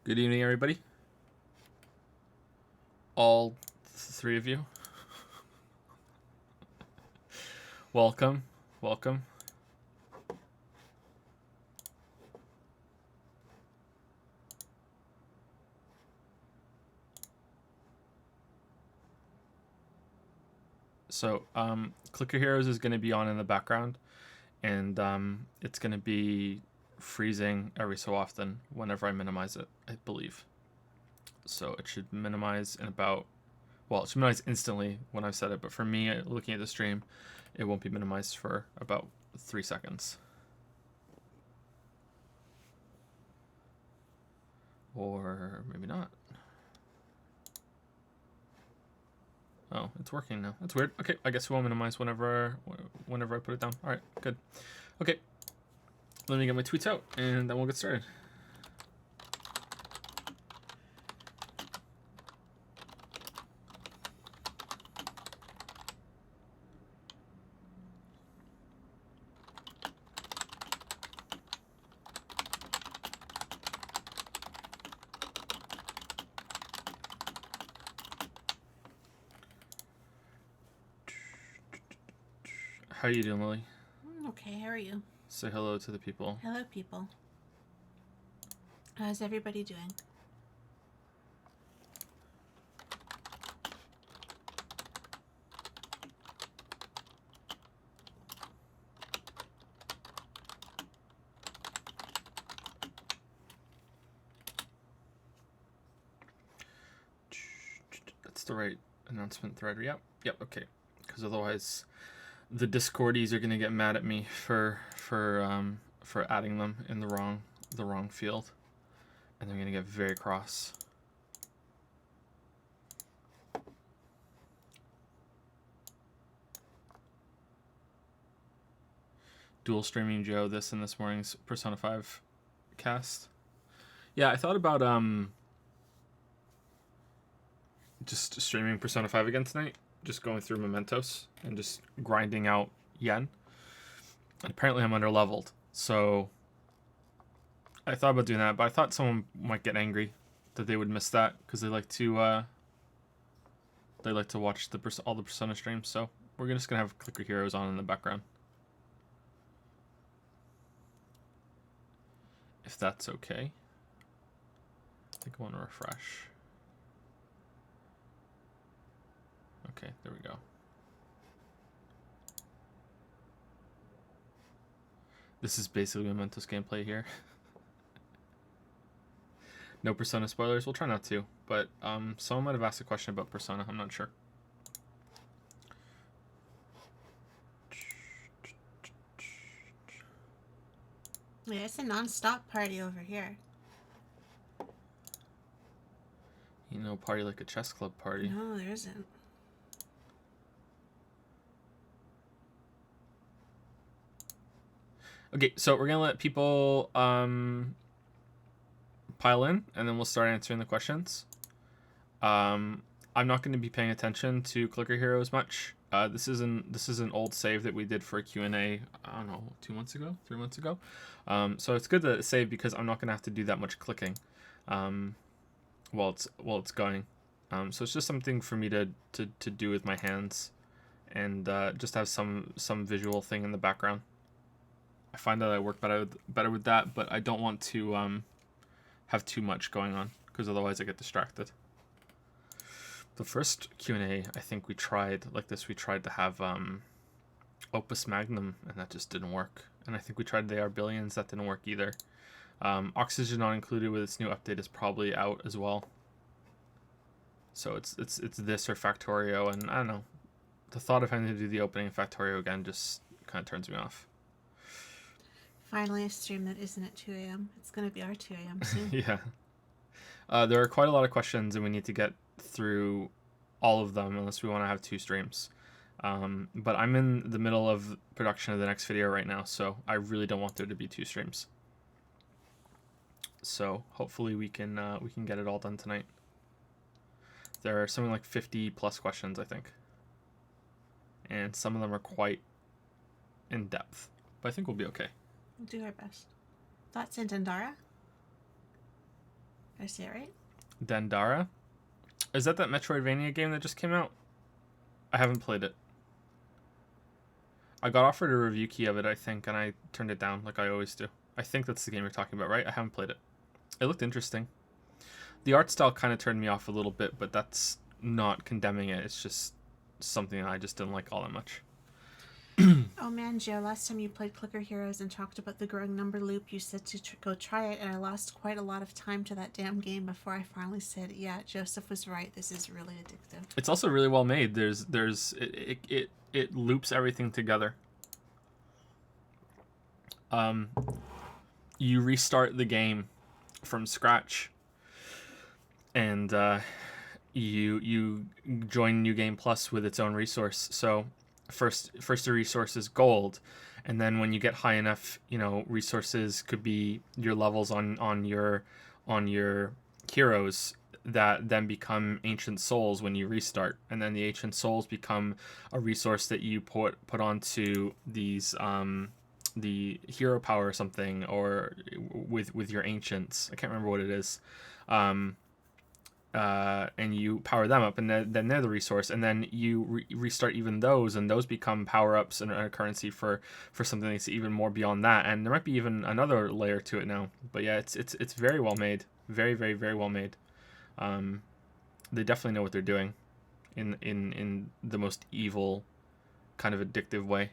Good evening, everybody. All three of you. Welcome. Welcome. So, Clicker Heroes is going to be on in the background, and it's going to be freezing every so often whenever I minimize it, I believe. So it should minimize in about, well, it should minimize instantly when I've set it, but for me, looking at the stream, it won't be minimized for about 3 seconds. Or maybe not. Oh, it's working now. That's weird. Okay, I guess we'll minimize whenever I put it down. All right, good. Okay, let me get my tweets out, and then we'll get started. How are you doing, Lily? Okay, how are you? Say hello to the people. Hello, people. How's everybody doing? That's the right announcement thread. Yep. Okay. Because otherwise, the Discordies are gonna get mad at me for adding them in the wrong field, and they're gonna get very cross. Dual streaming Joe this in this morning's Persona 5 cast. Yeah, I thought about just streaming Persona 5 again tonight, just going through Mementos and just grinding out yen. And apparently I'm under leveled, so I thought about doing that, but I thought someone might get angry that they would miss that because they like to watch all the Persona streams. So we're just gonna have Clicker Heroes on in the background, if that's okay. I think I want to refresh. Okay, there we go. This is basically Mementos gameplay here. No Persona spoilers. We'll try not to, but someone might have asked a question about Persona. I'm not sure. Yeah, it's a non-stop party over here. You know, party like a chess club party. No, there isn't. Okay, so we're gonna let people pile in, and then we'll start answering the questions. I'm not going to be paying attention to Clicker Heroes much. This is an old save that we did for a Q&A, I don't know, 2 months ago, 3 months ago. So it's good to save because I'm not going to have to do that much clicking while it's going. So it's just something for me to do with my hands and just have some visual thing in the background. I find that I work better with that, but I don't want to have too much going on because otherwise I get distracted. The first Q&A I think we tried like this, we tried to have Opus Magnum, and that just didn't work. And I think we tried the AR Billions, that didn't work either. Oxygen Not Included with its new update is probably out as well. So it's this or Factorio, and I don't know. The thought of having to do the opening of Factorio again just kind of turns me off. Finally, a stream that isn't at 2 a.m. It's going to be our 2 a.m. soon. Yeah. There are quite a lot of questions, and we need to get through all of them unless we want to have 2 streams. But I'm in the middle of production of the next video right now, so I really don't want there to be 2 streams. So hopefully we can get it all done tonight. There are something like 50 plus questions, I think, and some of them are quite in depth, but I think we'll be okay. We'll do our best. Thoughts in Dandara? I say it right? Dandara. Is that Metroidvania game that just came out? I haven't played it. I got offered a review key of it, I think, and I turned it down like I always do. I think that's the game you're talking about, right? I haven't played it. It looked interesting. The art style kind of turned me off a little bit, but that's not condemning it. It's just something I just didn't like all that much. Oh man, Joe, last time you played Clicker Heroes and talked about the growing number loop, you said to go try it, and I lost quite a lot of time to that damn game before I finally said, yeah, Joseph was right, this is really addictive. It's also really well made. It loops everything together. You restart the game from scratch, and you join New Game Plus with its own resource. So first the resource is gold, and then when you get high enough, resources could be your levels on your heroes that then become ancient souls when you restart, and then the ancient souls become a resource that you put onto these the hero power or something, or with your ancients. I can't remember what it is. And you power them up, and then they're the resource, and then you restart even those, and those become power-ups and a currency for something that's even more beyond that. And there might be even another layer to it now. But yeah, it's very well made. Very, very, very well made. They definitely know what they're doing in the most evil kind of addictive way.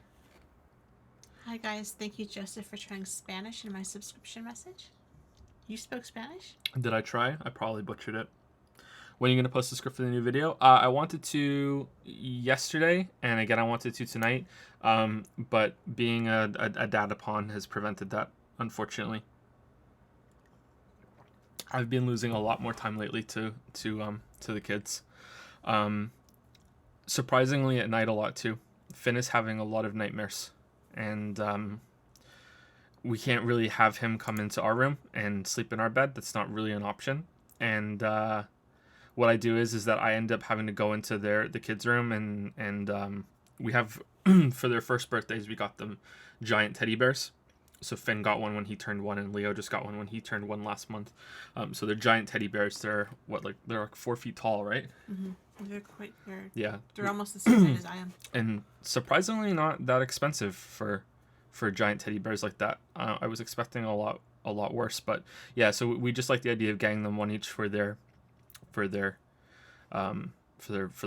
Hi guys, thank you Joseph for trying Spanish in my subscription message. You spoke Spanish? Did I try? I probably butchered it. When are you going to post the script for the new video? I wanted to yesterday, and again I wanted to tonight, but being a data pawn has prevented that, unfortunately. I've been losing a lot more time lately to the kids. Surprisingly at night a lot too. Finn is having a lot of nightmares, and we can't really have him come into our room and sleep in our bed. That's not really an option. And what I do is that I end up having to go into the kids' room, and we have for their first birthdays we got them giant teddy bears. So Finn got one when he turned 1, and Leo just got one when he turned 1 last month. So they're giant teddy bears. They're they're like 4 feet tall, right? Mm-hmm. Yeah. They're almost the same height as I am. And surprisingly not that expensive for giant teddy bears like that. I was expecting a lot worse, but yeah. So we just like the idea of getting them one each for their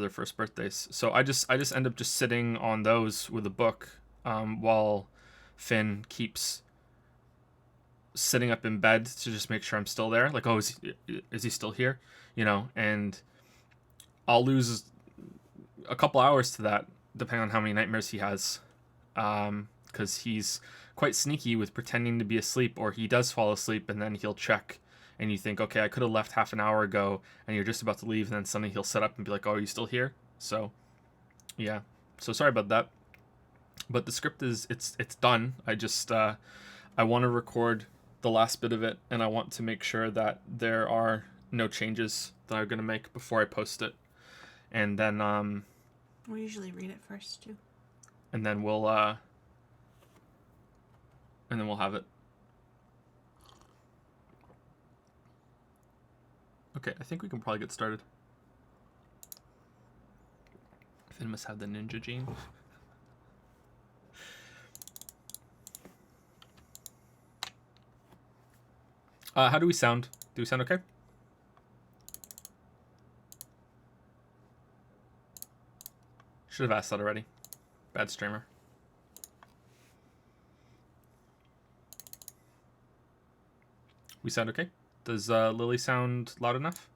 first birthdays. So I just end up just sitting on those with a book while Finn keeps sitting up in bed to just make sure I'm still there. Like, oh, is he still here? And I'll lose a couple hours to that, depending on how many nightmares he has, because he's quite sneaky with pretending to be asleep, or he does fall asleep and then he'll check, and you think, okay, I could have left half an hour ago, and you're just about to leave, and then suddenly he'll sit up and be like, oh, are you still here? So yeah, so sorry about that, but the script is it's done. I just I want to record the last bit of it, and I want to make sure that there are no changes that I'm going to make before I post it. And then we usually read it first too. And then we'll have it. Okay, I think we can probably get started. Finn must have the ninja gene. How do we sound? Do we sound okay? Should have asked that already. Bad streamer. We sound okay? Does Lily sound loud enough?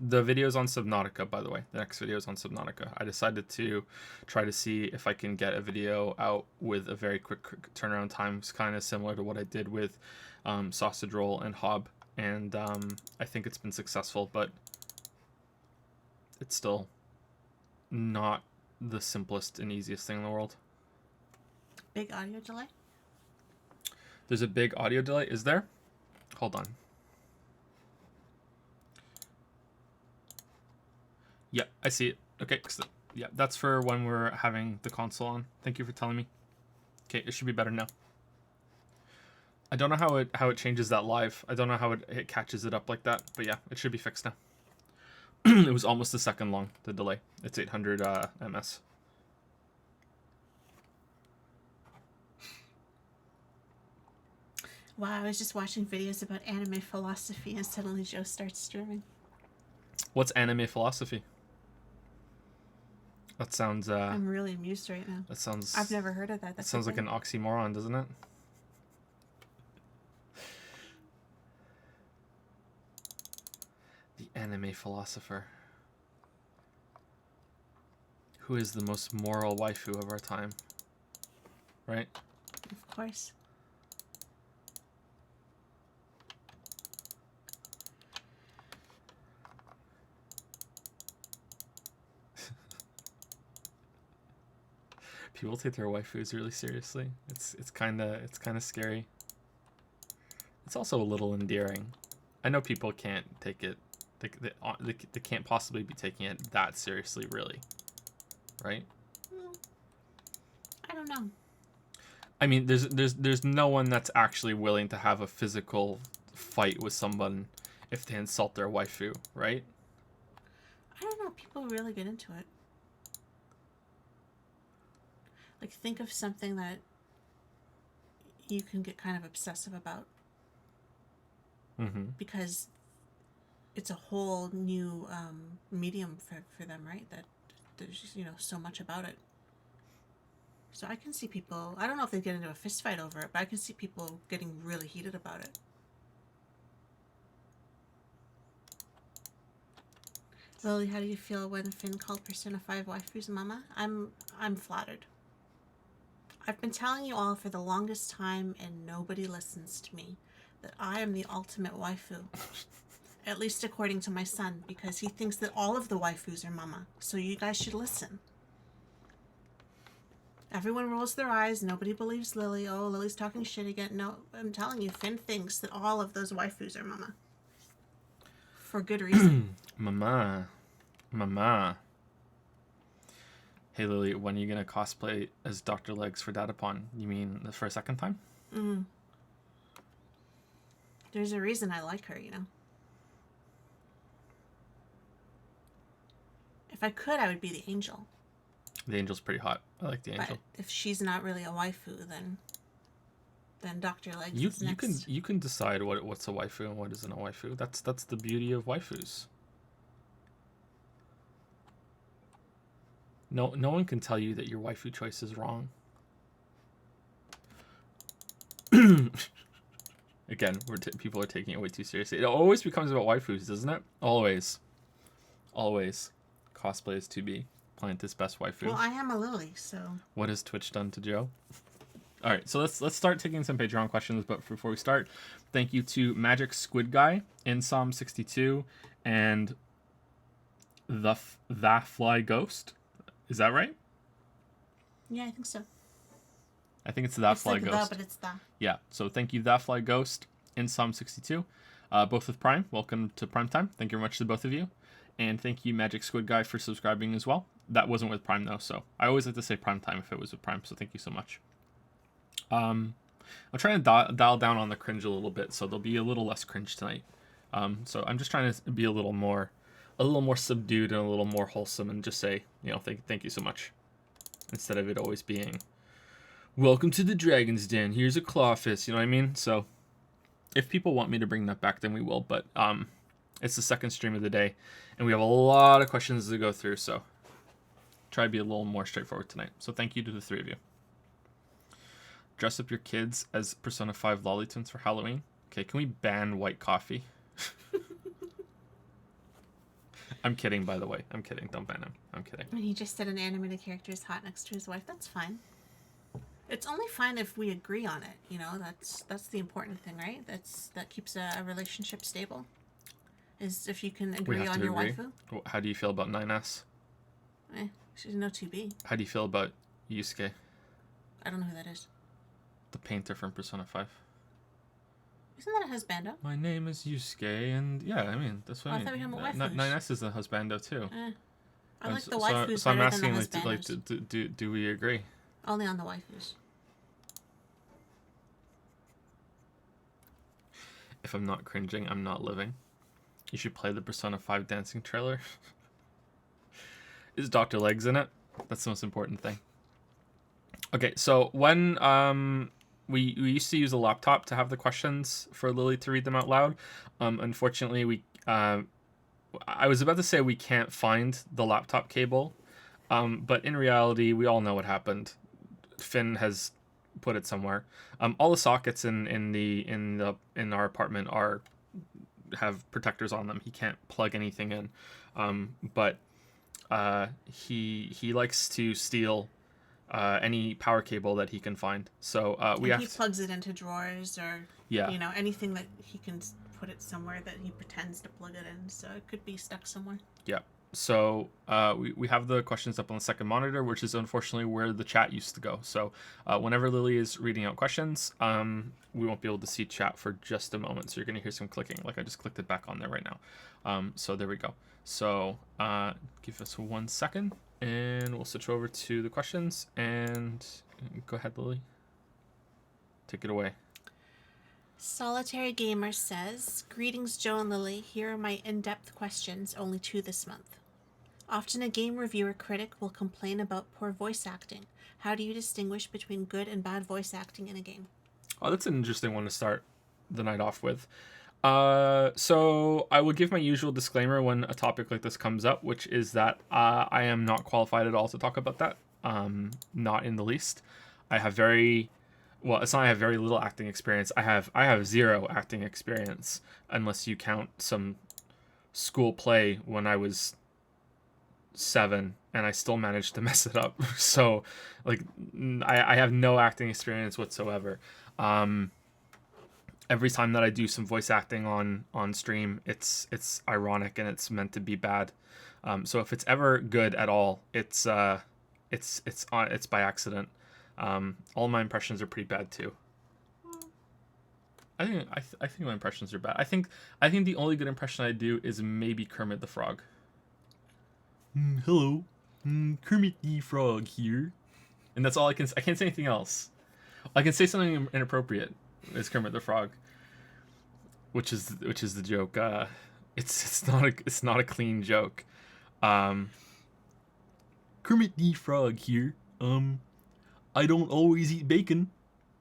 The video's on Subnautica, by the way. The next video is on Subnautica. I decided to try to see if I can get a video out with a very quick turnaround time. It's kind of similar to what I did with Sausage Roll and Hob. And I think it's been successful, but it's still not the simplest and easiest thing in the world. Big audio delay? There's a big audio delay? Is there? Hold on. Yeah, I see it. Okay, Yeah, that's for when we're having the console on. Thank you for telling me. Okay, it should be better now. I don't know how it changes that live. I don't know how it catches it up like that, but yeah, it should be fixed now. It was almost a second long, the delay. It's 800 ms. Wow, I was just watching videos about anime philosophy and suddenly Joe starts streaming. What's anime philosophy? That sounds I'm really amused right now. that sounds I've never heard of that. That sounds like an oxymoron, doesn't it? The anime philosopher. Who is the most moral waifu of our time? Right? Of course. People take their waifus really seriously. It's kind of scary. It's also a little endearing. I know people can't take it. They can't possibly be taking it that seriously, really. Right? Well, I don't know. I mean, there's no one that's actually willing to have a physical fight with someone if they insult their waifu, right? I don't know. People really get into it. Like, think of something that you can get kind of obsessive about. Mm-hmm. Because it's a whole new medium for them, right? That there's just, so much about it. So I can see people, I don't know if they get into a fist fight over it, but I can see people getting really heated about it. Lily, how do you feel when Finn called Persona 5 waifus mama? I'm flattered. I've been telling you all for the longest time, and nobody listens to me, that I am the ultimate waifu. At least according to my son, because he thinks that all of the waifus are mama. So you guys should listen. Everyone rolls their eyes. Nobody believes Lily. Oh, Lily's talking shit again. No, I'm telling you, Finn thinks that all of those waifus are mama. For good reason. Mama. Hey Lily, when are you gonna cosplay as Dr. Legs for Datapon? You mean for a second time? Mm. There's a reason I like her, If I could, I would be the angel. The angel's pretty hot. I like the angel. But if she's not really a waifu, then Dr. Legs is next. You can decide what's a waifu and what isn't a waifu. That's the beauty of waifus. No one can tell you that your waifu choice is wrong. Again, people are taking it way too seriously. It always becomes about waifus, doesn't it? Always. Cosplay is to be. Plant best waifu. Well, I am a Lily, so. What has Twitch done to Joe? All right, so let's start taking some Patreon questions. But before we start, thank you to Magic Squid Guy, Insom62, and the Fly Ghost. Is that right? Yeah, I think so. I think it's That Fly like Ghost. but it's the. Yeah, so thank you, That Fly Ghost, Insom62, both with Prime. Welcome to Prime Time. Thank you very much to both of you. And thank you, Magic Squid Guy, for subscribing as well. That wasn't with Prime, though, so I always like to say Prime Time if it was with Prime, so thank you so much. I'm trying to dial down on the cringe a little bit, so there'll be a little less cringe tonight. So I'm just trying to be a little more subdued and a little more wholesome, and just say, thank you so much, instead of it always being, welcome to the Dragon's Den. Here's a clawfist. You know what I mean? So if people want me to bring that back, then we will. But it's the second stream of the day, and we have a lot of questions to go through. So try to be a little more straightforward tonight. So thank you to the three of you. Dress up your kids as Persona 5 Lollytons for Halloween. Okay, can we ban white coffee? I'm kidding, by the way. I'm kidding. Don't ban him. I'm kidding. And he just said an animated character is hot next to his wife. That's fine. It's only fine if we agree on it. That's the important thing, right? That keeps a relationship stable. Is if you can agree on your waifu. How do you feel about 9S? She's no 2B. How do you feel about Yusuke? I don't know who that is. The painter from Persona 5. Isn't that a husbando? My name is Yusuke, and yeah, I mean, that's what I mean. I thought we had a waifu. 9S is a husbando, too. I like the waifus so I'm better than asking, the like, husbandos. do we agree? Only on the waifus. If I'm not cringing, I'm not living. You should play the Persona 5 dancing trailer. Is Dr. Legs in it? That's the most important thing. Okay, so when we used to use a laptop to have the questions for Lily to read them out loud. Unfortunately, I was about to say we can't find the laptop cable, but in reality, we all know what happened. Finn has put it somewhere. All the sockets in our apartment have protectors on them. He can't plug anything in, but he likes to steal any power cable that he can find. So he plugs it into drawers or anything that he can put it somewhere that he pretends to plug it in. So it could be stuck somewhere. Yeah. So we have the questions up on the second monitor, which is unfortunately where the chat used to go. So whenever Lily is reading out questions, we won't be able to see chat for just a moment. So you're going to hear some clicking. Like I just clicked it back on there right now. So there we go. So give us 1 second and we'll switch over to the questions. And go ahead, Lily. Take it away. Solitary Gamer says, "Greetings, Joe and Lily. Here are my in-depth questions, only 2 this month. Often a game reviewer critic will complain about poor voice acting. How do you distinguish between good and bad voice acting in a game?" Oh, that's an interesting one to start the night off with. So I will give my usual disclaimer when a topic like this comes up, which is that I am not qualified at all to talk about that. Not in the least. I have very little acting experience. I have 0 acting experience, unless you count some school play when I was 7 and I still managed to mess it up. So like I have no acting experience whatsoever. Every time that I do some voice acting on stream, it's ironic and it's meant to be bad. So if it's ever good at all, it's by accident. All my impressions are pretty bad too. I think my impressions are bad. I think the only good impression I do is maybe Kermit the Frog. Hello, Kermit the Frog here, and that's all I can. I can't say anything else. I can say something inappropriate. It's Kermit the Frog, which is the joke. It's not a clean joke. Kermit the Frog here. I don't always eat bacon,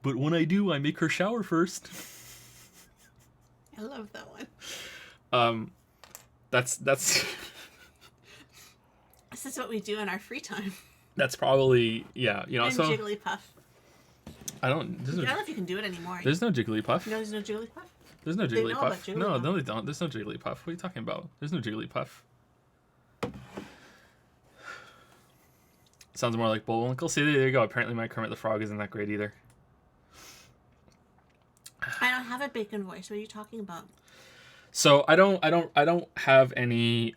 but when I do, I make her shower first. I love that one. That's This is what we do in our free time. That's probably and so Jigglypuff. I don't know if you can do it anymore. There's no Jigglypuff. No, there's no Jigglypuff? There's no Jigglypuff. They know about Jigglypuff. No, they don't. There's no Jigglypuff. What are you talking about? There's no Jigglypuff. Sounds more like Bullwinkle. See, there you go. Apparently my Kermit the Frog isn't that great either. I don't have a bacon voice. What are you talking about? So I don't have any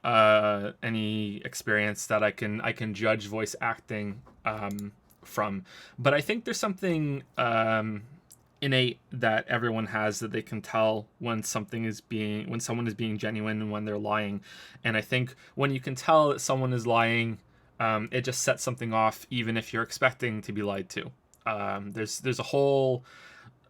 experience that I can judge voice acting from, but I think there's something innate that everyone has that they can tell when someone is being genuine and when they're lying. And I think when you can tell that someone is lying, it just sets something off, even if you're expecting to be lied to. There's a whole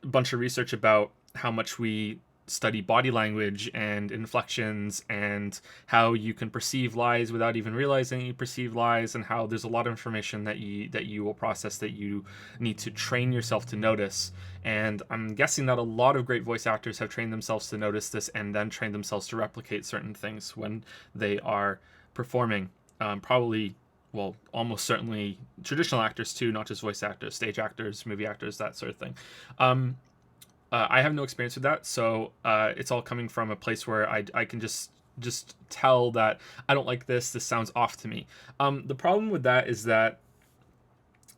bunch of research about how much we study body language and inflections and how you can perceive lies without even realizing you perceive lies, and how there's a lot of information that you will process that you need to train yourself to notice. And I'm guessing that a lot of great voice actors have trained themselves to notice this and then trained themselves to replicate certain things when they are performing. Almost certainly traditional actors too, not just voice actors, stage actors, movie actors, that sort of thing. I have no experience with that, so it's all coming from a place where I can just tell that I don't like this. This sounds off to me. The problem with that is that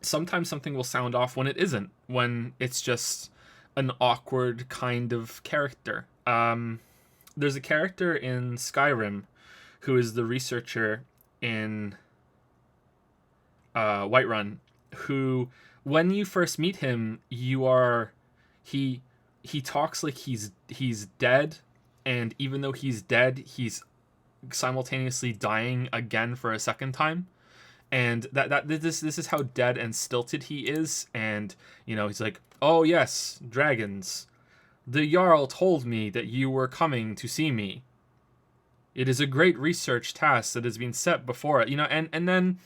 sometimes something will sound off when it isn't, when it's just an awkward kind of character. There's a character in Skyrim who is the researcher in Whiterun, who, when you first meet him, he talks like he's dead, and even though he's dead, he's simultaneously dying again for a second time, and this is how dead and stilted he is. And he's like, oh yes, dragons, the Jarl told me that you were coming to see me. It is a great research task that has been set before it. And then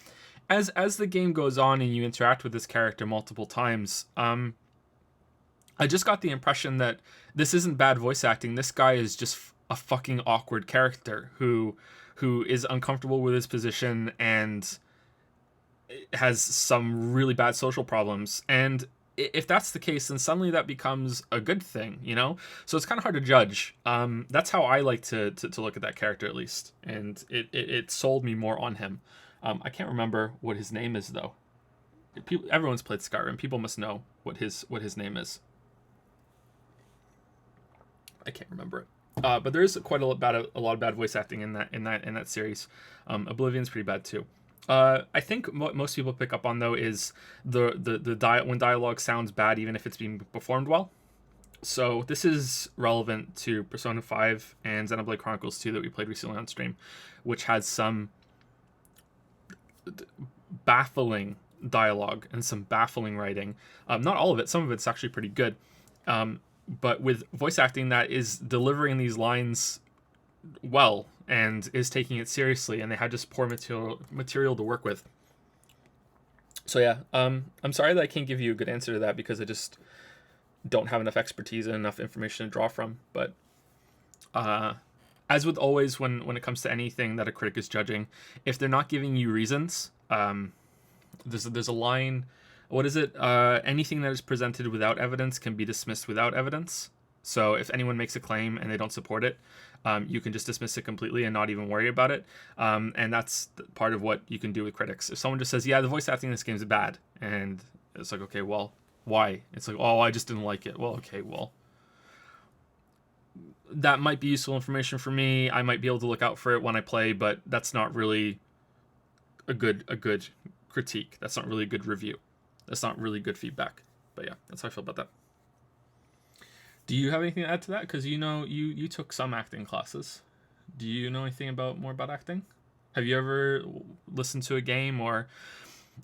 as the game goes on and you interact with this character multiple times, I just got the impression that this isn't bad voice acting. This guy is just a fucking awkward character who is uncomfortable with his position and has some really bad social problems. And if that's the case, then suddenly that becomes a good thing, So it's kind of hard to judge. That's how I like to look at that character, at least. And it sold me more on him. I can't remember what his name is, though. Everyone's played Skyrim. People must know what his name is. I can't remember it. But there is quite a lot of bad voice acting in that series. Oblivion's pretty bad too. I think what most people pick up on, though, is when dialogue sounds bad, even if it's being performed well. So this is relevant to Persona 5 and Xenoblade Chronicles 2 that we played recently on stream, which has some baffling dialogue and some baffling writing. Not all of it. Some of it's actually pretty good. But with voice acting that is delivering these lines well and is taking it seriously, and they had just poor material to work with. So yeah, I'm sorry that I can't give you a good answer to that because I just don't have enough expertise and enough information to draw from. But as with always when it comes to anything that a critic is judging, if they're not giving you reasons, there's a line. What is it? Anything that is presented without evidence can be dismissed without evidence. So if anyone makes a claim and they don't support it, you can just dismiss it completely and not even worry about it. And that's part of what you can do with critics. If someone just says, yeah, the voice acting in this game is bad, and it's like, okay, well, why? It's like, oh, I just didn't like it. Well, okay, well, that might be useful information for me. I might be able to look out for it when I play, but that's not really a good critique. That's not really a good review. That's not really good feedback. But yeah, that's how I feel about that. Do you have anything to add to that? Because you took some acting classes. Do you know anything more about acting? Have you ever listened to a game or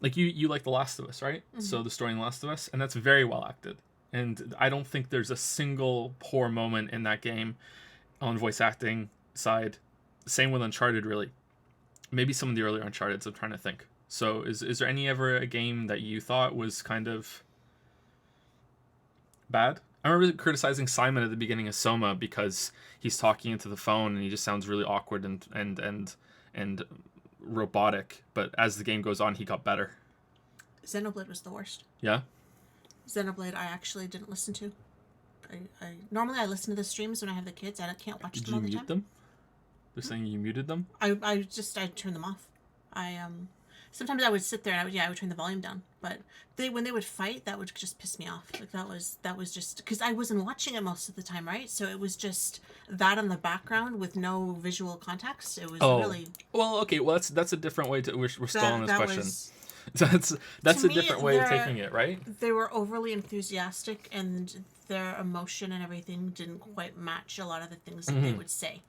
like you like The Last of Us, right? Mm-hmm. So the story in The Last of Us, and that's very well acted. And I don't think there's a single poor moment in that game on voice acting side. Same with Uncharted, really. Maybe some of the earlier Uncharted's, I'm trying to think. So is there ever a game that you thought was kind of bad? I remember criticizing Simon at the beginning of Soma because he's talking into the phone and he just sounds really awkward and robotic. But as the game goes on, he got better. Xenoblade was the worst. Yeah? Xenoblade I actually didn't listen to. I normally I listen to the streams when I have the kids. I can't watch them all the time. Did you mute them? They're saying you muted them? I turned them off. Sometimes I would sit there and I would turn the volume down. But when they would fight, that would just piss me off. Like that was just because I wasn't watching it most of the time, right? So it was just that in the background with no visual context. It was really well. Okay, well that's a different way to. We're still on this question. That's a different way of taking it, right? They were overly enthusiastic, and their emotion and everything didn't quite match a lot of the things that they would say.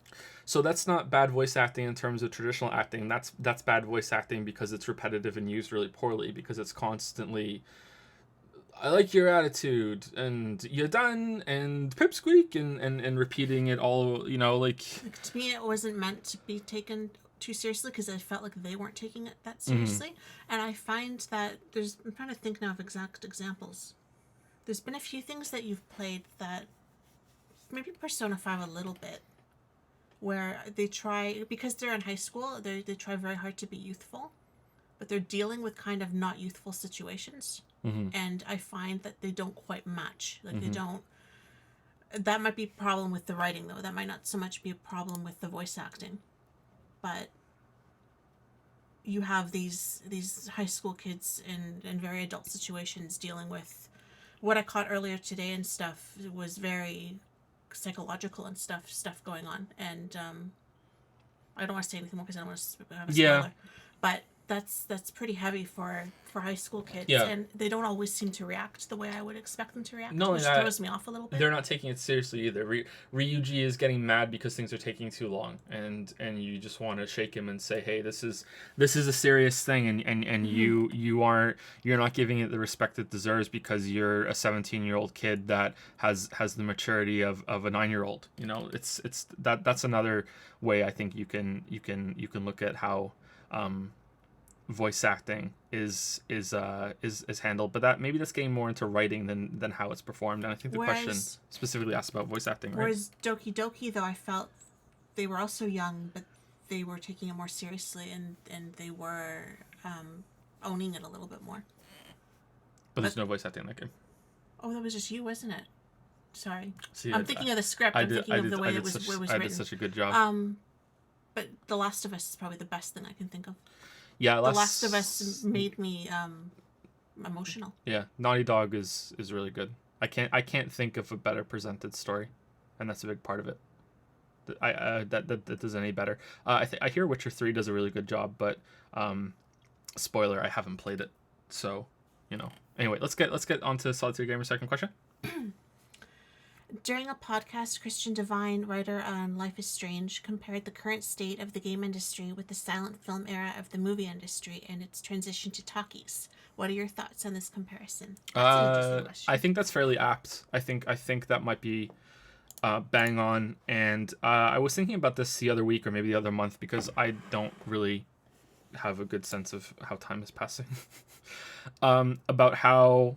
So that's not bad voice acting in terms of traditional acting. That's bad voice acting because it's repetitive and used really poorly because it's constantly, I like your attitude and you're done and pipsqueak and repeating it all, like to me it wasn't meant to be taken too seriously because I felt like they weren't taking it that seriously. And I find that I'm trying to think now of exact examples. There's been a few things that you've played that maybe Persona 5 a little bit, where they try, because they're in high school, they try very hard to be youthful, but they're dealing with kind of not youthful situations. And I find that they don't quite match. Like they don't, that might be a problem with the writing though. That might not so much be a problem with the voice acting. But you have these high school kids in very adult situations dealing with what I caught earlier today and stuff. It was very psychological and stuff going on, and I don't want to say anything more because I don't want to have a spoiler. But that's pretty heavy for high school kids, Yeah. and they don't always seem to react the way I would expect them to react, Not only which that, throws me off a little bit. they're not taking it seriously either. Ryuji is getting mad because things are taking too long, and you just want to shake him and say, hey, this is a serious thing, and you're not giving it the respect it deserves because you're a 17-year-old kid that has the maturity of a 9-year-old. You know, that's another way I think you can look at how voice acting is handled, but that maybe that's getting more into writing than how it's performed. And I think the question specifically asked about voice acting, right? Whereas Doki Doki, though, I felt they were also young, but they were taking it more seriously, and they were owning it a little bit more. But there's no voice acting in that game. Oh, that was just you, wasn't it? Sorry. See, I'm thinking of the script. I'm thinking of the way it was written. I did such a good job. But The Last of Us is probably the best thing I can think of. Yeah, The Last of Us made me emotional. Yeah, Naughty Dog is really good. I can't think of a better presented story, and that's a big part of it. That does any better. I hear Witcher 3 does a really good job, but spoiler, I haven't played it, so you know. Anyway, let's get on to Solitary Gamer's second question. During a podcast, Christian Devine, writer on Life is Strange, compared the current state of the game industry with the silent film era of the movie industry and its transition to talkies. What are your thoughts on this comparison? That's an interesting question. I think that's fairly apt. I think that might be bang on. And I was thinking about this the other week or maybe the other month because I don't really have a good sense of how time is passing. About how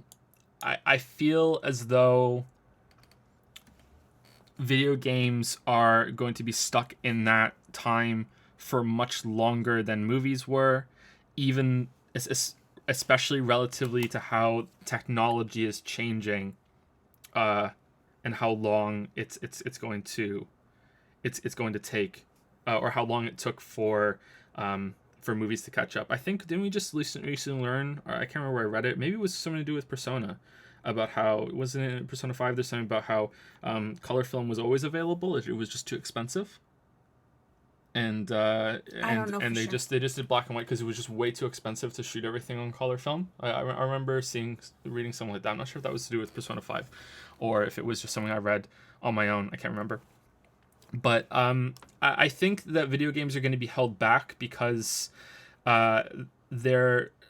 I feel as though video games are going to be stuck in that time for much longer than movies were, even especially relatively to how technology is changing, and how long it's going to take, or how long it took for movies to catch up. I think, didn't we just recently learn, or I can't remember where I read it, maybe it was something to do with Persona, about how, wasn't it in Persona 5, there's something about how color film was always available, it was just too expensive. And they just did black and white because it was just way too expensive to shoot everything on color film. I remember reading something like that. I'm not sure if that was to do with Persona 5 or if it was just something I read on my own. I can't remember. But I think that video games are going to be held back because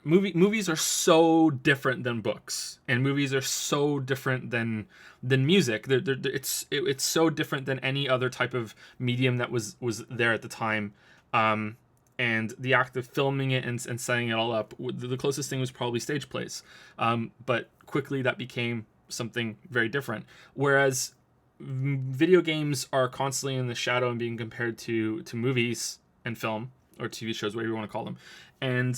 movies are so different than books, and movies are so different than music. It's so different than any other type of medium that was there at the time. And the act of filming it and setting it all up, the closest thing was probably stage plays. But quickly that became something very different. Whereas video games are constantly in the shadow and being compared to movies and film, or TV shows, whatever you want to call them. And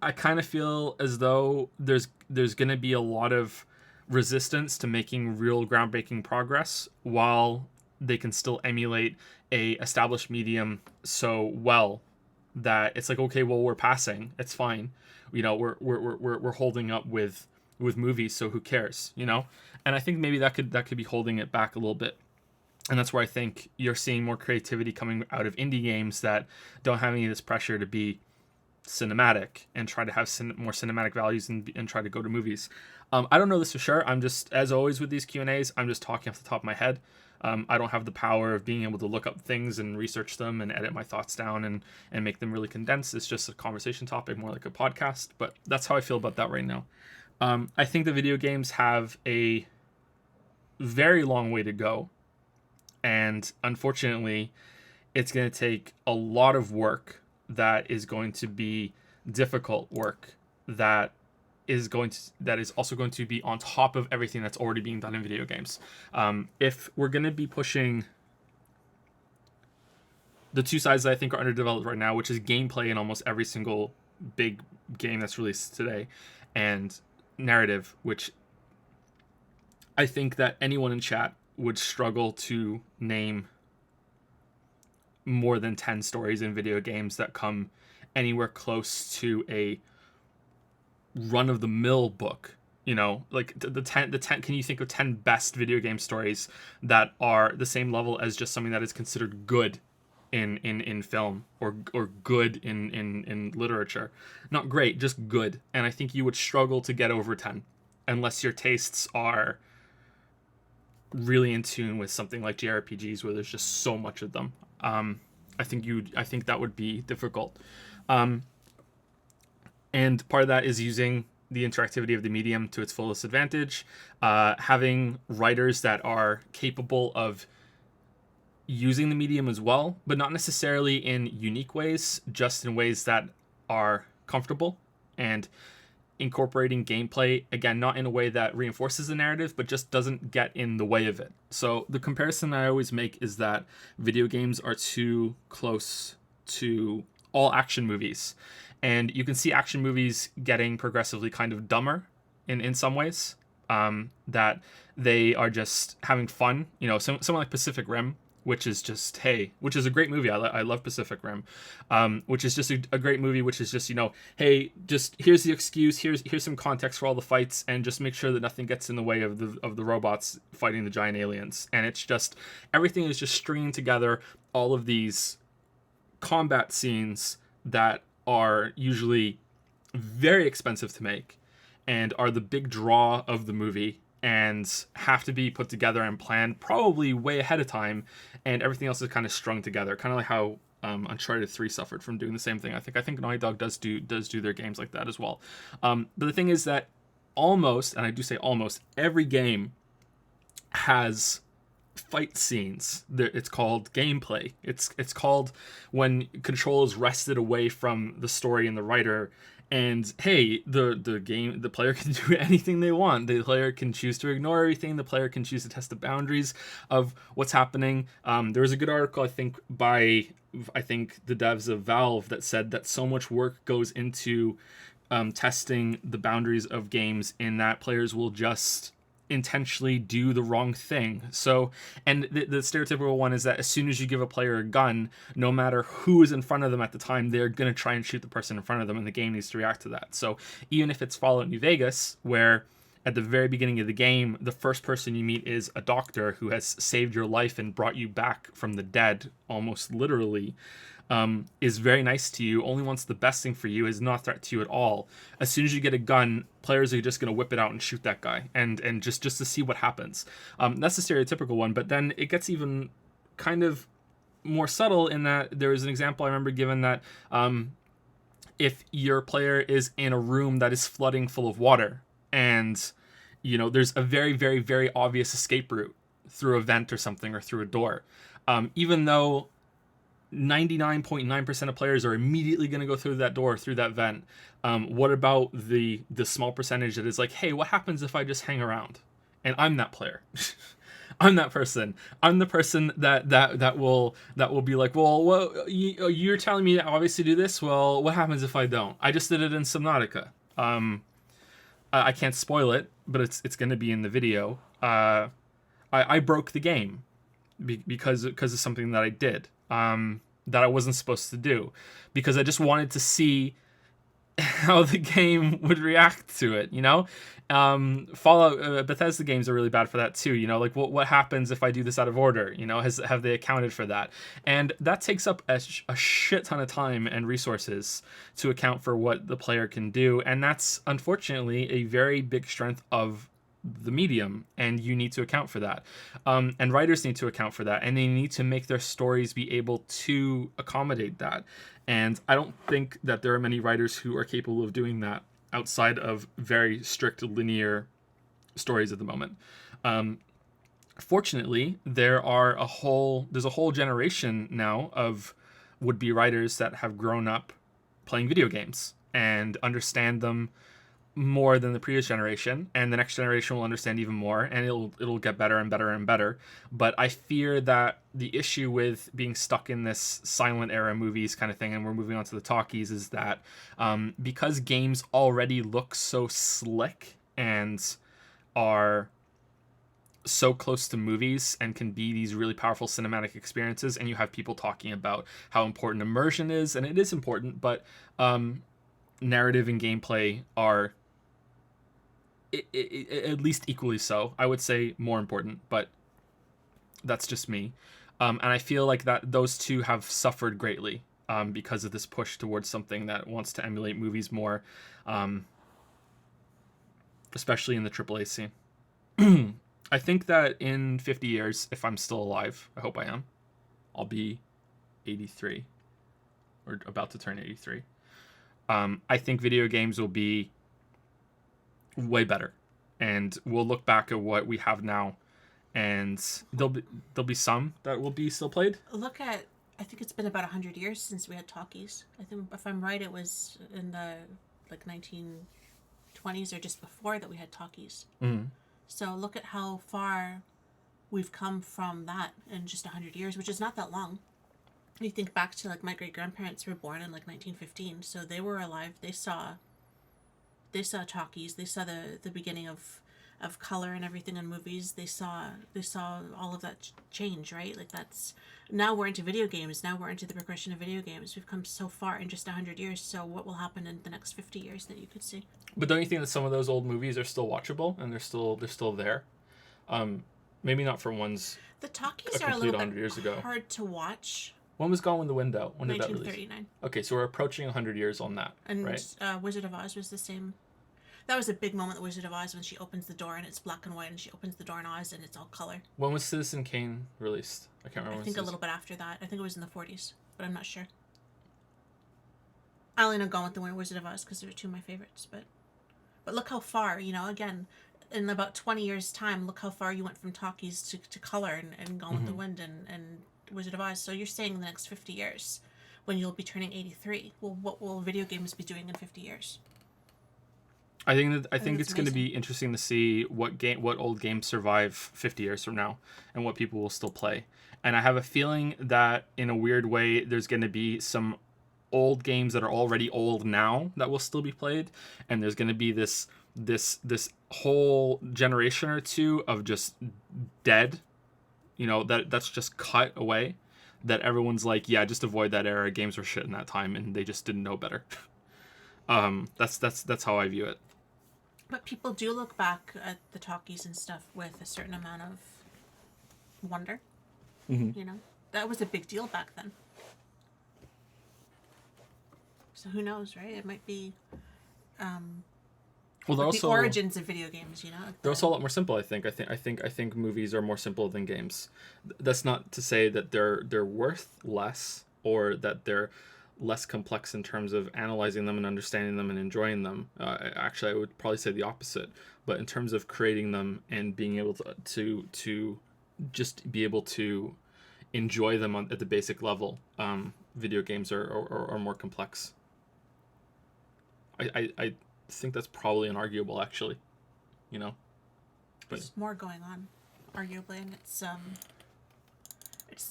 I kind of feel as though there's going to be a lot of resistance to making real groundbreaking progress while they can still emulate a established medium so well that it's like, okay, well, we're passing, it's fine, you know, we're holding up with movies, so who cares, you know? And I think maybe that could be holding it back a little bit. And that's where I think you're seeing more creativity coming out of indie games that don't have any of this pressure to be cinematic and try to have more cinematic values and try to go to movies. I don't know this for sure. I'm just, as always with these Q&As, I'm just talking off the top of my head. I don't have the power of being able to look up things and research them and edit my thoughts down and make them really condensed. It's just a conversation topic, more like a podcast. But that's how I feel about that right now. I think the video games have a very long way to go. And unfortunately, it's going to take a lot of work that is going to be difficult work that is also going to be on top of everything that's already being done in video games. If we're going to be pushing the two sides that I think are underdeveloped right now, which is gameplay in almost every single big game that's released today, and narrative, which I think that anyone in chat would struggle to name more than 10 stories in video games that come anywhere close to a run-of-the-mill book. You know, like the 10, can you think of 10 best video game stories that are the same level as just something that is considered good in film, or good in literature. Not great, just good. And I think you would struggle to get over 10 unless your tastes are really in tune with something like JRPGs where there's just so much of them. I think that would be difficult. And part of that is using the interactivity of the medium to its fullest advantage, having writers that are capable of using the medium as well, but not necessarily in unique ways, just in ways that are comfortable, and incorporating gameplay, again, not in a way that reinforces the narrative, but just doesn't get in the way of it. So the comparison I always make is that video games are too close to all action movies. And you can see action movies getting progressively kind of dumber in some ways, that they are just having fun. You know, someone like Pacific Rim, which is just, hey, which is a great movie. I love Pacific Rim, which is just a great movie, which is just, you know, hey, just here's the excuse, here's some context for all the fights, and just make sure that nothing gets in the way of the robots fighting the giant aliens. And it's just, everything is just stringing together all of these combat scenes that are usually very expensive to make and are the big draw of the movie, and have to be put together and planned probably way ahead of time, and everything else is kind of strung together, kind of like how Uncharted 3 suffered from doing the same thing. I think Naughty Dog does do their games like that as well. But the thing is that almost, and I do say almost, every game has fight scenes. It's called gameplay. It's called when control is wrested away from the story and the writer. And hey, the player can do anything they want. The player can choose to ignore everything. The player can choose to test the boundaries of what's happening. There was a good article, I think the devs of Valve, that said that so much work goes into testing the boundaries of games, in that players will just intentionally do the wrong thing. So, and the stereotypical one is that as soon as you give a player a gun, no matter who is in front of them at the time, they're going to try and shoot the person in front of them, and the game needs to react to that. So even if it's Fallout New Vegas, where at the very beginning of the game, the first person you meet is a doctor who has saved your life and brought you back from the dead, almost literally, is very nice to you, only wants the best thing for you, is not a threat to you at all. As soon as you get a gun, players are just going to whip it out and shoot that guy, and just to see what happens. That's the stereotypical one, but then it gets even kind of more subtle in that there was an example I remember given that if your player is in a room that is flooding full of water, and you know there's a very, very, very obvious escape route through a vent or something, or through a door, even though 99.9% of players are immediately going to go through that door, through that vent, what about the small percentage that is like, hey, what happens if I just hang around? And I'm that player. I'm that person. I'm the person that will be like, well, you're telling me to obviously do this. Well, what happens if I don't? I just did it in Subnautica. I can't spoil it, but it's going to be in the video. I broke the game because of something that I did, that I wasn't supposed to do, because I just wanted to see how the game would react to it, you know? Fallout, Bethesda games are really bad for that too, you know? Like, what happens if I do this out of order, you know? Have they accounted for that? And that takes up a shit ton of time and resources to account for what the player can do, and that's unfortunately a very big strength of the medium, and you need to account for that, and writers need to account for that, and they need to make their stories be able to accommodate that. And I don't think that there are many writers who are capable of doing that outside of very strict linear stories at the moment. Fortunately, there's a whole generation now of would-be writers that have grown up playing video games and understand them more than the previous generation, and the next generation will understand even more, and it'll get better and better and better. But I fear that the issue with being stuck in this silent era movies kind of thing, and we're moving on to the talkies, is that because games already look so slick and are so close to movies and can be these really powerful cinematic experiences, and you have people talking about how important immersion is, and it is important, but narrative and gameplay are at least equally so. I would say more important, but that's just me. And I feel like that those two have suffered greatly because of this push towards something that wants to emulate movies more, especially in the AAA scene. I think that in 50 years, if I'm still alive, I hope I am, I'll be 83 or about to turn 83. I think video games will be way better, and we'll look back at what we have now, and there'll be some that will be still played. Look at, I think it's been about 100 years since we had talkies. I think, if I'm right, it was in the like 1920s or just before that we had talkies. Mm-hmm. So look at how far we've come from that in just 100 years, which is not that long. You think back to like my great grandparents were born in like 1915, so they were alive. They saw talkies. They saw the beginning of color and everything in movies. They saw all of that change, right? Like that's, now we're into video games. Now we're into the progression of video games. We've come so far in just 100 years. So what will happen in the next 50 years that you could see? But don't you think that some of those old movies are still watchable and they're still there? Maybe not for ones. The talkies are a little 100 years ago. hard to watch. When was Gone with the Wind out? When did that release? 1939. Okay, so we're approaching 100 years on that, and, right? Wizard of Oz was the same. That was a big moment, the Wizard of Oz, when she opens the door and it's black and white, and she opens the door in Oz and it's all color. When was Citizen Kane released? I can't remember. I think a little bit after that. I think it was in the 40s, but I'm not sure. I only know Gone with the Wind, Wizard of Oz, because they're two of my favorites. But look how far, again, in about 20 years' time, look how far you went from talkies to color and Gone with the Wind and Wizard of Oz. So you're saying in the next 50 years, when you'll be turning 83, well, what will video games be doing in 50 years? I think it's going to amazing. be interesting to see what old games survive 50 years from now and what people will still play. And I have a feeling that in a weird way there's going to be some old games that are already old now that will still be played, and there's going to be this whole generation or two of just dead, that's just cut away, that everyone's like, yeah, just avoid that era, games were shit in that time and they just didn't know better. That's how I view it. But people do look back at the talkies and stuff with a certain amount of wonder. Mm-hmm. That was a big deal back then. So who knows, right? It might be Well, they're the also origins of video games. they're also a lot more simple. I think movies are more simple than games. That's not to say that they're worth less or that they're less complex in terms of analyzing them and understanding them and enjoying them. Actually, I would probably say the opposite. But in terms of creating them and being able to just be able to enjoy them at the basic level, video games are more complex. I think that's probably unarguable, actually. But there's more going on, arguably, and it's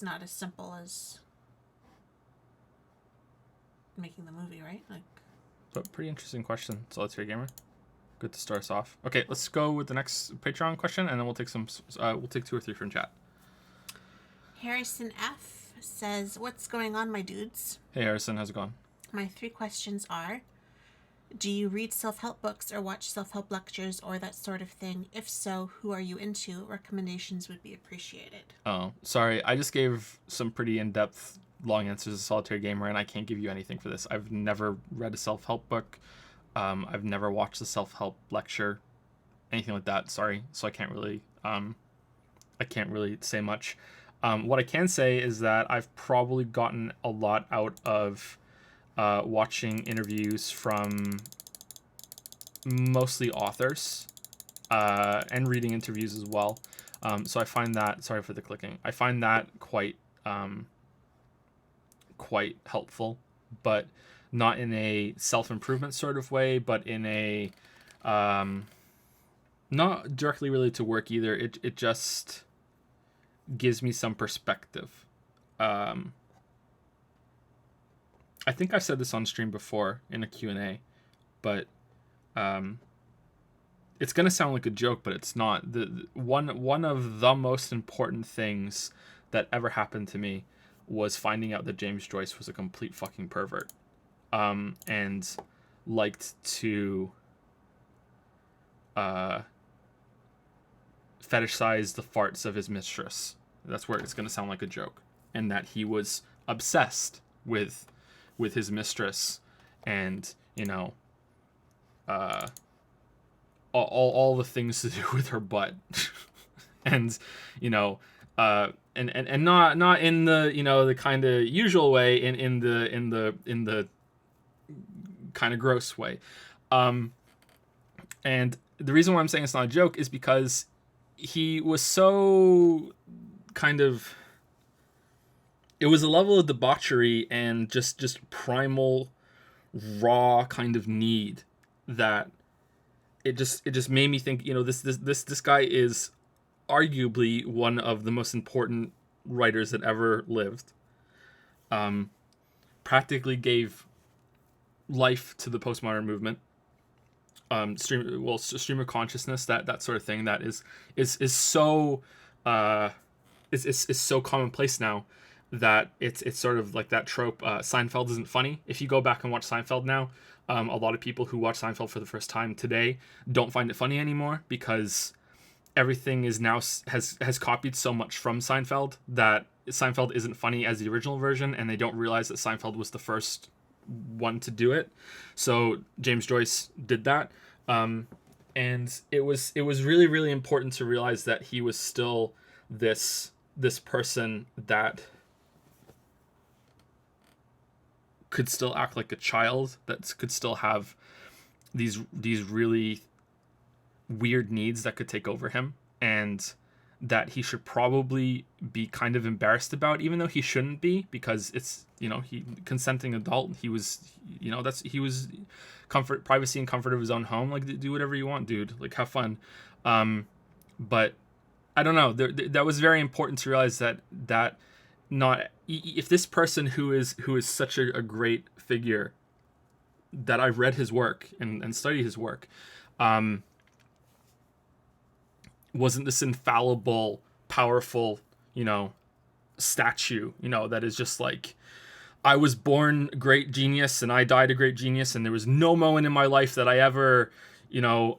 not as simple as making the movie, right? But pretty interesting question, Solitary Gamer. Good to start us off. Okay, let's go with the next Patreon question, and then we'll take we'll take 2 or 3 from chat. Harrison F says, "What's going on, my dudes? Hey Harrison, how's it going?" My 3 questions are: do you read self-help books or watch self-help lectures or that sort of thing? If so, who are you into? Recommendations would be appreciated. Oh, sorry. I just gave some pretty in-depth, long answers to Solitary Gamer, and I can't give you anything for this. I've never read a self-help book. I've never watched a self-help lecture, anything like that. Sorry. So I can't really say much. What I can say is that I've probably gotten a lot out of watching interviews from mostly authors and reading interviews as well. So I find that, sorry for the clicking, I find that quite helpful, but not in a self-improvement sort of way, but in a not directly related to work either. It just gives me some perspective. I think I've said this on stream before in a Q&A, but it's going to sound like a joke, but it's not. One of the most important things that ever happened to me was finding out that James Joyce was a complete fucking pervert, and liked to fetishize the farts of his mistress. That's where it's going to sound like a joke. And that he was obsessed with his mistress, and, you know, all the things to do with her butt. And, you know, and not in the, you know, the kind of usual way, in the kind of gross way. And the reason why I'm saying it's not a joke is because he was so kind of, it was a level of debauchery and just primal, raw kind of need that it just made me think, you know, this guy is arguably one of the most important writers that ever lived. Practically gave life to the postmodern movement. Stream of consciousness, that sort of thing, that is so is so commonplace now that it's sort of like that trope. Seinfeld isn't funny. If you go back and watch Seinfeld now, a lot of people who watch Seinfeld for the first time today don't find it funny anymore, because everything is now has copied so much from Seinfeld that Seinfeld isn't funny as the original version, and they don't realize that Seinfeld was the first one to do it. So James Joyce did that, and it was really, really important to realize that he was still this person that could still act like a child, that could still have these really weird needs that could take over him, and that he should probably be kind of embarrassed about, even though he shouldn't be, because it's, you know, he consenting adult. He was, you know, he was privacy and comfort of his own home. Like, do whatever you want, dude. Like, have fun. But I don't know. That was very important to realize that not, if this person who is such a great figure, that I've read his work and studied his work, wasn't this infallible, powerful, you know, statue, you know, that is just like, I was born a great genius and I died a great genius, and there was no moment in my life that I ever, you know,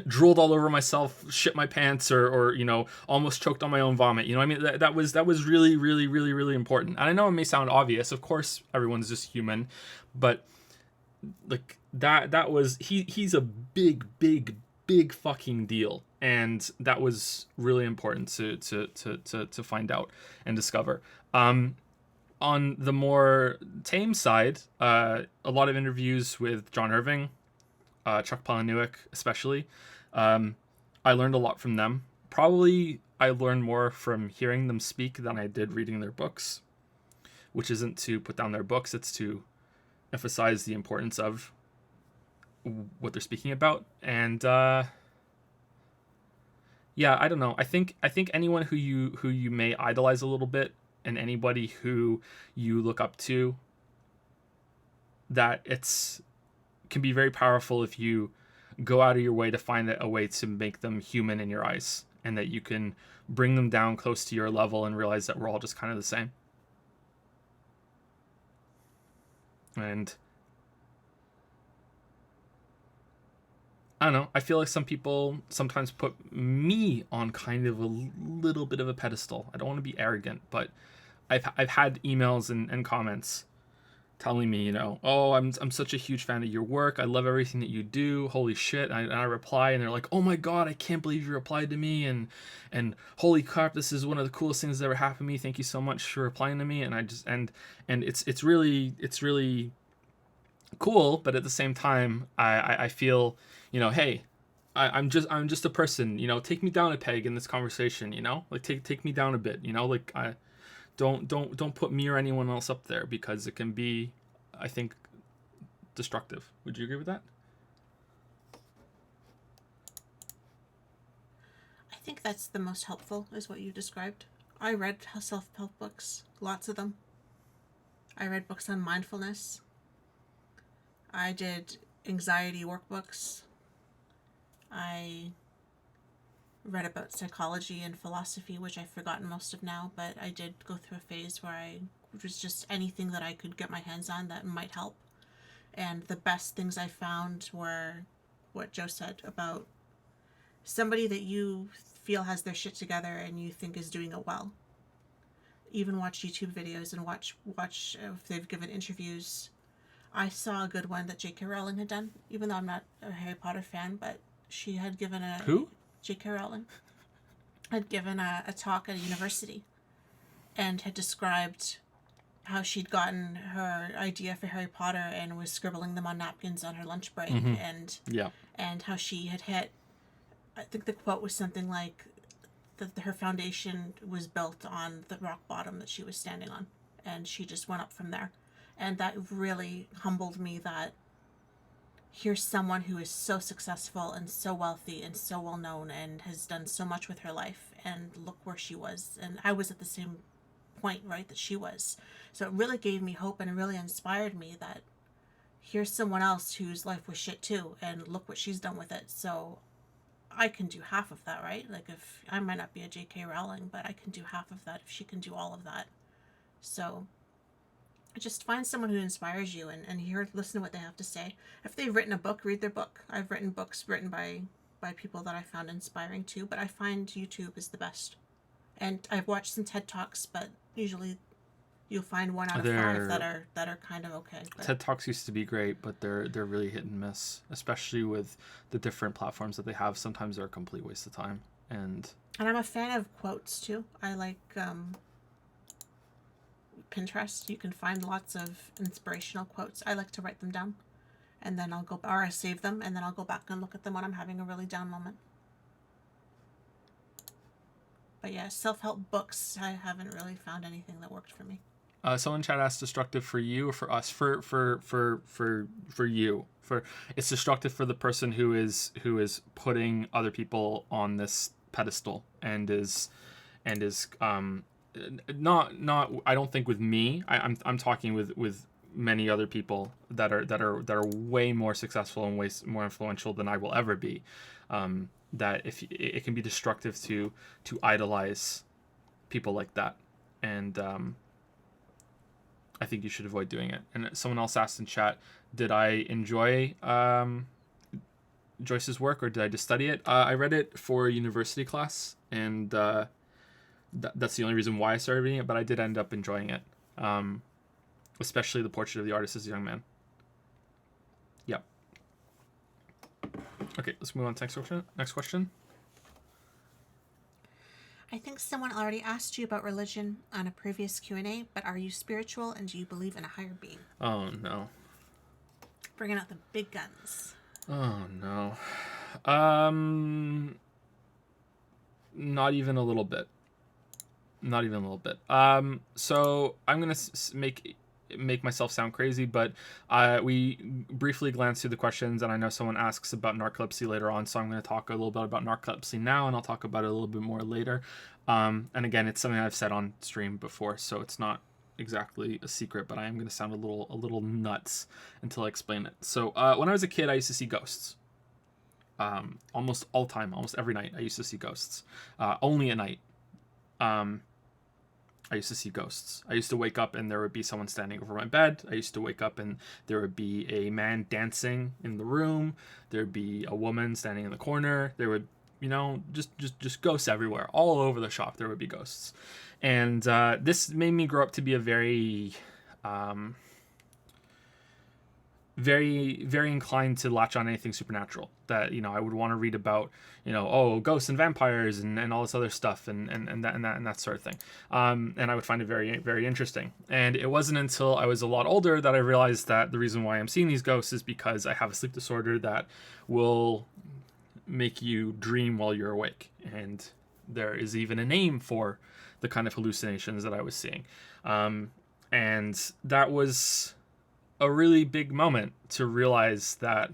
drooled all over myself, shit my pants, or you know, almost choked on my own vomit. You know, I mean, that was really, really, really, really important. And I know it may sound obvious. Of course, everyone's just human, but like that was, he's a big fucking deal, and that was really important to find out and discover. On the more tame side, a lot of interviews with John Irving, Chuck Palahniuk especially. I learned a lot from them. Probably I learned more from hearing them speak than I did reading their books, which isn't to put down their books, it's to emphasize the importance of what they're speaking about. And yeah, I don't know. I think anyone who you may idolize a little bit, and anybody who you look up to, that can be very powerful if you go out of your way to find a way to make them human in your eyes, and that you can bring them down close to your level and realize that we're all just kind of the same. And I don't know, I feel like some people sometimes put me on kind of a little bit of a pedestal. I don't want to be arrogant, but I've had emails and comments telling me, you know, oh, I'm such a huge fan of your work. I love everything that you do. Holy shit. And I reply, and they're like, oh my God, I can't believe you replied to me. And holy crap, this is one of the coolest things that ever happened to me. Thank you so much for replying to me. And I just, and it's really cool. But at the same time, I feel, you know, hey, I'm just a person, you know, take me down a peg in this conversation, you know, like take me down a bit, you know, like don't put me or anyone else up there, because it can be, I think, destructive. Would you agree with that? I think that's the most helpful, is what you described. I read self-help books, lots of them. I read books on mindfulness. I did anxiety workbooks. I read about psychology and philosophy, which I've forgotten most of now, but I did go through a phase where I was just anything that I could get my hands on that might help. And the best things I found were what Joe said about somebody that you feel has their shit together and you think is doing it well. Even watch YouTube videos and watch if they've given interviews. I saw a good one that J.K. Rowling had done, even though I'm not a Harry Potter fan, but she had given a... Who? J.K. Rowling had given a talk at a university and had described how she'd gotten her idea for Harry Potter and was scribbling them on napkins on her lunch break, and how she had hit, I think the quote was something like that her foundation was built on the rock bottom that she was standing on, and she just went up from there. And that really humbled me, that here's someone who is so successful and so wealthy and so well known and has done so much with her life, and look where she was. And I was at the same point, right, that she was. So it really gave me hope, and it really inspired me that here's someone else whose life was shit too, and look what she's done with it. So I can do half of that, right? Like, if I might not be a J.K. Rowling, but I can do half of that if she can do all of that. So just find someone who inspires you and listen to what they have to say. If they've written a book, read their book. I've written books written by people that I found inspiring too, but I find YouTube is the best. And I've watched some TED Talks, but usually you'll find 1 out of 5 that are kind of okay. But TED Talks used to be great, but they're really hit and miss, especially with the different platforms that they have. Sometimes they're a complete waste of time. And I'm a fan of quotes too. I like Pinterest. You can find lots of inspirational quotes. I like to write them down, and then I save them, and then I'll go back and look at them when I'm having a really down moment. But yeah, self-help books, I haven't really found anything that worked for me. Someone in chat asked, destructive for you or for us? For you. It's destructive for the person who is putting other people on this pedestal and is not I don't think with me. I'm talking with many other people that are way more successful and way more influential than I will ever be. That if it can be destructive to idolize people like that, and I think you should avoid doing it. And someone else asked in chat, did I enjoy Joyce's work, or did I just study it? I read it for a university class, and that's the only reason why I started reading it, but I did end up enjoying it, especially the portrait of the artist as a young man. Yep. Okay, let's move on to next question. I think someone already asked you about religion on a previous Q&A, but are you spiritual and do you believe in a higher being? Oh, no. Bringing out the big guns. Oh, no. Not even a little bit. Not even a little bit. So I'm going to make myself sound crazy, but we briefly glanced through the questions, and I know someone asks about narcolepsy later on, so I'm going to talk a little bit about narcolepsy now, and I'll talk about it a little bit more later. And again, it's something I've said on stream before, so it's not exactly a secret, but I am going to sound a little nuts until I explain it. So when I was a kid, I used to see ghosts. Almost all time, almost every night, I used to see ghosts. Only at night. I used to see ghosts. I used to wake up and there would be someone standing over my bed. I used to wake up and there would be a man dancing in the room. There'd be a woman standing in the corner. There would, just ghosts everywhere. All over the shop there would be ghosts. And this made me grow up to be a very, very, very inclined to latch on anything supernatural. That, I would want to read about, ghosts and vampires and all this other stuff and that sort of thing. And I would find it very, very interesting. And it wasn't until I was a lot older that I realized that the reason why I'm seeing these ghosts is because I have a sleep disorder that will make you dream while you're awake. And there is even a name for the kind of hallucinations that I was seeing. And that was a really big moment to realize that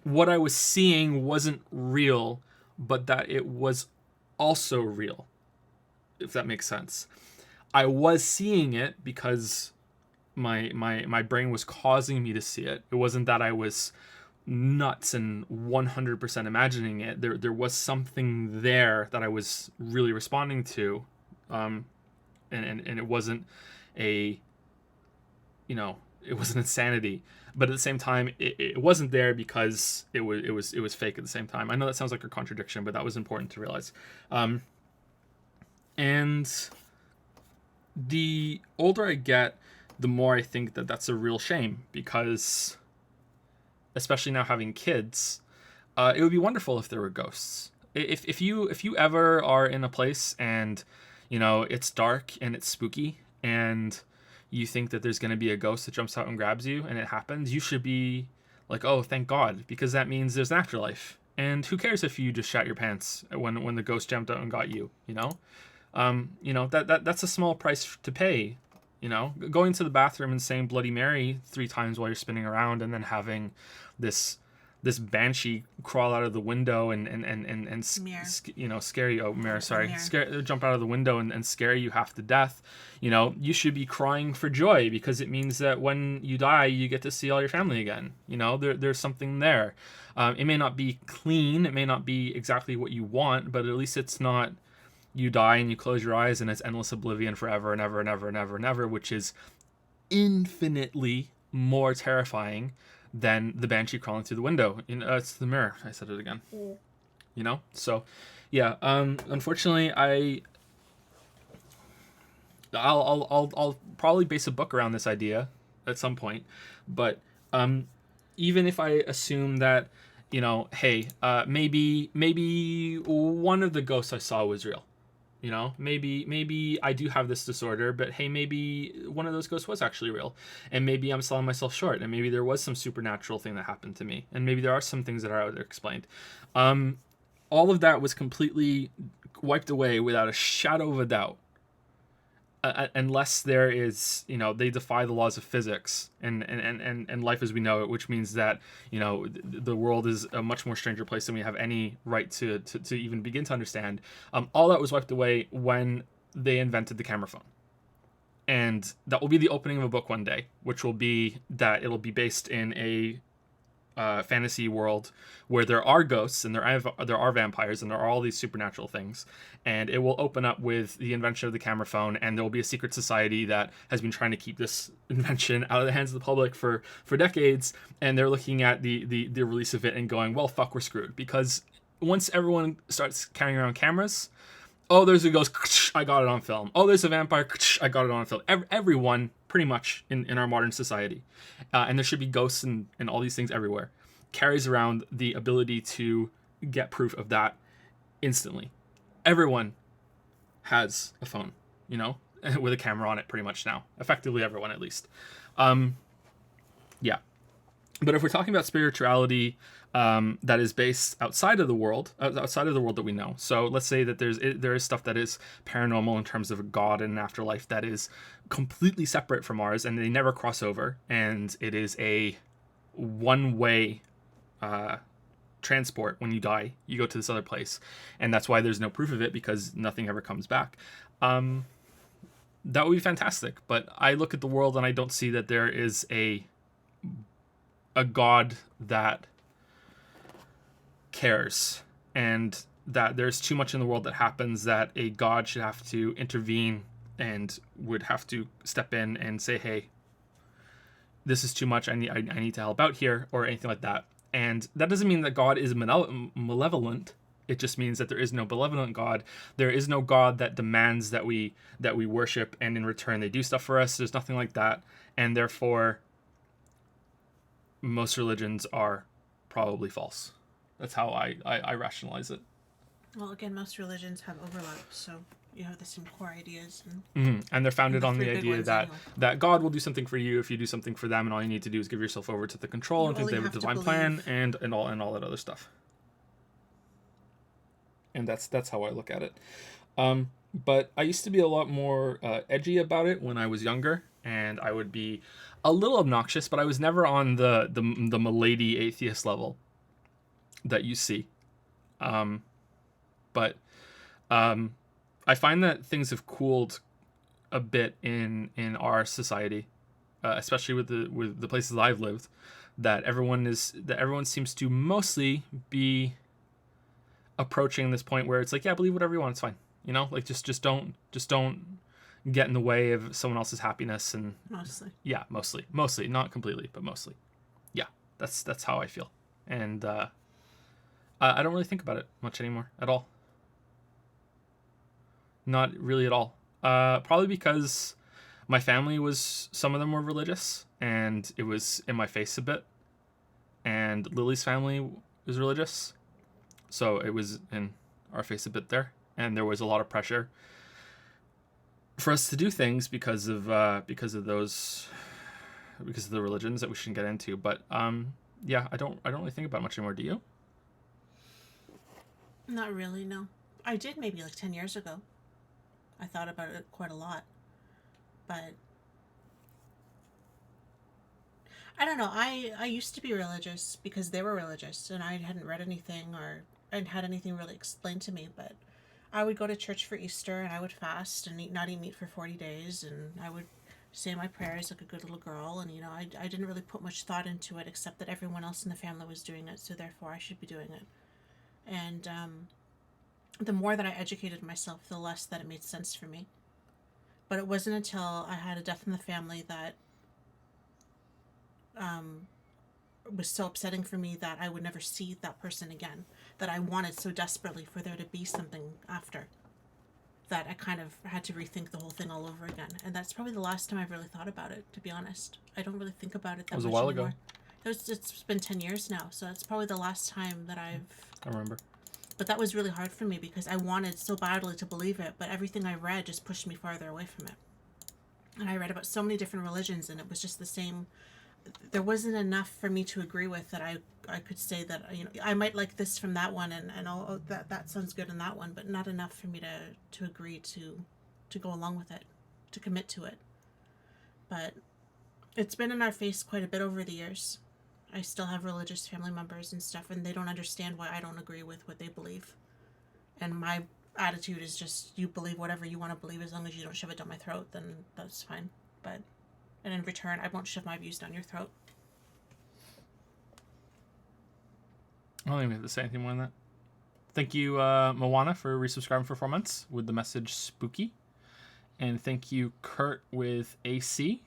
what I was seeing wasn't real, but that it was also real, if that makes sense. I was seeing it because my brain was causing me to see it. It wasn't that I was nuts and 100% imagining it. There was something there that I was really responding to, and it wasn't it wasn't insanity. but at the same time, it wasn't there because it was fake at the same time. I know that sounds like a contradiction, but that was important to realize. And the older I get, the more I think that that's a real shame, because especially now having kids, it would be wonderful if there were ghosts. If you ever are in a place and it's dark and it's spooky and you think that there's going to be a ghost that jumps out and grabs you and it happens, you should be like, oh, thank God, because that means there's an afterlife. And who cares if you just shat your pants when the ghost jumped out and got you? That's a small price to pay. Going to the bathroom and saying Bloody Mary 3 times while you're spinning around, and then having this banshee crawl out of the window and scare you. Oh, mirror, sorry. Jump out of the window and scare you half to death. You should be crying for joy, because it means that when you die, you get to see all your family again. There's something there. It may not be clean. It may not be exactly what you want, but at least it's not you die and you close your eyes and it's endless oblivion forever and ever and ever and ever and ever, which is infinitely more terrifying than the banshee crawling through the window. It's the mirror. I said it again. So yeah. Unfortunately, I'll probably base a book around this idea at some point, but even if I assume that hey, maybe one of the ghosts I saw was real. Maybe I do have this disorder, but hey, maybe one of those ghosts was actually real, and maybe I'm selling myself short, and maybe there was some supernatural thing that happened to me, and maybe there are some things that are explained. All of that was completely wiped away without a shadow of a doubt, unless there is, they defy the laws of physics and life as we know it, which means that the world is a much more stranger place than we have any right to even begin to understand. All that was wiped away when they invented the camera phone, and that will be the opening of a book one day, which will be that it'll be based in a fantasy world where there are ghosts and there are vampires and there are all these supernatural things, and it will open up with the invention of the camera phone, and there will be a secret society that has been trying to keep this invention out of the hands of the public for decades, and they're looking at the release of it and going, well, fuck, we're screwed, because once everyone starts carrying around cameras, oh, there's a ghost, I got it on film. Oh, there's a vampire, I got it on film. Everyone, pretty much, in our modern society, and there should be ghosts and all these things everywhere, carries around the ability to get proof of that instantly. Everyone has a phone, with a camera on it pretty much now. Effectively everyone, at least. Yeah. But if we're talking about spirituality that is based outside of the world that we know. So let's say that there is stuff that is paranormal in terms of a god and an afterlife that is completely separate from ours, and they never cross over, and it is a one-way transport. When you die, you go to this other place, and that's why there's no proof of it, because nothing ever comes back. That would be fantastic, but I look at the world and I don't see that there is a god that cares, and that there's too much in the world that happens that a god should have to intervene and would have to step in and say, hey, this is too much, I need to help out here, or anything like that. And that doesn't mean that God is malevolent. It just means that there is no benevolent God. There is no God that demands that we worship, and in return they do stuff for us. There's nothing like that, and therefore most religions are probably false. That's how I rationalize it. Well, again, most religions have overlap, so you have the same core ideas. And they're founded on the idea that God will do something for you if you do something for them, and all you need to do is give yourself over to the control and think they have a divine plan and all that other stuff. And that's how I look at it. But I used to be a lot more edgy about it when I was younger, and I would be a little obnoxious, but I was never on the milady atheist level that you see. But I find that things have cooled a bit in our society, especially with the places I've lived, that everyone seems to mostly be approaching this point where it's like, yeah, believe whatever you want, it's fine. Like just don't get in the way of someone else's happiness. And mostly, yeah, mostly, not completely, but mostly. That's how I feel, and I don't really think about it much anymore at all. Not really at all. Probably because my family was, some of them were religious, and it was in my face a bit. And Lily's family was religious, so it was in our face a bit there, and there was a lot of pressure for us to do things because of those, because of the religions that we shouldn't get into. But yeah, I don't really think about it much anymore. Do you? Not really, no. I did maybe like 10 years ago. I thought about it quite a lot. But I don't know. I used to be religious because they were religious and I hadn't read anything or hadn't had anything really explained to me. But I would go to church for Easter and I would fast and not eat meat for 40 days. And I would say my prayers like a good little girl. And, I didn't really put much thought into it except that everyone else in the family was doing it. So therefore I should be doing it. And the more that I educated myself, the less that it made sense for me. But it wasn't until I had a death in the family that was so upsetting for me that I would never see that person again, that I wanted so desperately for there to be something after, that I kind of had to rethink the whole thing all over again. And that's probably the last time I've really thought about it, to be honest. I don't really think about it that much anymore. It was a while ago. It's been 10 years now, so that's probably the last time that I remember. But that was really hard for me because I wanted so badly to believe it, but everything I read just pushed me farther away from it. And I read about so many different religions, and it was just the same. There wasn't enough for me to agree with that I could say that, I might like this from that one, and that sounds good in that one, but not enough for me to agree to go along with it, to commit to it. But it's been in our face quite a bit over the years. I still have religious family members and stuff, and they don't understand why I don't agree with what they believe. And my attitude is just, you believe whatever you want to believe, as long as you don't shove it down my throat, then that's fine. And in return, I won't shove my views down your throat. I don't think we have to say anything more than that. Thank you, Moana, for resubscribing for 4 months with the message spooky. And thank you, Kurt, with AC.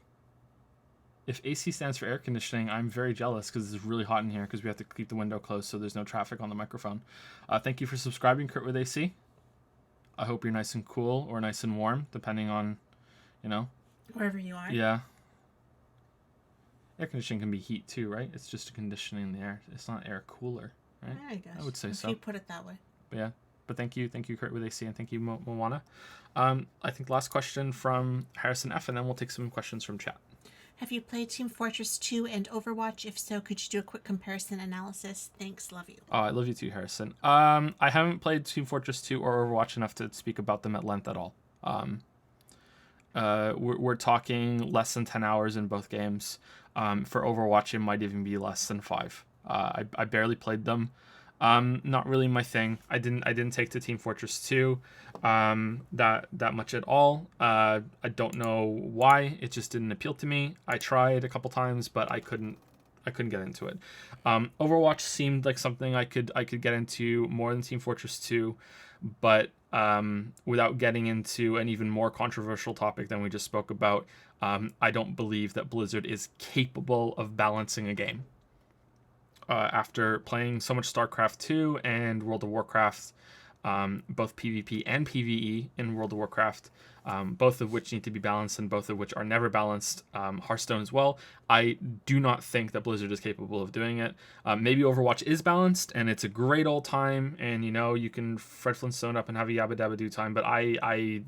If AC stands for air conditioning, I'm very jealous because it's really hot in here because we have to keep the window closed so there's no traffic on the microphone. Thank you for subscribing, Kurt with AC. I hope you're nice and cool or nice and warm, depending on, wherever you are. Yeah. Air conditioning can be heat too, right? It's just a conditioning in the air. It's not air cooler, right? I guess. I would say so. If you put it that way. But yeah. But thank you, Kurt with AC, and thank you, Moana. I think last question from Harrison F, and then we'll take some questions from chat. Have you played Team Fortress 2 and Overwatch? If so, could you do a quick comparison analysis? Thanks, love you. Oh, I love you too, Harrison. I haven't played Team Fortress 2 or Overwatch enough to speak about them at length at all. We're talking less than 10 hours in both games. For Overwatch, it might even be less than 5. I barely played them. Not really my thing. I didn't take to Team Fortress 2 that much at all. I don't know why. It just didn't appeal to me. I tried a couple times, but I couldn't get into it. Overwatch seemed like something I could get into more than Team Fortress 2, but without getting into an even more controversial topic than we just spoke about, I don't believe that Blizzard is capable of balancing a game. After playing so much StarCraft 2 and World of Warcraft, both PvP and PvE in World of Warcraft, both of which need to be balanced and both of which are never balanced, Hearthstone as well, I do not think that Blizzard is capable of doing it. Maybe Overwatch is balanced and it's a great old time and, you can Fred Flintstone up and have a yabba dabba do time, but I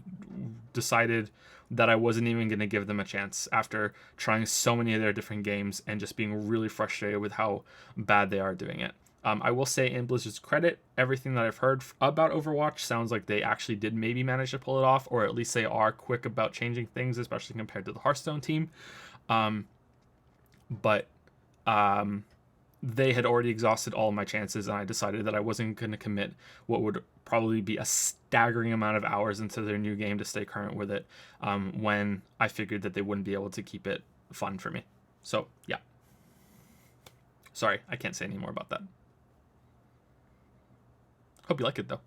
decided that I wasn't even going to give them a chance after trying so many of their different games and just being really frustrated with how bad they are doing it. I will say, in Blizzard's credit, everything that I've heard about Overwatch sounds like they actually did maybe manage to pull it off, or at least they are quick about changing things, especially compared to the Hearthstone team. But they had already exhausted all of my chances, and I decided that I wasn't going to commit what would probably be a staggering amount of hours into their new game to stay current with it, when I figured that they wouldn't be able to keep it fun for me. So, yeah. Sorry, I can't say any more about that. Hope you like it, though.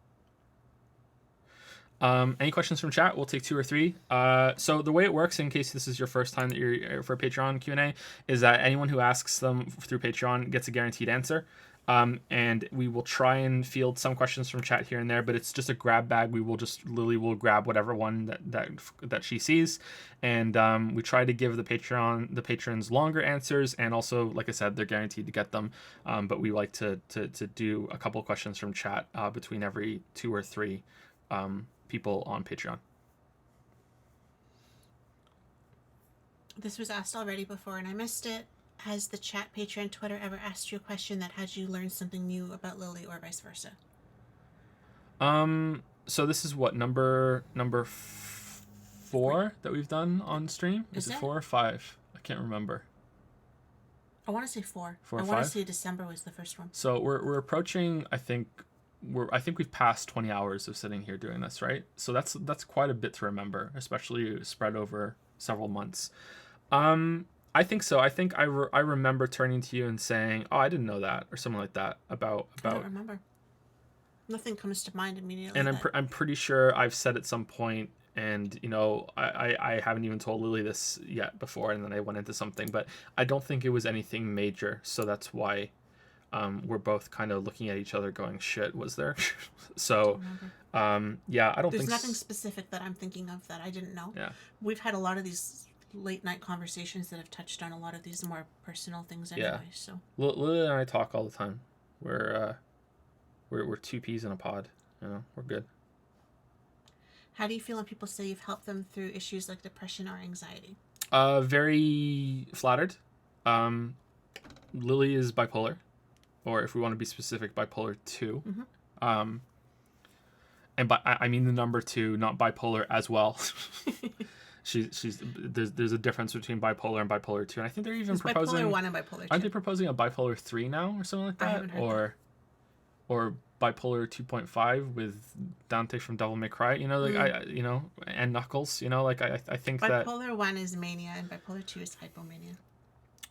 Any questions from chat? We'll take 2 or 3. So the way it works, in case this is your first time that you're for Patreon Q&A, is that anyone who asks them through Patreon gets a guaranteed answer. And we will try and field some questions from chat here and there, but it's just a grab bag. Lily will grab whatever one that she sees, and we try to give the patrons longer answers, and also, like I said, they're guaranteed to get them. But we like to do a couple questions from chat between every 2 or 3 people on Patreon. This was asked already before and I missed it. Has the chat, Patreon, Twitter ever asked you a question that had you learn something new about Lily or vice versa? So this is what, number 4 that we've done on stream? Is it 4 or 5? I can't remember. I want to say 4. 4 or 5? I want to say December was the first one. So we're approaching, I think we've passed 20 hours of sitting here doing this, right? So that's quite a bit to remember, especially spread over several months. I think so. I think I remember turning to you and saying, "Oh, I didn't know that," or something like that about. I don't remember. Nothing comes to mind immediately. And I'm pretty sure I've said at some point, and I haven't even told Lily this yet before, and then I went into something, but I don't think it was anything major, so that's why we're both kind of looking at each other going, "Shit, was there?" So, yeah, I don't think there's nothing specific that I'm thinking of that I didn't know. Yeah, we've had a lot of these late night conversations that have touched on a lot of these more personal things anyway. Yeah. So Lily and I talk all the time. We're 2 peas in a pod. We're good. How do you feel when people say you've helped them through issues like depression or anxiety? Very flattered. Lily is bipolar, or if we want to be specific, bipolar 2. Mm-hmm. And I mean the number 2, not bipolar as well. There's a difference between bipolar and bipolar 2, and I think they're even proposing bipolar 1 and bipolar 2. Aren't they proposing a bipolar 3 now or something like that? I haven't heard or bipolar 2.5 with Dante from Devil May Cry, and Knuckles, I think that bipolar 1 is mania and bipolar 2 is hypomania.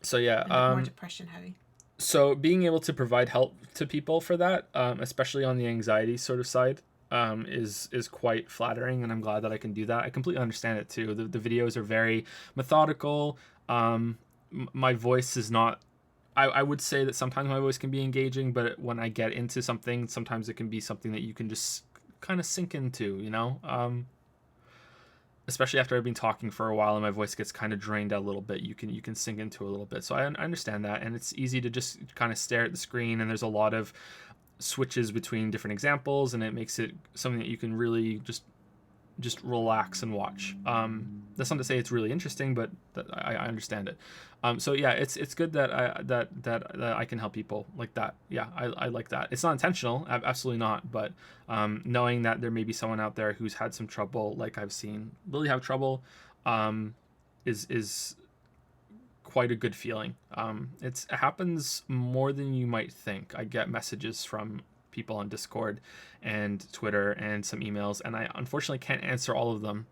So yeah, more depression heavy. So being able to provide help to people for that, especially on the anxiety sort of side, is quite flattering, and I'm glad that I can do that. I completely understand it too. The videos are very methodical. My voice is not. I would say that sometimes my voice can be engaging, but when I get into something, sometimes it can be something that you can just kind of sink into, especially after I've been talking for a while and my voice gets kind of drained out a little bit. You can sink into a little bit. So I understand that, and it's easy to just kind of stare at the screen, and there's a lot of switches between different examples, and it makes it something that you can really just relax and watch. That's not to say it's really interesting, but I understand it. So yeah, it's good that I can help people like that. Yeah, I like that. It's not intentional, absolutely not. But knowing that there may be someone out there who's had some trouble, like I've seen Lily have trouble, is quite a good feeling. It happens more than you might think. I get messages from people on Discord and Twitter and some emails, and I unfortunately can't answer all of them.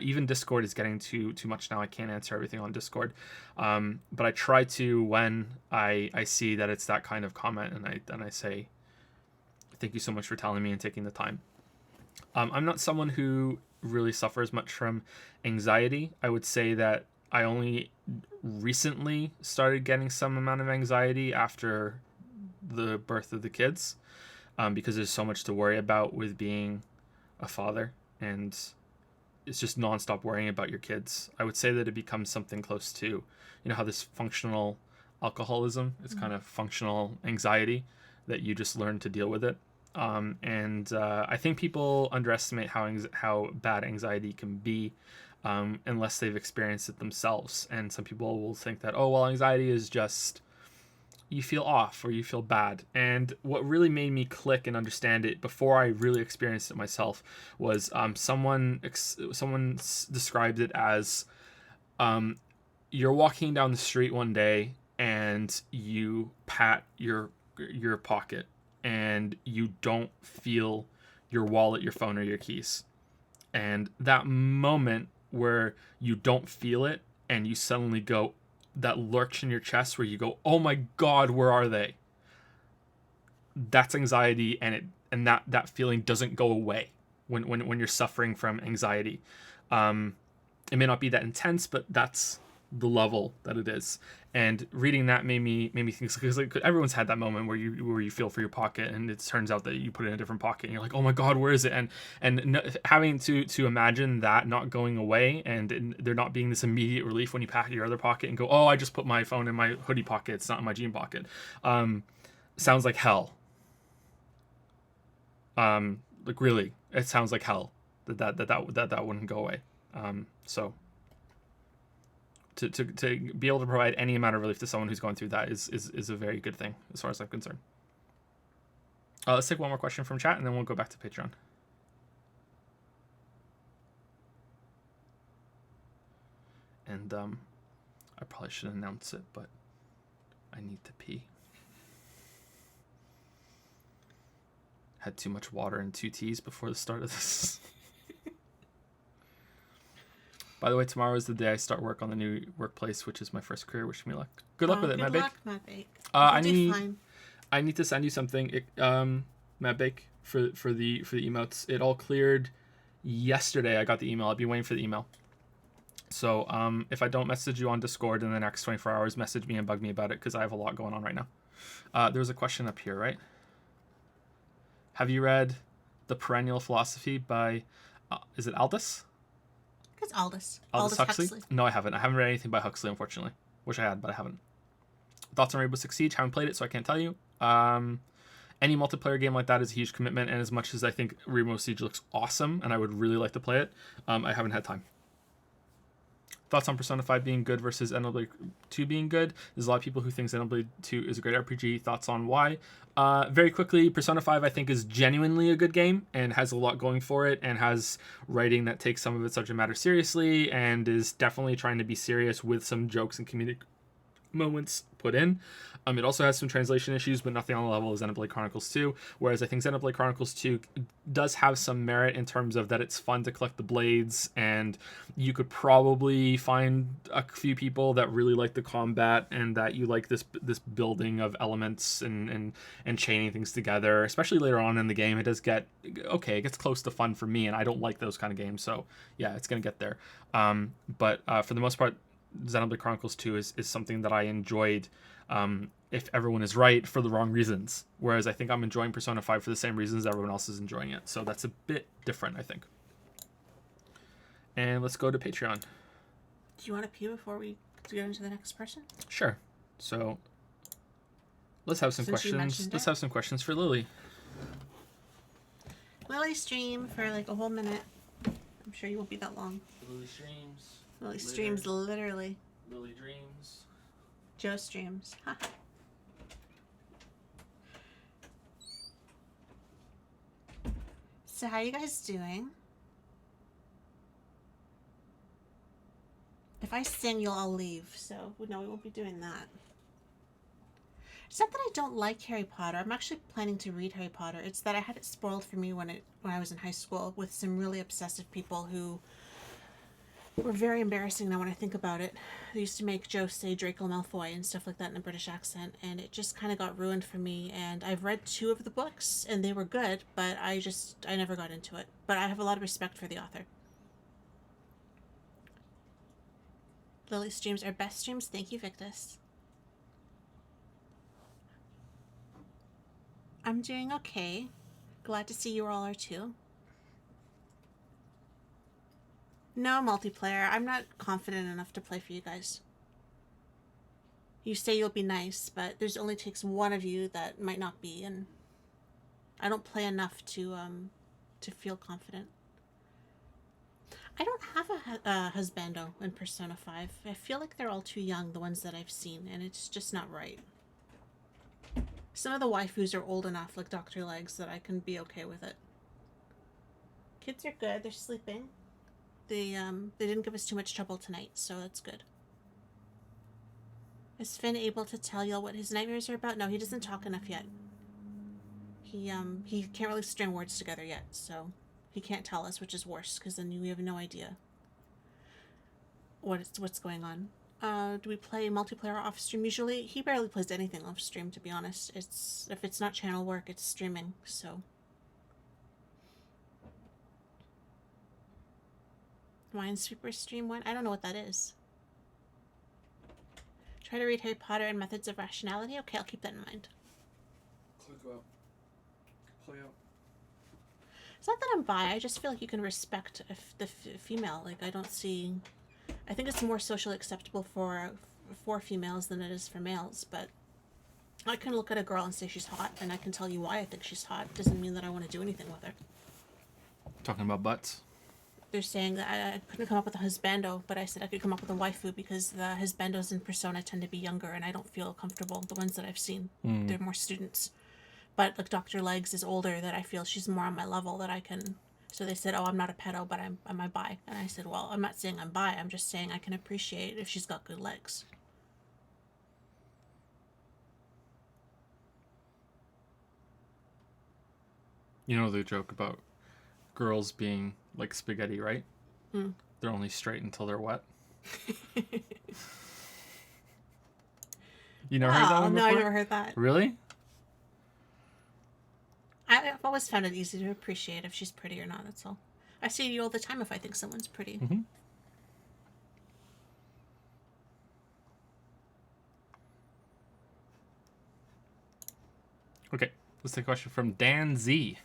Even Discord is getting too much now. I can't answer everything on Discord, but I try to when I see that it's that kind of comment, and I say, thank you so much for telling me and taking the time. I'm not someone who really suffers much from anxiety. I would say that I only recently started getting some amount of anxiety after the birth of the kids, because there's so much to worry about with being a father, and it's just nonstop worrying about your kids. I would say that it becomes something close to, how this functional alcoholism, it's kind of functional anxiety that you just learn to deal with it. And I think people underestimate how bad anxiety can be, unless they've experienced it themselves. And some people will think that, oh, well, anxiety is just you feel off or you feel bad. And what really made me click and understand it before I really experienced it myself was someone described it as you're walking down the street one day and you pat your pocket and you don't feel your wallet, your phone, or your keys. And that moment where you don't feel it and you suddenly go, that lurch in your chest where you go, oh my God, where are they? That's anxiety, and that feeling doesn't go away. when you're suffering from anxiety. It may not be that intense, but that's the level that it is. And reading that made me think, because like everyone's had that moment where you feel for your pocket, and it turns out that you put it in a different pocket, and you're like, oh my god, where is it? And having to imagine that not going away, and there not being this immediate relief when you pack your other pocket and go, oh, I just put my phone in my hoodie pocket, it's not in my jean pocket. Sounds like hell. Like really, it sounds like hell that wouldn't go away. So to be able to provide any amount of relief to someone who's going through that is a very good thing as far as I'm concerned. Let's take one more question from chat, and then we'll go back to Patreon. And I probably should announce it, but I need to pee. Had too much water and 2 teas before the start of this. By the way, tomorrow is the day I start work on the new workplace, which is my first career. Wish me luck. Good luck with it, Matt Bake. Good luck, Matt Bake. I need to send you something, Matt Bake, for the emotes. It all cleared yesterday. I got the email. I've been waiting for the email. So if I don't message you on Discord in the next 24 hours, message me and bug me about it, because I have a lot going on right now. There's a question up here, right? Have you read The Perennial Philosophy by, is it Aldous? It's Aldous. Aldous Huxley? No, I haven't. I haven't read anything by Huxley, unfortunately. Wish I had, but I haven't. Thoughts on Rainbow Six Siege? Haven't played it, so I can't tell you. Any multiplayer game like that is a huge commitment, and as much as I think Rainbow Siege looks awesome, and I would really like to play it, I haven't had time. Thoughts on Persona 5 being good versus Xenoblade 2 being good? There's a lot of people who think Xenoblade 2 is a great RPG. Thoughts on why? Very quickly, Persona 5 I think is genuinely a good game and has a lot going for it, and has writing that takes some of its subject matter seriously, and is definitely trying to be serious with some jokes and comedic moments put in. It also has some translation issues, but nothing on the level of Xenoblade Chronicles 2, whereas I think Xenoblade Chronicles 2 does have some merit in terms of that it's fun to collect the blades, and you could probably find a few people that really like the combat, and that you like this building of elements and chaining things together, especially later on in the game. It does get, okay, it gets close to fun for me, and I don't like those kind of games, so yeah, it's going to get there. But for the most part, Xenoblade Chronicles 2 is something that I enjoyed, if everyone is right, for the wrong reasons. Whereas I think I'm enjoying Persona 5 for the same reasons everyone else is enjoying it. So that's a bit different, I think. And let's go to Patreon. Do you want to pee before we go into the next person? Sure. So let's have some questions. Let's have some questions for Lily. Lily stream for like a whole minute. I'm sure you won't be that long. Lily streams. Lily streams literally. Lily dreams. Joe streams. So how you guys doing? If I sing, you'll all leave. So no, we won't be doing that. It's not that I don't like Harry Potter. I'm actually planning to read Harry Potter. It's that I had it spoiled for me when I was in high school with some really obsessive people who were very embarrassing now when I think about it. They used to make Joe say Draco Malfoy and stuff like that in a British accent, and it just kind of got ruined for me. And I've read 2 of the books, and they were good, but I never got into it. But I have a lot of respect for the author. Lily streams are best streams. Thank you, Victus. I'm doing okay. Glad to see you all are too. No multiplayer. I'm not confident enough to play for you guys. You say you'll be nice, but there's only takes one of you that might not be, and I don't play enough to feel confident. I don't have a husbando in Persona 5. I feel like they're all too young, the ones that I've seen, and it's just not right. Some of the waifus are old enough, like Dr. Legs, that I can be okay with it. Kids are good. They're sleeping. They didn't give us too much trouble tonight, so that's good. Is Finn able to tell y'all what his nightmares are about? No, he doesn't talk enough yet. He can't really string words together yet, so he can't tell us, which is worse, because then we have no idea what's going on. Do we play multiplayer off stream usually? He barely plays anything off stream, to be honest. If it's not channel work, it's streaming, so. Minesweeper stream one. I don't know what that is. Try to read Harry Potter and Methods of Rationality. Okay, I'll keep that in mind. Click out. Play out. It's not that I'm bi. I just feel like you can respect the female. Like, I don't see... I think it's more socially acceptable for females than it is for males, but I can look at a girl and say she's hot, and I can tell you why I think she's hot. It doesn't mean that I want to do anything with her. Talking about butts? They're saying that I couldn't come up with a husbando, but I said I could come up with a waifu because the husbandos in Persona tend to be younger, and I don't feel comfortable. The ones that I've seen, they're more students. But like Dr. Legs is older, that I feel she's more on my level that I can. So they said, "Oh, I'm not a pedo, but am I bi?" And I said, "Well, I'm not saying I'm bi. I'm just saying I can appreciate if she's got good legs." You know the joke about girls being like spaghetti, right? They're only straight until they're wet. You never heard that one before? No, I never heard that. Really? I've always found it easy to appreciate if she's pretty or not, that's all. I see you all the time if I think someone's pretty. Mm-hmm. Okay, let's take a question from Dan Z.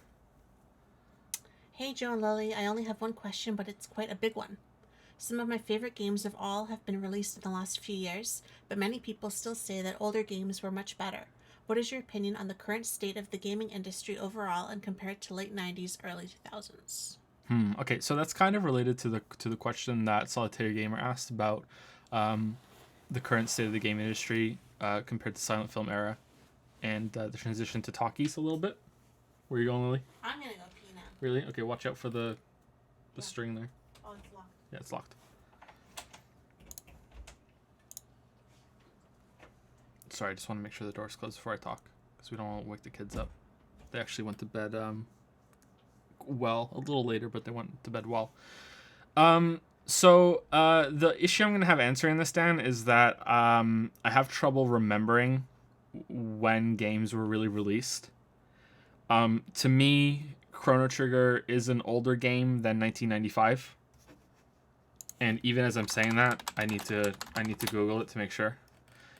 Hey, Joe and Lily, I only have one question, but it's quite a big one. Some of my favorite games of all have been released in the last few years, but many people still say that older games were much better. What is your opinion on the current state of the gaming industry overall and compared to late 90s, early 2000s? Okay, so that's kind of related to the question that Solitary Gamer asked about the current state of the game industry compared to silent film era and the transition to talkies a little bit. Where are you going, Lily? I'm gonna go pee now. Really? Okay, watch out for the string there. Oh, it's locked. Yeah, it's locked. Sorry, I just want to make sure the door's closed before I talk, because we don't want to wake the kids up. They actually went to bed well, a little later, but they went to bed well. So the issue I'm going to have answering this, Dan, is that I have trouble remembering when games were really released. To me, Chrono Trigger is an older game than 1995. And even as I'm saying that, I need to Google it to make sure.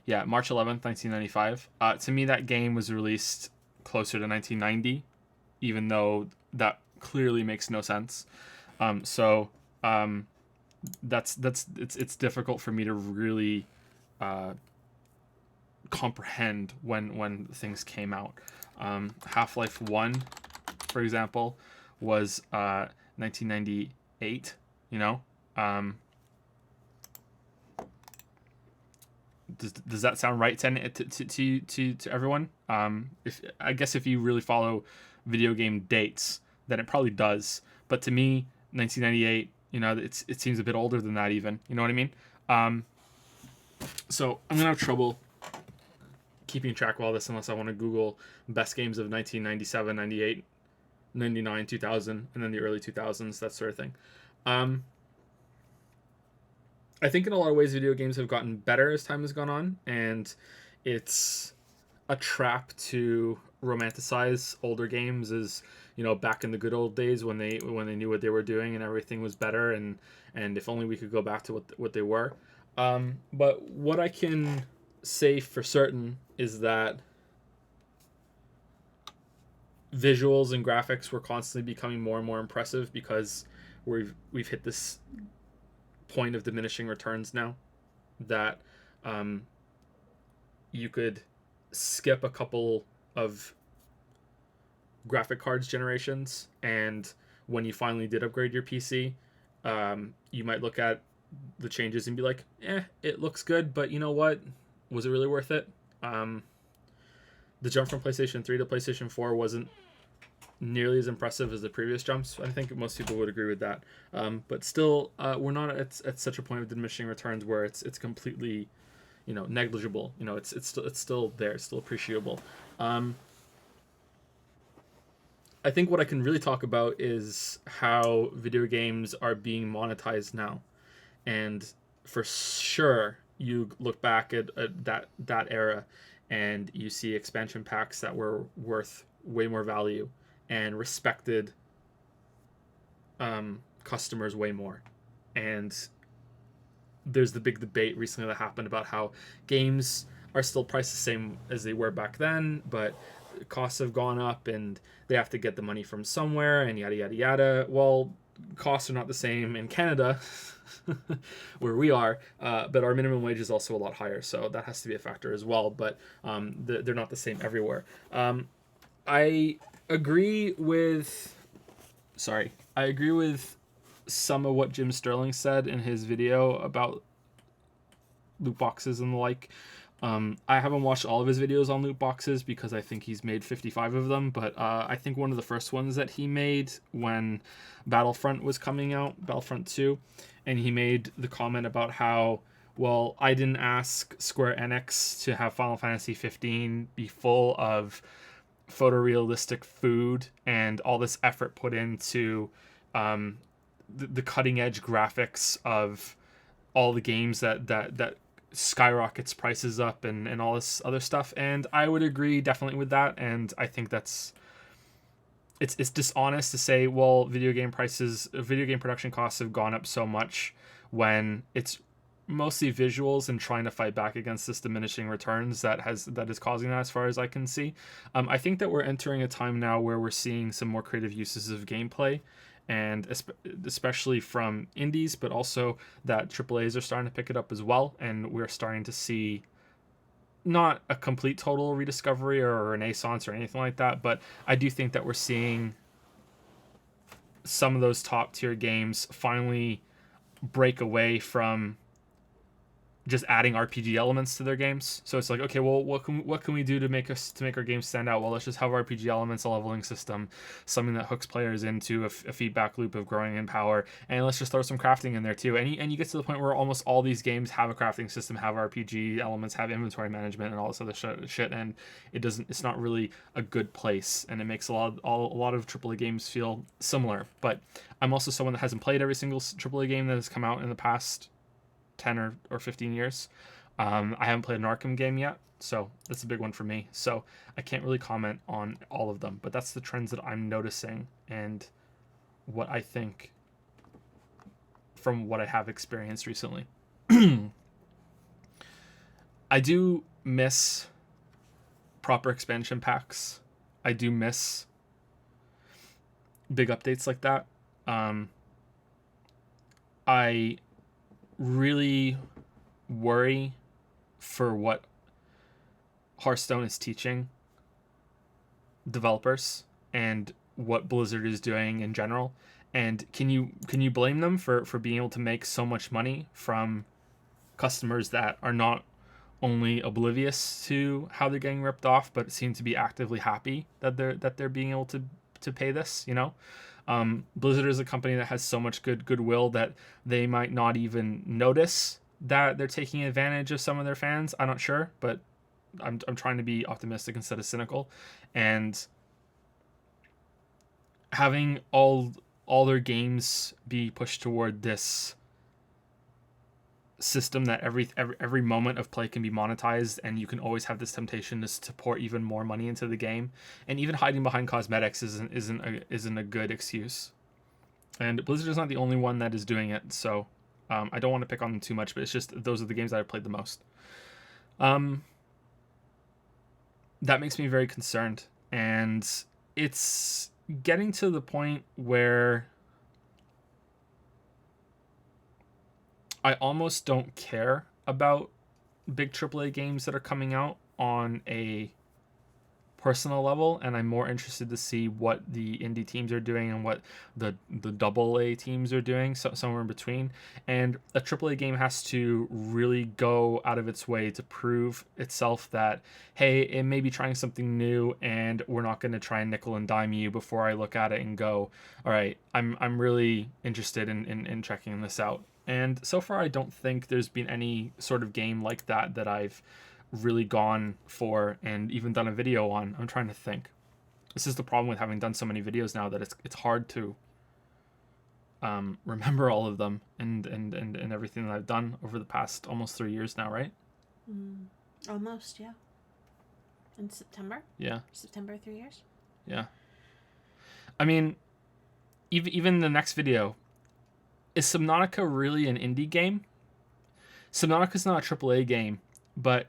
Yeah, March 11th, 1995. To me, that game was released closer to 1990, even though that clearly makes no sense. It's difficult for me to really comprehend when things came out. Half-Life 1, for example, was 1998. You know. Does that sound right to everyone? If you really follow video game dates, then it probably does. But to me, 1998, it seems a bit older than that even. You know what I mean? So I'm gonna have trouble keeping track of all this unless I want to Google best games of 1997, 98, 99, 2000, and then the early 2000s, that sort of thing. I think in a lot of ways video games have gotten better as time has gone on, and it's a trap to romanticize older games as, back in the good old days when they knew what they were doing and everything was better, and if only we could go back to what they were. But what I can say for certain is that visuals and graphics were constantly becoming more and more impressive because we've hit this point of diminishing returns now, that you could skip a couple of graphic cards generations, and when you finally did upgrade your PC, you might look at the changes and be like, it looks good, but you know what, was it really worth it? The jump from PlayStation 3 to PlayStation 4 wasn't nearly as impressive as the previous jumps. I think most people would agree with that. But still, we're not at such a point of diminishing returns where it's completely, negligible. It's still there. It's still appreciable. I think what I can really talk about is how video games are being monetized now, and for sure, you look back at that era, and you see expansion packs that were worth way more value and respected customers way more. and there's the big debate recently that happened about how games are still priced the same as they were back then, but costs have gone up and they have to get the money from somewhere and yada yada yada. Well, costs are not the same in Canada where we are, but our minimum wage is also a lot higher, so that has to be a factor as well, but they're not the same everywhere. I agree with some of what Jim Sterling said in his video about loot boxes and the like. I haven't watched all of his videos on loot boxes because I think he's made 55 of them, but I think one of the first ones that he made when Battlefront was coming out, Battlefront 2, and he made the comment about how, well, I didn't ask Square Enix to have Final Fantasy 15 be full of photorealistic food and all this effort put into the cutting edge graphics of all the games that skyrockets prices up and all this other stuff. And I would agree definitely with that. And I think it's dishonest to say, well, video game production costs have gone up so much when it's mostly visuals and trying to fight back against this diminishing returns that is causing that, as far as I can see. I think that we're entering a time now where we're seeing some more creative uses of gameplay, and especially from indies, but also that AAAs are starting to pick it up as well, and we're starting to see not a complete total rediscovery or a renaissance or anything like that, but I do think that we're seeing some of those top tier games finally break away from just adding RPG elements to their games. So it's like, okay, well, what can we do to make our games stand out? Well, let's just have RPG elements, a leveling system, something that hooks players into a feedback loop of growing in power, and let's just throw some crafting in there too. And you get to the point where almost all these games have a crafting system, have RPG elements, have inventory management, and all this other shit. And it's not really a good place, and it makes a lot of AAA games feel similar. But I'm also someone that hasn't played every single AAA game that has come out in the past 10 or 15 years. I haven't played an Arkham game yet, so that's a big one for me. So I can't really comment on all of them, but that's the trends that I'm noticing and what I think from what I have experienced recently. I do miss proper expansion packs. I do miss big updates like that. I really worry for what Hearthstone is teaching developers and what Blizzard is doing in general. And can you blame them for being able to make so much money from customers that are not only oblivious to how they're getting ripped off, but seem to be actively happy that they're being able to pay this, you know? Blizzard is a company that has so much goodwill that they might not even notice that they're taking advantage of some of their fans. I'm not sure, but I'm trying to be optimistic instead of cynical. And having all their games be pushed toward this system that every moment of play can be monetized, and you can always have this temptation to pour even more money into the game, and even hiding behind cosmetics isn't a good excuse. And Blizzard is not the only one that is doing it, so I don't want to pick on them too much, but it's just those are the games that I've played the most. That makes me very concerned, and it's getting to the point where I almost don't care about big AAA games that are coming out on a personal level, and I'm more interested to see what the indie teams are doing and what the AA teams are doing, so somewhere in between. And a AAA game has to really go out of its way to prove itself that, hey, it may be trying something new, and we're not going to try and nickel and dime you before I look at it and go, all right, I'm really interested in checking this out. And so far, I don't think there's been any sort of game like that I've really gone for and even done a video on. I'm trying to think. This is the problem with having done so many videos now, that it's hard to remember all of them and everything that I've done over the past almost 3 years now, right? Almost, yeah. In September? Yeah. September, 3 years? Yeah. I mean, even the next video, is Subnautica really an indie game? Subnautica's not a AAA game, but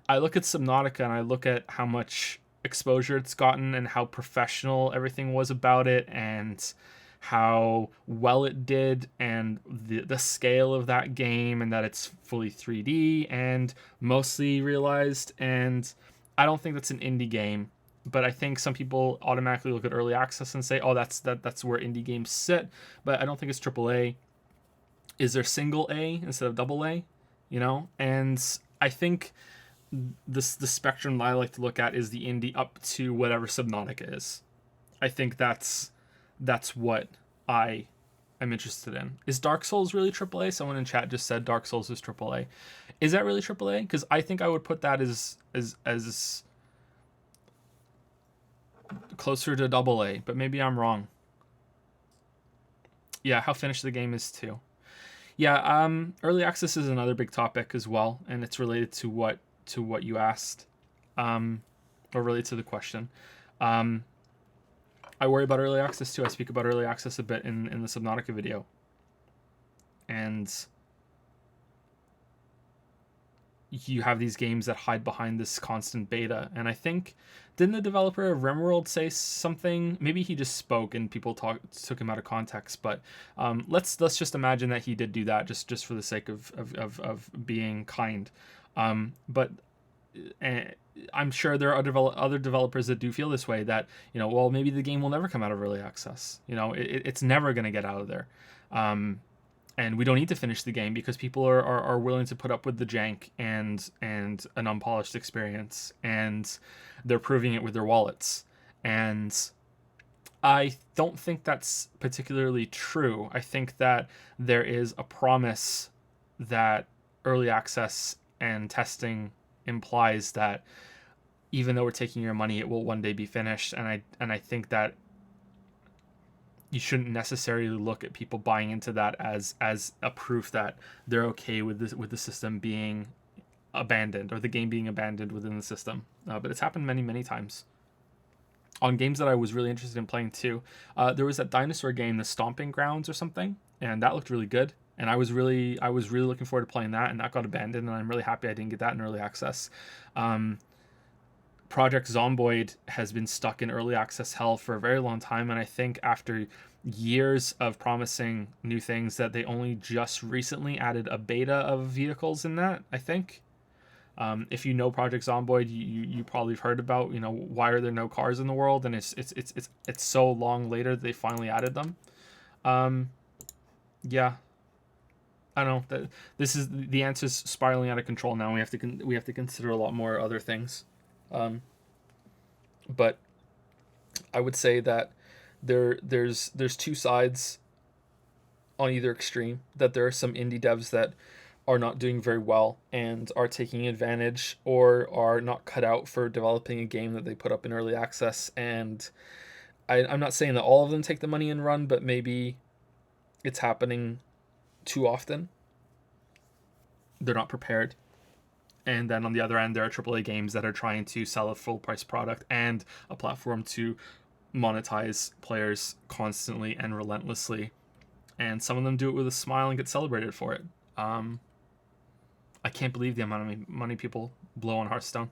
I look at Subnautica and I look at how much exposure it's gotten and how professional everything was about it and how well it did and the scale of that game and that it's fully 3D and mostly realized. And I don't think that's an indie game, but I think some people automatically look at early access and say, oh, that's where indie games sit. But I don't think it's AAA. Is there single A instead of double A? You know? And I think the spectrum that I like to look at is the indie up to whatever Subnautica is. I think that's what I am interested in. Is Dark Souls really AAA? Someone in chat just said Dark Souls is AAA. Is that really AAA? Because I think I would put that as closer to double A, but maybe I'm wrong. Yeah, how finished the game is too. Yeah, early access is another big topic as well, and it's related to what you asked, or related to the question. I worry about early access too. I speak about early access a bit in the Subnautica video. And you have these games that hide behind this constant beta. And I think, didn't the developer of RimWorld say something? Maybe he just spoke and people took him out of context. But let's just imagine that he did do that just for the sake of being kind. But I'm sure there are other developers that do feel this way, that, you know, well, maybe the game will never come out of early access. You know, it's never going to get out of there. And we don't need to finish the game because people are willing to put up with the jank and an unpolished experience, and they're proving it with their wallets. And I don't think that's particularly true. I think that there is a promise that early access and testing implies that even though we're taking your money, it will one day be finished. And I think that you shouldn't necessarily look at people buying into that as a proof that they're okay with the system being abandoned or the game being abandoned within the system. But it's happened many times on games that I was really interested in playing too. There was that dinosaur game, the Stomping Grounds or something, and that looked really good. And I was really looking forward to playing that, and that got abandoned, and I'm really happy I didn't get that in early access. Project Zomboid has been stuck in early access hell for a very long time, and I think after years of promising new things, that they only just recently added a beta of vehicles in that, I think. If you know Project Zomboid, you probably have heard about, you know, why are there no cars in the world, and it's so long later that they finally added them. Yeah, I don't know. This is the answer's spiraling out of control now. We have to consider a lot more other things. But I would say that there's two sides on either extreme. That there are some indie devs that are not doing very well and are taking advantage or are not cut out for developing a game that they put up in early access. And I'm not saying that all of them take the money and run, but maybe it's happening too often. They're not prepared. And then on the other end, there are AAA games that are trying to sell a full price product and a platform to monetize players constantly and relentlessly. And some of them do it with a smile and get celebrated for it. I can't believe the amount of money people blow on Hearthstone.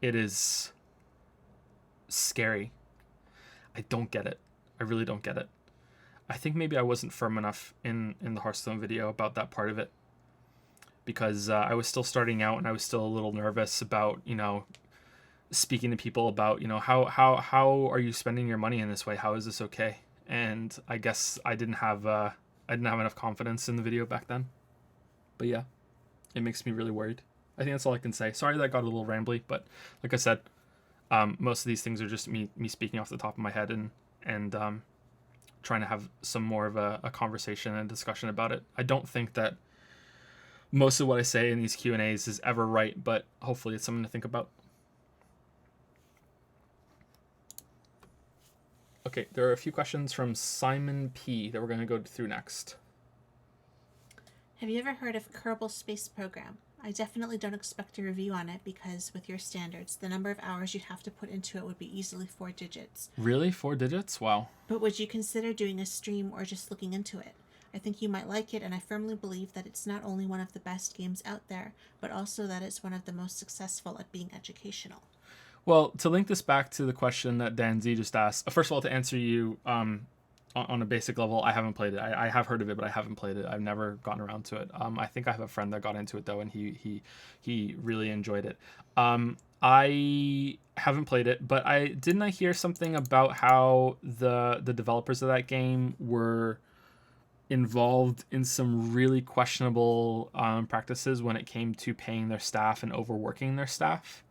It is scary. I don't get it. I really don't get it. I think maybe I wasn't firm enough in the Hearthstone video about that part of it, because I was still starting out and I was still a little nervous about, you know, speaking to people about, you know, how are you spending your money in this way? How is this okay? And I guess I didn't have enough confidence in the video back then. But yeah, it makes me really worried. I think that's all I can say. Sorry that got a little rambly, but like I said, most of these things are just me speaking off the top of my head and trying to have some more of a conversation and discussion about it. I don't think that most of what I say in these Q&As is ever right, but hopefully it's something to think about. Okay, there are a few questions from Simon P. that we're going to go through next. Have you ever heard of Kerbal Space Program? I definitely don't expect a review on it because, with your standards, the number of hours you'd have to put into it would be easily 4 digits. Really? 4 digits? Wow. But would you consider doing a stream or just looking into it? I think you might like it, and I firmly believe that it's not only one of the best games out there, but also that it's one of the most successful at being educational. Well, to link this back to the question that Dan Z just asked, first of all, to answer you on a basic level, I haven't played it. I have heard of it, but I haven't played it. I've never gotten around to it. I think I have a friend that got into it though, and he really enjoyed it. I haven't played it, but I hear something about how the developers of that game were involved in some really questionable practices when it came to paying their staff and overworking their staff.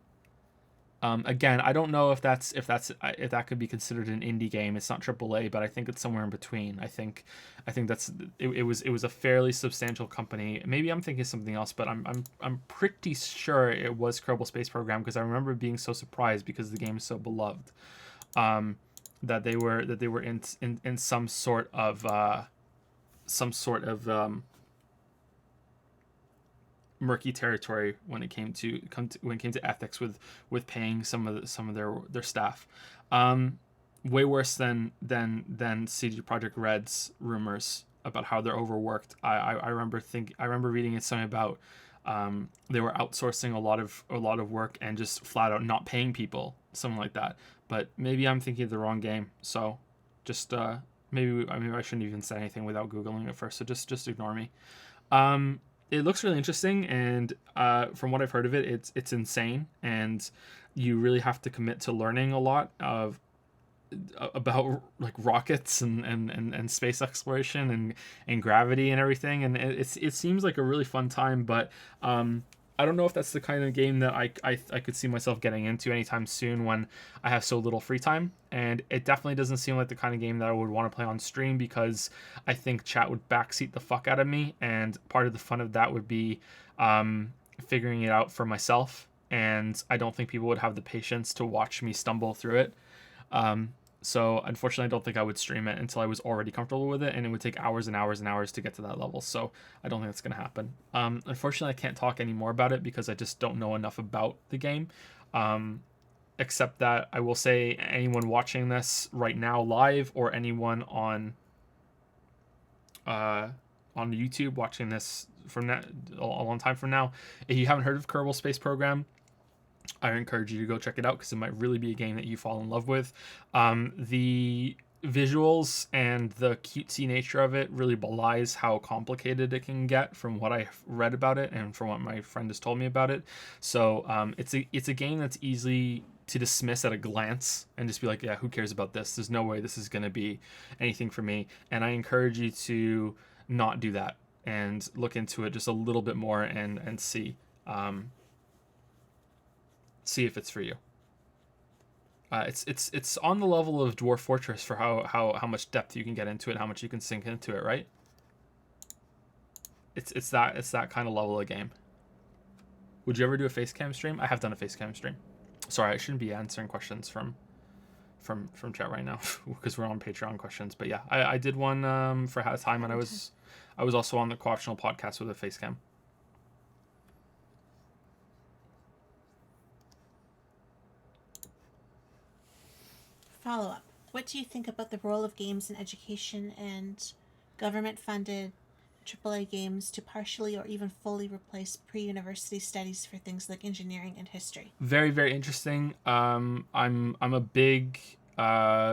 Again, I don't know if that could be considered an indie game. It's not AAA, but I think it's somewhere in between. I think that's it was a fairly substantial company. Maybe I'm thinking something else, but I'm pretty sure it was Kerbal Space Program because I remember being so surprised because the game is so beloved. That they were in some sort of murky territory when it came to ethics with paying some of their staff. Way worse than CD Projekt Red's rumors about how they're overworked. I remember reading it something about they were outsourcing a lot of work and just flat out not paying people, something like that. But maybe I'm thinking of the wrong game. So just maybe I shouldn't even say anything without googling it first. So just ignore me. It looks really interesting, and from what I've heard of it, it's insane, and you really have to commit to learning a lot about like rockets and space exploration and gravity and everything, and it seems like a really fun time, but I don't know if that's the kind of game that I could see myself getting into anytime soon when I have so little free time. And it definitely doesn't seem like the kind of game that I would want to play on stream because I think chat would backseat the fuck out of me. And part of the fun of that would be figuring it out for myself. And I don't think people would have the patience to watch me stumble through it. So unfortunately, I don't think I would stream it until I was already comfortable with it, and it would take hours and hours and hours to get to that level. So I don't think that's going to happen. Unfortunately, I can't talk any more about it because I just don't know enough about the game. Except that I will say anyone watching this right now live or anyone on YouTube watching this from a long time from now, if you haven't heard of Kerbal Space Program, I encourage you to go check it out because it might really be a game that you fall in love with. The visuals and the cutesy nature of it really belies how complicated it can get from what I've read about it and from what my friend has told me about it. So it's a game that's easy to dismiss at a glance and just be like, yeah, who cares about this? There's no way this is going to be anything for me. And I encourage you to not do that and look into it just a little bit more and see. See if it's for you. It's on the level of Dwarf Fortress for how much depth you can get into it, how much you can sink into it, right? It's that kind of level of game. Would you ever do a face cam stream? I have done a face cam stream. Sorry, I shouldn't be answering questions from chat right now because we're on Patreon questions. But yeah, I did one for a time, and I was also on the Co-optional podcast with a face cam. Follow-up. What do you think about the role of games in education and government-funded AAA games to partially or even fully replace pre-university studies for things like engineering and history? Very, very interesting. I'm a big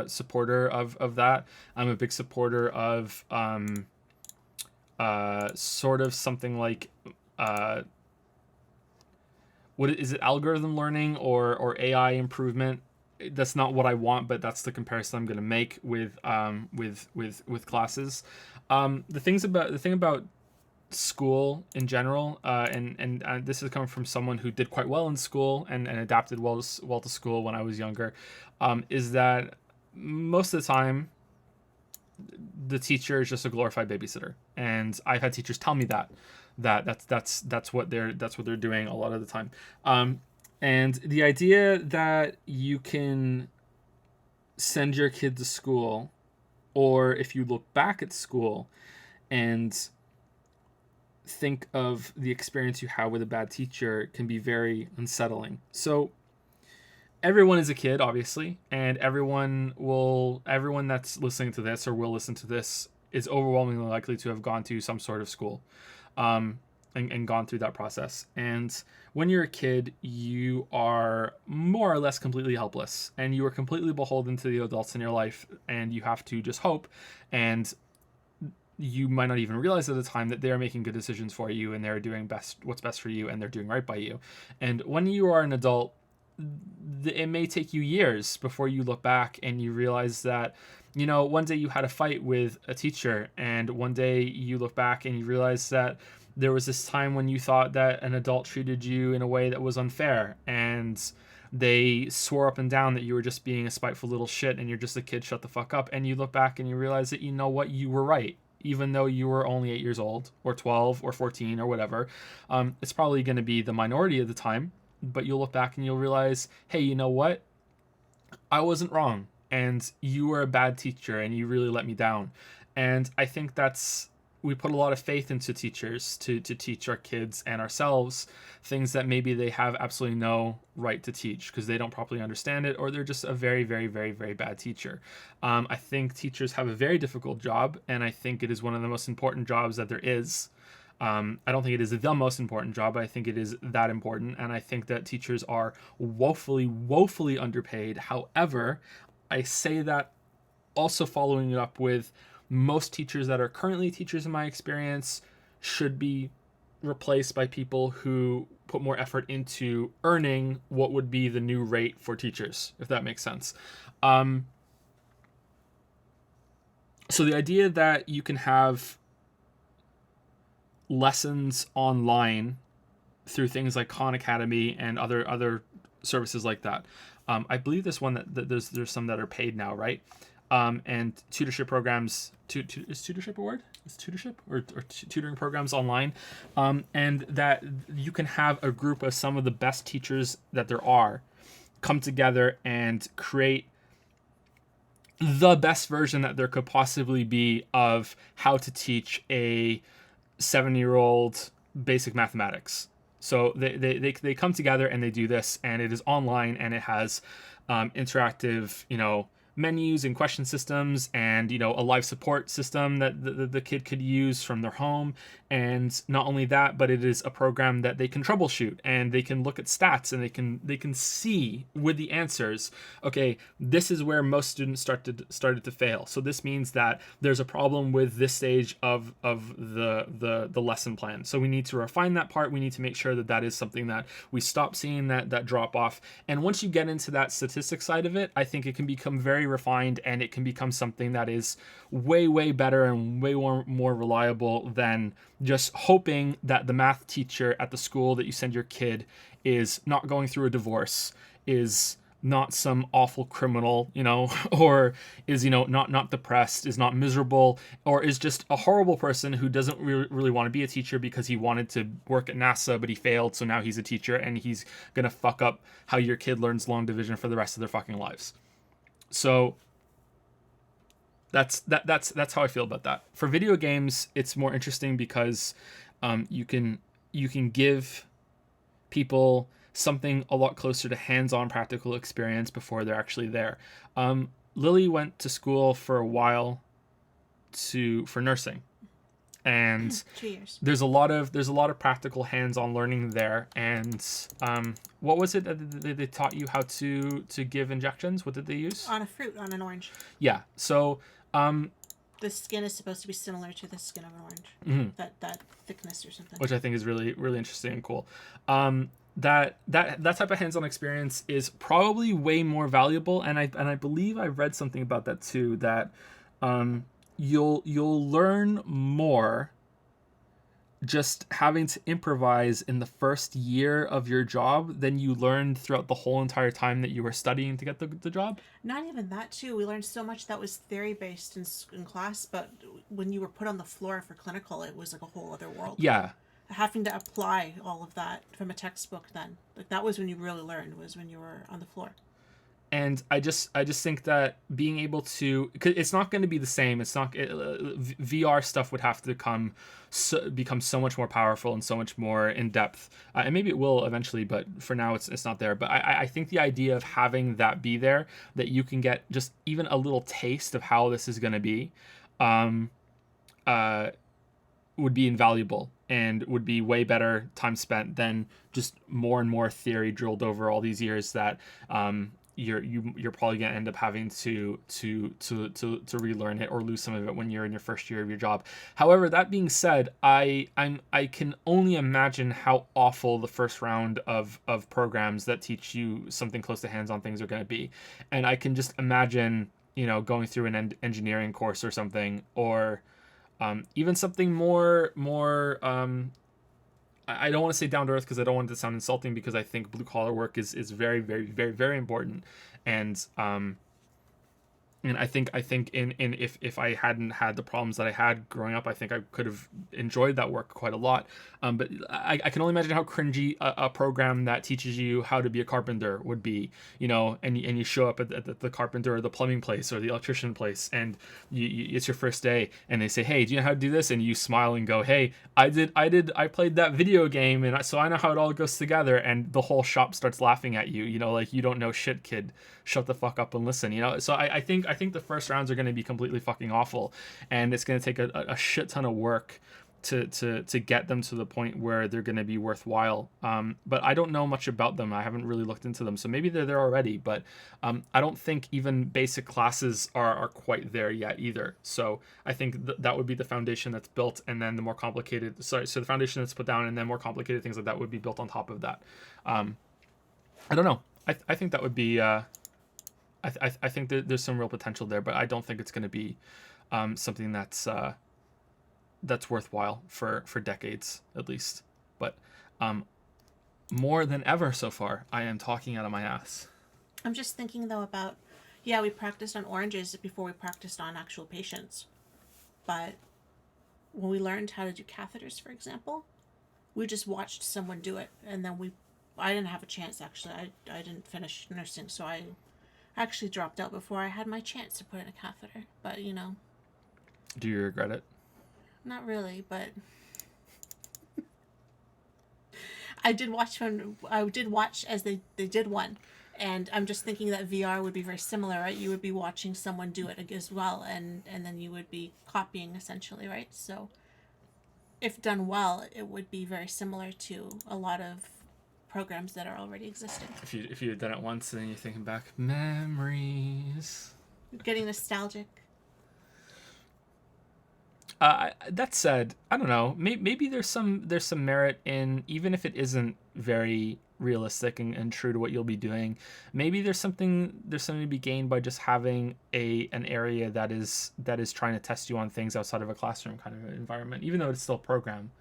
supporter of that. I'm a big supporter of sort of something like what is it, algorithm learning or AI improvement. That's not what I want, but that's the comparison I'm going to make with classes. The thing about school in general, and this is coming from someone who did quite well in school and adapted well to school when I was younger, is that most of the time the teacher is just a glorified babysitter, and I've had teachers tell me that's what they're doing a lot of the time. And the idea that you can send your kid to school, or if you look back at school and think of the experience you have with a bad teacher can be very unsettling. So everyone is a kid, obviously, and everyone that's listening to this or will listen to this is overwhelmingly likely to have gone to some sort of school, and gone through that process. And when you're a kid, you are more or less completely helpless, and you are completely beholden to the adults in your life, and you have to just hope, and you might not even realize at the time that they're making good decisions for you, and they're doing what's best for you, and they're doing right by you. And when you are an adult, it may take you years before you look back and you realize that, one day you had a fight with a teacher, and one day you look back and you realize that there was this time when you thought that an adult treated you in a way that was unfair, and they swore up and down that you were just being a spiteful little shit and you're just a kid, shut the fuck up. And you look back and you realize that, you were right, even though you were only 8 years old or 12 or 14 or whatever. It's probably going to be the minority of the time, but you'll look back and you'll realize, hey, you know what? I wasn't wrong, and you were a bad teacher and you really let me down. And I think we put a lot of faith into teachers to teach our kids and ourselves things that maybe they have absolutely no right to teach because they don't properly understand it, or they're just a very, very, very, very bad teacher. I think teachers have a very difficult job, and I think it is one of the most important jobs that there is. I don't think it is the most important job, but I think it is that important, and I think that teachers are woefully, woefully underpaid. However, I say that also following it up with most teachers that are currently teachers, in my experience, should be replaced by people who put more effort into earning what would be the new rate for teachers, if that makes sense. So the idea that you can have lessons online through things like Khan Academy and other services like that. I believe this one that there's some that are paid now, right? And tutorship programs. Is tutorship a word? Is tutorship or tutoring programs online? And that you can have a group of some of the best teachers that there are come together and create the best version that there could possibly be of how to teach a 7-year-old basic mathematics. So they come together and they do this, and it is online, and it has interactive, menus and question systems, and a live support system that the kid could use from their home. And not only that, but it is a program that they can troubleshoot, and they can look at stats, and they can see with the answers, okay, this is where most students started to fail, so this means that there's a problem with this stage of the lesson plan, so we need to refine that part. We need to make sure that is something that we stop seeing that drop off. And once you get into that statistics side of it, I think it can become very refined, and it can become something that is way, way better and way more reliable than just hoping that the math teacher at the school that you send your kid is not going through a divorce, is not some awful criminal, or is, not depressed, is not miserable, or is just a horrible person who doesn't really want to be a teacher because he wanted to work at NASA, but he failed. So now he's a teacher, and he's going to fuck up how your kid learns long division for the rest of their fucking lives. So that's how I feel about that. For video games, it's more interesting because you can give people something a lot closer to hands-on practical experience before they're actually there. Lily went to school for a while for nursing, and 2 years. There's a lot of practical hands-on learning there. And what was it that they taught you how to give injections? What did they use? On a fruit, on an orange. Yeah. So the skin is supposed to be similar to the skin of an orange. Mm-hmm. That thickness or something. Which I think is really, really interesting and cool. That type of hands-on experience is probably way more valuable, and I believe I read something about that too, that you'll learn more just having to improvise in the first year of your job than you learned throughout the whole entire time that you were studying to get the job. Not even that too. We learned so much that was theory based in class, but when you were put on the floor for clinical, it was like a whole other world. Yeah. Having to apply all of that from a textbook then. Like that was when you really learned, was when you were on the floor. and I just think that being able to, cause it's not going to be the same. It's not VR stuff would have to become so much more powerful and so much more in depth, and maybe it will eventually, but for now it's not there. But I think the idea of having that be there, that you can get just even a little taste of how this is going to be, um, would be invaluable and would be way better time spent than just more and more theory drilled over all these years that you're probably gonna end up having to relearn it or lose some of it when you're in your first year of your job. However, that being said, I can only imagine how awful the first round of programs that teach you something close to hands-on things are going to be, and I can just imagine, you know, going through an engineering course or something, or even something more I don't want to say down to earth because I don't want it to sound insulting, because I think blue collar work is very, very, very, very important. And I think in if I hadn't had the problems that I had growing up, I think I could have enjoyed that work quite a lot. But I can only imagine how cringy a program that teaches you how to be a carpenter would be, you know, and you show up at the carpenter or the plumbing place or the electrician place, and it's your first day, and they say, hey, do you know how to do this? And you smile and go, hey, I played that video game, and so I know how it all goes together. And the whole shop starts laughing at you, you know, like, you don't know shit, kid, shut the fuck up and listen, you know. So I think the first rounds are going to be completely fucking awful, and it's going to take a shit ton of work to get them to the point where they're going to be worthwhile. But I don't know much about them. I haven't really looked into them, so maybe they're there already, but I don't think even basic classes are quite there yet either. So I think that would be the foundation that's built, and then the more complicated, so the foundation that's put down, and then more complicated things like that would be built on top of that. I don't know. I think that would be I think there's some real potential there, but I don't think it's going to be something that's worthwhile for decades at least. But more than ever so far, I am talking out of my ass. I'm just thinking though about, yeah, we practiced on oranges before we practiced on actual patients, but when we learned how to do catheters, for example, we just watched someone do it, and then I didn't have a chance actually. I didn't finish nursing, so I actually dropped out before I had my chance to put in a catheter. But, you know. Do you regret it? Not really, but I did watch as they did one. And I'm just thinking that VR would be very similar, right? You would be watching someone do it as well, and then you would be copying essentially, right? So if done well, it would be very similar to a lot of programs that are already existing. If you had done it once, and then you're thinking back, memories. Getting nostalgic. That said, I don't know. Maybe there's some merit in, even if it isn't very realistic and true to what you'll be doing. Maybe there's something to be gained by just having an area that is trying to test you on things outside of a classroom kind of environment. Even though it's still a program,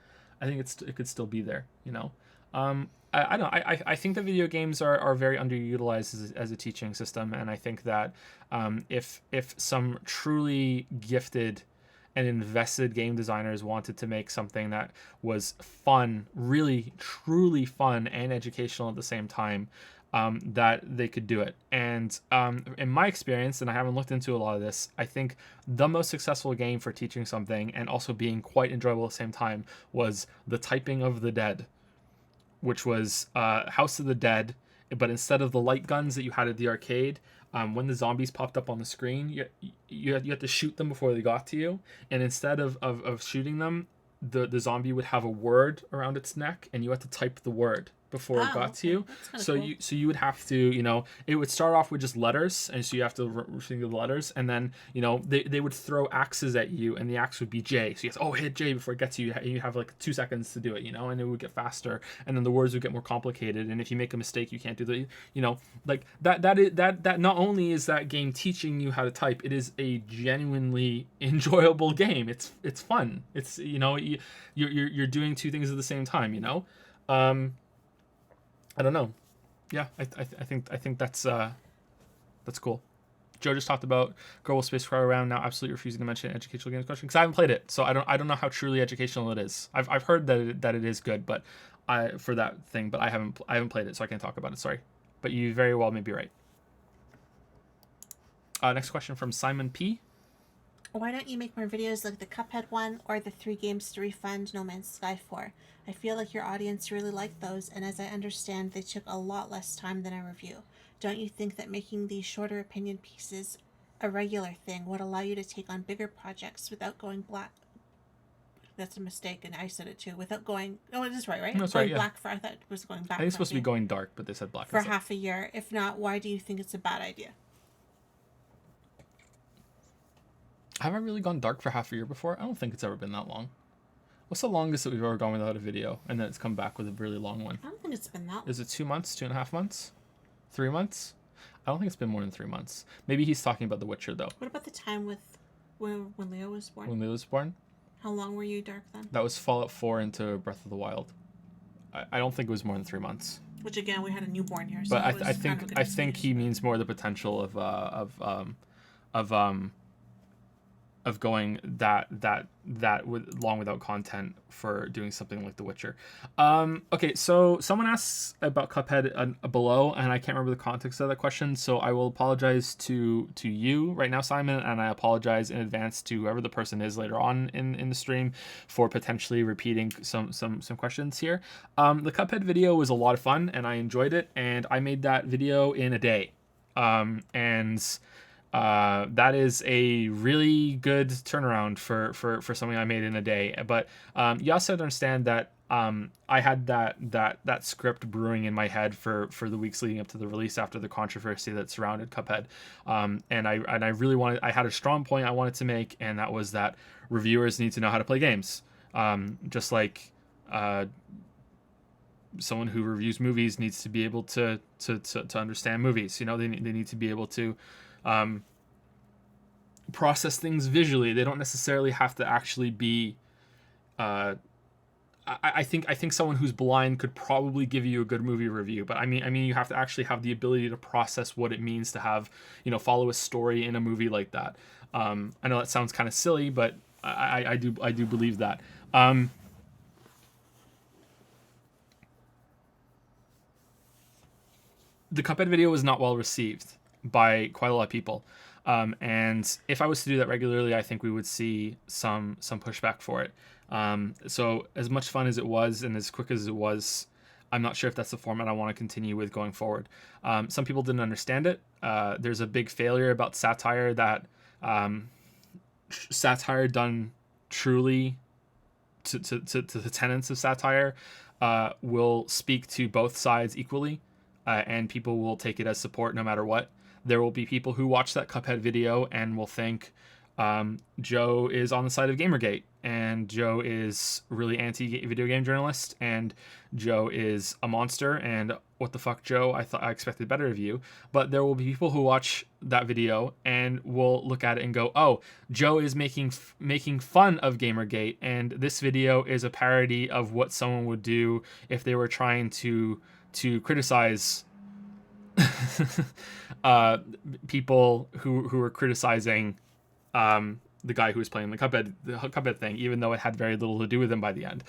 I think it could still be there. You know. I don't know. I think that video games are very underutilized as a teaching system, and I think that if some truly gifted and invested game designers wanted to make something that was fun, really truly fun and educational at the same time, that they could do it. And in my experience, and I haven't looked into a lot of this, I think the most successful game for teaching something and also being quite enjoyable at the same time was The Typing of the Dead, which was House of the Dead, but instead of the light guns that you had at the arcade, when the zombies popped up on the screen, you had to shoot them before they got to you, and instead of shooting them, the zombie would have a word around its neck, and you had to type the word before it got to you. So cool. you would have to, you know, it would start off with just letters, and so you have to think of the letters, and then, you know, they would throw axes at you, and the axe would be J. So you have to, hit J before it gets to you. You have like 2 seconds to do it, you know, and it would get faster, and then the words would get more complicated, and if you make a mistake, you can't do the, you know, like that not only is that game teaching you how to type, it is a genuinely enjoyable game. It's fun. It's, you know, you're doing two things at the same time, you know. I don't know. Yeah, I think that's cool. Joe just talked about Kerbal Space Program around now, absolutely refusing to mention educational games question because I haven't played it, so I don't know how truly educational it is. I've heard that it is good, but I haven't played it, so I can't talk about it. Sorry, but you very well may be right. Next question from Simon P. Why don't you make more videos like the Cuphead one or the 3 games to refund No Man's Sky for? I feel like your audience really liked those, and as I understand, they took a lot less time than a review. Don't you think that making these shorter opinion pieces a regular thing would allow you to take on bigger projects without going black? That's a mistake, and I said it too. Without going, oh, it is right? That's going right, yeah. black for, I thought it was going back. I think it's supposed to be going dark, but they said black for instead. half a year. If not, why do you think it's a bad idea? Have I really gone dark for half a year before? I don't think it's ever been that long. What's the longest that we've ever gone without a video and then it's come back with a really long one? I don't think it's been that long. Is it 2 months, 2.5 months, 3 months? I don't think it's been more than 3 months. Maybe he's talking about The Witcher though. What about the time with when Leo was born? When Leo was born? How long were you dark then? That was Fallout 4 into Breath of the Wild. I don't think it was more than 3 months. Which again, we had a newborn here. So but I think he means more the potential of going that with long without content for doing something like The Witcher. Okay, so someone asks about Cuphead below, and I can't remember the context of that question, so I will apologize to you right now, Simon, and I apologize in advance to whoever the person is later on in the stream for potentially repeating some questions here. The Cuphead video was a lot of fun, and I enjoyed it, and I made that video in a day. That is a really good turnaround for something I made in a day. But you also have to understand that I had that script brewing in my head for the weeks leading up to the release after the controversy that surrounded Cuphead. And I really I had a strong point I wanted to make, and that was that reviewers need to know how to play games. Just like someone who reviews movies needs to be able to understand movies. You know, they need to be able to process things visually. They don't necessarily have to actually be I think someone who's blind could probably give you a good movie review, but I mean you have to actually have the ability to process what it means to have, follow a story in a movie like that. I know that sounds kind of silly, but I do believe that. The Cuphead video was not well received by quite a lot of people. And if I was to do that regularly, I think we would see some pushback for it. So as much fun as it was and as quick as it was, I'm not sure if that's the format I want to continue with going forward. Some people didn't understand it. There's a big failure about satire that satire done truly to the tenets of satire will speak to both sides equally. And people will take it as support no matter what. There will be people who watch that Cuphead video and will think Joe is on the side of Gamergate, and Joe is really anti-video game journalist, and Joe is a monster, and what the fuck, Joe? I expected better of you. But there will be people who watch that video and will look at it and go, oh, Joe is making fun of Gamergate, and this video is a parody of what someone would do if they were trying to criticize people who were criticizing the guy who was playing the Cuphead thing, even though it had very little to do with him by the end.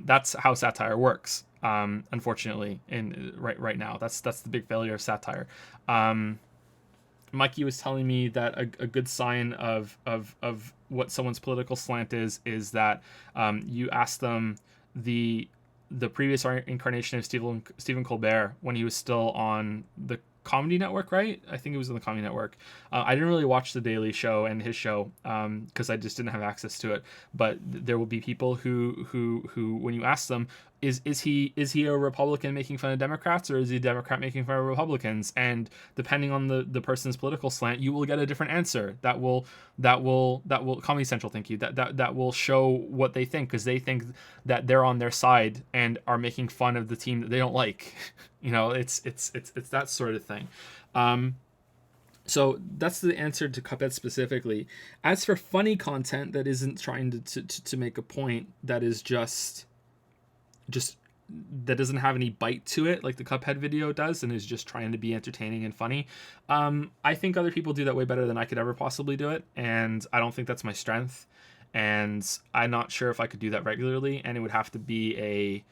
That's how satire works. Unfortunately, right now, that's the big failure of satire. Mikey was telling me that a good sign of what someone's political slant is that you ask them the previous incarnation of Stephen Colbert when he was still on the Comedy Network, right? I think it was on the Comedy Network. I didn't really watch The Daily Show and his show because I just didn't have access to it. But there will be people who when you ask them, is he a Republican making fun of Democrats, or is he a Democrat making fun of Republicans? And depending on the person's political slant, you will get a different answer. That will Comedy Central, thank you. That will show what they think, because they think that they're on their side and are making fun of the team that they don't like. It's that sort of thing. So that's the answer to Cuphead specifically. As for funny content that isn't trying to make a point, that is just that doesn't have any bite to it, like the Cuphead video does, and is just trying to be entertaining and funny. I think other people do that way better than I could ever possibly do it, and I don't think that's my strength. And I'm not sure if I could do that regularly, and it would have to be a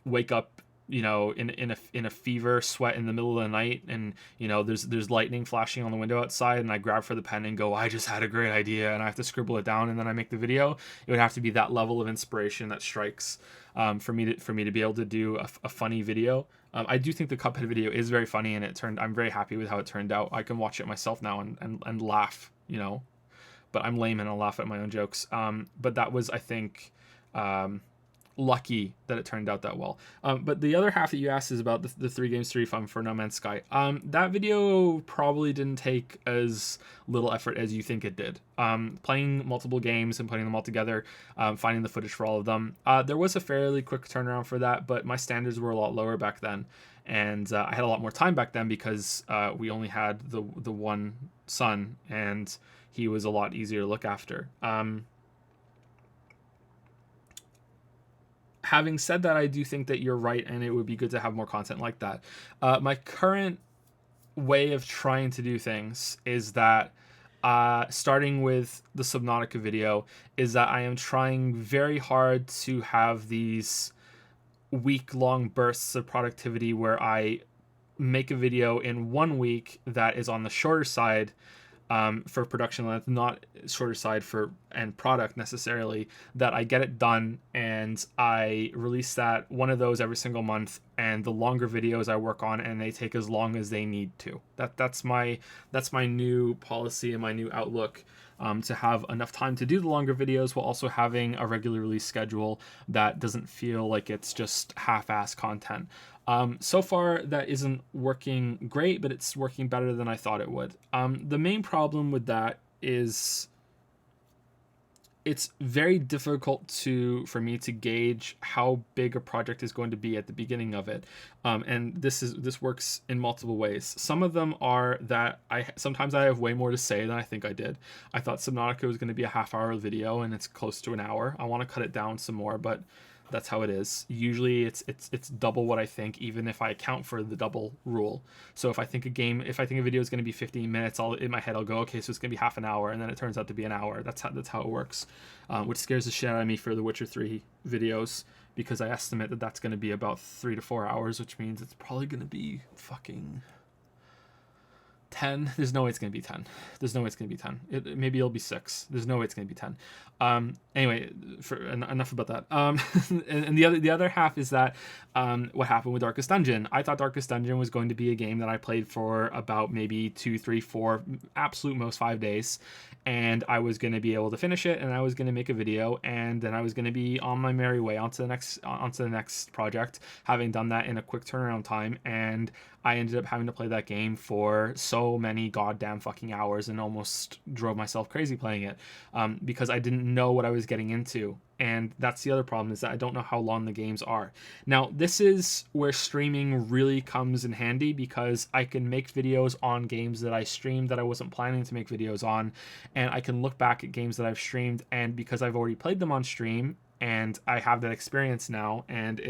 wake up in a fever sweat in the middle of the night, and there's lightning flashing on the window outside, and I grab for the pen and go, I just had a great idea, and I have to scribble it down, and then I make the video. It would have to be that level of inspiration that strikes, for me to be able to do a funny video. I do think the Cuphead video is very funny, and I'm very happy with how it turned out. I can watch it myself now and laugh, but I'm lame and I'll laugh at my own jokes. But that was, I think, lucky that it turned out that well. But the other half that you asked is about the 3 games to refund for No Man's Sky. That video probably didn't take as little effort as you think it did. Playing multiple games and putting them all together, finding the footage for all of them. There was a fairly quick turnaround for that, but my standards were a lot lower back then. And I had a lot more time back then because we only had the one son, and he was a lot easier to look after. Having said that, I do think that you're right, and it would be good to have more content like that. My current way of trying to do things is that, starting with the Subnautica video, is that I am trying very hard to have these week-long bursts of productivity where I make a video in 1 week that is on the shorter side, for production length, not shorter side for end product necessarily, that I get it done and I release that one of those every single month, and the longer videos I work on, and they take as long as they need to. That's my new policy and my new outlook, to have enough time to do the longer videos while also having a regular release schedule that doesn't feel like it's just half-ass content. So far, that isn't working great, but it's working better than I thought it would. The main problem with that is it's very difficult for me to gauge how big a project is going to be at the beginning of it. And this works in multiple ways. Some of them are that sometimes I have way more to say than I think I did. I thought Subnautica was going to be a half-hour video, and it's close to an hour. I want to cut it down some more, but that's how it is. Usually it's double what I think, even if I account for the double rule. So if I think a video is going to be 15 minutes, in my head I'll go, okay, so it's going to be half an hour, and then it turns out to be an hour. That's how it works. Which scares the shit out of me for the Witcher 3 videos, because I estimate that that's going to be about 3 to 4 hours, which means it's probably going to be fucking 10. There's no way it's going to be 10. Maybe it'll be 6. There's no way it's going to be 10. Anyway, enough about that. And the other half is that, what happened with Darkest Dungeon. I thought Darkest Dungeon was going to be a game that I played for about maybe 2, 3, 4, absolute most 5 days, and I was going to be able to finish it, and I was going to make a video, and then I was going to be on my merry way onto the next project, having done that in a quick turnaround time. And I ended up having to play that game for so many goddamn fucking hours, and almost drove myself crazy playing it, because I didn't know what I was getting into. And that's the other problem, is that I don't know how long the games are. Now, this is where streaming really comes in handy, because I can make videos on games that I streamed that I wasn't planning to make videos on, and I can look back at games that I've streamed, and because I've already played them on stream, and I have that experience now, and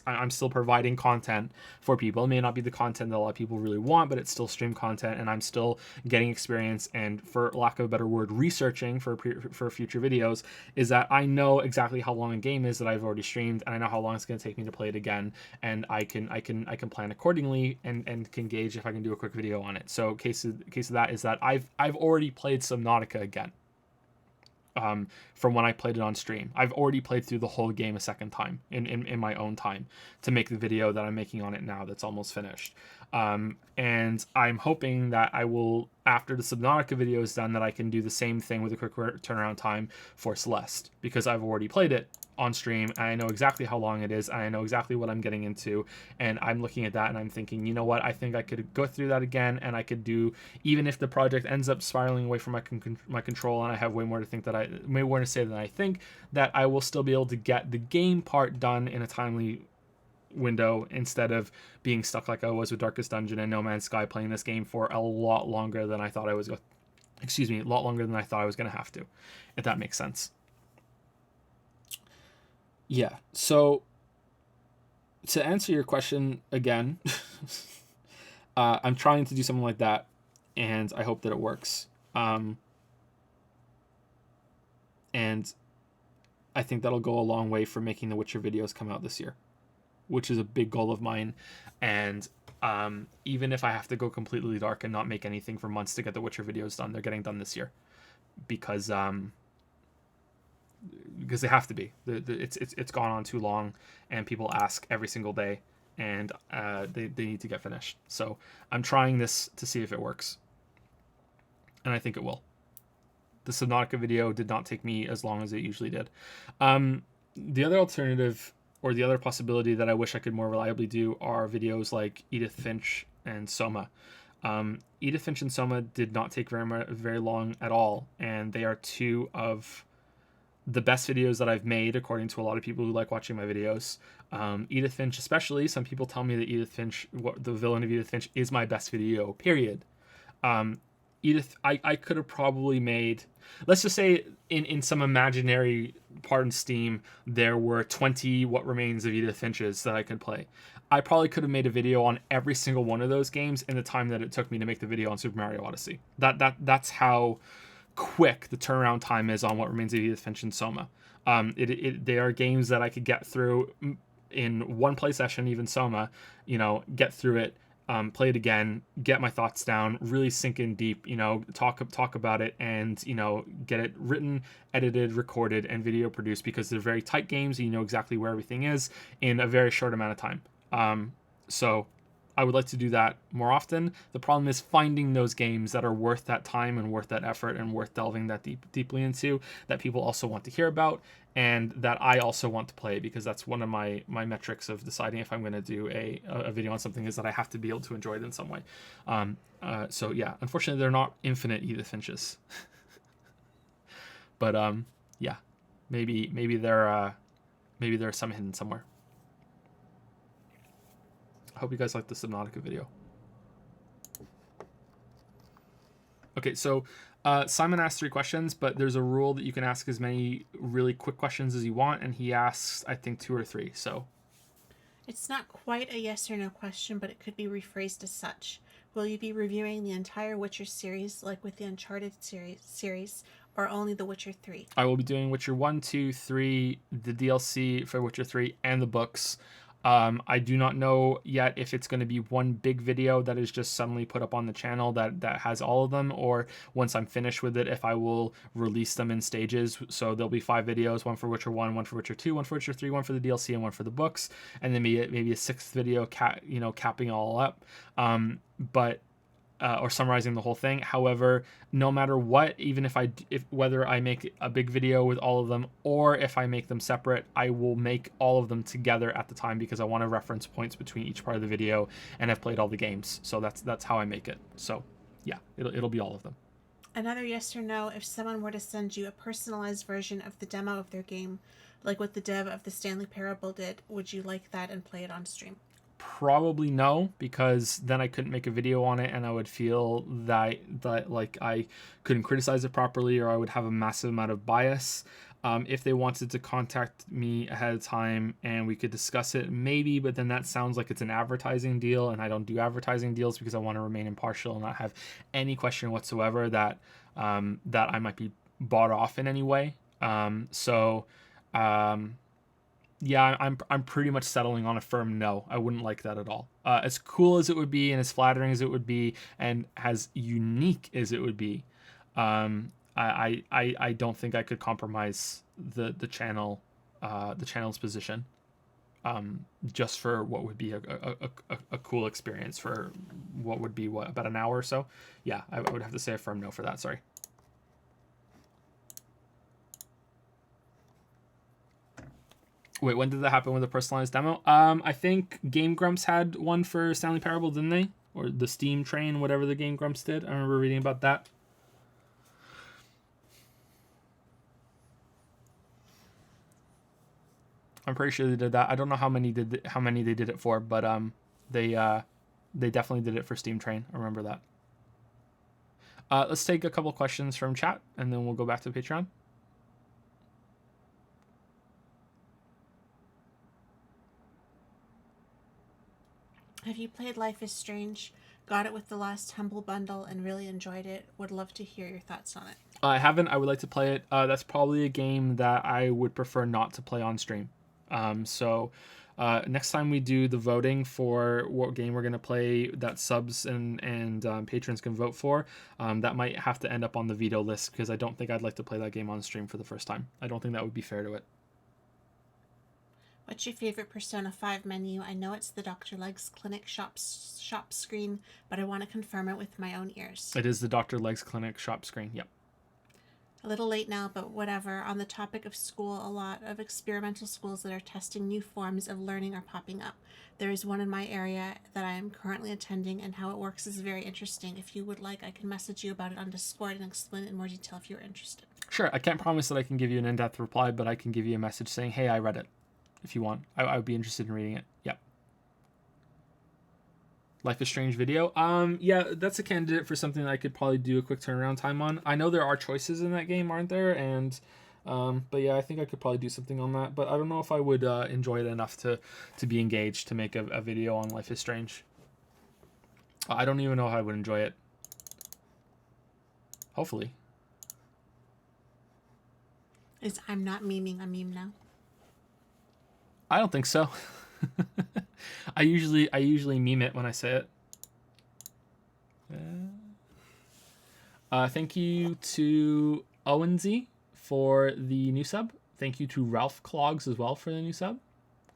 I'm still providing content for people. It may not be the content that a lot of people really want, but it's still stream content, and I'm still getting experience, and, for lack of a better word, researching for future videos, is that I know exactly how long a game is that I've already streamed, and I know how long it's going to take me to play it again, and I can plan accordingly, and can gauge if I can do a quick video on it. So case of that is that I've already played Subnautica again. From when I played it on stream. I've already played through the whole game a second time in my own time to make the video that I'm making on it now that's almost finished. And I'm hoping that I will, after the Subnautica video is done, that I can do the same thing with a quick turnaround time for Celeste, because I've already played it on stream, and I know exactly how long it is, and I know exactly what I'm getting into, and I'm looking at that and I'm thinking, you know what, I think I could go through that again, and I could do, even if the project ends up spiraling away from my control, and I have way more to say than I think, that I will still be able to get the game part done in a timely window, instead of being stuck like I was with Darkest Dungeon and No Man's Sky, playing this game for a lot longer than I thought I was going to have to, if that makes sense. Yeah, so to answer your question again, I'm trying to do something like that, and I hope that it works. And I think that'll go a long way for making the Witcher videos come out this year. which is a big goal of mine. And even if I have to go completely dark and not make anything for months to get the Witcher videos done, they're getting done this year because they have to be. It's gone on too long, and people ask every single day, and they need to get finished. So I'm trying this to see if it works, and I think it will. The Subnautica video did not take me as long as it usually did. The other alternative, or the other possibility that I wish I could more reliably do, are videos like Edith Finch and Soma. Edith Finch and Soma did not take very long at all, and they are two of the best videos that I've made, according to a lot of people who like watching my videos. Edith Finch especially, some people tell me that Edith Finch, the villain of Edith Finch, is my best video, period. Edith, I could have probably made, let's just say in some imaginary part in Steam, there were 20 What Remains of Edith Finches that I could play. I probably could have made a video on every single one of those games in the time that it took me to make the video on Super Mario Odyssey. That's how quick the turnaround time is on What Remains of Edith Finch and Soma. They are games that I could get through in one play session, even Soma, get through it, play it again, get my thoughts down, really sink in deep, talk about it, and, get it written, edited, recorded, and video produced, because they're very tight games. You know exactly where everything is in a very short amount of time. So I would like to do that more often. The problem is finding those games that are worth that time and worth that effort and worth delving that deeply into, that people also want to hear about, and that I also want to play, because that's one of my metrics of deciding if I'm going to do a video on something, is that I have to be able to enjoy it in some way. So yeah, unfortunately they're not infinite Edith Finches. But yeah, maybe there are some hidden somewhere. I hope you guys like the Subnautica video. Okay, so Simon asked 3 questions, but there's a rule that you can ask as many really quick questions as you want, and he asks, I think, 2 or 3. So it's not quite a yes or no question, but it could be rephrased as such. Will you be reviewing the entire Witcher series, like with the Uncharted series, or only The Witcher 3? I will be doing Witcher 1, 2, 3, the DLC for Witcher 3, and the books. I do not know yet if it's going to be one big video that is just suddenly put up on the channel that has all of them, or once I'm finished with it, if I will release them in stages. So there'll be 5 videos, one for Witcher 1, one for Witcher 2, one for Witcher 3, one for the DLC, and one for the books, and then maybe a 6th video capping it all up. Or summarizing the whole thing. However, no matter what, even if whether I make a big video with all of them or if I make them separate, I will make all of them together at the time, because I want to reference points between each part of the video, and I've played all the games. So that's how I make it. So yeah, it'll be all of them. Another yes or no: if someone were to send you a personalized version of the demo of their game, like what the dev of the Stanley Parable did, would you like that and play it on stream? Probably no, because then I couldn't make a video on it, and I would feel that like I couldn't criticize it properly, or I would have a massive amount of bias. If they wanted to contact me ahead of time and we could discuss it, maybe, but then that sounds like it's an advertising deal, and I don't do advertising deals because I want to remain impartial and not have any question whatsoever that I might be bought off in any way. Yeah, I'm pretty much settling on a firm no. I wouldn't like that at all. As cool as it would be, and as flattering as it would be, and as unique as it would be, I don't think I could compromise the channel's position, just for what would be a cool experience for what would be about an hour or so. Yeah, I would have to say a firm no for that. Sorry. Wait, when did that happen with the personalized demo? I think Game Grumps had one for Stanley Parable, didn't they? Or the Steam Train, whatever the Game Grumps did. I remember reading about that. I'm pretty sure they did that. I don't know how many they did it for, but they definitely did it for Steam Train. I remember that. Let's take a couple questions from chat, and then we'll go back to Patreon. Have you played Life is Strange? Got it with the last Humble Bundle and really enjoyed it. Would love to hear your thoughts on it. I haven't. I would like to play it. That's probably a game that I would prefer not to play on stream. So Next time we do the voting for what game we're going to play that subs and patrons can vote for, that might have to end up on the veto list, because I don't think I'd like to play that game on stream for the first time. I don't think that would be fair to it. What's your favorite Persona 5 menu? I know it's the Dr. Legs Clinic shop screen, but I want to confirm it with my own ears. It is the Dr. Legs Clinic shop screen, yep. A little late now, but whatever. On the topic of school, a lot of experimental schools that are testing new forms of learning are popping up. There is one in my area that I am currently attending, and how it works is very interesting. If you would like, I can message you about it on Discord and explain it in more detail if you're interested. Sure, I can't promise that I can give you an in-depth reply, but I can give you a message saying, hey, I read it, if you want. I would be interested in reading it. Yep. Life is Strange video. Yeah, that's a candidate for something that I could probably do a quick turnaround time on. I know there are choices in that game, aren't there? And but yeah, I think I could probably do something on that. But I don't know if I would enjoy it enough to be engaged to make a video on Life is Strange. I don't even know if I would enjoy it. Hopefully. I'm not memeing a meme now. I don't think so. I usually meme it when I say it. Thank you to Owensy for the new sub. Thank you to Ralph Clogs as well for the new sub.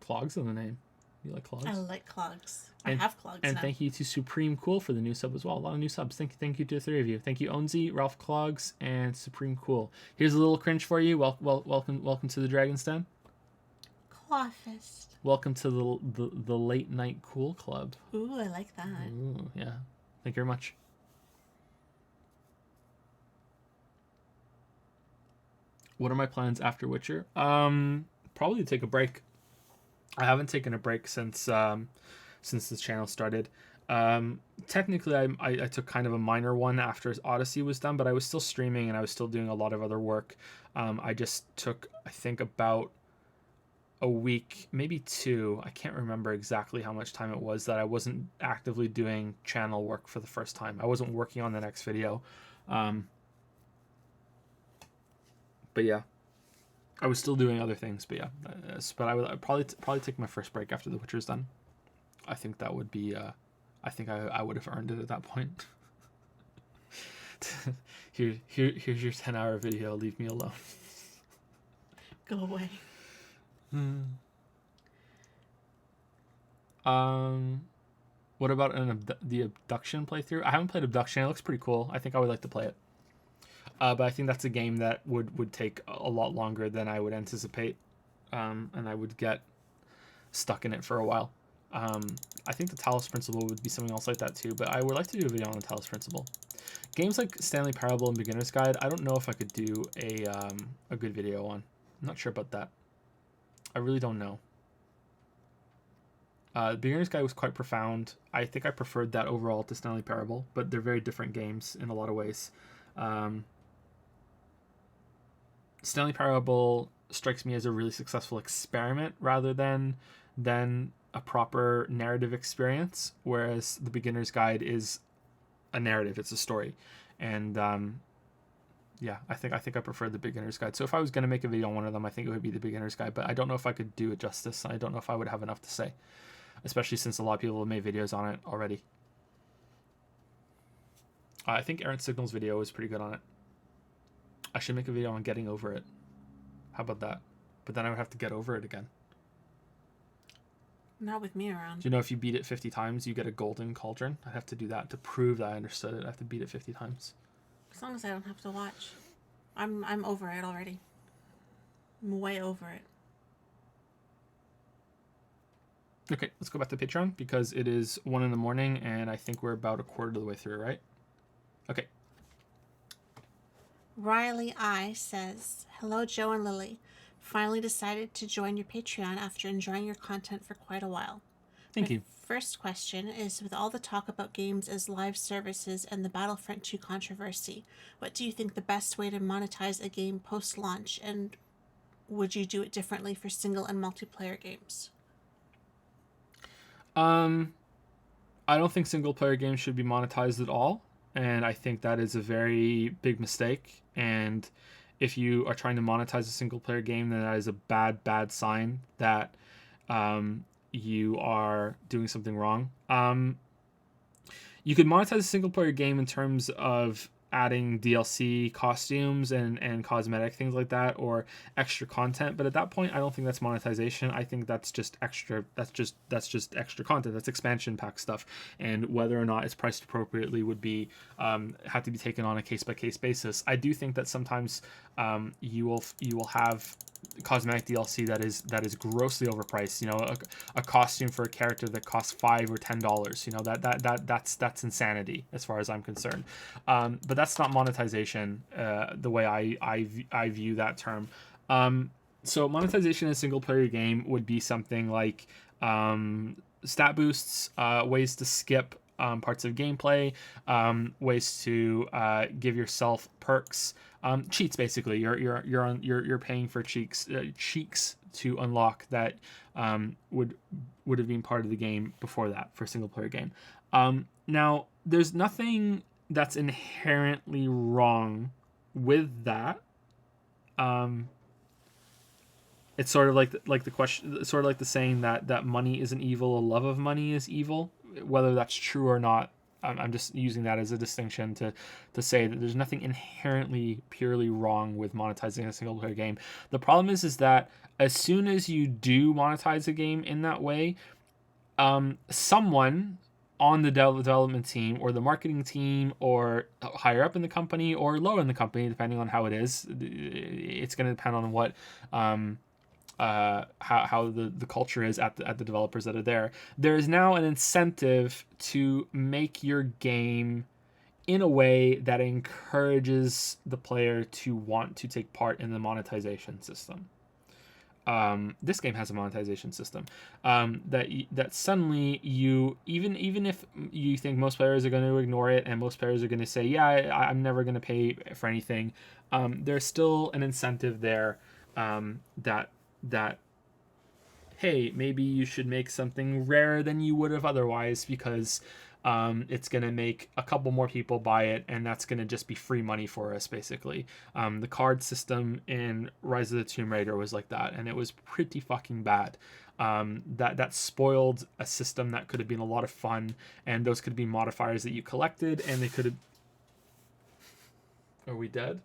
Clogs in the name. You like clogs? I like clogs. I have clogs and now. Thank you to Supreme Cool for the new sub as well. A lot of new subs. Thank you to the three of you. Thank you, Owensy, Ralph Clogs, and Supreme Cool. Here's a little cringe for you. Welcome to the Dragon's Den. Clawfist. Welcome to the late night cool club. Ooh, I like that. Ooh, yeah. Thank you very much. What are my plans after Witcher? Probably to take a break. I haven't taken a break since this channel started. Technically, I took kind of a minor one after Odyssey was done, but I was still streaming and I was still doing a lot of other work. I just took, I think, about a week, maybe 2. I can't remember exactly how much time it was that I wasn't actively doing channel work for the first time. I wasn't working on the next video. But yeah, I was still doing other things. But yeah, but I would probably take my first break after The Witcher's done. I think that would be. I think I would have earned it at that point. Here's your 10-hour video. Leave me alone. Go away. What about the Abduction playthrough? I haven't played Abduction. It looks pretty cool. I think I would like to play it. But I think that's a game that would take a lot longer than I would anticipate, and I would get stuck in it for a while. I think the Talos Principle would be something else like that too, but I would like to do a video on the Talos Principle. Games like Stanley Parable and Beginner's Guide, I don't know if I could do a good video on. I'm not sure about that. I really don't know. Beginner's Guide was quite profound. I think I preferred that overall to Stanley Parable, but they're very different games in a lot of ways. Stanley Parable strikes me as a really successful experiment rather than a proper narrative experience, whereas the Beginner's Guide is a narrative, it's a story. And yeah, I think I prefer the Beginner's Guide. So if I was going to make a video on one of them, I think it would be the Beginner's Guide, but I don't know if I could do it justice. I don't know if I would have enough to say, especially since a lot of people have made videos on it already. I think Errant Signal's video is pretty good on it. I should make a video on getting over it. How about that? But then I would have to get over it again. Not with me around. Do you know if you beat it 50 times, you get a golden cauldron? I have to do that to prove that I understood it. I have to beat it 50 times. As long as I don't have to watch. I'm over it already. I'm way over it. Okay, let's go back to Patreon because it is 1 a.m. and I think we're about a quarter of the way through, right? Okay. Riley I says, hello, Joe and Lily. Finally decided to join your Patreon after enjoying your content for quite a while. Thank you. First question is, with all the talk about games as live services and the Battlefront 2 controversy, what do you think the best way to monetize a game post-launch, and would you do it differently for single and multiplayer games? I don't think single player games should be monetized at all, and I think that is a very big mistake. And if you are trying to monetize a single player game, then that is a bad sign that you are doing something wrong. You could monetize a single player game in terms of adding DLC costumes and cosmetic things like that, or extra content, but at that point I don't think that's monetization. I think that's just extra extra content. That's expansion pack stuff, and whether or not it's priced appropriately would be have to be taken on a case by case basis. I do think that sometimes you will have cosmetic DLC that is grossly overpriced. You know, a costume for a character that costs $5 or $10. You know, that's insanity as far as I'm concerned. But that's not monetization the way I view that term. So monetization in a single player game would be something like stat boosts, ways to skip parts of gameplay, ways to give yourself perks, cheats. Basically, you're paying for cheeks to unlock that would have been part of the game before that for a single player game. Now, there's nothing that's inherently wrong with that. It's sort of like the question, sort of like the saying that money isn't evil, a love of money is evil. Whether that's true or not, I'm just using that as a distinction to say that there's nothing inherently purely wrong with monetizing a single player game. The problem is that as soon as you do monetize a game in that way, someone on the development team or the marketing team or higher up in the company or low in the company, depending on how it is, it's going to depend on what how the culture is at the developers that are there. There is now an incentive to make your game in a way that encourages the player to want to take part in the monetization system. This game has a monetization system that suddenly you even if you think most players are going to ignore it and most players are going to say, yeah, I'm never going to pay for anything, there's still an incentive there that hey, maybe you should make something rarer than you would have otherwise, because it's going to make a couple more people buy it, and that's going to just be free money for us, basically. The card system in Rise of the Tomb Raider was like that, and it was pretty fucking bad. That spoiled a system that could have been a lot of fun, and those could be modifiers that you collected, and they could have... Are we dead?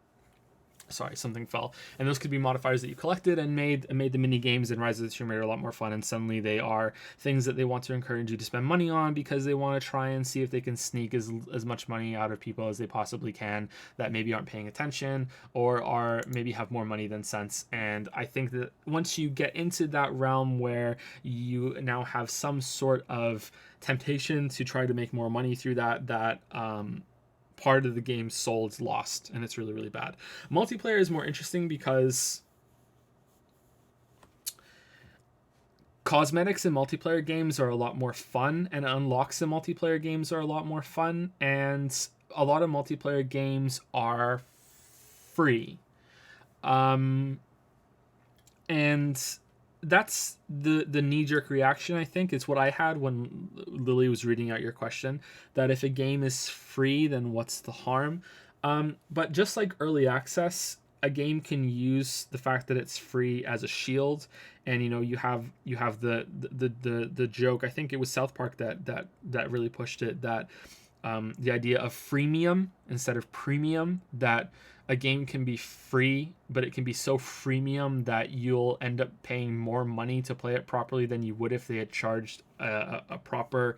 Sorry, something fell. And those could be modifiers that you collected and made the mini games in Rise of the Tomb Raider a lot more fun. And suddenly they are things that they want to encourage you to spend money on, because they want to try and see if they can sneak as much money out of people as they possibly can that maybe aren't paying attention or are maybe have more money than sense. And I think that once you get into that realm where you now have some sort of temptation to try to make more money through that part of the game's soul is lost, and it's really, really bad. Multiplayer is more interesting because cosmetics in multiplayer games are a lot more fun, and unlocks in multiplayer games are a lot more fun, and a lot of multiplayer games are free. And that's the knee-jerk reaction, I think. It's what I had when Lily was reading out your question, that if a game is free, then what's the harm? But just like early access, a game can use the fact that it's free as a shield. And you have the joke, I think it was South Park that really pushed it, that the idea of freemium instead of premium, that a game can be free, but it can be so freemium that you'll end up paying more money to play it properly than you would if they had charged a proper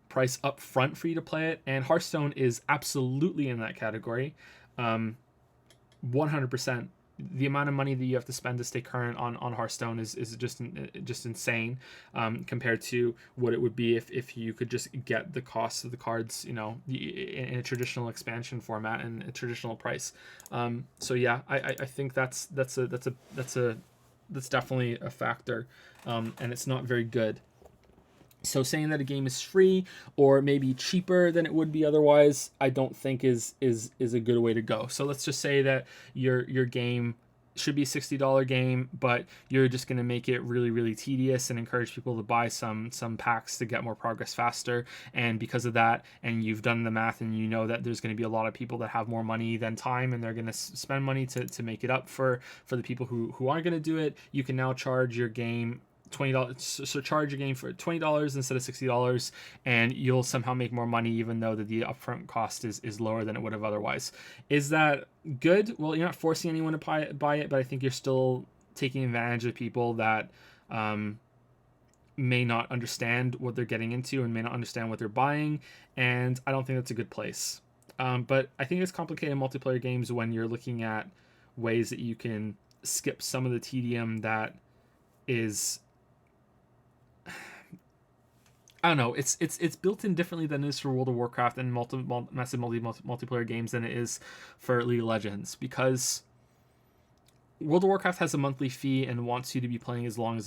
price up front for you to play it. And Hearthstone is absolutely in that category. 100%. The amount of money that you have to spend to stay current on Hearthstone is just insane, compared to what it would be if you could just get the cost of the cards, in a traditional expansion format and a traditional price. So yeah, I think that's definitely a factor, and it's not very good. So saying that a game is free or maybe cheaper than it would be otherwise, I don't think is a good way to go. So let's just say that your game should be a $60 game, but you're just going to make it really, really tedious and encourage people to buy some packs to get more progress faster. And because of that, and you've done the math and you know that there's going to be a lot of people that have more money than time, and they're going to spend money to make it up for the people who aren't going to do it, you can now charge your game $20. So charge your game for $20 instead of $60, and you'll somehow make more money, even though the upfront cost is lower than it would have otherwise. Is that good? Well, you're not forcing anyone to buy it, but I think you're still taking advantage of people that may not understand what they're getting into and may not understand what they're buying, and I don't think that's a good place. But I think it's complicated in multiplayer games when you're looking at ways that you can skip some of the tedium that is, I don't know, it's built in differently than it is for World of Warcraft and massive multiplayer games than it is for League of Legends, because World of Warcraft has a monthly fee and wants you to be playing as long as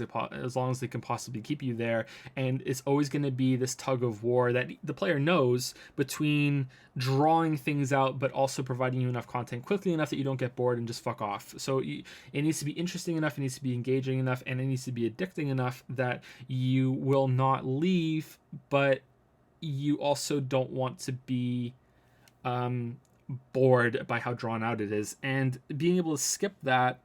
they can possibly keep you there, and it's always going to be this tug of war that the player knows between drawing things out but also providing you enough content quickly enough that you don't get bored and just fuck off. So it needs to be interesting enough, it needs to be engaging enough, and it needs to be addicting enough that you will not leave, but you also don't want to be bored by how drawn out it is. And being able to skip that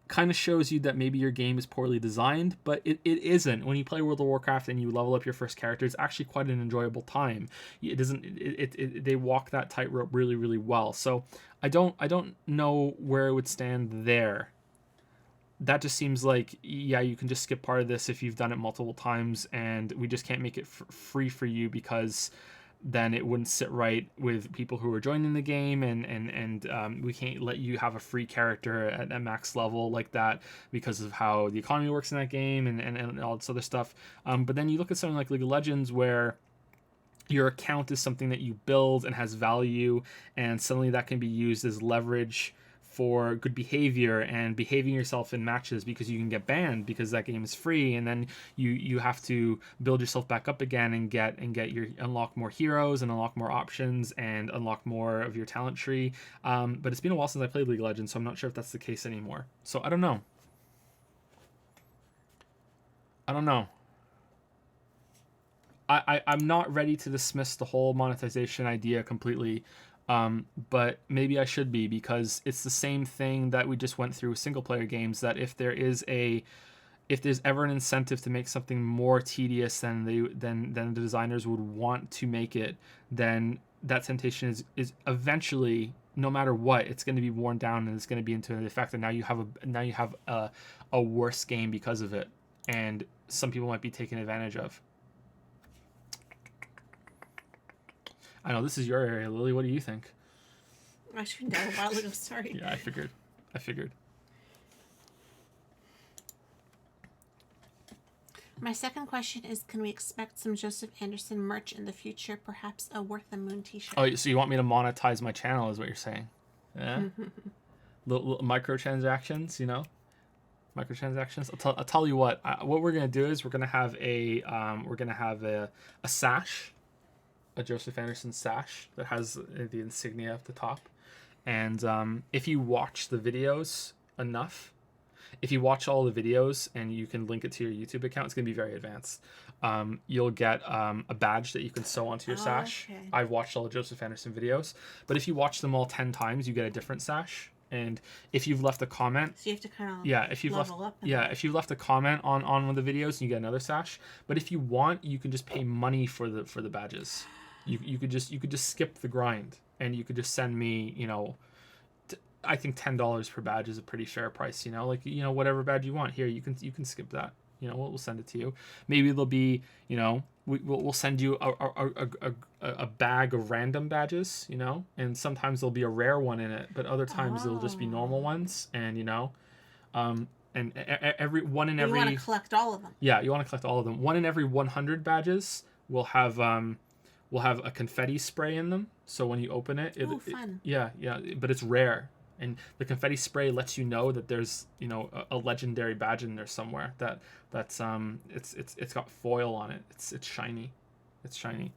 kind of shows you that maybe your game is poorly designed, but it isn't. When you play World of Warcraft and you level up your first character, it's actually quite an enjoyable time. They walk that tightrope really, really well. So I don't know where it would stand there. That just seems like, yeah, you can just skip part of this if you've done it multiple times, and we just can't make it free for you, because then it wouldn't sit right with people who are joining the game, and we can't let you have a free character at max level like that because of how the economy works in that game and all this other stuff. But then you look at something like League of Legends, where your account is something that you build and has value, and suddenly that can be used as leverage for good behavior and behaving yourself in matches, because you can get banned because that game is free, and then you have to build yourself back up again and get your unlock more heroes and unlock more options and unlock more of your talent tree. But it's been a while since I played League of Legends, so I'm not sure if that's the case anymore. So I don't know. I'm not ready to dismiss the whole monetization idea completely. But maybe I should be, because it's the same thing that we just went through with single player games, that if there's ever an incentive to make something more tedious than the designers would want to make it, then that temptation is eventually, no matter what, it's going to be worn down, and it's going to be into the effect that now you have a worse game because of it, and some people might be taken advantage of. I know this is your area, Lily. What do you think? I tuned out a while ago. Sorry. Yeah, I figured. My second question is, can we expect some Joseph Anderson merch in the future? Perhaps a Worth the Moon t-shirt. Oh, so you want me to monetize my channel is what you're saying? Yeah. little microtransactions, Microtransactions. I'll tell you what we're going to do is we're going to have a sash, a Joseph Anderson sash that has the insignia at the top. And if you watch the videos enough, if you watch all the videos and you can link it to your YouTube account, it's going to be very advanced. You'll get a badge that you can sew onto your sash. Okay. I've watched all the Joseph Anderson videos, but if you watch them all 10 times, you get a different sash. And if you've left a comment, so you have to kind of if you've level up. if you've left a comment on one of the videos, you get another sash. But if you want, you can just pay money for the badges. You could just skip the grind, and you could just send me, I think $10 per badge is a pretty fair price. Whatever badge you want, here you can skip that. We'll send it to you. Maybe there'll be, we'll send you a bag of random badges, and sometimes there'll be a rare one in it, but other times it'll just be normal ones, and and every one in every. You want to collect all of them. Yeah, you want to collect all of them. One in every 100 badges will have a confetti spray in them. So when you open it, fun. But it's rare. And the confetti spray lets you know that there's, a legendary badge in there somewhere that's it's got foil on it. It's shiny. It's shiny.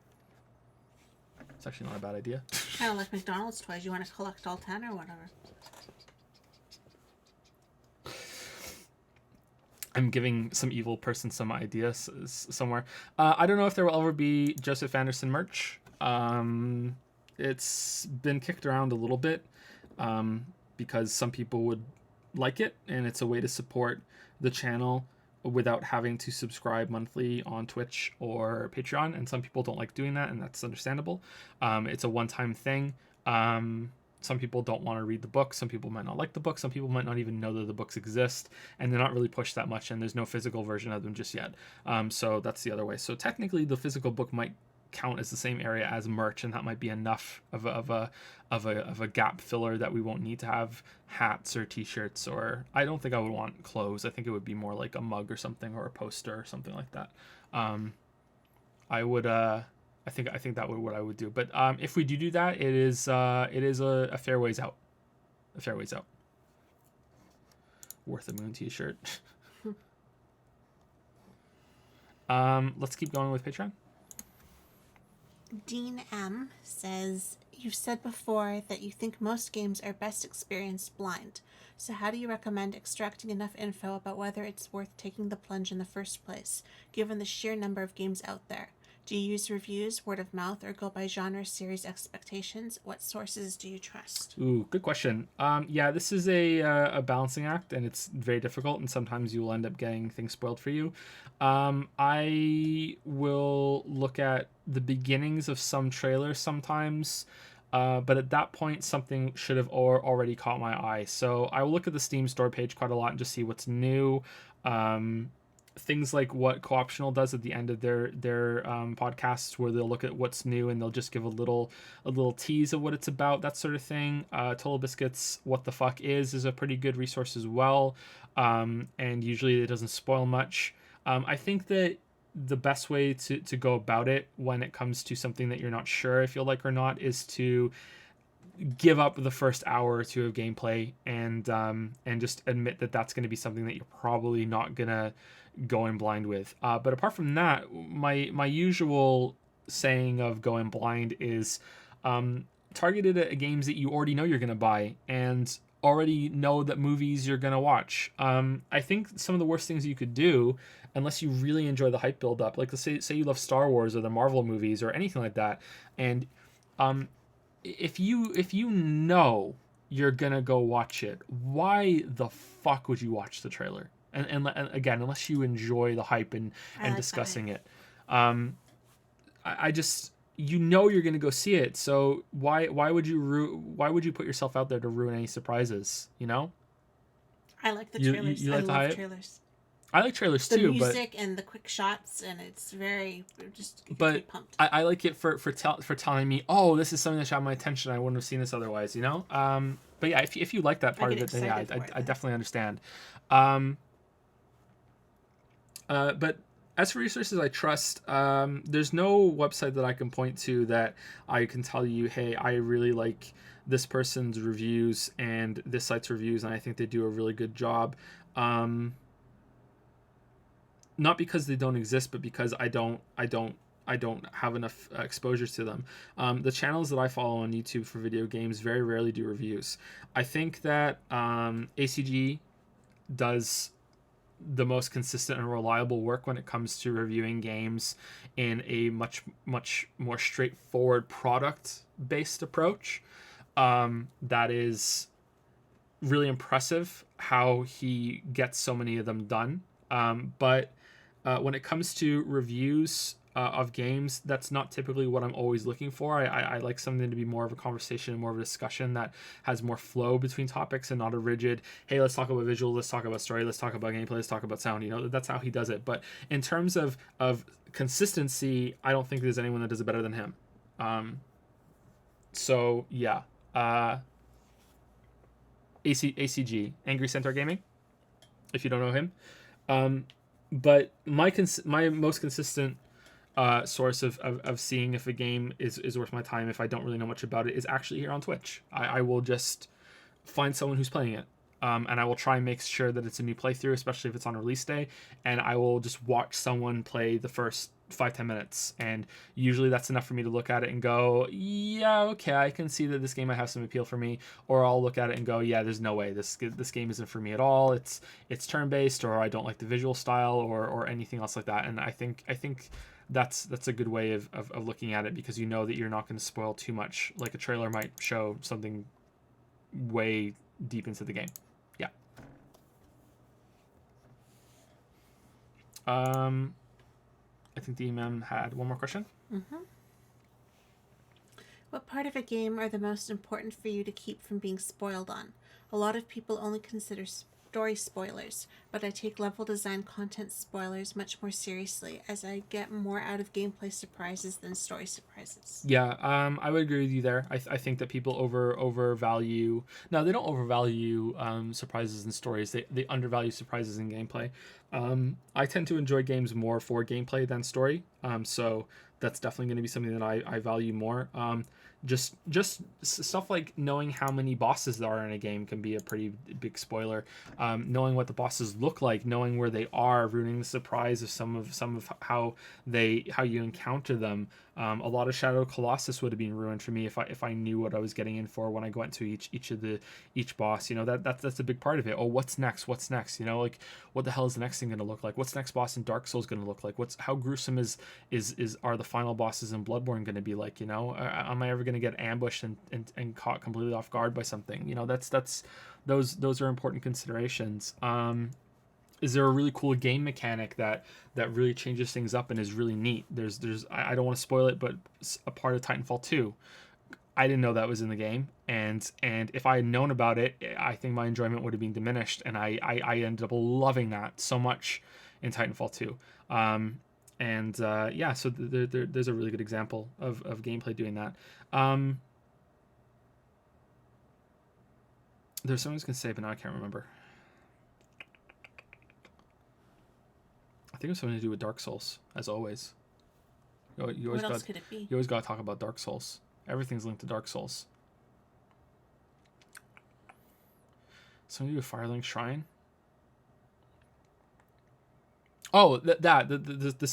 It's actually not a bad idea. Kind of like McDonald's toys. You want to collect all 10 or whatever. I'm giving some evil person some ideas somewhere. I don't know if there will ever be Joseph Anderson merch. It's been kicked around a little bit because some people would like it, and it's a way to support the channel without having to subscribe monthly on Twitch or Patreon, and some people don't like doing that, and that's understandable. It's a one-time thing. Some people don't want to read the book. Some people might not like the book. Some people might not even know that the books exist, and they're not really pushed that much, and there's no physical version of them just yet. So that's the other way. So technically, the physical book might count as the same area as merch, and that might be enough of a gap filler that we won't need to have hats or t-shirts, or I don't think I would want clothes. I think it would be more like a mug or something, or a poster or something like that. I would I think that would what I would do. But if we do that, it is a fair ways out. A fair ways out. Worth a Moon t-shirt. Let's keep going with Patreon. Dean M says, you've said before that you think most games are best experienced blind. So how do you recommend extracting enough info about whether it's worth taking the plunge in the first place, given the sheer number of games out there? Do you use reviews, word of mouth, or go by genre, series expectations? What sources do you trust? Ooh, good question. Yeah, this is a balancing act, and it's very difficult, and sometimes you will end up getting things spoiled for you. I will look at the beginnings of some trailers sometimes, but at that point, something should have already caught my eye. So I will look at the Steam store page quite a lot and just see what's new. Things like what Cooptional does at the end of their podcasts, where they'll look at what's new and they'll just give a little tease of what it's about, that sort of thing. Total Biscuits What the Fuck is a pretty good resource as well, and usually it doesn't spoil much. I think that the best way to go about it when it comes to something that you're not sure if you'll like or not is to give up the first hour or two of gameplay and just admit that that's going to be something that you're probably not gonna go in blind with. But apart from that, my usual saying of going blind is targeted at games that you already know you're gonna buy and already know that movies you're gonna watch. I think some of the worst things you could do, unless you really enjoy the hype build up, like say you love Star Wars or the Marvel movies or anything like that, and if you know you're gonna go watch it, why the fuck would you watch the trailer? And again, unless you enjoy the hype and discussing it, I just, you know you're gonna go see it, so why would you put yourself out there to ruin any surprises? You know. I like the trailers. You like I love hype? trailers. I like trailers the too, music and the quick shots, and it's very just. But pumped. I like it for telling me, oh, this is something that shot my attention. I wouldn't have seen this otherwise, you know. But yeah, if you like that part of it, then yeah, I definitely understand. But as for resources I trust, there's no website that I can point to that I can tell you, hey, I really like this person's reviews and this site's reviews, and I think they do a really good job. Not because they don't exist, but because I don't have enough exposure to them. The channels that I follow on YouTube for video games very rarely do reviews. I think that ACG does the most consistent and reliable work when it comes to reviewing games in a much more straightforward product based approach. That is really impressive how he gets so many of them done. But when it comes to reviews of games, that's not typically what I'm always looking for. I like something to be more of a conversation, more of a discussion that has more flow between topics and not a rigid, hey, let's talk about visual, let's talk about story, let's talk about gameplay, let's talk about sound. You know, that's how he does it. But in terms of consistency, I don't think there's anyone that does it better than him. So yeah, ACG, Angry Centaur Gaming, if you don't know him. But my most consistent source of seeing if a game is worth my time, if I don't really know much about it, is actually here on Twitch. I will just find someone who's playing it, and I will try and make sure that it's a new playthrough, especially if it's on release day, and I will just watch someone play the first 5-10 minutes, and usually that's enough for me to look at it and go, yeah, okay, I can see that this game might have some appeal for me. Or I'll look at it and go, yeah, there's no way this game isn't for me at all. It's turn-based, or I don't like the visual style, or anything else like that. And I think that's a good way of looking at it, because you know that you're not going to spoil too much. Like a trailer might show something way deep into the game. Yeah. I think the EMM had one more question. Mm-hmm. What part of a game are the most important for you to keep from being spoiled on? A lot of people only consider story spoilers, but I take level design content spoilers much more seriously, as I get more out of gameplay surprises than story surprises. Yeah, I would agree with you there. I think that people overvalue. No, they don't overvalue surprises in stories. They undervalue surprises in gameplay. I tend to enjoy games more for gameplay than story. So that's definitely going to be something that I value more. Just stuff like knowing how many bosses there are in a game can be a pretty big spoiler. Knowing what the bosses look like, knowing where they are, ruining the surprise of some of how you encounter them. A lot of Shadow Colossus would have been ruined for me if I knew what I was getting in for when I went to each boss. You know, that's a big part of it. Oh, what's next? What's next? You know, like what the hell is the next thing going to look like? What's the next boss in Dark Souls going to look like? How gruesome is are the final bosses in Bloodborne going to be like? You know, am I ever going to get ambushed and caught completely off guard by something? You know, those are important considerations. Is there a really cool game mechanic that really changes things up and is really neat? I don't want to spoil it, but a part of Titanfall 2, I didn't know that was in the game, and if I had known about it, I think my enjoyment would have been diminished, and I ended up loving that so much in Titanfall 2. Yeah, so there's a really good example of gameplay doing that. There's something I was going to say, but now I can't remember. I think it was something to do with Dark Souls, as always. What else could it be? You always got to talk about Dark Souls. Everything's linked to Dark Souls. Something to do with Firelink Shrine? Oh, the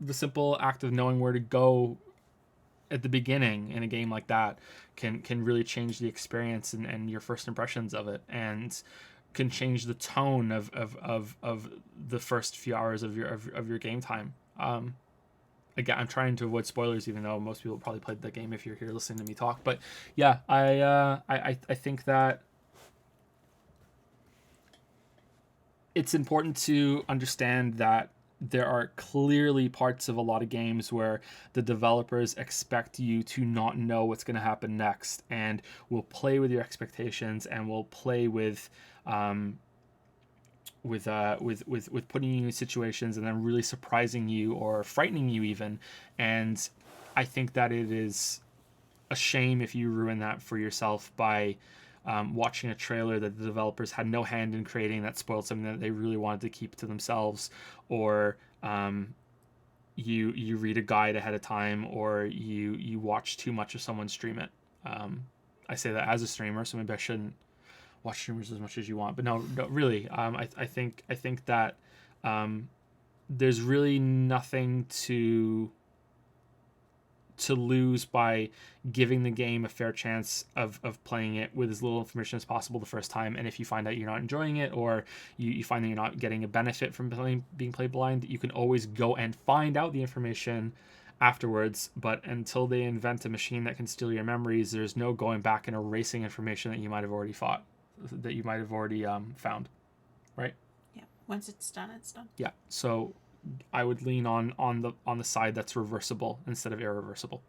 simple act of knowing where to go at the beginning in a game like that can really change the experience and your first impressions of it, and can change the tone of the first few hours of your game time. Again, I'm trying to avoid spoilers, even though most people probably played the game if you're here listening to me talk. But yeah, I think that it's important to understand that there are clearly parts of a lot of games where the developers expect you to not know what's going to happen next, and will play with your expectations, and will play with putting you in situations and then really surprising you or frightening you even. And I think that it is a shame if you ruin that for yourself by watching a trailer that the developers had no hand in creating, that spoiled something that they really wanted to keep to themselves, or you read a guide ahead of time, or you watch too much of someone stream it. I say that as a streamer, so maybe I shouldn't watch streamers as much as you want, but no, really, I think that there's really nothing to lose by giving the game a fair chance of playing it with as little information as possible the first time. And if you find out you're not enjoying it, or you find that you're not getting a benefit from being played blind, you can always go and find out the information afterwards. But until they invent a machine that can steal your memories, there's no going back and erasing information that you might have already found, right? Yeah, once it's done, it's done. Yeah, so I would lean on the side that's reversible instead of irreversible.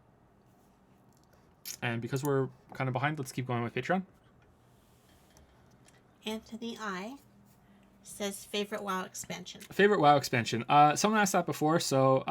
And because we're kind of behind, let's keep going with Patreon. Anthony I says favorite WoW expansion. Favorite WoW expansion. Someone asked that before, so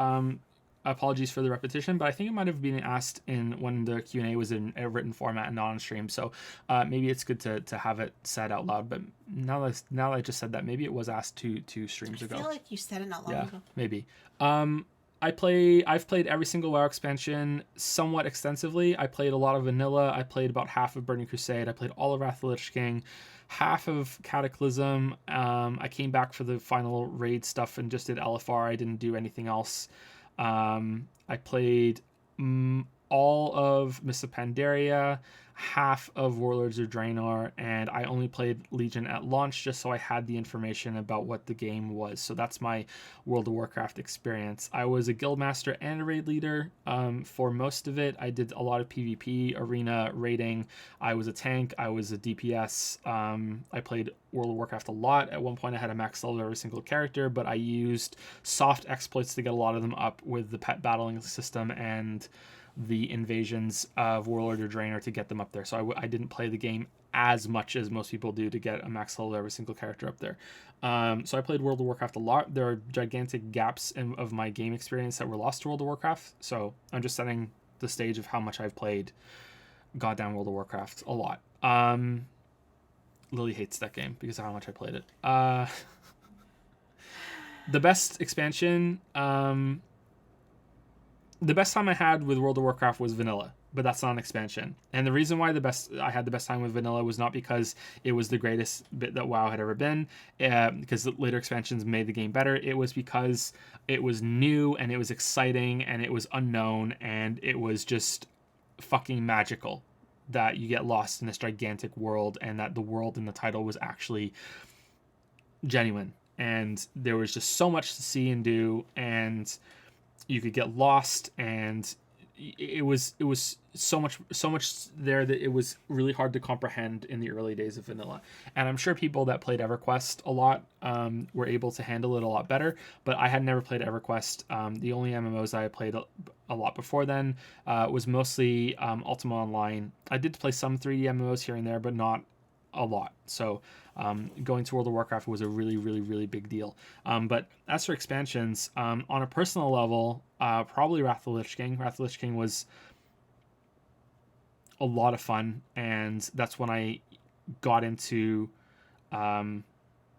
apologies for the repetition, but I think it might have been asked when the Q&A was in a written format and not on stream. So maybe it's good to have it said out loud. But now that I just said that, maybe it was asked two streams ago. I feel like you said it not long ago. Maybe. I've played every single WoW expansion somewhat extensively. I played a lot of Vanilla. I played about half of Burning Crusade. I played all of Wrath of the Lich King, half of Cataclysm. I came back for the final raid stuff and just did LFR. I didn't do anything else. I played all of Mists of Pandaria. half of Warlords of Draenor, and I only played Legion at launch just so I had the information about what the game was. So that's my World of Warcraft experience. I was a guildmaster and a raid leader for most of it. I did a lot of PvP, arena, raiding. I was a tank. I was a DPS. I played World of Warcraft a lot. At one point I had a max level of every single character, but I used soft exploits to get a lot of them up with the pet battling system and the invasions of Warlord of Draenor to get them up there. So I didn't play the game as much as most people do to get a max level of every single character up there. So I played World of Warcraft a lot. There are gigantic gaps of my game experience that were lost to World of Warcraft. So I'm just setting the stage of how much I've played goddamn World of Warcraft a lot. Lily hates that game because of how much I played it. The best expansion, the best time I had with World of Warcraft was vanilla, but that's not an expansion. And the reason why I had the best time with vanilla was not because it was the greatest bit that WoW had ever been, because the later expansions made the game better. It was because it was new and it was exciting and it was unknown and it was just fucking magical that you get lost in this gigantic world and that the world in the title was actually genuine. And there was just so much to see and do, and you could get lost, and it was so much there that it was really hard to comprehend in the early days of vanilla. And I'm sure people that played EverQuest a lot were able to handle it a lot better, but I had never played EverQuest. The only MMOs I played a lot before then was mostly Ultima Online. I did play some 3D MMOs here and there, but not a lot. So going to World of Warcraft was a really, really, really big deal. But as for expansions, on a personal level, probably Wrath of the Lich King. Wrath of the Lich King was a lot of fun, and that's when I got into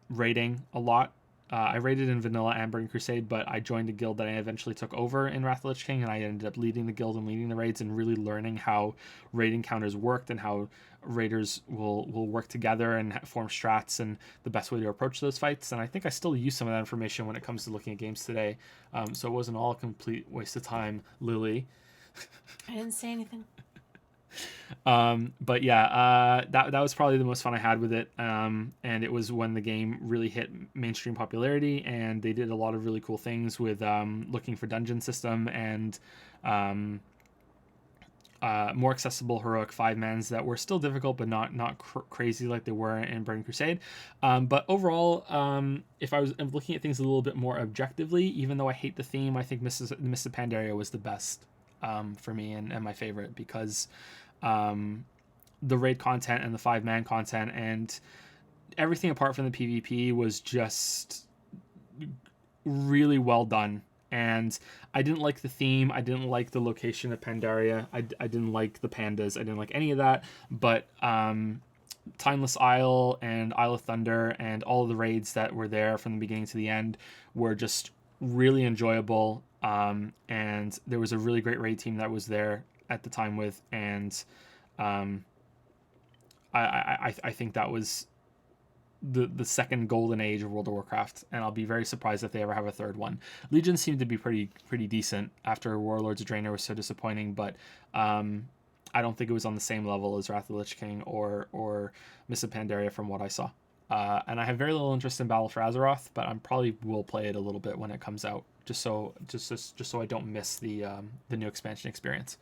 raiding a lot. I raided in Vanilla and Burning Crusade, but I joined a guild that I eventually took over in Wrath of the Lich King, and I ended up leading the guild and leading the raids and really learning how raiding counters worked and how raiders will work together and form strats and the best way to approach those fights. And I think I still use some of that information when it comes to looking at games today. So it wasn't all a complete waste of time, Lily. I didn't say anything. But yeah, that was probably the most fun I had with it. And it was when the game really hit mainstream popularity, and they did a lot of really cool things with looking for dungeon system and more accessible heroic 5-mans that were still difficult, but not crazy like they were in Burning Crusade. But overall, if I'm looking at things a little bit more objectively, even though I hate the theme, I think Mists of Pandaria was the best for me and my favorite, because the raid content and the 5-man content and everything apart from the PvP was just really well done. And I didn't like the theme. I didn't like the location of Pandaria. I didn't like the pandas. I didn't like any of that. But Timeless Isle and Isle of Thunder and all of the raids that were there from the beginning to the end were just really enjoyable. And there was a really great raid team that was there at the time with, and I think that was the second golden age of World of Warcraft, and I'll be very surprised if they ever have a third one. Legion seemed to be pretty decent after Warlords of Draenor was so disappointing, but I don't think it was on the same level as Wrath of the Lich King or Mists of Pandaria from what I saw. And I have very little interest in Battle for Azeroth, but I probably will play it a little bit when it comes out, just so I don't miss the new expansion experience.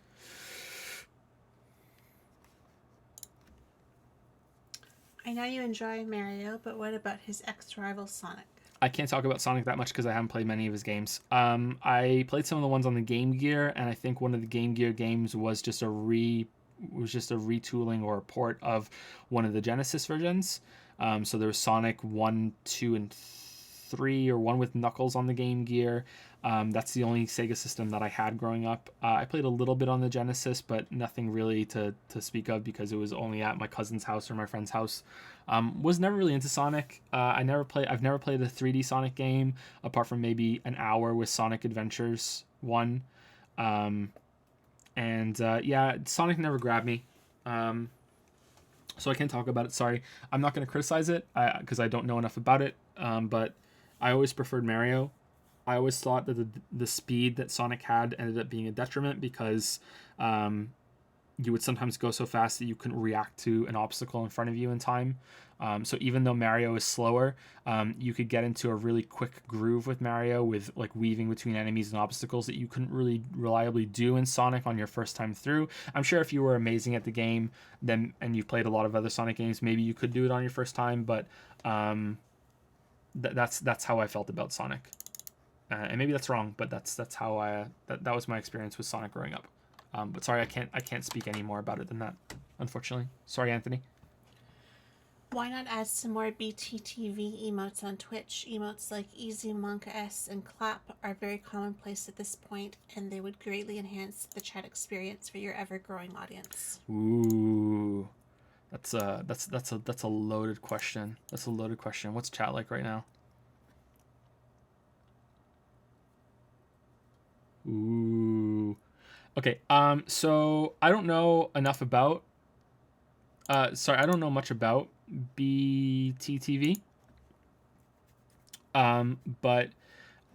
I know you enjoy Mario, but what about his ex-rival Sonic? I can't talk about Sonic that much because I haven't played many of his games. I played some of the ones on the Game Gear, and I think one of the Game Gear games was just a retooling or a port of one of the Genesis versions. So there was Sonic 1, 2, and 3, or one with Knuckles on the Game Gear. That's the only Sega system that I had growing up. I played a little bit on the Genesis, but nothing really to speak of because it was only at my cousin's house or my friend's house. Was never really into Sonic. I've never played a 3D Sonic game apart from maybe an hour with Sonic Adventures 1. Yeah, Sonic never grabbed me. So I can't talk about it. Sorry. I'm not going to criticize it because I don't know enough about it. But I always preferred Mario. I always thought that the speed that Sonic had ended up being a detriment because you would sometimes go so fast that you couldn't react to an obstacle in front of you in time. So even though Mario is slower, you could get into a really quick groove with Mario, with like weaving between enemies and obstacles that you couldn't really reliably do in Sonic on your first time through. I'm sure if you were amazing at the game, then and you've played a lot of other Sonic games, maybe you could do it on your first time. But that's how I felt about Sonic, and maybe that's wrong, but that's how that was my experience with Sonic growing up. But sorry, I can't speak any more about it than that, unfortunately. Sorry, Anthony. Why not add some more BTTV emotes on Twitch? Emotes like Easy, Monka S, and Clap are very commonplace at this point, and they would greatly enhance the chat experience for your ever-growing audience. Ooh, that's a loaded question. That's a loaded question. What's chat like right now? Ooh. Okay. So I don't know enough about. Sorry, I don't know much about BTTV. But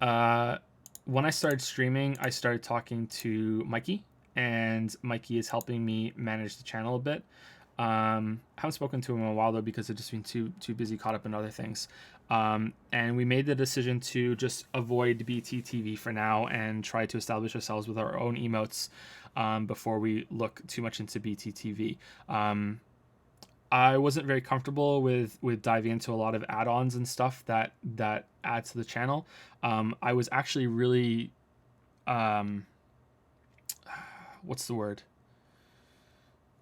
when I started streaming, I started talking to Mikey, and Mikey is helping me manage the channel a bit. I haven't spoken to him in a while though, because I've just been too busy, caught up in other things. And we made the decision to just avoid BTTV for now and try to establish ourselves with our own emotes before we look too much into BTTV. I wasn't very comfortable with diving into a lot of add-ons and stuff that add to the channel. I was actually really what's the word?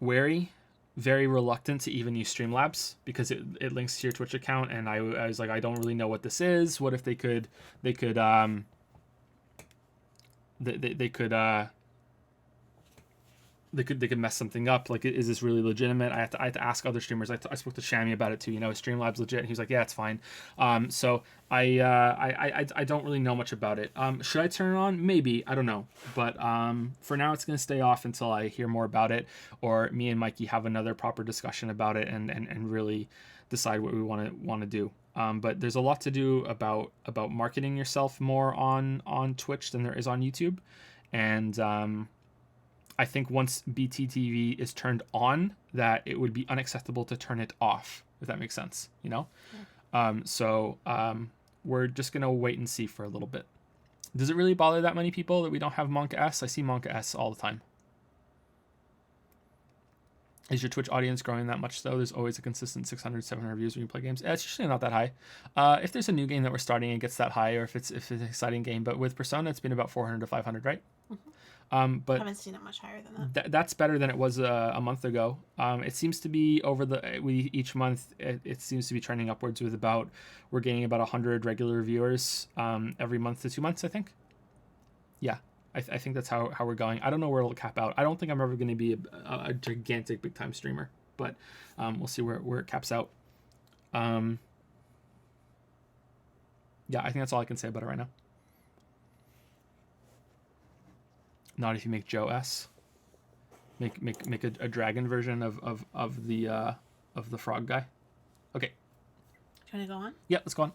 Wary, very reluctant to even use Streamlabs because it links to your Twitch account, and I was like, I don't really know what this is. What if they could mess something up? Like, is this really legitimate? I had to ask other streamers. I spoke to Shammy about it too. Is Streamlabs legit? And he was like, yeah, it's fine. So I don't really know much about it. Should I turn it on? Maybe, I don't know. But for now, it's gonna stay off until I hear more about it, or me and Mikey have another proper discussion about it and really decide what we want to do. But there's a lot to do about marketing yourself more on Twitch than there is on YouTube, and I think once BTTV is turned on, that it would be unacceptable to turn it off, if that makes sense, Yeah. So we're just going to wait and see for a little bit. Does it really bother that many people that we don't have Monka S? I see Monka S all the time. Is your Twitch audience growing that much, though? There's always a consistent 600, 700 views when you play games. It's usually not that high. If there's a new game that we're starting, it gets that high, or if it's an exciting game. But with Persona, it's been about 400 to 500, right? Mm-hmm. But I haven't seen it much higher than that. That's better than it was a month ago. It seems to be each month it seems to be trending upwards with we're gaining about 100 regular viewers every month to 2 months, I think. Yeah, I think that's how we're going. I don't know where it'll cap out. I don't think I'm ever going to be a gigantic big time streamer, but we'll see where it caps out. Yeah, I think that's all I can say about it right now. Not if you make Joe S. Make a dragon version of the frog guy. Okay. Do you want to go on? Yeah, let's go on.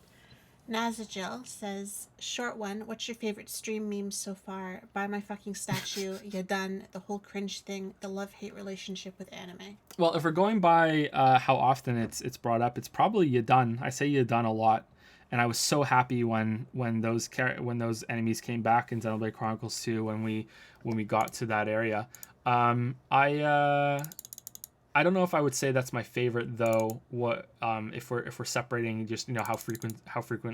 Nazajil says, short one, what's your favorite stream meme so far? Buy my fucking statue, you done, the whole cringe thing, the love-hate relationship with anime. Well, if we're going by how often it's brought up, it's probably you done. I say you done a lot. And I was so happy when those enemies came back in Xenoblade Chronicles 2 when we got to that area. I don't know if I would say that's my favorite though. What if we're separating just how frequent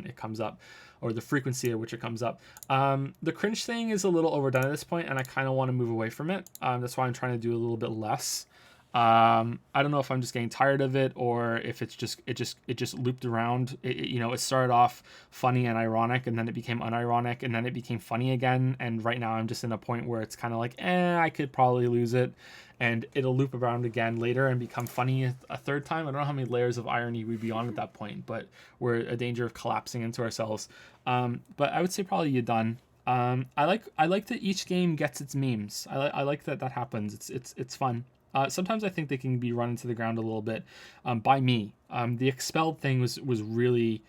it comes up, or the frequency at which it comes up. The cringe thing is a little overdone at this point, and I kind of want to move away from it. That's why I'm trying to do a little bit less. I don't know if I'm just getting tired of it, or if it just looped around. It started off funny and ironic, and then it became unironic, and then it became funny again. And right now I'm just in a point where it's kind of like, I could probably lose it, and it'll loop around again later and become funny a third time. I don't know how many layers of irony we'd be on at that point, but we're a danger of collapsing into ourselves. But I would say probably you done. I like that each game gets its memes. I like that happens. It's fun. Sometimes I think they can be run into the ground a little bit by me. The expelled thing was really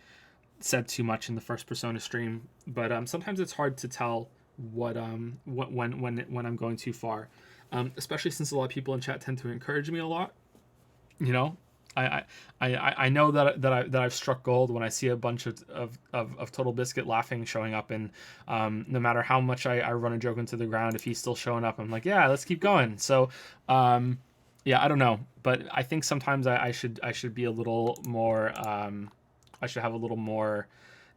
said too much in the first Persona stream, but sometimes it's hard to tell when I'm going too far. especially since a lot of people in chat tend to encourage me a lot. You know, I know that I've struck gold when I see a bunch of Total Biscuit laughing showing up, and no matter how much I run a joke into the ground, if he's still showing up, I'm like, yeah, let's keep going. So yeah, I don't know, but I think sometimes I should be a little more I should have a little more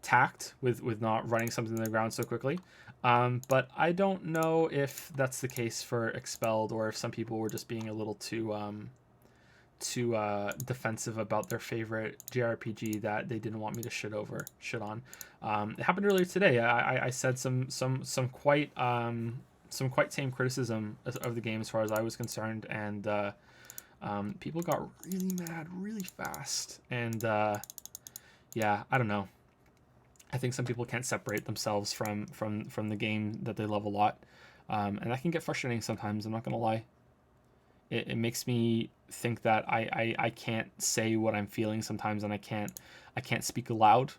tact with not running something to the ground so quickly. But I don't know if that's the case for Expelled, or if some people were just being a little too defensive about their favorite JRPG that they didn't want me to shit on. It happened earlier today. I said some quite tame criticism of the game as far as I was concerned, and people got really mad really fast. And yeah, I don't know. I think some people can't separate themselves from the game that they love a lot, and that can get frustrating sometimes. I'm not gonna lie. It makes me think that I can't say what I'm feeling sometimes, and I can't speak aloud.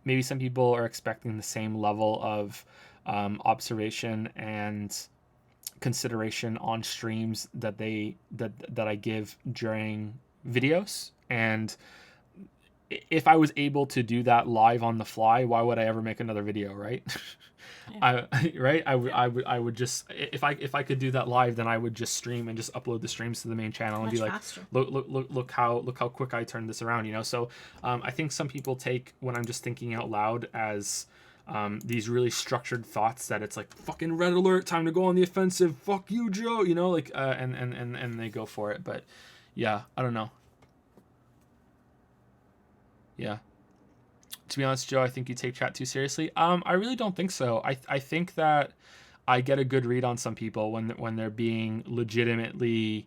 Maybe some people are expecting the same level of observation and consideration on streams that I give during videos, and if I was able to do that live on the fly, why would I ever make another video, right? Yeah. I would just, if I could do that live, then I would just stream and just upload the streams to the main channel and Much be like, faster. look how quick I turned this around, you know. So I think some people take when I'm just thinking out loud as these really structured thoughts that it's like, fucking red alert, time to go on the offensive, fuck you, Joe, you know, like and they go for it. But yeah, I don't know. Yeah. To be honest, Joe, I think you take chat too seriously. I really don't think so. I think that I get a good read on some people when they're being legitimately.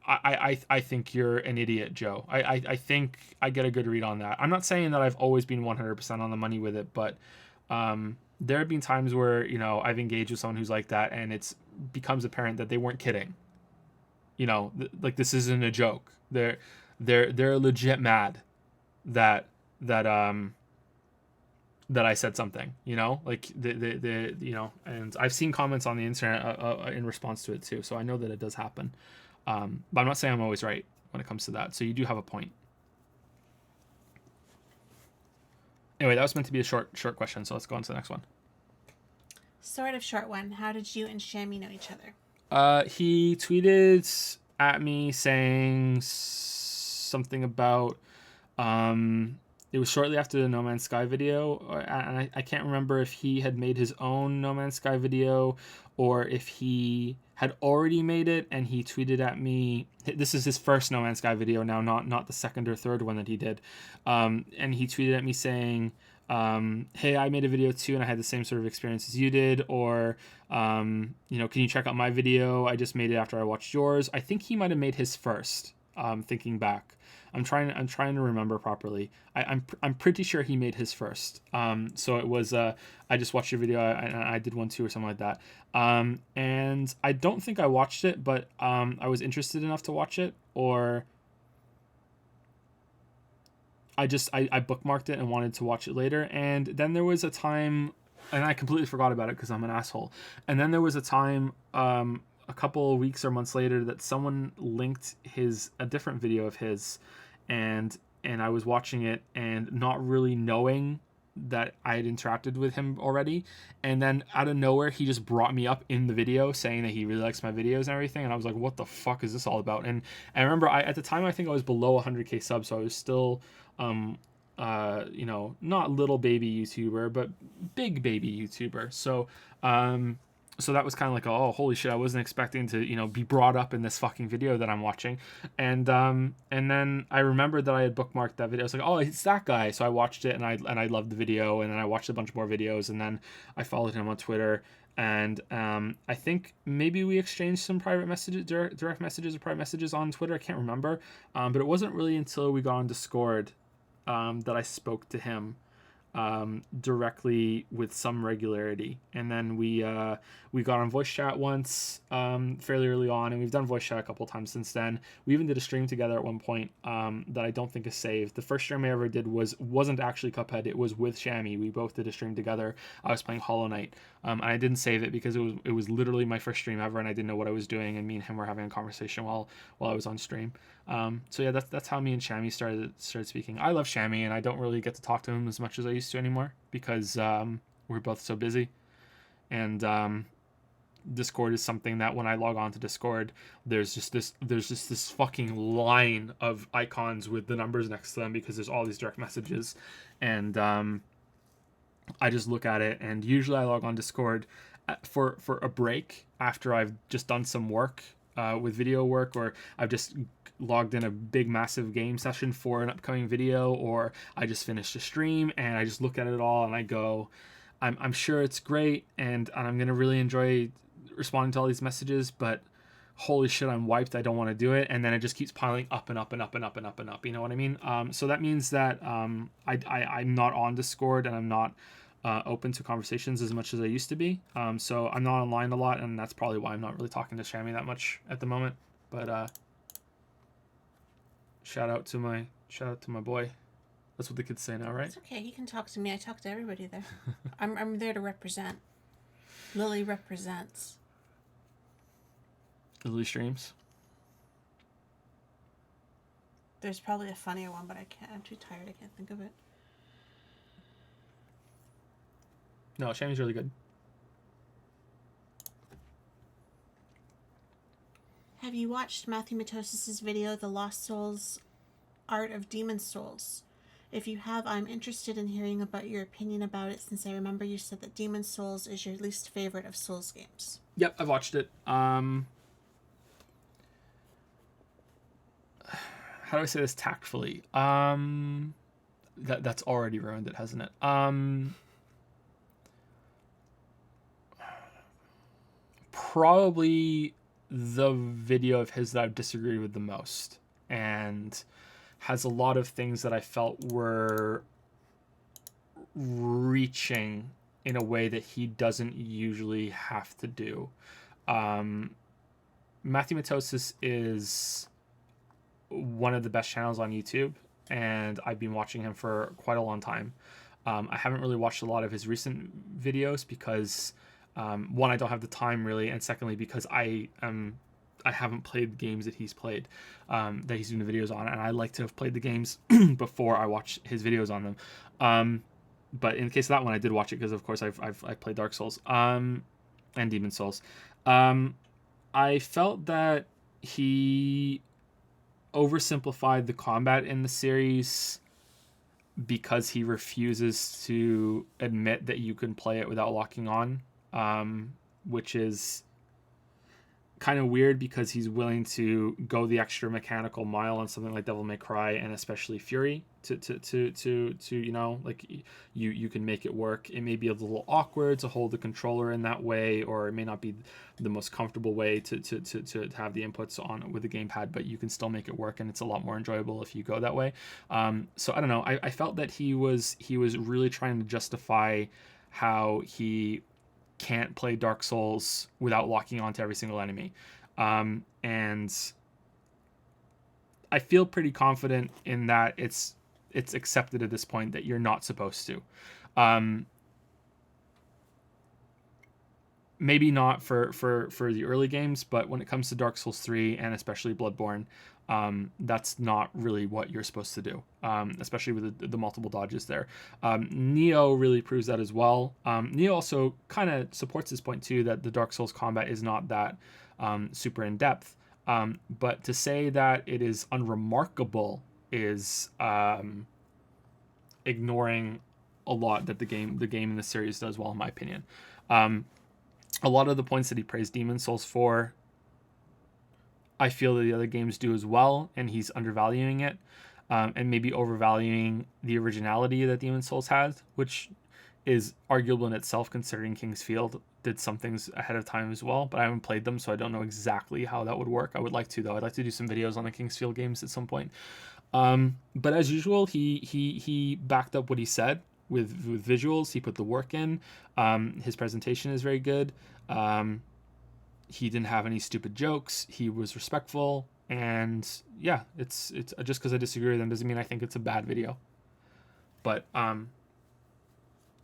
I think you're an idiot, Joe. I think I get a good read on that. I'm not saying that I've always been 100% on the money with it, but there have been times where, you know, I've engaged with someone who's like that, and it's becomes apparent that they weren't kidding. You know, like this isn't a joke. They're legit mad that I said something, you know, like the you know, and I've seen comments on the internet in response to it too, so I know that it does happen. But I'm not saying I'm always right when it comes to that. So you do have a point. Anyway, that was meant to be a short question, so let's go on to the next one. Sort of short one. How did you and Shammy know each other? He tweeted at me saying something about it was shortly after the No Man's Sky video, and I can't remember if he had made his own No Man's Sky video or if he had already made it and he tweeted at me. This is his first No Man's Sky video now, not the second or third one that he did, and he tweeted at me saying, hey, I made a video too and I had the same sort of experience as you did, or you know, can you check out my video? I just made it after I watched yours. I think he might have made his first, thinking back. I'm trying to remember properly. I'm pretty sure he made his first. So it was I just watched your video and I did one too or something like that. And I don't think I watched it, but I was interested enough to watch it, or I bookmarked it and wanted to watch it later. And then there was a time, and I completely forgot about it because I'm an asshole. And then there was a time a couple of weeks or months later that someone linked a different video of his, and I was watching it and not really knowing that I had interacted with him already, and then out of nowhere he just brought me up in the video saying that he really likes my videos and everything, and I was like, what the fuck is this all about? And I remember at the time I think I was below 100k subs, so I was still you know, not little baby YouTuber but big baby YouTuber, so so that was kind of like, oh, holy shit, I wasn't expecting to, you know, be brought up in this fucking video that I'm watching. And then I remembered that I had bookmarked that video. I was like, oh, it's that guy. So I watched it and I loved the video, and then I watched a bunch more videos, and then I followed him on Twitter, and I think maybe we exchanged some private messages, direct messages or private messages on Twitter. I can't remember. But it wasn't really until we got on Discord that I spoke to him. directly with some regularity, and then we got on voice chat once fairly early on, and we've done voice chat a couple times since then. We even did a stream together at one point that I don't think is saved. The first stream I ever did wasn't actually Cuphead. It was with Shammy. We both did a stream together. I was playing Hollow Knight, and I didn't save it because it was literally my first stream ever, and I didn't know what I was doing, and me and him were having a conversation while I was on stream. So yeah, that's how me and Shammy started speaking. I love Shammy, and I don't really get to talk to him as much as I used to anymore because we're both so busy. And Discord is something that when I log on to Discord, there's just this fucking line of icons with the numbers next to them because there's all these direct messages, and I just look at it, and usually I log on Discord for a break after I've just done some work with video work, or I've just logged in a big massive game session for an upcoming video, or I just finished a stream and I just look at it all and I go, I'm sure it's great and I'm gonna really enjoy responding to all these messages, but holy shit, I'm wiped, I don't want to do it, and then it just keeps piling up and up and up and up and up and up, you know what I mean? So that means that I'm not on Discord, and I'm not open to conversations as much as I used to be. So I'm not online a lot, and that's probably why I'm not really talking to Shammy that much at the moment. But shout out to my boy. That's what the kids say now, right? It's okay. He can talk to me. I talk to everybody there. I'm there to represent. Lily represents. Lily streams. There's probably a funnier one, but I'm too tired. I can't think of it. No, Shammy's really good. Have you watched Matthew Matosis's video, The Lost Souls Art of Demon Souls? If you have, I'm interested in hearing about your opinion about it, since I remember you said that Demon Souls is your least favorite of Souls games. Yep, I've watched it. How do I say this tactfully? That's already ruined it, hasn't it? Probably the video of his that I've disagreed with the most, and has a lot of things that I felt were reaching in a way that he doesn't usually have to do. Matthew Matosis is one of the best channels on YouTube, and I've been watching him for quite a long time. I haven't really watched a lot of his recent videos because one, I don't have the time really, and secondly, because I haven't played the games that he's played, that he's doing the videos on, and I like to have played the games before I watch his videos on them. But in the case of that one, I did watch it because, of course, I've played Dark Souls and Demon Souls. I felt that he oversimplified the combat in the series because he refuses to admit that you can play it without locking on. Which is kind of weird because he's willing to go the extra mechanical mile on something like Devil May Cry and especially Fury to you know, like you can make it work. It may be a little awkward to hold the controller in that way, or it may not be the most comfortable way to have the inputs on with the gamepad, but you can still make it work, and it's a lot more enjoyable if you go that way. So I don't know. I felt that he was really trying to justify how he can't play Dark Souls without locking onto every single enemy. And I feel pretty confident in that it's accepted at this point that you're not supposed to. Maybe not for the early games, but when it comes to Dark Souls 3 and especially Bloodborne, that's not really what you're supposed to do, especially with the multiple dodges there. Neo really proves that as well. Neo also kind of supports this point too, that the Dark Souls combat is not that super in depth. But to say that it is unremarkable is ignoring a lot that the game in the series does well, in my opinion. A lot of the points that he praised Demon Souls for, I feel that the other games do as well, and he's undervaluing it, and maybe overvaluing the originality that Demon Souls has, which is arguable in itself considering King's Field did some things ahead of time as well, but I haven't played them, so I don't know exactly how that would work. I would like to, though. I'd like to do some videos on the King's Field games at some point. But as usual, he backed up what he said with visuals. He put the work in. His presentation is very good. He didn't have any stupid jokes. He was respectful, and yeah, it's just because I disagree with him doesn't mean I think it's a bad video. But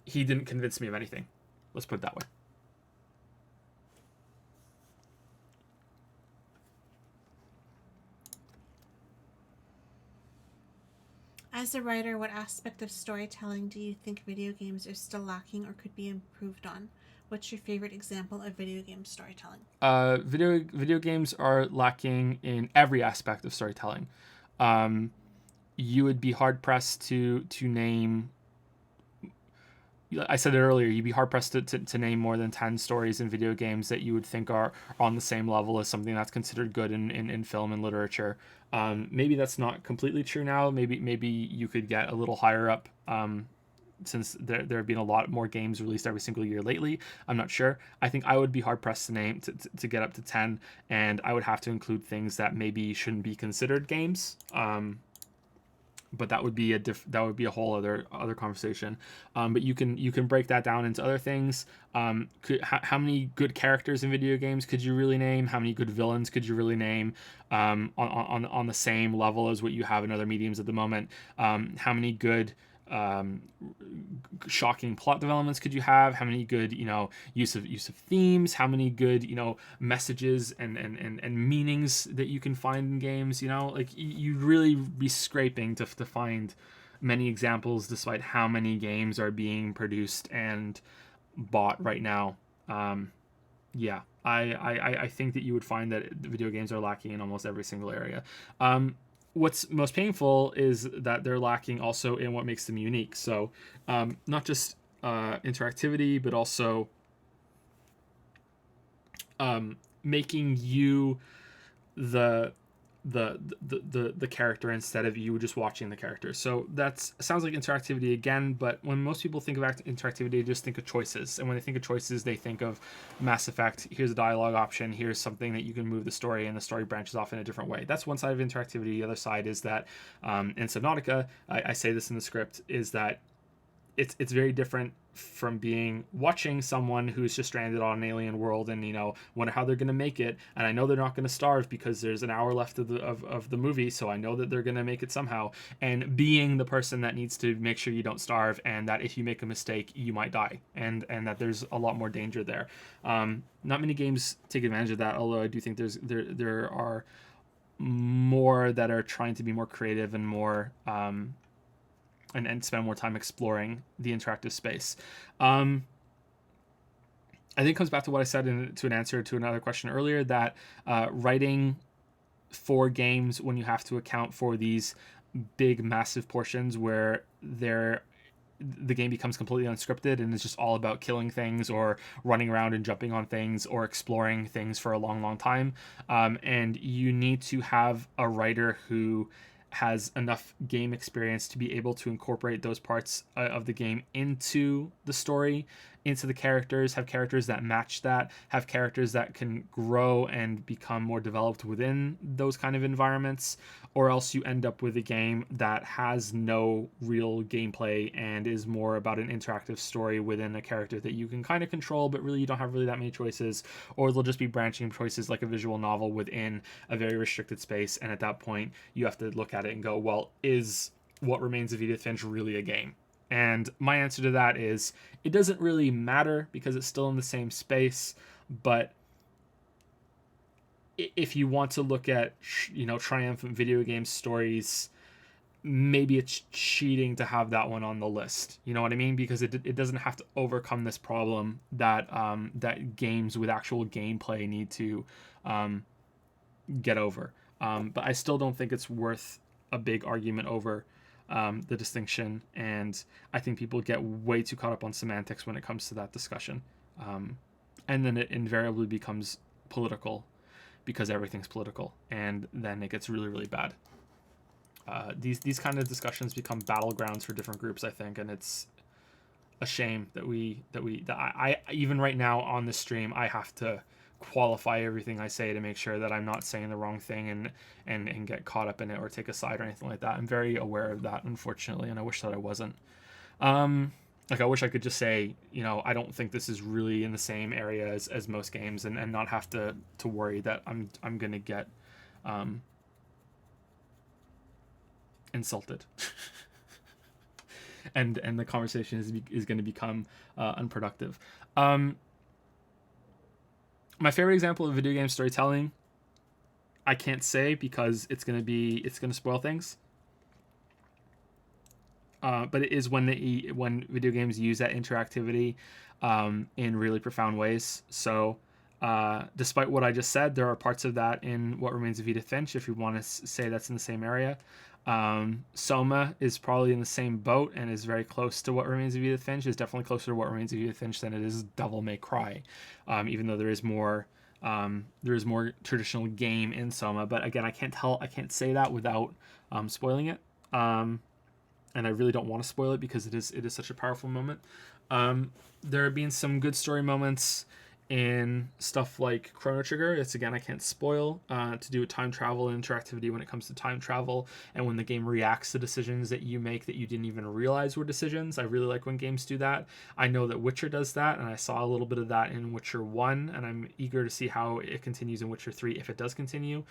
he didn't convince me of anything. Let's put it that way. As a writer, what aspect of storytelling do you think video games are still lacking or could be improved on? What's your favorite example of video game storytelling? Video games are lacking in every aspect of storytelling. You would be hard pressed to name. I said it earlier. You'd be hard pressed to name more than 10 stories in video games that you would think are on the same level as something that's considered good in film and literature. Maybe that's not completely true now. Maybe you could get a little higher up. Since there have been a lot more games released every single year lately. I'm not sure. I think I would be hard pressed to get up to 10, and I would have to include things that maybe shouldn't be considered games. But that would be a whole other conversation. But you can break that down into other things. How many good characters in video games could you really name? How many good villains could you really name? On the same level as what you have in other mediums at the moment. How many good shocking plot developments could you have? How many good use of themes? How many good messages and meanings that you can find in games? Like you'd really be scraping to find many examples, despite how many games are being produced and bought right now. Yeah, I think that you would find that video games are lacking in almost every single area. What's most painful is that they're lacking also in what makes them unique. So not just interactivity, but also making you the character instead of you just watching the character. So that sounds like interactivity again, but when most people think of interactivity, they just think of choices. And when they think of choices, they think of Mass Effect. Here's a dialogue option. Here's something that you can move the story, and the story branches off in a different way. That's one side of interactivity. The other side is that in Subnautica, I say this in the script, is that it's very different from watching someone who's just stranded on an alien world and wonder how they're going to make it, and I know they're not going to starve because there's an hour left of the movie, so I know that they're going to make it somehow, and being the person that needs to make sure you don't starve, and that if you make a mistake you might die, and that there's a lot more danger there. Not many games take advantage of that, although I do think there are more that are trying to be more creative and more and spend more time exploring the interactive space. I think it comes back to what I said to an answer to another question earlier, that writing for games, when you have to account for these big, massive portions where the game becomes completely unscripted and it's just all about killing things or running around and jumping on things or exploring things for a long, long time. And you need to have a writer who has enough game experience to be able to incorporate those parts of the game into the story, into the characters, have characters that match that, have characters that can grow and become more developed within those kind of environments, or else you end up with a game that has no real gameplay and is more about an interactive story within a character that you can kind of control, but really you don't have really that many choices, or they'll just be branching choices like a visual novel within a very restricted space, and at that point you have to look at it and go, well, is What Remains of Edith Finch really a game? And my answer to that is it doesn't really matter because it's still in the same space. But if you want to look at triumphant video game stories, maybe it's cheating to have that one on the list. You know what I mean? Because it doesn't have to overcome this problem that that games with actual gameplay need to get over. But I still don't think it's worth a big argument over the distinction, and I think people get way too caught up on semantics when it comes to that discussion, and then it invariably becomes political because everything's political, and then it gets really, really bad. These kind of discussions become battlegrounds for different groups, I think, and it's a shame that I even right now on this stream I have to qualify everything I say to make sure that I'm not saying the wrong thing and get caught up in it or take a side or anything like that. I'm very aware of that, unfortunately, and I wish that I wasn't. Like I wish I could just say, I don't think this is really in the same area as most games, and not have to worry that I'm gonna get insulted. and the conversation is going to become unproductive. My favorite example of video game storytelling, I can't say because it's going to spoil things. But it is when video games use that interactivity in really profound ways. So despite what I just said, there are parts of that in What Remains of Edith Finch, if you want to say that's in the same area. Soma is probably in the same boat and is very close to What Remains of Edith Finch. Is definitely closer to What Remains of Edith Finch than it is Devil May Cry, even though there is more traditional game in Soma. But again, I can't say that without spoiling it. And I really don't want to spoil it because it is such a powerful moment. There have been some good story moments in stuff like Chrono Trigger. It's, again, I can't spoil, to do with time travel and interactivity when it comes to time travel, and when the game reacts to decisions that you make that you didn't even realize were decisions. I really like when games do that. I know that Witcher does that, and I saw a little bit of that in Witcher 1, and I'm eager to see how it continues in Witcher 3, if it does continue.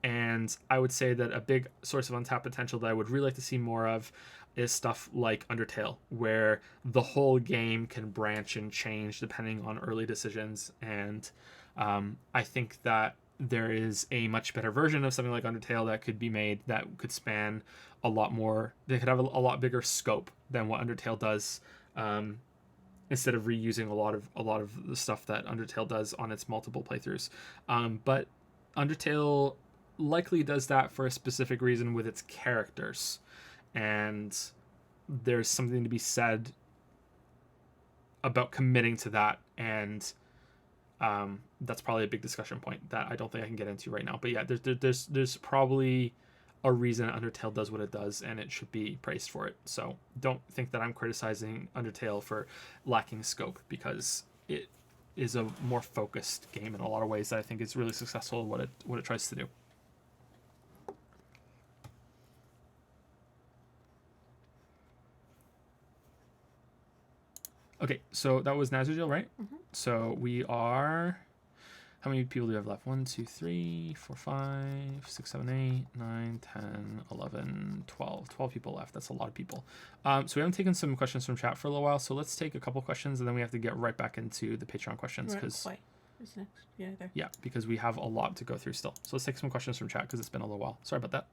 And I would say that a big source of untapped potential that I would really like to see more of is stuff like Undertale, where the whole game can branch and change depending on early decisions. And I think that there is a much better version of something like Undertale that could be made that could span a lot more. They could have a lot bigger scope than what Undertale does, instead of reusing a lot of the stuff that Undertale does on its multiple playthroughs. But Undertale likely does that for a specific reason with its characters. And there's something to be said about committing to that, and that's probably a big discussion point that I don't think I can get into right now. But yeah, there's probably a reason Undertale does what it does, and it should be praised for it. So don't think that I'm criticizing Undertale for lacking scope, because it is a more focused game in a lot of ways that I think is really successful at what it tries to do. Okay, so that was Nazriel, right? Mm-hmm. So we are... How many people do we have left? 1, 2, 3, 4, 5, 6, 7, 8, 9, 10, 11, 12. 12 people left. That's a lot of people. So we haven't taken some questions from chat for a little while, so let's take a couple questions, and then we have to get right back into the Patreon questions. Right, who's next? Yeah, there. Yeah, because we have a lot to go through still. So let's take some questions from chat, because it's been a little while. Sorry about that.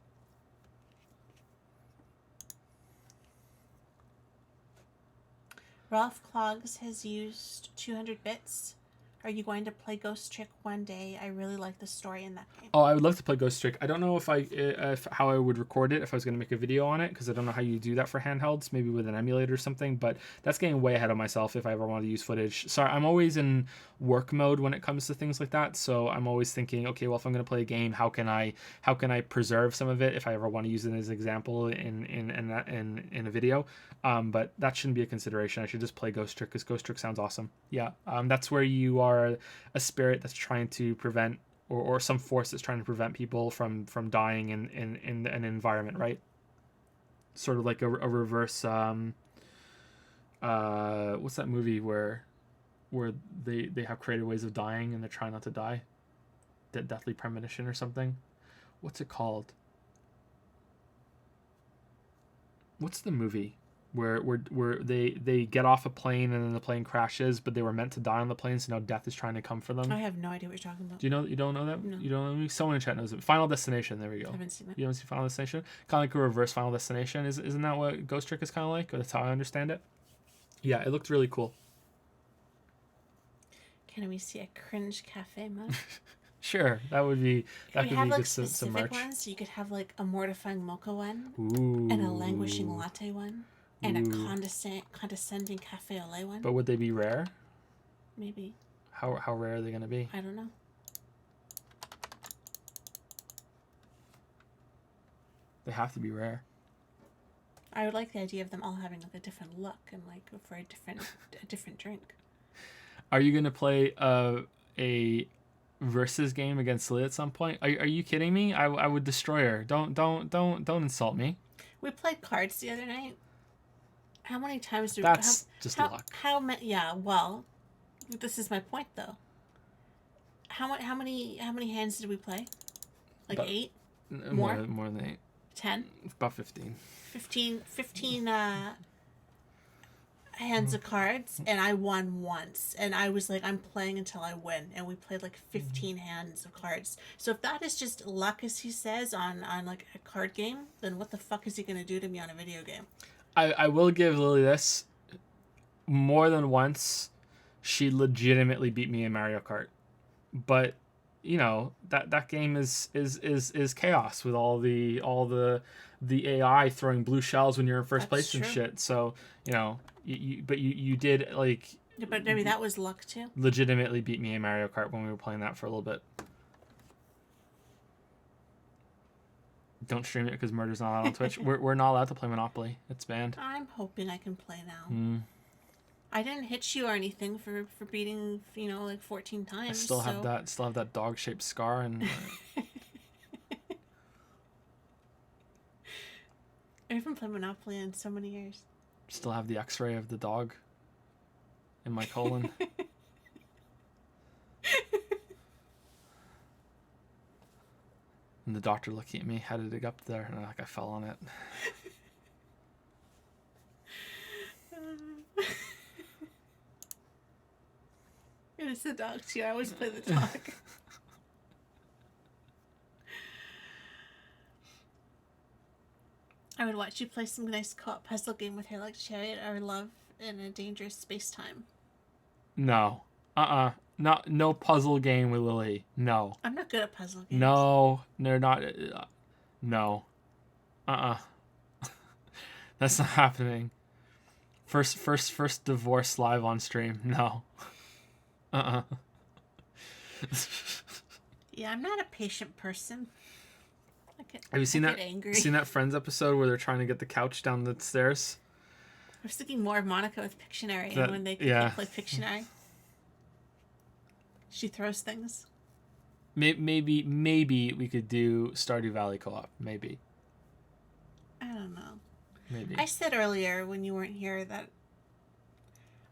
Ralph Clogs has used 200 bits. Are you going to play Ghost Trick one day? I really like the story in that game. Oh, I would love to play Ghost Trick. I don't know how I would record it if I was going to make a video on it, because I don't know how you do that for handhelds, maybe with an emulator or something, but that's getting way ahead of myself if I ever want to use footage. Sorry, I'm always in work mode when it comes to things like that, so I'm always thinking, okay, well, if I'm going to play a game, how can I preserve some of it if I ever want to use it as an example in a video? But that shouldn't be a consideration. I should just play Ghost Trick, because Ghost Trick sounds awesome. Yeah, that's where you are a spirit that's trying to prevent, or some force that's trying to prevent people from dying in an environment, right? Sort of like a reverse what's that movie where they have creative ways of dying and they're trying not to die? Deathly Premonition or something. What's it called? What's the movie where they get off a plane and then the plane crashes, but they were meant to die on the plane, so now death is trying to come for them? I have no idea what you're talking about. Do you know? You don't know that? No. You don't know that movie? Someone in chat knows it. Final Destination. There we go. I haven't seen it. You haven't seen Final Destination? Kind of like a reverse Final Destination. Isn't that what Ghost Trick is kind of like? That's how I understand it. Yeah, it looked really cool. Can we see a cringe cafe mug? Sure, that could be like just some merch. Ones, so you could have like a mortifying mocha one, Ooh. and a languishing latte one, and a condescending cafe au lait one. But would they be rare? Maybe. How rare are they going to be? I don't know. They have to be rare. I would like the idea of them all having like a different look and like for a different drink. Are you going to play a versus game against Lee at some point? Are you kidding me? I would destroy her. Don't insult me. We played cards the other night. How many times do That's just how, luck. How many? Yeah. Well, this is my point though. How many hands did we play? Like But 8? more than 8. 10? About 15. 15 hands of cards, and I won once, and I was like, I'm playing until I win, and we played like 15 hands of cards. So if that is just luck, as he says, on like a card game, then what the fuck is he gonna do to me on a video game? I will give Lily this. More than once, she legitimately beat me in Mario Kart. But you know, that game is chaos with all the AI throwing blue shells when you're in first That's place and true. shit. So you know, you did like Yeah, but maybe that was luck too. legitimately beat me in Mario Kart when we were playing that for a little bit. Don't stream it because murder's not allowed on Twitch. We're not allowed to play Monopoly. It's banned. I'm hoping I can play now. Mm. I didn't hit you or anything for beating, you know, like 14 times. I still have that dog shaped scar and. I haven't played Monopoly in so many years. Still have the X-ray of the dog in my colon. And the doctor looking at me had to dig up there, and I fell on it. It is the dog too. I always play the dog. I would watch you play some nice co-op puzzle game with her, like Chariot or Love in a Dangerous Space Time. No. No puzzle game with Lily. No. I'm not good at puzzle games. No, they're not. No. That's not happening. First divorce live on stream. No. Yeah, I'm not a patient person. Have you seen I that? get angry. Seen that Friends episode where they're trying to get the couch down the stairs? I was thinking more of Monica with Pictionary, That- and when they yeah. play Pictionary, she throws things. Maybe we could do Stardew Valley co-op. Maybe. I don't know. Maybe. I said earlier when you weren't here that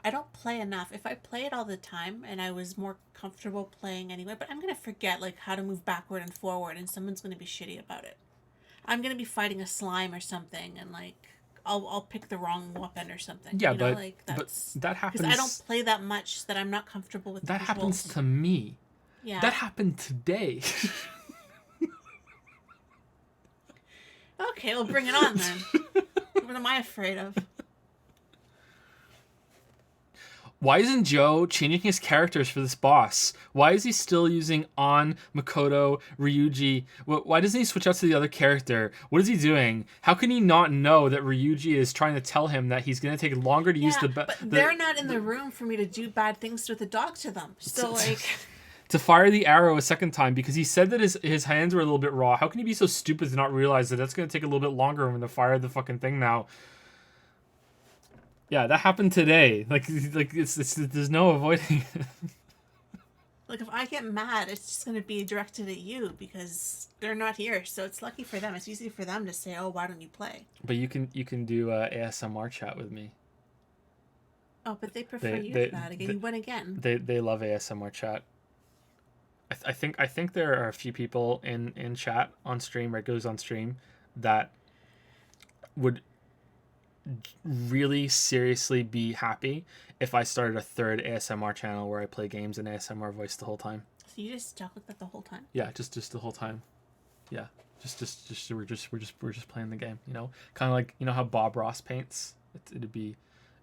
I don't play enough. If I play it all the time and I was more comfortable playing anyway, but I'm going to forget like how to move backward and forward, and someone's going to be shitty about it. I'm going to be fighting a slime or something, and like I'll pick the wrong weapon or something. Yeah, you know? but Like, that's, that happens. because I don't play that much that I'm not comfortable with. That the happens controls. to me. Yeah. That happened today. Okay, well, bring it on then. What am I afraid of? Why isn't Joe changing his characters for this boss? Why is he still using An, Makoto, Ryuji? Why doesn't he switch out to the other character? What is he doing? How can he not know that Ryuji is trying to tell him that he's going to take longer to use the... but they're not in the room for me to do bad things with the dog to them. So, like... To fire the arrow a second time because he said that his hands were a little bit raw. How can he be so stupid to not realize that that's going to take a little bit longer for him to fire the fucking thing now? Yeah, that happened today. Like it's there's no avoiding it. Like, if I get mad, it's just going to be directed at you because they're not here. So it's lucky for them. It's easy for them to say, oh, why don't you play? But you can do ASMR chat with me. Oh, but they prefer you to that again. You win again. They love ASMR chat. I think there are a few people in chat on stream, regulars on stream, that would really seriously be happy if I started a third ASMR channel where I play games in ASMR voice the whole time. So you just talk like that the whole time? Yeah, just the whole time. Yeah, just we're just playing the game. You know, kind of like, you know how Bob Ross paints. It'd be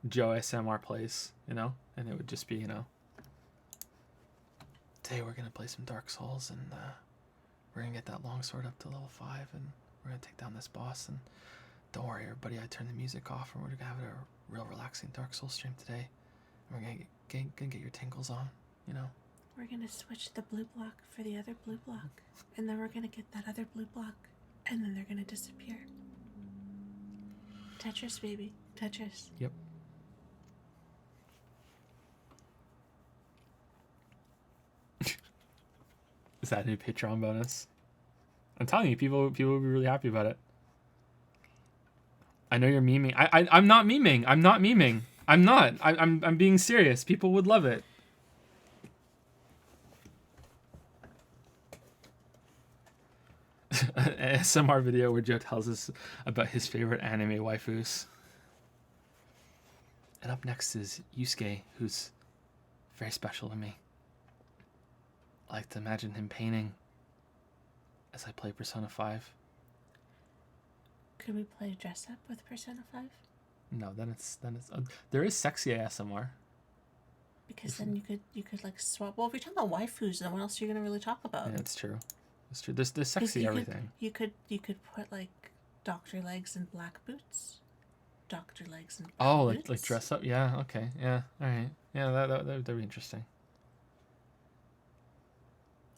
Joe ASMR plays. You know, and it would just be, you know. Today we're gonna play some Dark Souls, and we're gonna get that longsword up to level 5, and we're gonna take down this boss. And don't worry, everybody, I turned the music off, and we're gonna have a real relaxing Dark Souls stream today. And we're gonna get your tingles on, you know. We're going to switch the blue block for the other blue block, and then we're going to get that other blue block, and then they're going to disappear. Tetris, baby. Tetris. Yep. Is that a new Patreon bonus? I'm telling you, people will be really happy about it. I know you're memeing. I'm not memeing. I'm not memeing. I'm not. I'm being serious. People would love it. An ASMR video where Joe tells us about his favorite anime waifus. And up next is Yusuke, who's very special to me. I like to imagine him painting as I play Persona 5. Could we play dress up with Persona 5? No, then it's there is sexy ASMR. Because then you could like swap. Well, if you're talking about waifus, then what else are you gonna really talk about? Yeah, it's true. It's true. There's sexy everything. You could put like Dr. Legs in black boots. Dr. Legs in black boots. Like dress up. Yeah. Okay. Yeah. All right. Yeah. That'd be interesting.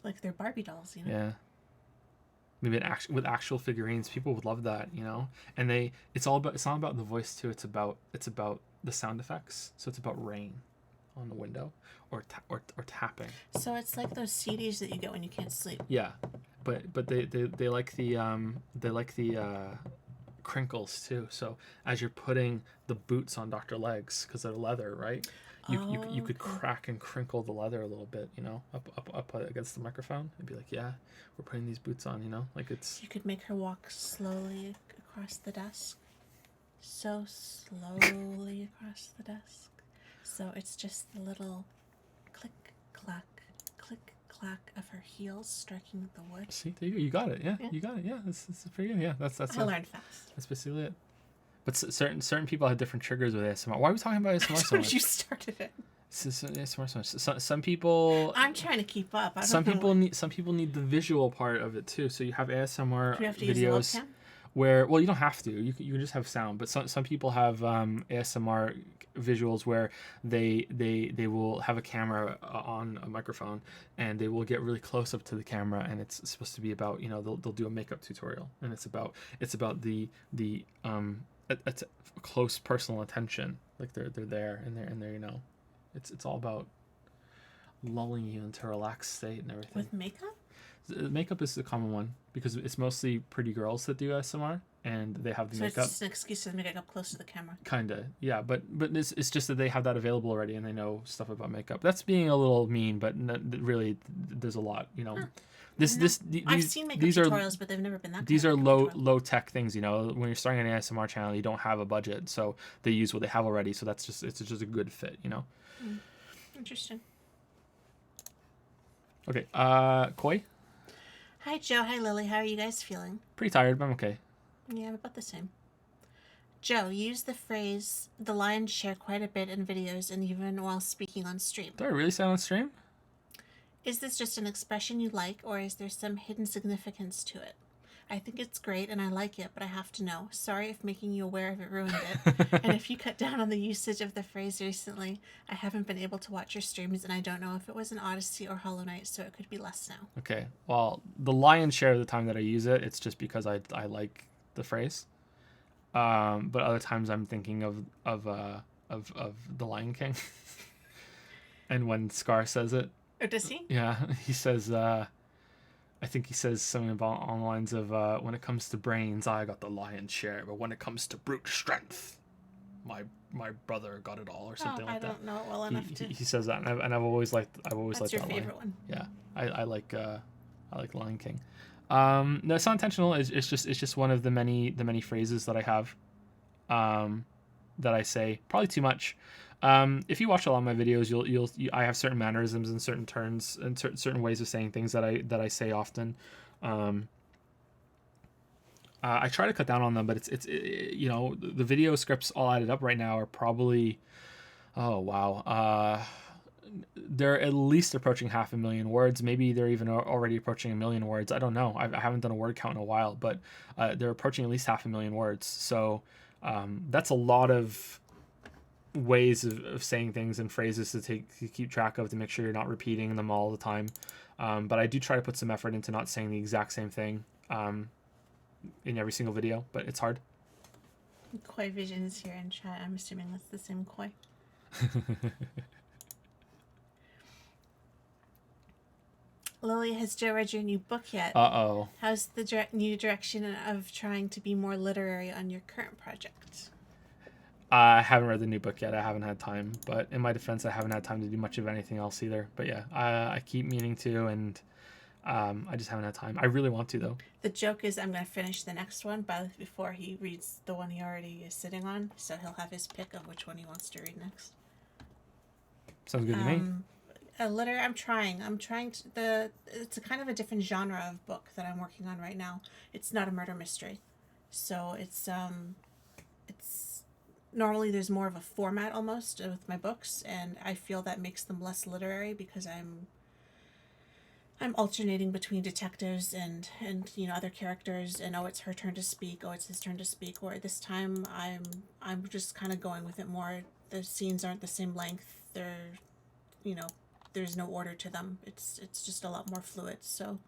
Like they're Barbie dolls, you know. Yeah. Maybe with actual figurines, people would love that, you know. And it's not about the voice too. It's about the sound effects. So it's about rain on the window or tapping. So it's like those CDs that you get when you can't sleep. Yeah, but they like the crinkles too. So as you're putting the boots on Dr. Legs, because they're leather, right? You could crack and crinkle the leather a little bit, you know, up against the microphone and be like, yeah, we're putting these boots on, you know, like it's. You could make her walk slowly across the desk. So slowly across the desk. So it's just the little click, clack of her heels striking the wood. See, there you go. You got it. Yeah, you got it. Yeah, that's for you. Yeah, that's. I learned fast. That's basically it. But certain people have different triggers with ASMR. Why are we talking about ASMR so much? You started it. ASMR so much. Some people. I'm trying to keep up. Some people need the visual part of it too. So you have ASMR Do you have to videos use the webcam? where, well, you don't have to. You can just have sound. But some people have ASMR visuals where they will have a camera on a microphone and they will get really close up to the camera, and it's supposed to be about, you know, they'll do a makeup tutorial, and it's about the a close personal attention, like they're there and they're you know, it's all about lulling you into a relaxed state and everything. With makeup? Makeup is the common one because it's mostly pretty girls that do ASMR and they have the makeup. So it's just an excuse to make it up close to the camera. Kinda, yeah, but it's just that they have that available already and they know stuff about makeup. That's being a little mean, but really, there's a lot, you know. I've seen makeup tutorials, but they've never been that. These are low tech things, you know. When you're starting an ASMR channel, you don't have a budget, so they use what they have already. So it's just a good fit, you know. Interesting. Okay, Koi. Hi Joe, hi Lily. How are you guys feeling? Pretty tired, but I'm okay. Yeah, I'm about the same. Joe, use the phrase "the lion's share" quite a bit in videos and even while speaking on stream. Do I really say on stream? Is this just an expression you like, or is there some hidden significance to it? I think it's great and I like it, but I have to know. Sorry if making you aware of it ruined it. And if you cut down on the usage of the phrase recently, I haven't been able to watch your streams and I don't know if it was an Odyssey or Hollow Knight, so it could be less now. Okay, well, the lion's share of the time that I use it, it's just because I like the phrase. But other times I'm thinking of the Lion King. And when Scar says it. Oh, does he? Yeah, he says, I think he says something about on the lines of, when it comes to brains, I got the lion's share, but when it comes to brute strength, my brother got it all, or something like that. I don't know it well enough to. He says that, and I've always liked that line. That's your favorite one. Yeah, I like Lion King. No, it's not intentional. It's just one of the many phrases that I have, that I say probably too much. If you watch a lot of my videos, I have certain mannerisms and certain turns and certain ways of saying things that I say often. I try to cut down on them, but it's you know, the video scripts all added up right now are probably, oh wow, they're at least approaching 500,000 words. Maybe they're even already approaching 1 million words. I don't know. I haven't done a word count in a while, but they're approaching at least 500,000 words. So that's a lot of ways of saying things and phrases to keep track of, to make sure you're not repeating them all the time. But I do try to put some effort into not saying the exact same thing in every single video, but it's hard. Koi Vision is here in chat. I'm assuming that's the same Koi. Lily, has Joe read your new book yet? Uh-oh. How's the new direction of trying to be more literary on your current project? I haven't read the new book yet. I haven't had time. But in my defense, I haven't had time to do much of anything else either. But yeah, I keep meaning to, and I just haven't had time. I really want to, though. The joke is I'm going to finish the next one before he reads the one he already is sitting on, so he'll have his pick of which one he wants to read next. Sounds good to me. I'm trying. It's a kind of a different genre of book that I'm working on right now. It's not a murder mystery, so it's normally there's more of a format almost with my books, and I feel that makes them less literary because I'm alternating between detectives and other characters, and oh, it's her turn to speak, oh, it's his turn to speak. Or this time I'm just kind of going with it more. The scenes aren't the same length. They're, there's no order to them. It's just a lot more fluid. So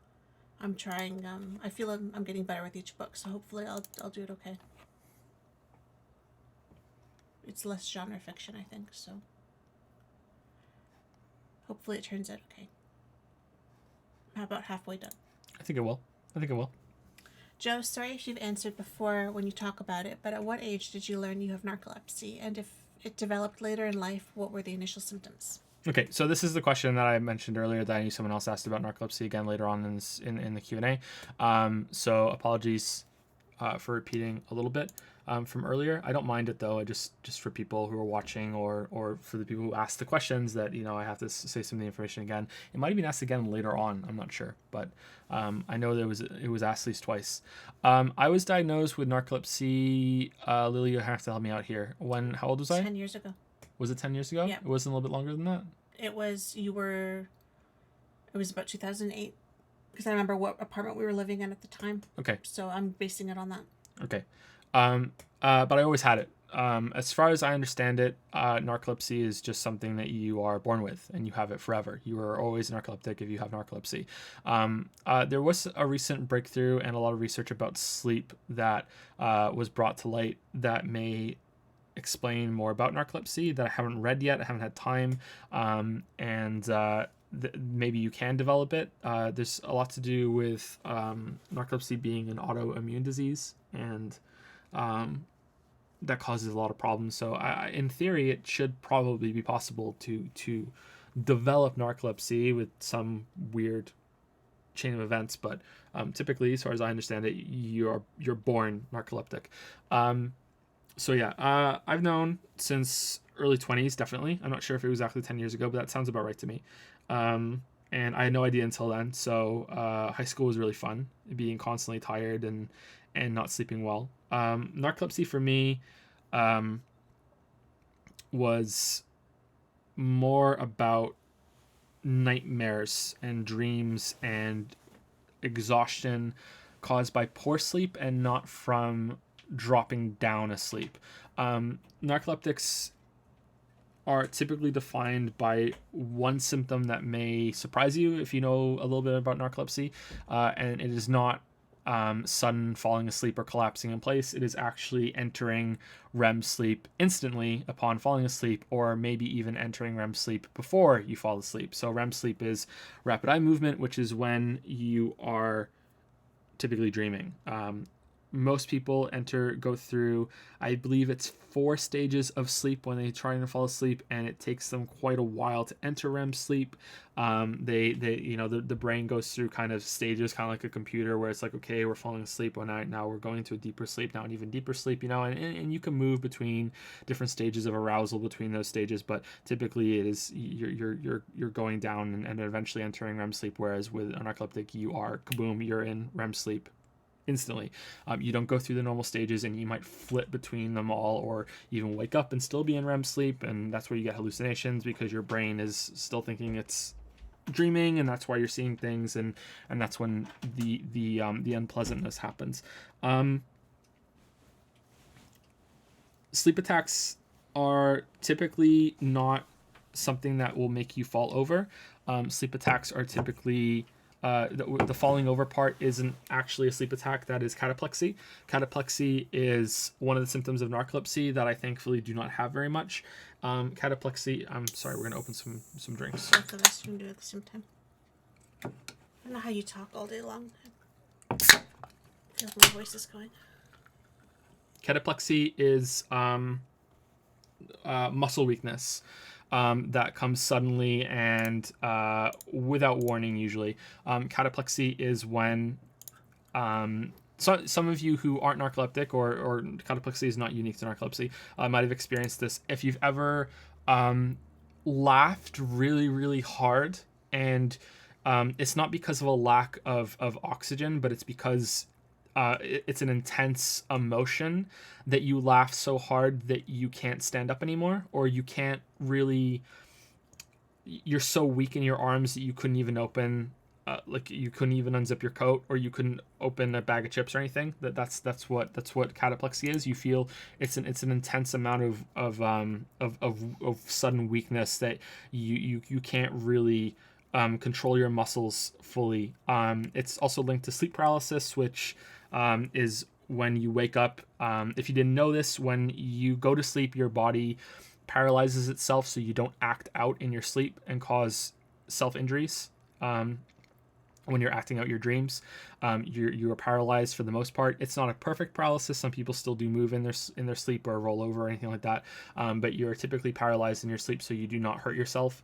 I'm trying. I feel I'm getting better with each book. So hopefully I'll do it okay. It's less genre fiction, I think. So hopefully it turns out okay. How about halfway done? I think it will. Joe, sorry if you've answered before when you talk about it, but at what age did you learn you have narcolepsy? And if it developed later in life, what were the initial symptoms? Okay, so this is the question that I mentioned earlier that I knew someone else asked about narcolepsy again later on in the Q&A. So apologies for repeating a little bit from earlier. I don't mind it though. I just for people who are watching or for the people who asked the questions that I have to say some of the information again. It might have been asked again later on. I'm not sure, but I know that it was asked at least twice. I was diagnosed with narcolepsy. Lily, you have to help me out here. How old was I? 10 years ago. Was it 10 years ago? Yeah. It wasn't a little bit longer than that? It was about 2008 because I remember what apartment we were living in at the time. Okay. So I'm basing it on that. Okay. But I always had it. As far as I understand it, narcolepsy is just something that you are born with and you have it forever. You are always narcoleptic if you have narcolepsy. There was a recent breakthrough and a lot of research about sleep that was brought to light that may explain more about narcolepsy that I haven't read yet. I haven't had time. Maybe you can develop it. There's a lot to do with narcolepsy being an autoimmune disease, and that causes a lot of problems. So in theory, it should probably be possible to develop narcolepsy with some weird chain of events. But typically, as far as I understand it, you're born narcoleptic. So yeah, I've known since early 20s, definitely. I'm not sure if it was exactly 10 years ago, but that sounds about right to me. And I had no idea until then. So high school was really fun, being constantly tired and not sleeping well. Narcolepsy for me was more about nightmares and dreams and exhaustion caused by poor sleep and not from dropping down asleep. Narcoleptics are typically defined by one symptom that may surprise you if you know a little bit about narcolepsy, and it is not sudden falling asleep or collapsing in place. It is actually entering REM sleep instantly upon falling asleep, or maybe even entering REM sleep before you fall asleep. So REM sleep is rapid eye movement, which is when you are typically dreaming. Most people go through, I believe it's 4 stages of sleep when they try to fall asleep, and it takes them quite a while to enter REM sleep. The brain goes through kind of stages, kind of like a computer, where it's like, okay, we're falling asleep one night, now we're going to a deeper sleep, now an even deeper sleep, and you can move between different stages of arousal between those stages, but typically it is you're going down and eventually entering REM sleep, whereas with a narcoleptic, you are kaboom, you're in REM sleep instantly. You don't go through the normal stages, and you might flip between them all, or even wake up and still be in REM sleep, and that's where you get hallucinations because your brain is still thinking it's dreaming, and that's why you're seeing things, and that's when the unpleasantness happens. Sleep attacks are typically not something that will make you fall over. Sleep attacks are typically the falling over part isn't actually a sleep attack. That is cataplexy. Cataplexy is one of the symptoms of narcolepsy that I thankfully do not have very much. Cataplexy, I'm sorry, we're going to open some drinks. Both of us can do it at the same time. I don't know how you talk all day long. I feel my voice is going. Cataplexy is muscle weakness that comes suddenly and without warning usually. Cataplexy is when some of you who aren't narcoleptic or cataplexy is not unique to narcolepsy might have experienced this. If you've ever laughed really, really hard and it's not because of a lack of oxygen, but it's because it's an intense emotion that you laugh so hard that you can't stand up anymore, or you can't really, you're so weak in your arms that you couldn't even open like you couldn't even unzip your coat, or you couldn't open a bag of chips or anything. That's what cataplexy is. You feel it's an intense amount of sudden weakness that you can't really control your muscles fully. It's also linked to sleep paralysis, which is when you wake up. If you didn't know this, when you go to sleep, your body paralyzes itself so you don't act out in your sleep and cause self injuries. When you're acting out your dreams, you are paralyzed for the most part. It's not a perfect paralysis. Some people still do move in their sleep or roll over or anything like that, but you're typically paralyzed in your sleep so you do not hurt yourself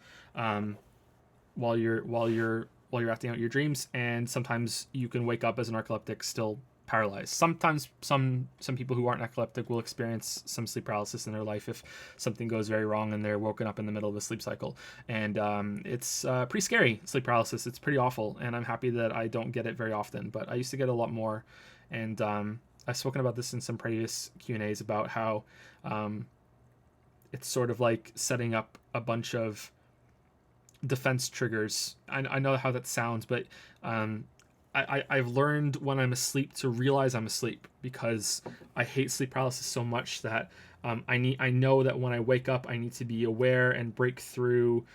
while you're acting out your dreams. And sometimes you can wake up as a narcoleptic still paralyzed. Sometimes some people who aren't narcoleptic will experience some sleep paralysis in their life if something goes very wrong and they're woken up in the middle of a sleep cycle. And it's pretty scary, sleep paralysis. It's pretty awful, and I'm happy that I don't get it very often, but I used to get a lot more. And I've spoken about this in some previous Q&As about how it's sort of like setting up a bunch of defense triggers. I know how that sounds, but I've learned when I'm asleep to realize I'm asleep, because I hate sleep paralysis so much that I know that when I wake up I need to be aware and break through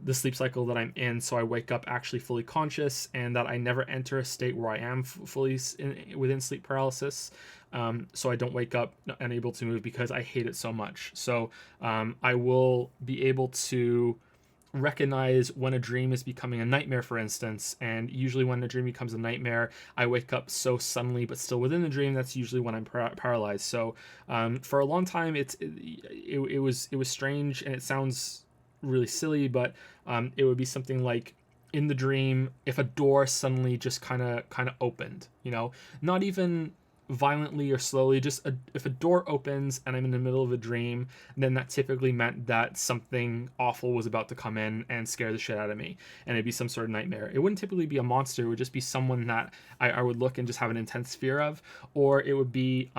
the sleep cycle that I'm in, so I wake up actually fully conscious, and that I never enter a state where I am fully within sleep paralysis, so I don't wake up unable to move because I hate it so much. So I will be able to recognize when a dream is becoming a nightmare, for instance. And usually when a dream becomes a nightmare, I wake up so suddenly but still within the dream. That's usually when I'm paralyzed. So for a long time it was strange, and it sounds really silly, but it would be something like, in the dream, if a door suddenly just kind of opened, not even violently or slowly, just if a door opens and I'm in the middle of a dream, then that typically meant that something awful was about to come in and scare the shit out of me, and it'd be some sort of nightmare. It wouldn't typically be a monster. It would just be someone that I would look and just have an intense fear of, or it would be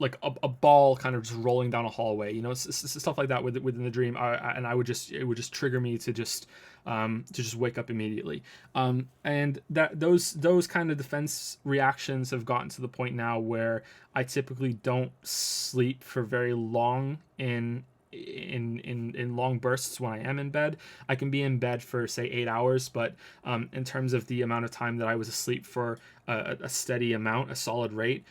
like a ball kind of just rolling down a hallway, stuff like that within the dream. And it would just trigger me to just wake up immediately. And that those kind of defense reactions have gotten to the point now where I typically don't sleep for very long in long bursts. When I am in bed, I can be in bed for say 8 hours, but in terms of the amount of time that I was asleep for a steady amount, a solid rate,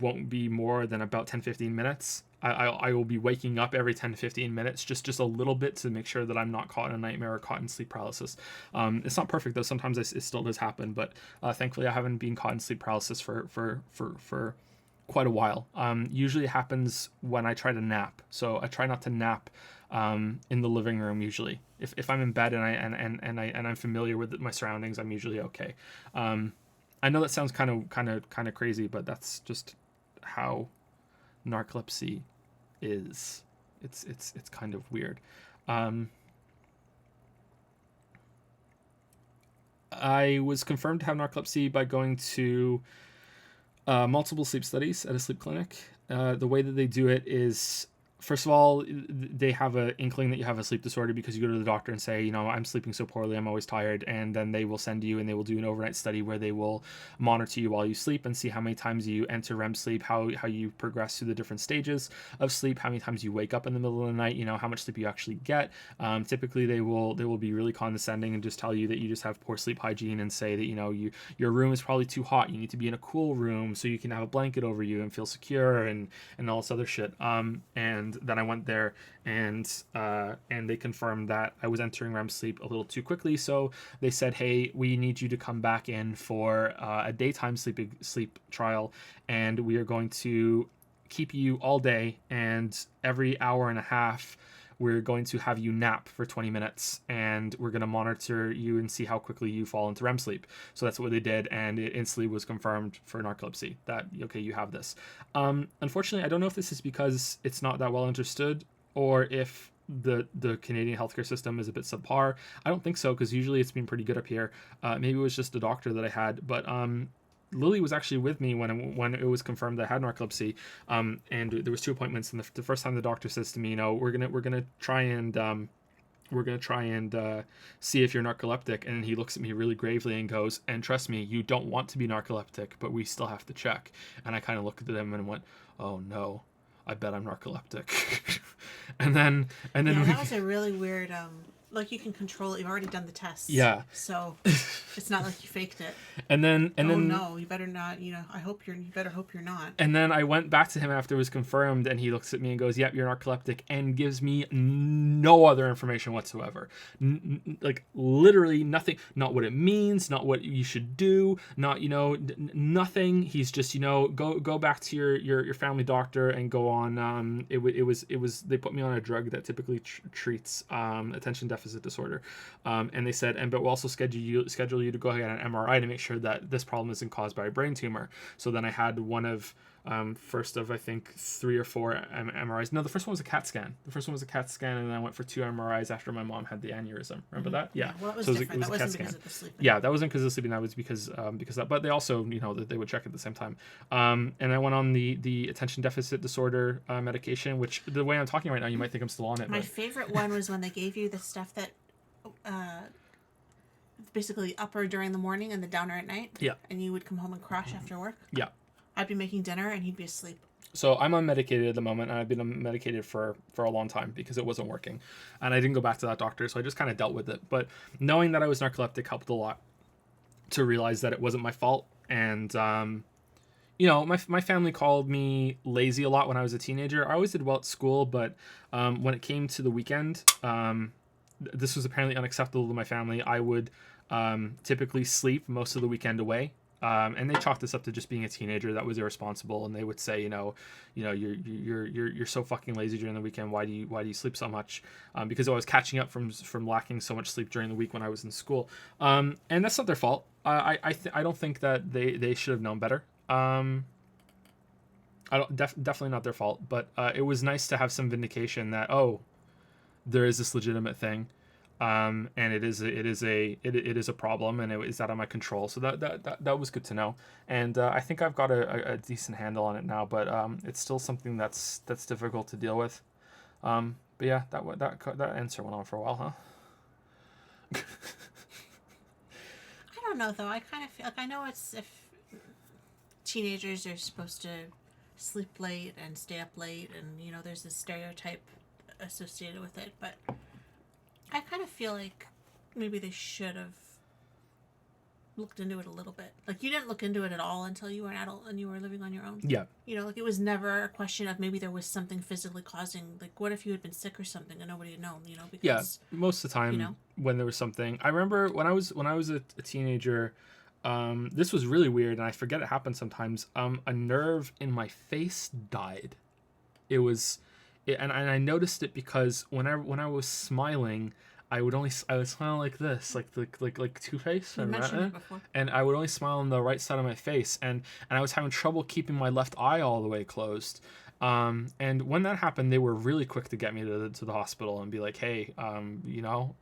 won't be more than about 10-15 minutes. I will be waking up every 10-15 minutes, just a little bit, to make sure that I'm not caught in a nightmare or caught in sleep paralysis. It's not perfect though. Sometimes it still does happen, but thankfully I haven't been caught in sleep paralysis for quite a while. Usually it happens when I try to nap. So I try not to nap in the living room usually. If I'm in bed and I'm familiar with my surroundings, I'm usually okay. I know that sounds kind of crazy, but that's just how narcolepsy is. It's kind of weird. I was confirmed to have narcolepsy by going to multiple sleep studies at a sleep clinic. The way that they do it is, first of all, they have an inkling that you have a sleep disorder because you go to the doctor and say, I'm sleeping so poorly, I'm always tired. And then they will send you and they will do an overnight study where they will monitor you while you sleep and see how many times you enter REM sleep, how you progress through the different stages of sleep, how many times you wake up in the middle of the night, how much sleep you actually get. Typically, they will be really condescending and just tell you that you just have poor sleep hygiene and say that, your room is probably too hot. You need to be in a cool room so you can have a blanket over you and feel secure and all this other shit. And and then I went there, and they confirmed that I was entering REM sleep a little too quickly. So they said, hey, we need you to come back in for a daytime sleep trial, and we are going to keep you all day, and every hour and a half we're going to have you nap for 20 minutes, and we're going to monitor you and see how quickly you fall into REM sleep. So that's what they did, and it instantly was confirmed for narcolepsy that, okay, you have this. Unfortunately, I don't know if this is because it's not that well understood, or if the Canadian healthcare system is a bit subpar. I don't think so, because usually it's been pretty good up here. Maybe it was just a doctor that I had, but Lily was actually with me when it was confirmed that I had narcolepsy, and there was 2 appointments. And the first time the doctor says to me, we're gonna try and see if you're narcoleptic, and he looks at me really gravely and goes, and trust me, you don't want to be narcoleptic, but we still have to check. And I kind of looked at him and went, oh no, I bet I'm narcoleptic. and then that was a really weird. Like, you can control it. You've already done the test. Yeah. So it's not like you faked it. And then no, you better not. You better hope you're not. And then I went back to him after it was confirmed, and he looks at me and goes, "Yep, you're narcoleptic," and gives me no other information whatsoever. Like, literally nothing. Not what it means. Not what you should do. Not nothing. He's just go back to your family doctor and go on. It was they put me on a drug that typically treats attention deficit disorder, and they said, but we'll also schedule you to go get an MRI to make sure that this problem isn't caused by a brain tumor. So then I had one of first of I think 3 or 4 MRIs. No, the first one was a CAT scan. And then I went for 2 MRIs after my mom had the aneurysm. Remember that? Yeah. Well, it was so different. It was that a wasn't CAT because scan. of the sleeping. Yeah, that wasn't because of the sleeping. That was because that. But they also that they would check at the same time. And I went on the attention deficit disorder medication, which the way I'm talking right now, you might think I'm still on it. My favorite one was when they gave you the stuff that basically upper during the morning and the downer at night. Yeah. And you would come home and crash after work. Yeah. I'd be making dinner and he'd be asleep. So I'm unmedicated at the moment, and I've been unmedicated for a long time because it wasn't working, and I didn't go back to that doctor, so I just kind of dealt with it. But knowing that I was narcoleptic helped a lot to realize that it wasn't my fault. And my family called me lazy a lot when I was a teenager. I always did well at school, but when it came to the weekend, this was apparently unacceptable to my family. I would typically sleep most of the weekend away. And they chalked this up to just being a teenager that was irresponsible, and they would say, you're so fucking lazy during the weekend. Why do you sleep so much? Because I was catching up from lacking so much sleep during the week when I was in school. And that's not their fault. I don't think that they should have known better. Definitely not their fault. But it was nice to have some vindication that there is this legitimate thing. And it is a problem, and it is out of my control. So that was good to know, and I think I've got a decent handle on it now. But it's still something that's difficult to deal with. But yeah, that answer went on for a while, huh? I don't know though. I kind of feel like I know it's if teenagers are supposed to sleep late and stay up late, and there's this stereotype associated with it, but I kind of feel like maybe they should have looked into it a little bit. Like, you didn't look into it at all until you were an adult and you were living on your own. Yeah. Like, it was never a question of maybe there was something physically causing, like, what if you had been sick or something and nobody had known, because... Yeah, most of the time when there was something. I remember when I was a teenager, this was really weird, and I forget it happens sometimes. A nerve in my face died. And I noticed it because when I was smiling, I would smile like this, like Two-Face, You mentioned it before. and I would only smile on the right side of my face, and I was having trouble keeping my left eye all the way closed. And when that happened, they were really quick to get me to the hospital and be like, hey, he Well,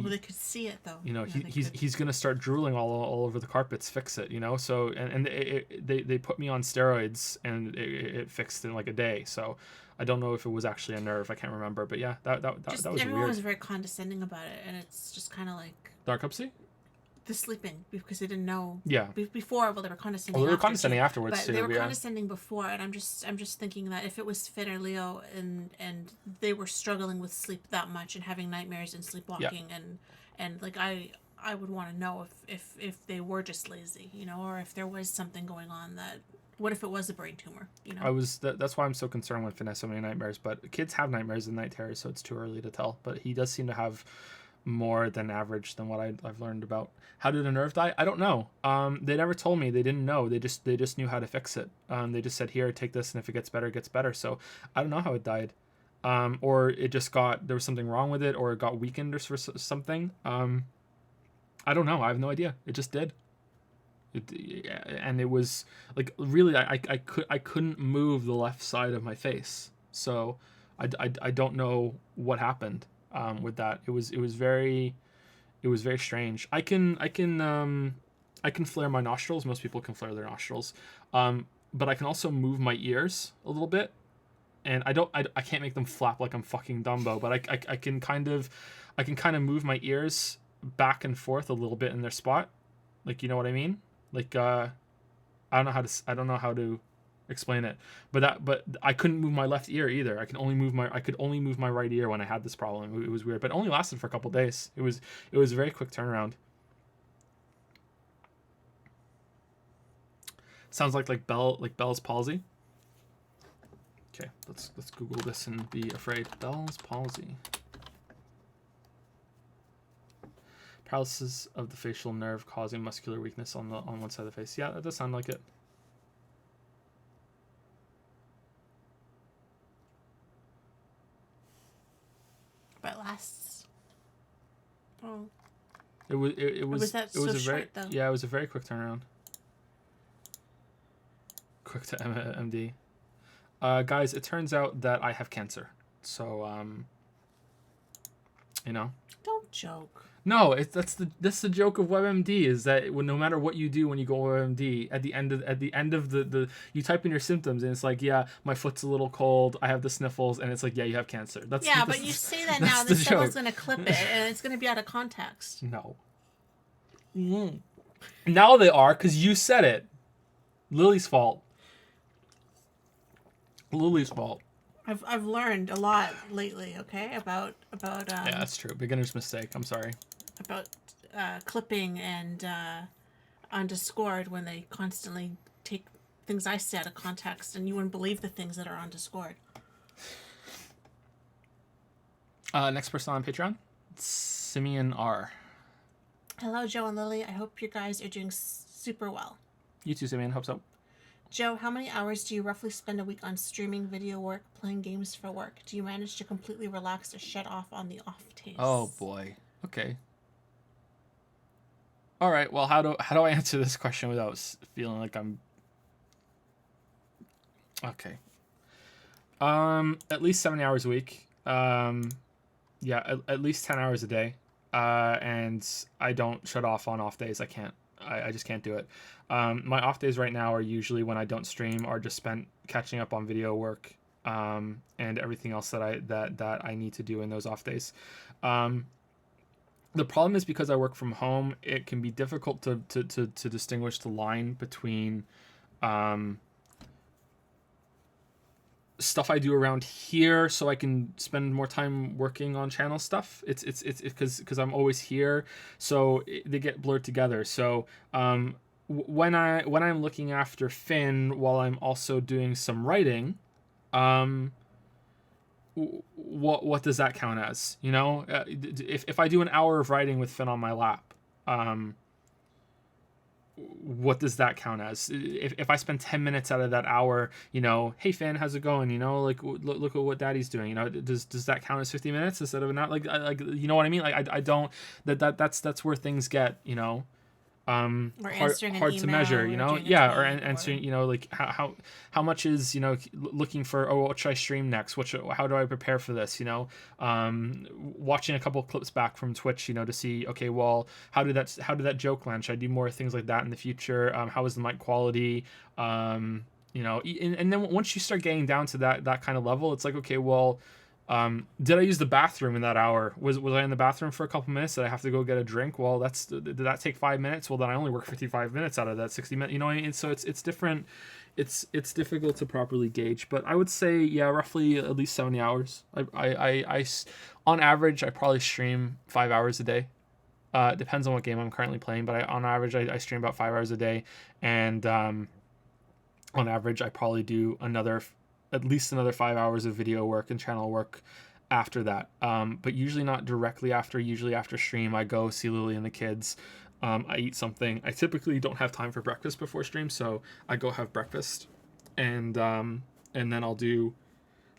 they could see it though. He's gonna start drooling all over the carpets. Fix it, So they put me on steroids, and it fixed in like a day. So I don't know if it was actually a nerve. I can't remember. But yeah, that was everyone weird. was very condescending about it, and it's just kind of like Narcolepsy? the sleeping, because they didn't know. Yeah. Before, well, they were condescending. Well, they were after, condescending too. afterwards But too. they were yeah. condescending before, and I'm just thinking that if it was Finn or Leo, and they were struggling with sleep that much and having nightmares and sleepwalking, and like I I would want to know if they were just lazy, you know, or if there was something going on that. What if it was a brain tumor? You know. That's why I'm so concerned when Finn has so many nightmares. But kids have nightmares and night terrors, so it's too early to tell. But he does seem to have more than average than what I've learned about. How did a nerve die? I don't know. They never told me. They didn't know. They just knew how to fix it. They just said, here, take this, and if it gets better, it gets better. So I don't know how it died. Or it just there was something wrong with it, or it got weakened or something. I don't know. I have no idea. It just did. And it was like really, I couldn't move the left side of my face. So I don't know what happened with that. It was very strange. I can flare my nostrils. Most people can flare their nostrils. But I can also move my ears a little bit. And I can't make them flap like I'm fucking Dumbo, but I can kind of move my ears back and forth a little bit in their spot. Like, you know what I mean? Like, I don't know how to explain it, but I couldn't move my left ear either. I could only move my right ear when I had this problem. It was weird, but it only lasted for a couple days. It was a very quick turnaround. Sounds like Bell's palsy. Okay, let's Google this and be afraid. Bell's palsy. Paralysis of the facial nerve causing muscular weakness on one side of the face. Yeah, that does sound like it. But it lasts. Oh. It was a very short, though? Yeah, it was a very quick turnaround. Quick to MD. Guys, it turns out that I have cancer. So you know. Don't joke. No, that's the joke of WebMD is that no matter what you do when you go WebMD, at the end of the you type in your symptoms and it's like, yeah, my foot's a little cold, I have the sniffles, and it's like, yeah, you have cancer. But you say that now, and then someone's gonna clip it and it's gonna be out of context. No. Now they are, because you said it. Lily's fault. I've learned a lot lately, okay, about yeah, that's true. Beginner's mistake. I'm sorry. About clipping and on Discord when they constantly take things I say out of context, and you wouldn't believe the things that are on Discord. Next person on Patreon, Simeon R. Hello, Joe and Lily. I hope you guys are doing super well. You too, Simeon. Hope so. Joe, how many hours do you roughly spend a week on streaming video work, playing games for work? Do you manage to completely relax or shut off on the off days? Oh boy. Okay. All right. Well, how do I answer this question without feeling like I'm okay? At least 70 hours a week. Yeah, at least 10 hours a day. And I don't shut off on off days. I can't. I just can't do it. My off days right now are usually when I don't stream or just spent catching up on video work and everything else that I need to do in those off days. The problem is because I work from home, it can be difficult to distinguish the line between stuff I do around here so I can spend more time working on channel stuff. It's because I'm always here, so they get blurred together. So when I'm looking after Finn while I'm also doing some writing, what does that count as? You know, if I do an hour of writing with Finn on my lap, what does that count as? If I spend 10 minutes out of that hour, you know, hey Finn, how's it going? You know, like look at what Daddy's doing. You know, does that count as 50 minutes instead of an hour? Like you know what I mean? Like I don't that's where things get, you know, hard to measure, you know. Yeah, or answering, you know, like how much is, you know, looking for, oh, what should I stream next, how do I prepare for this, you know, watching a couple of clips back from Twitch, you know, to see, okay, well, how did that joke land, should I do more things like that in the future, how is the mic quality, you know, and then once you start getting down to that kind of level, it's like, okay, well, did I use the bathroom in that hour? Was I in the bathroom for a couple minutes? Did I have to go get a drink? Well, did that take 5 minutes? Well, then I only work 55 minutes out of that 60 minutes. You know what I mean? So it's different. It's difficult to properly gauge, but I would say, yeah, roughly at least 70 hours. I on average, I probably stream 5 hours a day. It depends on what game I'm currently playing, but on average, I stream about 5 hours a day, and on average, I probably do at least another 5 hours of video work and channel work after that. But usually not directly after. Usually after stream, I go see Lily and the kids. I eat something. I typically don't have time for breakfast before stream, so I go have breakfast, and then I'll do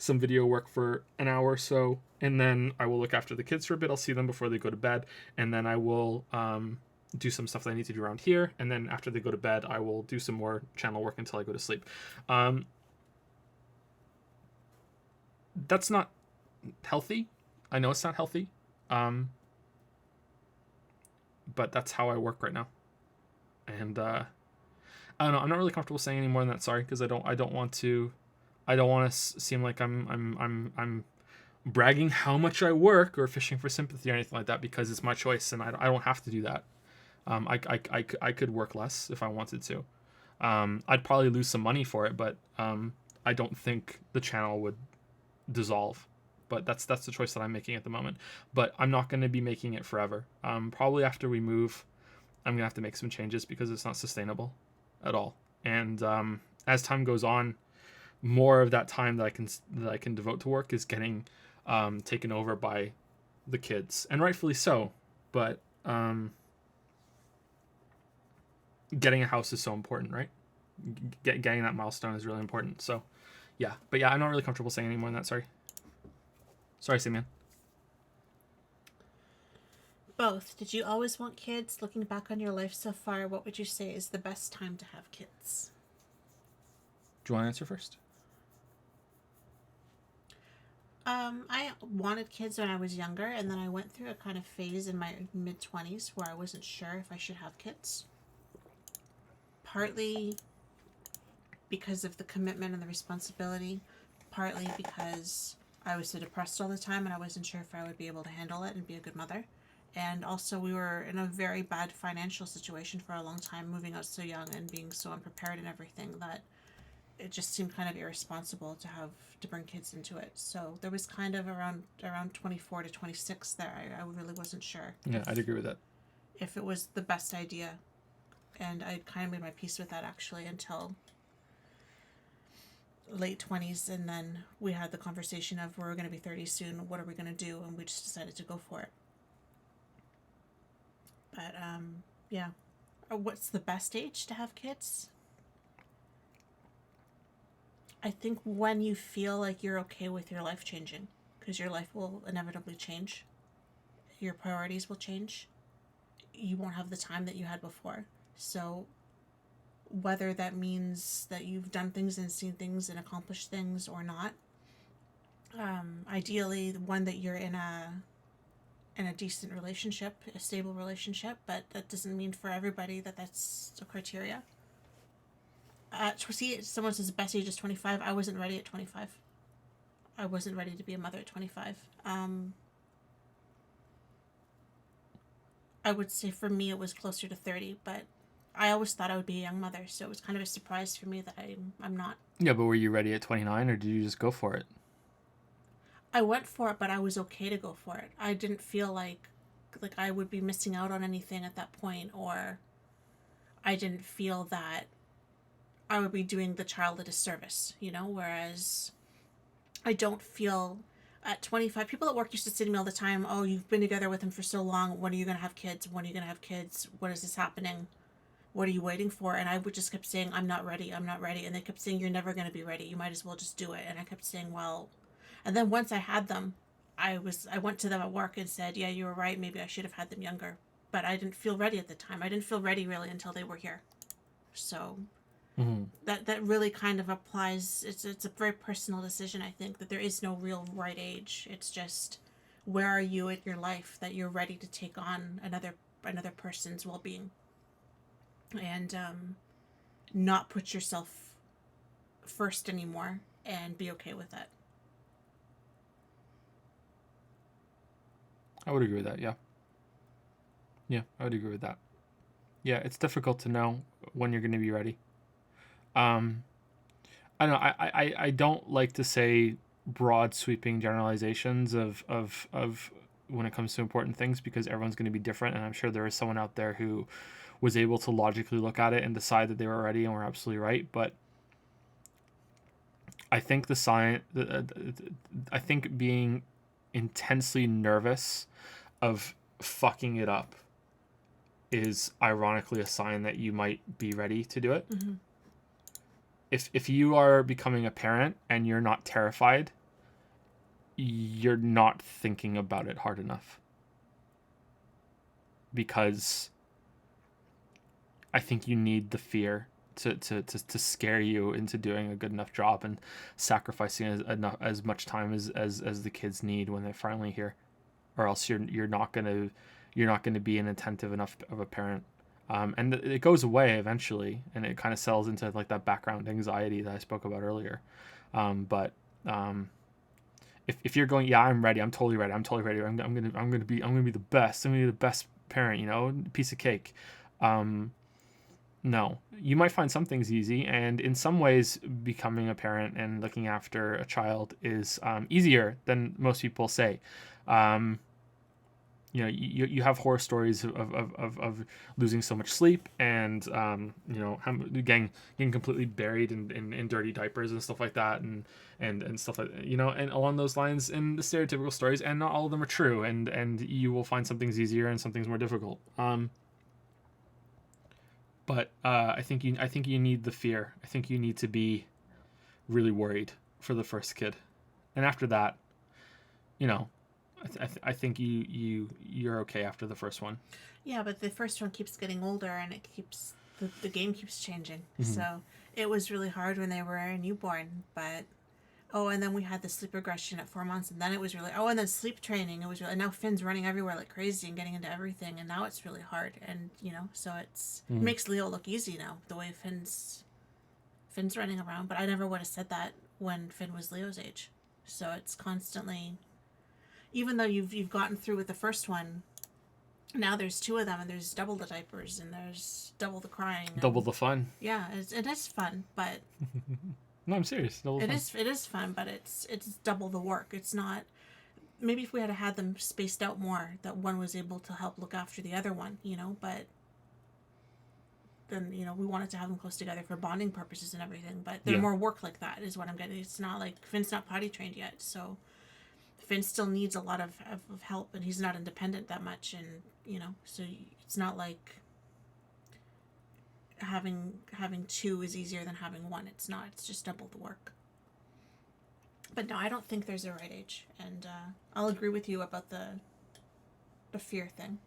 some video work for an hour or so, and then I will look after the kids for a bit. I'll see them before they go to bed, and then I will do some stuff that I need to do around here, and then after they go to bed, I will do some more channel work until I go to sleep. That's not healthy. I know it's not healthy, but that's how I work right now, and I don't know. I'm not really comfortable saying any more than that. Sorry, because I don't want to seem like I'm bragging how much I work or fishing for sympathy or anything like that, because it's my choice and I don't have to do that. I could work less if I wanted to. I'd probably lose some money for it, but I don't think the channel would dissolve. But that's the choice that I'm making at the moment. But I'm not going to be making it forever. Probably after we move, I'm going to have to make some changes because it's not sustainable at all. And as time goes on, more of that time that I can devote to work is getting taken over by the kids, and rightfully so. But getting a house is so important, right? Getting that milestone is really important. So, yeah. But yeah, I'm not really comfortable saying any more than that. Sorry, Simeon. Both. Did you always want kids? Looking back on your life so far, what would you say is the best time to have kids? Do you want to answer first? I wanted kids when I was younger, and then I went through a kind of phase in my mid-20s where I wasn't sure if I should have kids. Partly because of the commitment and the responsibility, partly because I was so depressed all the time and I wasn't sure if I would be able to handle it and be a good mother. And also, we were in a very bad financial situation for a long time, moving out so young and being so unprepared and everything, that it just seemed kind of irresponsible to bring kids into it. So there was kind of around 24 to 26 there. I really wasn't sure. Yeah, I'd agree with that. If it was the best idea. And I kind of made my peace with that, actually, until late 20s. And then we had the conversation of, we're going to be 30 soon. What are we going to do? And we just decided to go for it. But, yeah. What's the best age to have kids? I think when you feel like you're okay with your life changing, because your life will inevitably change. Your priorities will change. You won't have the time that you had before. So whether that means that you've done things and seen things and accomplished things or not, ideally one that you're in a decent relationship, a stable relationship, but that doesn't mean for everybody that that's a criteria. See, someone says the best age is 25. I wasn't ready at 25. I wasn't ready to be a mother at 25. I would say for me it was closer to 30, but I always thought I would be a young mother, so it was kind of a surprise for me that I'm not. Yeah, but were you ready at 29, or did you just go for it? I went for it, but I was okay to go for it. I didn't feel like I would be missing out on anything at that point, or I didn't feel that I would be doing the child a disservice, whereas I don't feel at 25, people at work used to say to me all the time, oh, you've been together with him for so long, when are you going to have kids? When are you going to have kids? What is this happening? What are you waiting for? And I would just kept saying, I'm not ready. And they kept saying, you're never going to be ready. You might as well just do it. And I kept saying, well, and then once I had them, I went to them at work and said, yeah, you were right. Maybe I should have had them younger, but I didn't feel ready at the time. I didn't feel ready really until they were here. So that really kind of applies. It's a very personal decision. I think that there is no real right age. It's just, where are you in your life that you're ready to take on another person's well-being, and not put yourself first anymore, and be okay with that. I would agree with that. Yeah, I would agree with that. Yeah, it's difficult to know when you're going to be ready. I don't know. I don't like to say broad sweeping generalizations of when it comes to important things, because everyone's going to be different, and I'm sure there is someone out there who was able to logically look at it and decide that they were ready and were absolutely right. But I think I think being intensely nervous of fucking it up is ironically a sign that you might be ready to do it. Mm-hmm. If you are becoming a parent and you're not terrified, you're not thinking about it hard enough. Because I think you need the fear to scare you into doing a good enough job and sacrificing as much time as the kids need when they're finally here, or else you're not gonna be an attentive enough of a parent. And it goes away eventually, and it kind of settles into like that background anxiety that I spoke about earlier. But if you're going, yeah, I'm ready, I'm totally ready, I'm gonna be the best, I'm gonna be the best parent, piece of cake. No, you might find some things easy, and in some ways becoming a parent and looking after a child is easier than most people say. You have horror stories of losing so much sleep, and getting completely buried in dirty diapers and stuff like that, and stuff like, and along those lines, in the stereotypical stories, and not all of them are true, and you will find some things easier and some things more difficult. But I think you need the fear. I think you need to be really worried for the first kid, and after that, I think you're okay after the first one. Yeah, but the first one keeps getting older, and it keeps the game keeps changing. Mm-hmm. So it was really hard when they were a newborn, but and then we had the sleep regression at 4 months, and then it was really and then sleep training. It was really, and now Finn's running everywhere like crazy and getting into everything, and now it's really hard. And so it makes Leo look easy now, the way Finn's running around. But I never would have said that when Finn was Leo's age. So it's constantly, even though you've gotten through with the first one, now there's 2 of them, and there's double the diapers, and there's double the crying, double the fun. Yeah, it is fun, but. No, I'm serious. It is fun, but it's double the work. It's not. Maybe if we had them spaced out more, that one was able to help look after the other one, but then we wanted to have them close together for bonding purposes and everything. But there's more work like that, is what I'm getting. It's not like Finn's not potty trained yet, so Finn still needs a lot of help, and he's not independent that much, and so it's not like having 2 is easier than having 1. It's not. It's just double the work. But no, I don't think there's a right age, and I'll agree with you about the fear thing.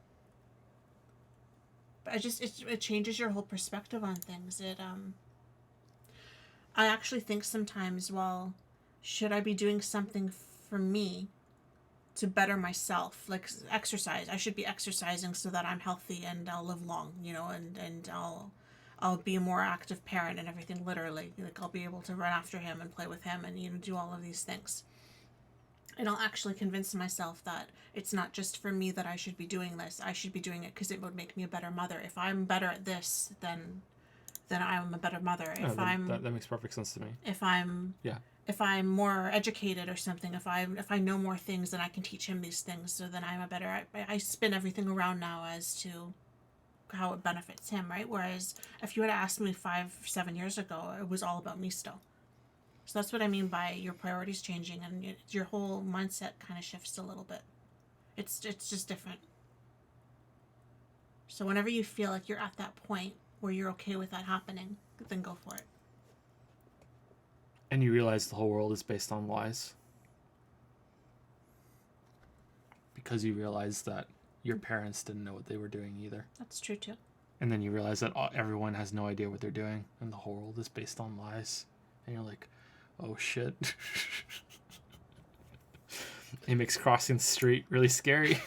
But it changes your whole perspective on things. I actually think sometimes, well, should I be doing something for me to better myself, like exercise? I should be exercising so that I'm healthy and I'll live long, and I'll be a more active parent and everything, literally. Like, I'll be able to run after him and play with him and, do all of these things. And I'll actually convince myself that it's not just for me that I should be doing this. I should be doing it because it would make me a better mother. If I'm better at this, then I'm a better mother. That makes perfect sense to me. If I'm more educated or something, if I know more things, then I can teach him these things. So then I'm a better. I spin everything around now as to how it benefits him, right? Whereas if you had asked me 5-7 years ago, it was all about me still. So that's what I mean by your priorities changing, and your whole mindset kind of shifts a little bit. It's just different. So whenever you feel like you're at that point where you're okay with that happening, then go for it. And you realize the whole world is based on lies. Because you realize that your parents didn't know what they were doing either. That's true too. And then you realize that everyone has no idea what they're doing, and the whole world is based on lies. And you're like, oh shit. It makes crossing the street really scary.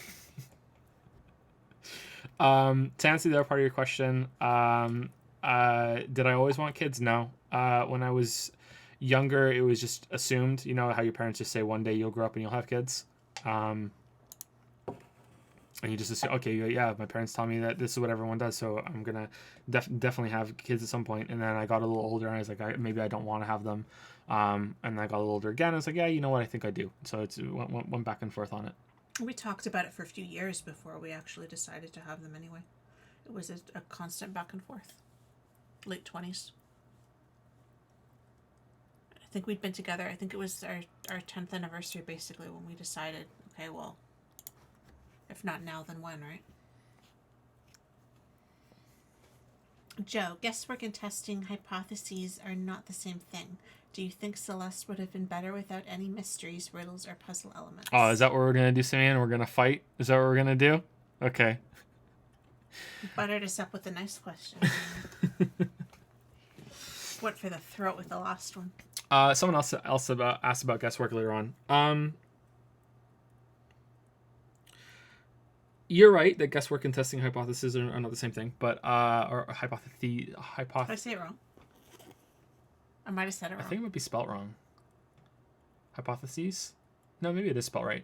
To answer the other part of your question, did I always want kids? No. When I was younger, it was just assumed, how your parents just say one day you'll grow up and you'll have kids. And you just assume, okay, yeah, my parents tell me that this is what everyone does, so I'm gonna definitely have kids at some point. And then I got a little older, and I was like, maybe I don't want to have them. And I got a little older again. I was like, yeah, you know what? I think I do. So it went back and forth on it. We talked about it for a few years before we actually decided to have them anyway. It was a constant back and forth. Late 20s. I think we'd been together. I think it was our 10th anniversary basically when we decided, okay, well, if not now, then when, right? Joe, guesswork and testing hypotheses are not the same thing. Do you think Celeste would have been better without any mysteries, riddles, or puzzle elements? Oh, is that what we're going to do, Samantha? We're going to fight? Is that what we're going to do? Okay. You buttered us up with a nice question. Went for the throat with the last one. Someone else asked about guesswork later on. You're right that guesswork and testing hypotheses are not the same thing, but or Did I say it wrong? I might have said it wrong. I think it might be spelt wrong. Hypotheses? No, maybe it is spelled right.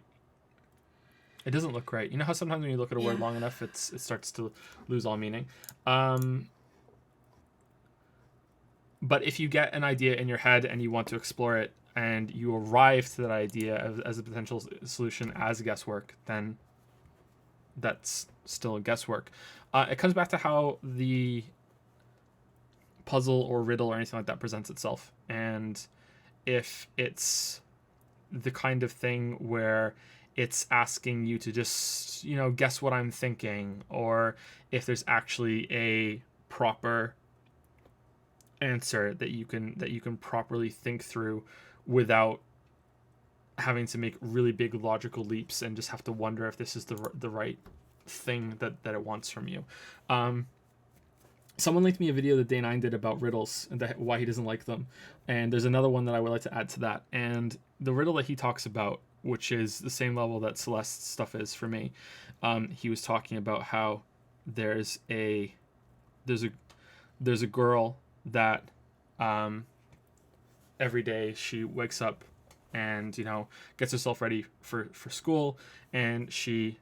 It doesn't look right. You know how sometimes when you look at a word long enough, it starts to lose all meaning. But if you get an idea in your head and you want to explore it, and you arrive to that idea as a potential solution as guesswork, then that's still guesswork. It comes back to how the puzzle or riddle or anything like that presents itself. And if it's the kind of thing where it's asking you to just, guess what I'm thinking, or if there's actually a proper answer that you can properly think through without having to make really big logical leaps and just have to wonder if this is the right thing that it wants from you. Someone linked me a video that Day9 did about riddles and why he doesn't like them. And there's another one that I would like to add to that. And the riddle that he talks about, which is the same level that Celeste's stuff is for me, he was talking about how there's a girl that every day she wakes up and gets herself ready for school, and she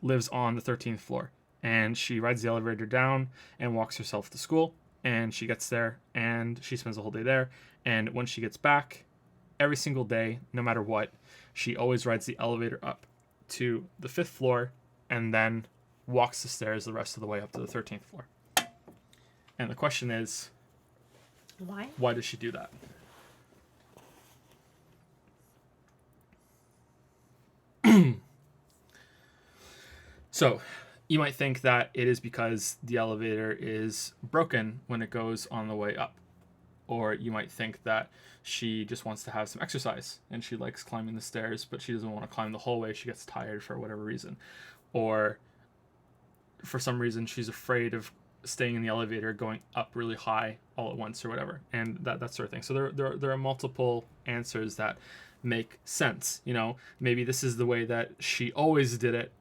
lives on the 13th floor, and she rides the elevator down and walks herself to school, and she gets there and she spends the whole day there, and when she gets back, every single day, no matter what, she always rides the elevator up to the 5th floor and then walks the stairs the rest of the way up to the 13th floor. And the question is, why does she do that? So, you might think that it is because the elevator is broken when it goes on the way up. Or you might think that she just wants to have some exercise and she likes climbing the stairs, but she doesn't want to climb the whole way. She gets tired for whatever reason. Or for some reason, she's afraid of staying in the elevator going up really high all at once or whatever, and that sort of thing. So there are multiple answers that make sense. Maybe this is the way that she always did it.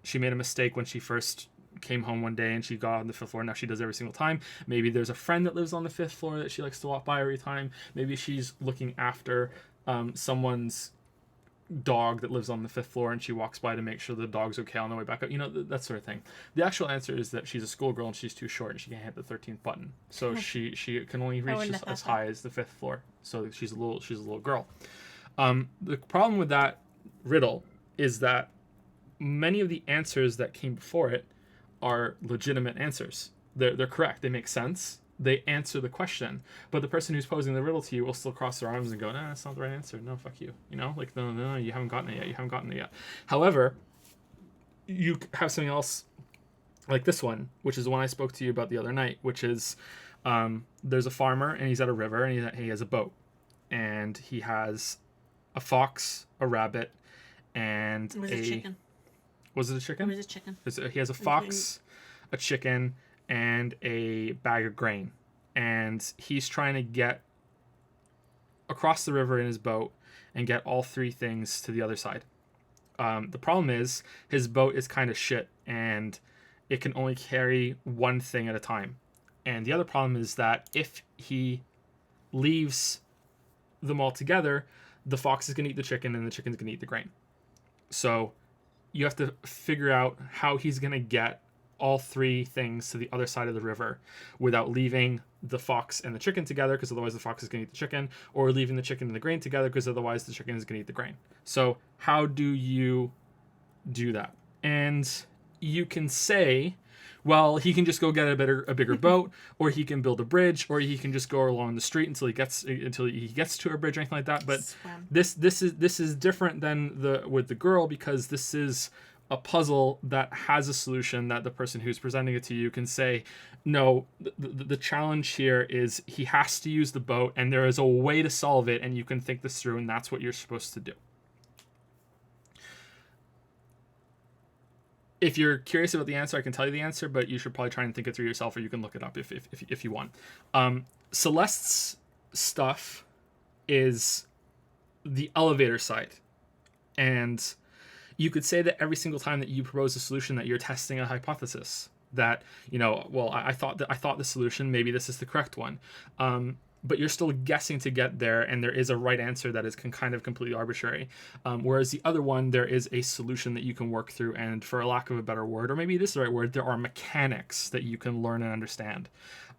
She made a mistake when she first came home one day and she got on the 5th floor. Now she does every single time. Maybe there's a friend that lives on the 5th floor that she likes to walk by every time. Maybe she's looking after someone's dog that lives on the 5th floor and she walks by to make sure the dog's okay on the way back up, that sort of thing. The actual answer is that she's a schoolgirl and she's too short and she can't hit the 13th button, so she can only reach as high as the 5th floor, so she's a little girl. The problem with that riddle is that many of the answers that came before it are legitimate answers. They're correct, they make sense, they answer the question, but the person who's posing the riddle to you will still cross their arms and go, nah, that's not the right answer. No, fuck you. No, you haven't gotten it yet. However, you have something else like this one, which is the one I spoke to you about the other night, which is there's a farmer and he's at a river and he has a boat, and he has a fox, a rabbit, and a chicken. Was it a chicken? It was a chicken. He has a fox, a chicken, and a bag of grain, and he's trying to get across the river in his boat and get all three things to the other side. The problem is his boat is kind of shit and it can only carry one thing at a time. And the other problem is that if he leaves them all together, the fox is going to eat the chicken and the chicken's going to eat the grain. So you have to figure out how he's going to get all three things to the other side of the river without leaving the fox and the chicken together, because otherwise the fox is going to eat the chicken, or leaving the chicken and the grain together, because otherwise the chicken is going to eat the grain. So how do you do that. And you can say, well, he can just go get a bigger boat, or he can build a bridge, or he can just go along the street until he gets to a bridge or anything like that. But Swim. this is different than with the girl, because this is a puzzle that has a solution that the person who's presenting it to you can say, no, the challenge here is he has to use the boat, and there is a way to solve it, and you can think this through, and that's what you're supposed to do. If you're curious about the answer, I can tell you the answer, but you should probably try and think it through yourself, or you can look it up if you want. Celeste's stuff is the elevator side, and you could say that every single time that you propose a solution, that you're testing a hypothesis. That, well, I thought the solution, maybe this is the correct one. But you're still guessing to get there, and there is a right answer that is kind of completely arbitrary. Whereas the other one, there is a solution that you can work through, and for a lack of a better word, or maybe it is the right word, there are mechanics that you can learn and understand.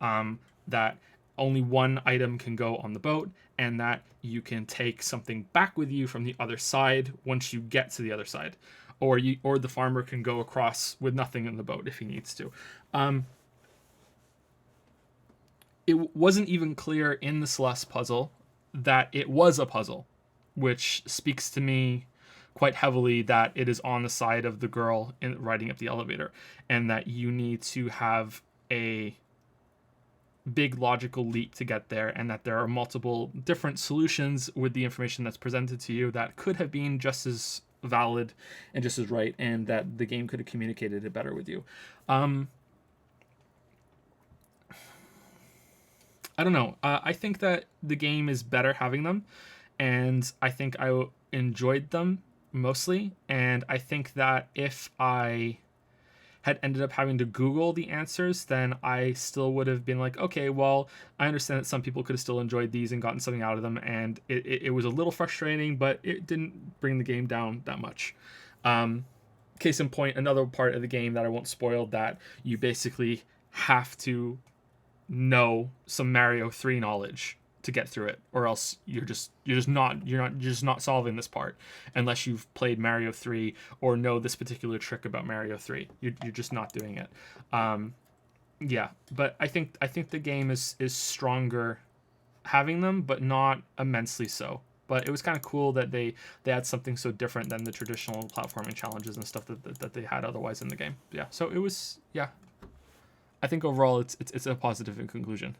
That only one item can go on the boat, and that you can take something back with you from the other side once you get to the other side. Or the farmer can go across with nothing in the boat if he needs to. It wasn't even clear in the Celeste puzzle that it was a puzzle, which speaks to me quite heavily that it is on the side of the girl riding up the elevator, and that you need to have a big logical leap to get there, and that there are multiple different solutions with the information that's presented to you that could have been just as valid and just as right, and that the game could have communicated it better with you. I don't know. I think that the game is better having them, and I think I enjoyed them mostly. And I think that if I had ended up having to Google the answers, then I still would have been like, okay, well, I understand that some people could have still enjoyed these and gotten something out of them, and it was a little frustrating, but it didn't bring the game down that much. Case in point, another part of the game that I won't spoil, that you basically have to know some Mario 3 knowledge to get through it, or else you're just not solving this part unless you've played Mario 3 or know this particular trick about Mario 3. You're just not doing it. Yeah, but I think the game is stronger having them, but not immensely so. But it was kind of cool that they had something so different than the traditional platforming challenges and stuff that they had otherwise in the game. Yeah, so it was, yeah. I think overall it's a positive in conclusion.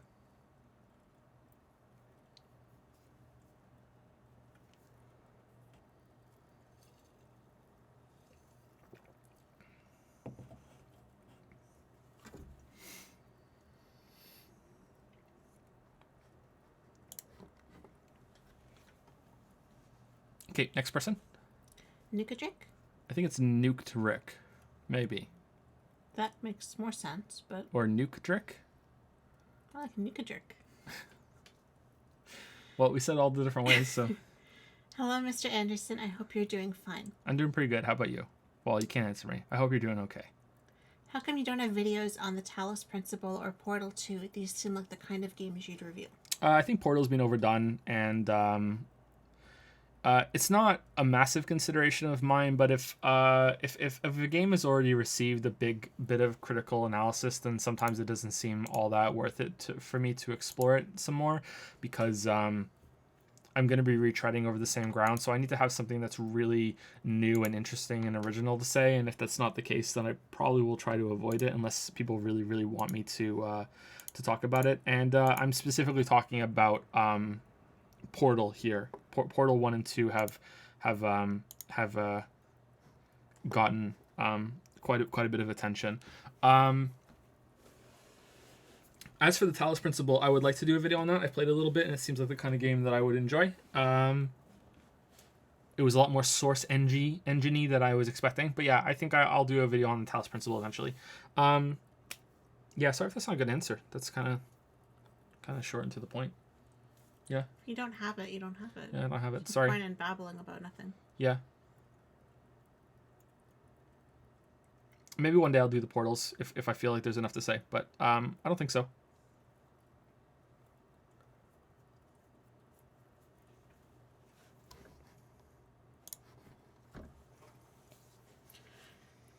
Okay, next person. Nukadrick? I think it's Nuked Rick. Maybe. That makes more sense, but... Or Nukadrick? I like Nukadrick. Well, we said all the different ways, so... Hello, Mr. Anderson. I hope you're doing fine. I'm doing pretty good. How about you? Well, you can't answer me. I hope you're doing okay. How come you don't have videos on the Talos Principle or Portal 2? These seem like the kind of games you'd review. I think Portal's been overdone, and it's not a massive consideration of mine, but if a game has already received a big bit of critical analysis, then sometimes it doesn't seem all that worth it for me to explore it some more, because I'm going to be retreading over the same ground, so I need to have something that's really new and interesting and original to say, and if that's not the case, then I probably will try to avoid it unless people really, really want me to talk about it. And I'm specifically talking about Portal here. Portal 1 and 2 have gotten quite a bit of attention. As for the Talos Principle, I would like to do a video on that. I played a little bit, and it seems like the kind of game that I would enjoy. It was a lot more Source engine-y than I was expecting. But yeah, I think I'll do a video on the Talos Principle eventually. Yeah, sorry if that's not a good answer. That's kind of short and to the point. Yeah. If you don't have it, you don't have it. Yeah, I don't have it. What's Sorry. the point in babbling about nothing? Yeah. Maybe one day I'll do the portals if I feel like there's enough to say, but I don't think so.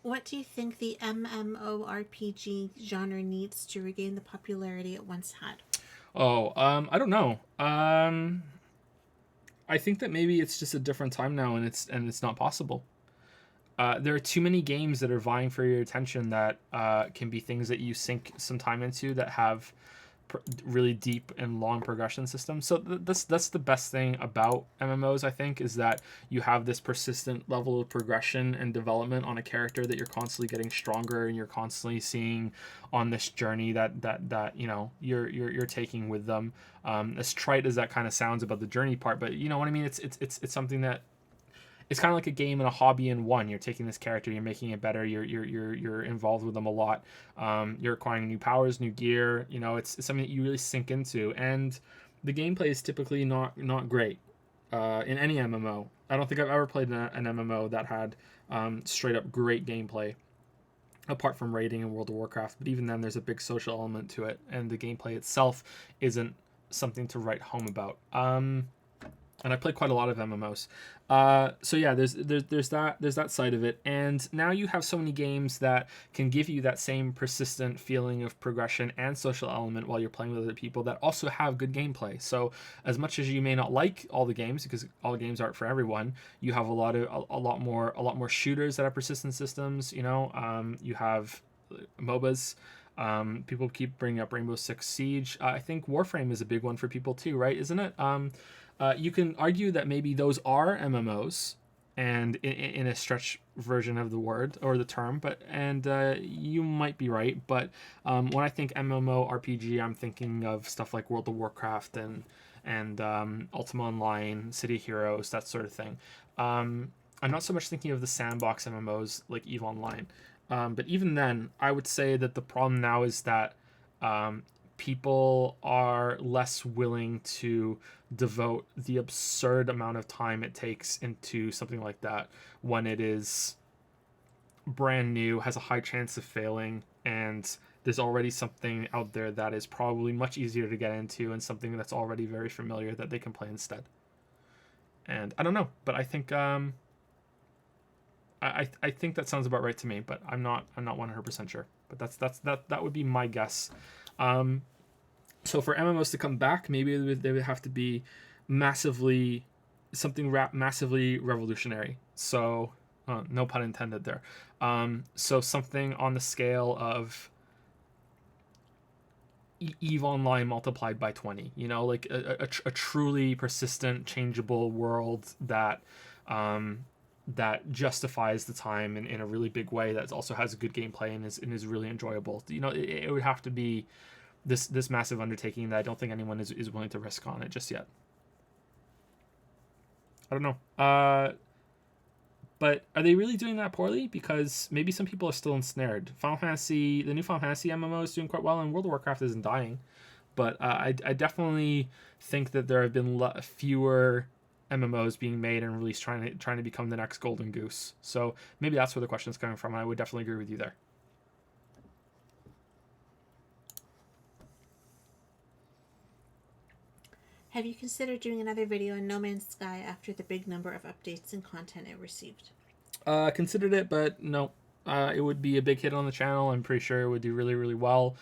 What do you think the MMORPG genre needs to regain the popularity it once had? Oh, I don't know. I think that maybe it's just a different time now, and it's not possible. There are too many games that are vying for your attention that can be things that you sink some time into that have really deep and long progression systems. So that's the best thing about MMOs, I think, is that you have this persistent level of progression and development on a character that you're constantly getting stronger, and you're constantly seeing on this journey that you know you're taking with them. As trite as that kind of sounds about the journey part, but you know what I mean. It's something that it's kind of like a game and a hobby in one. You're taking this character, you're making it better. You're involved with them a lot. You're acquiring new powers, new gear. You know, it's something that you really sink into, and the gameplay is typically not great in any MMO. I don't think I've ever played an MMO that had straight up great gameplay, apart from raiding in World of Warcraft. But even then, there's a big social element to it, and the gameplay itself isn't something to write home about. And I played quite a lot of MMOs. So yeah, there's that side of it, and now you have so many games that can give you that same persistent feeling of progression and social element while you're playing with other people that also have good gameplay. So as much as you may not like all the games, because all the games aren't for everyone, you have a lot more shooters that have persistent systems. You know, you have MOBAs. People keep bringing up Rainbow Six Siege. I think Warframe is a big one for people too, right? Isn't it? You can argue that maybe those are MMOs, and in a stretch version of the word or the term, but you might be right. But when I think MMORPG, I'm thinking of stuff like World of Warcraft and Ultima Online, City Heroes, that sort of thing. I'm not so much thinking of the sandbox MMOs like EVE Online, but even then, I would say that the problem now is that people are less willing to devote the absurd amount of time it takes into something like that when it is brand new, has a high chance of failing, and there's already something out there that is probably much easier to get into and something that's already very familiar that they can play instead. And I don't know, but I think I think that sounds about right to me, but I'm not 100% sure. But that would be my guess. So for MMOs to come back, maybe they would have to be massively revolutionary. So no pun intended there. So something on the scale of EVE Online multiplied by 20. You know, like a truly persistent, changeable world that that justifies the time in a really big way. That also has a good gameplay and is really enjoyable. You know, it would have to be this massive undertaking that I don't think anyone is willing to risk on it just yet. I don't know. But are they really doing that poorly? Because maybe some people are still ensnared. The new Final Fantasy MMO is doing quite well, and World of Warcraft isn't dying. But I definitely think that there have been fewer MMOs being made and released trying to become the next golden goose. So maybe that's where the question is coming from. And I would definitely agree with you there. Have you considered doing another video on No Man's Sky after the big number of updates and content it received? Considered it, but no. It would be a big hit on the channel. I'm pretty sure it would do really, really well.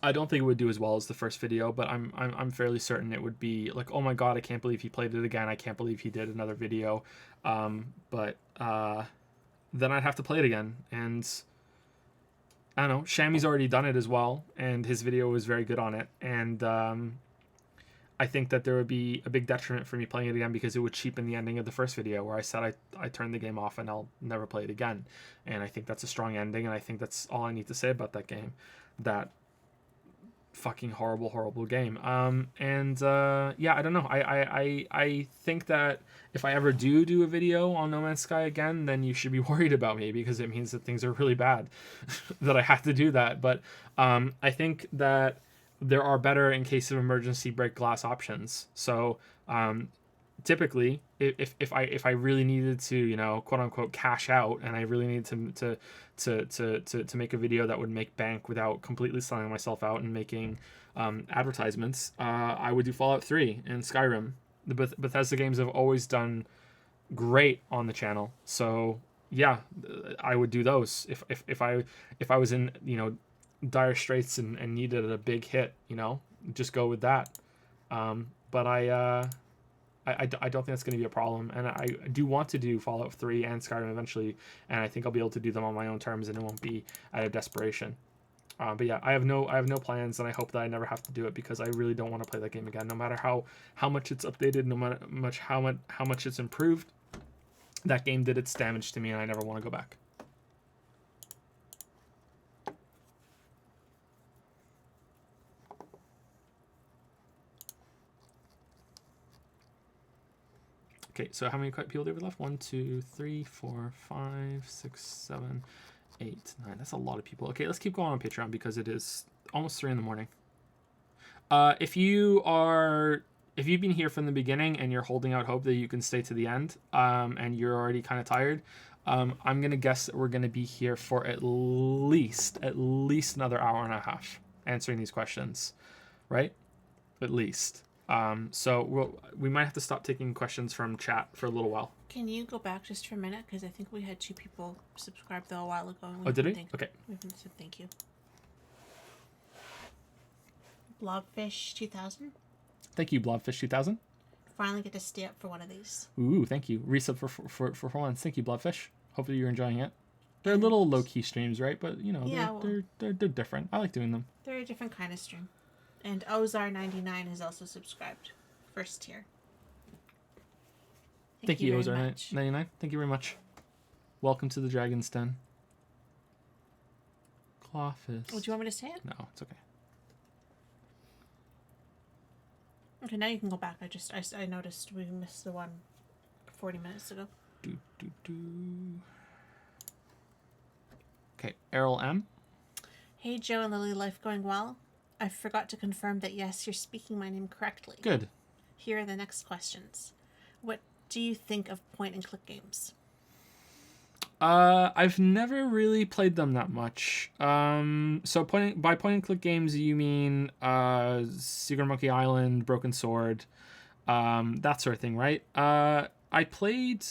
I don't think it would do as well as the first video, but I'm fairly certain it would be like, oh my god, I can't believe he played it again. I can't believe he did another video. But then I'd have to play it again, and I don't know. Shammy's already done it as well, and his video was very good on it. And I think that there would be a big detriment for me playing it again because it would cheapen the ending of the first video where I said I turned the game off and I'll never play it again. And I think that's a strong ending, and I think that's all I need to say about that game. That fucking horrible game. Yeah, I don't know. I think that if I ever do a video on No Man's Sky again, then you should be worried about me because it means that things are really bad that I have to do that. But I think that there are better in case of emergency break glass options. So typically if I really needed to, you know, quote unquote cash out, and I really needed to make a video that would make bank without completely selling myself out and making advertisements, I would do Fallout 3 and Skyrim. The Bethesda games have always done great on the channel, so yeah, I would do those if I was in, dire straits and needed a big hit, just go with that. But I don't think that's going to be a problem, and I do want to do Fallout 3 and Skyrim eventually, and I think I'll be able to do them on my own terms, and it won't be out of desperation. But yeah, I have no plans, and I hope that I never have to do it because I really don't want to play that game again. No matter how much it's updated, no matter how much it's improved, that game did its damage to me, and I never want to go back. Okay, so how many people do we have left? 1, 2, 3, 4, 5, 6, 7, 8, 9. That's a lot of people. Okay, let's keep going on Patreon because it is almost 3 in the morning. If you've been here from the beginning and you're holding out hope that you can stay to the end, and you're already kind of tired, I'm gonna guess that we're gonna be here for at least another hour and a half answering these questions, right? At least. So we might have to stop taking questions from chat for a little while. Can you go back just for a minute? Because I think we had 2 people subscribe though a while ago. Oh, did we? Okay. We haven't said thank you. Blobfish 2000. Thank you, Blobfish 2000. Finally get to stay up for one of these. Ooh, thank you. Resub for once. Thank you, Blobfish. Hopefully you're enjoying it. They're little low key streams, right? But they're different. I like doing them. They're a different kind of stream. And Ozar99 has also subscribed. First tier. Thank you, Ozar99. Thank you very much. Welcome to the Dragon's Den. Clawfist. Oh, do you want me to say it? No, it's okay. Okay, now you can go back. I noticed we missed the one 40 minutes ago. Okay, Errol M. Hey, Joe and Lily, life going well? I forgot to confirm that yes, you're speaking my name correctly. Good. Here are the next questions. What do you think of point-and-click games? I've never really played them that much. So by point-and-click games, you mean Secret Monkey Island, Broken Sword, that sort of thing, right? I played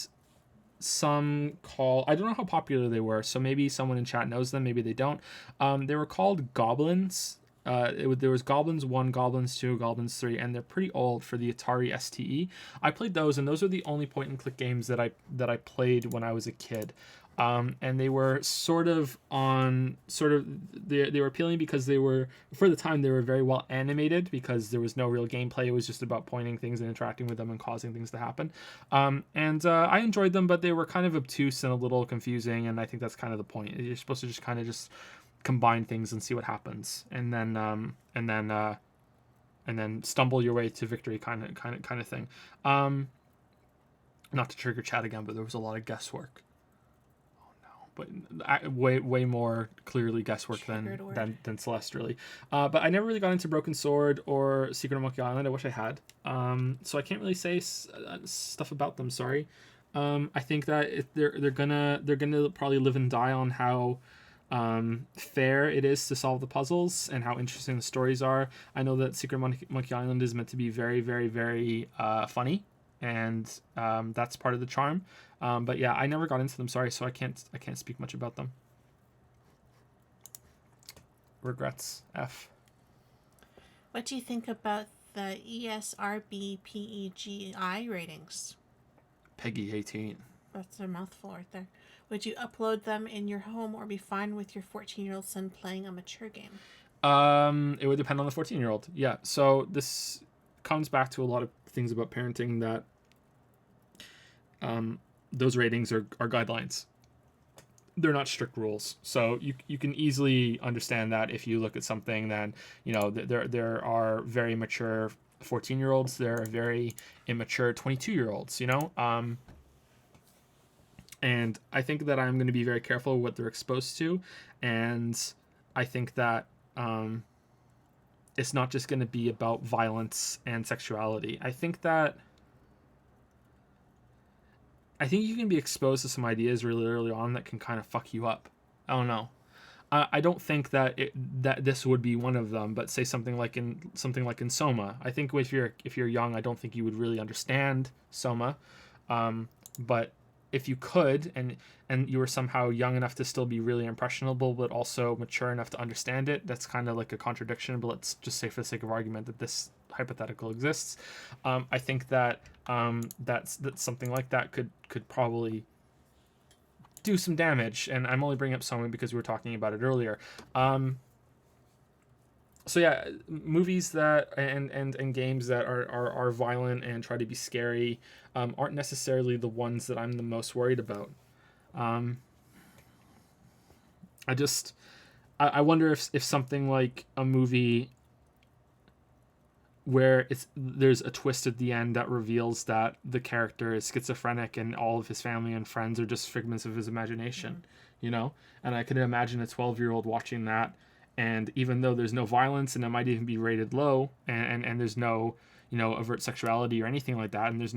some I don't know how popular they were, so maybe someone in chat knows them, maybe they don't. They were called Goblins. There was Goblins 1, Goblins 2, Goblins 3, and they're pretty old for the Atari STE. I played those, and those are the only point-and-click games that I played when I was a kid. And they were they were appealing because they were, for the time, they were very well animated because there was no real gameplay. It was just about pointing things and interacting with them and causing things to happen. And I enjoyed them, but they were kind of obtuse and a little confusing, and I think that's kind of the point. You're supposed to just kind of just combine things and see what happens, and then stumble your way to victory, kind of thing. Not to trigger chat again, but there was a lot of guesswork. Oh no, but way more clearly guesswork than Celeste really. But I never really got into Broken Sword or Secret of Monkey Island. I wish I had. So I can't really say stuff about them. Sorry. I think that they're gonna probably live and die on how fair it is to solve the puzzles and how interesting the stories are. I know that Secret Monkey Island is meant to be very, very, very funny, and that's part of the charm. But yeah, I never got into them. Sorry, so I can't speak much about them. Regrets. F. What do you think about the ESRB PEGI ratings? Peggy 18. That's a mouthful right there. Would you upload them in your home or be fine with your 14-year-old son playing a mature game? It would depend on the 14-year-old. Yeah. So this comes back to a lot of things about parenting that those ratings are guidelines. They're not strict rules. So you can easily understand that if you look at something, then there are very mature 14-year-olds, there are very immature 22-year-olds, and I think that I'm going to be very careful with what they're exposed to. And I think that it's not just going to be about violence and sexuality. I think you can be exposed to some ideas really early on that can kind of fuck you up. I don't know. I don't think that this would be one of them, but say something like in Soma. I think if you're young, I don't think you would really understand Soma. But if you could, and you were somehow young enough to still be really impressionable, but also mature enough to understand it, that's kind of like a contradiction. But let's just say, for the sake of argument, that this hypothetical exists. I think that that's something like that could probably do some damage. And I'm only bringing up Sony because we were talking about it earlier. So yeah, movies that and games that are violent and try to be scary aren't necessarily the ones that I'm the most worried about. I wonder if something like a movie where there's a twist at the end that reveals that the character is schizophrenic and all of his family and friends are just figments of his imagination, you know? And I can imagine a 12-year-old watching that, and even though there's no violence and it might even be rated low, and there's no, overt sexuality or anything like that, and there's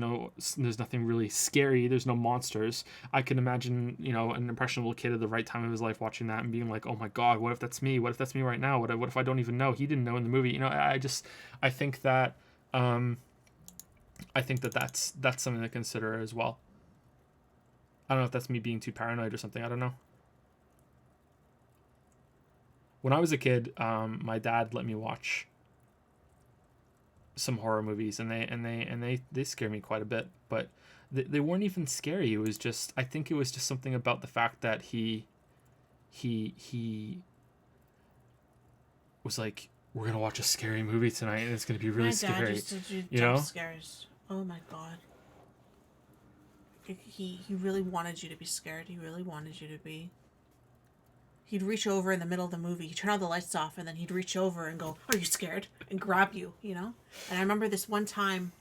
nothing really scary, there's no monsters, I can imagine, an impressionable kid at the right time of his life watching that and being like, oh my god, what if that's me? What if that's me right now? What if I don't even know? He didn't know in the movie. I think that that's something to consider as well. I don't know if that's me being too paranoid or something. I don't know. When I was a kid, my dad let me watch some horror movies, and they scared me quite a bit. But they weren't even scary. It was just, I think it was just something about the fact that he was like, we're gonna watch a scary movie tonight, and it's gonna be really scary. My dad used to do jump scares. Oh my god. He really wanted you to be scared. He really wanted you to be. He'd reach over in the middle of the movie. He'd turn all the lights off, and then he'd reach over and go, "Are you scared?" and grab you, And I remember this one time,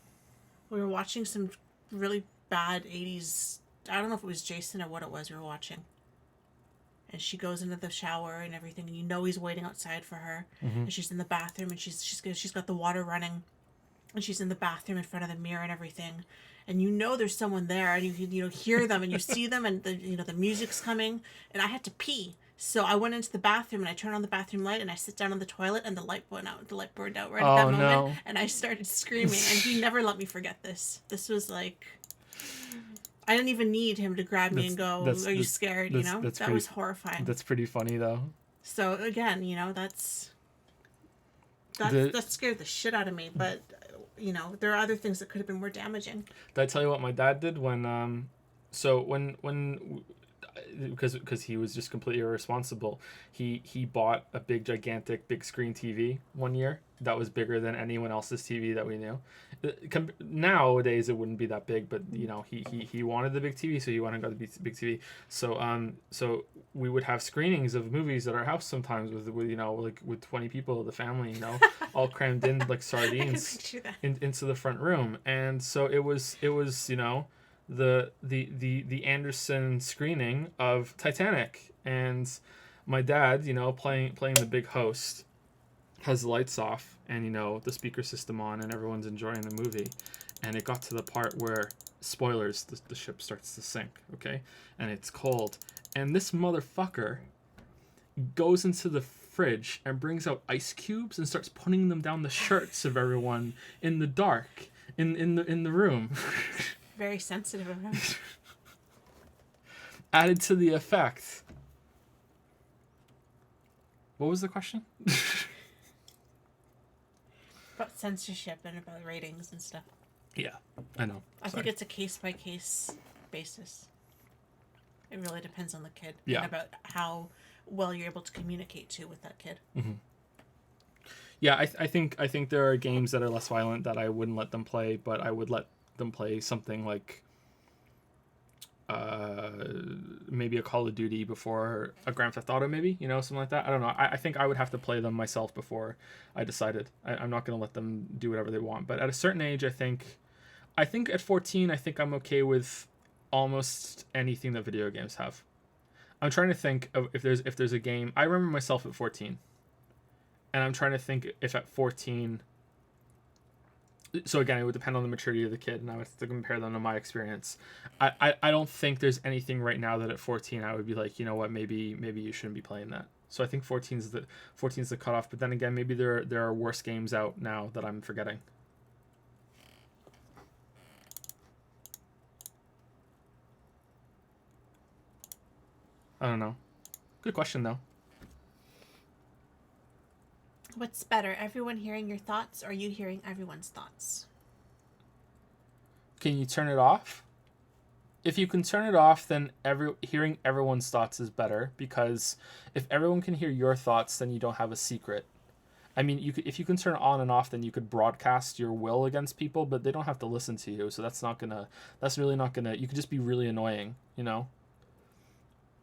we were watching some really bad 80s. I don't know if it was Jason or what it was we were watching. And she goes into the shower and everything, and he's waiting outside for her. Mm-hmm. And she's in the bathroom, and she's got the water running, and she's in the bathroom in front of the mirror and everything. And there's someone there, and you hear them, and you see them, and the music's coming, and I had to pee. So I went into the bathroom, and I turned on the bathroom light, and I sit down on the toilet, and the light went out. The light burned out right at that moment, no. And I started screaming. And he never let me forget this. This was like, I didn't even need him to grab me and go, "Are you scared?" That was horrifying. That's pretty funny, though. So again, that scared the shit out of me. But there are other things that could have been more damaging. Did I tell you what my dad did when because he was just completely irresponsible. He bought a gigantic big screen TV one year that was bigger than anyone else's TV that we knew. Nowadays it wouldn't be that big, but he wanted the big TV, so he went and got the big TV. So we would have screenings of movies at our house sometimes with 20 people of the family, all crammed in like sardines into the front room. And so it was the Anderson screening of Titanic, and my dad, playing the big host, has the lights off and the speaker system on, and everyone's enjoying the movie, and it got to the part where, spoilers, the ship starts to sink, okay, and it's cold, and this motherfucker goes into the fridge and brings out ice cubes and starts putting them down the shirts of everyone in the dark in the room. Very sensitive of him. Added to the effect. What was the question? About censorship and about ratings and stuff. Yeah, I know. I think it's a case-by-case basis. It really depends on the kid. Yeah. And about how well you're able to communicate with that kid. Mm-hmm. Yeah, I think there are games that are less violent that I wouldn't let them play, but I would let them play something like maybe a Call of Duty before a Grand Theft Auto, maybe, something like that. I don't know. I think I would have to play them myself before I decided. I'm not going to let them do whatever they want. But at a certain age, I think at 14, I think I'm okay with almost anything that video games have. I'm trying to think of if there's a game. I remember myself at 14, and I'm trying to think if at 14. So again, it would depend on the maturity of the kid, and I would have to compare them to my experience. I don't think there's anything right now that at 14 I would be like, maybe you shouldn't be playing that. So I think 14's the cutoff. But then again, maybe there are worse games out now that I'm forgetting. I don't know. Good question though. What's better, everyone hearing your thoughts or you hearing everyone's thoughts? Can you turn it off? If you can turn it off, then hearing everyone's thoughts is better, because if everyone can hear your thoughts, then you don't have a secret. I mean, if you can turn it on and off, then you could broadcast your will against people, but they don't have to listen to you. So that's really not gonna. You could just be really annoying, you know.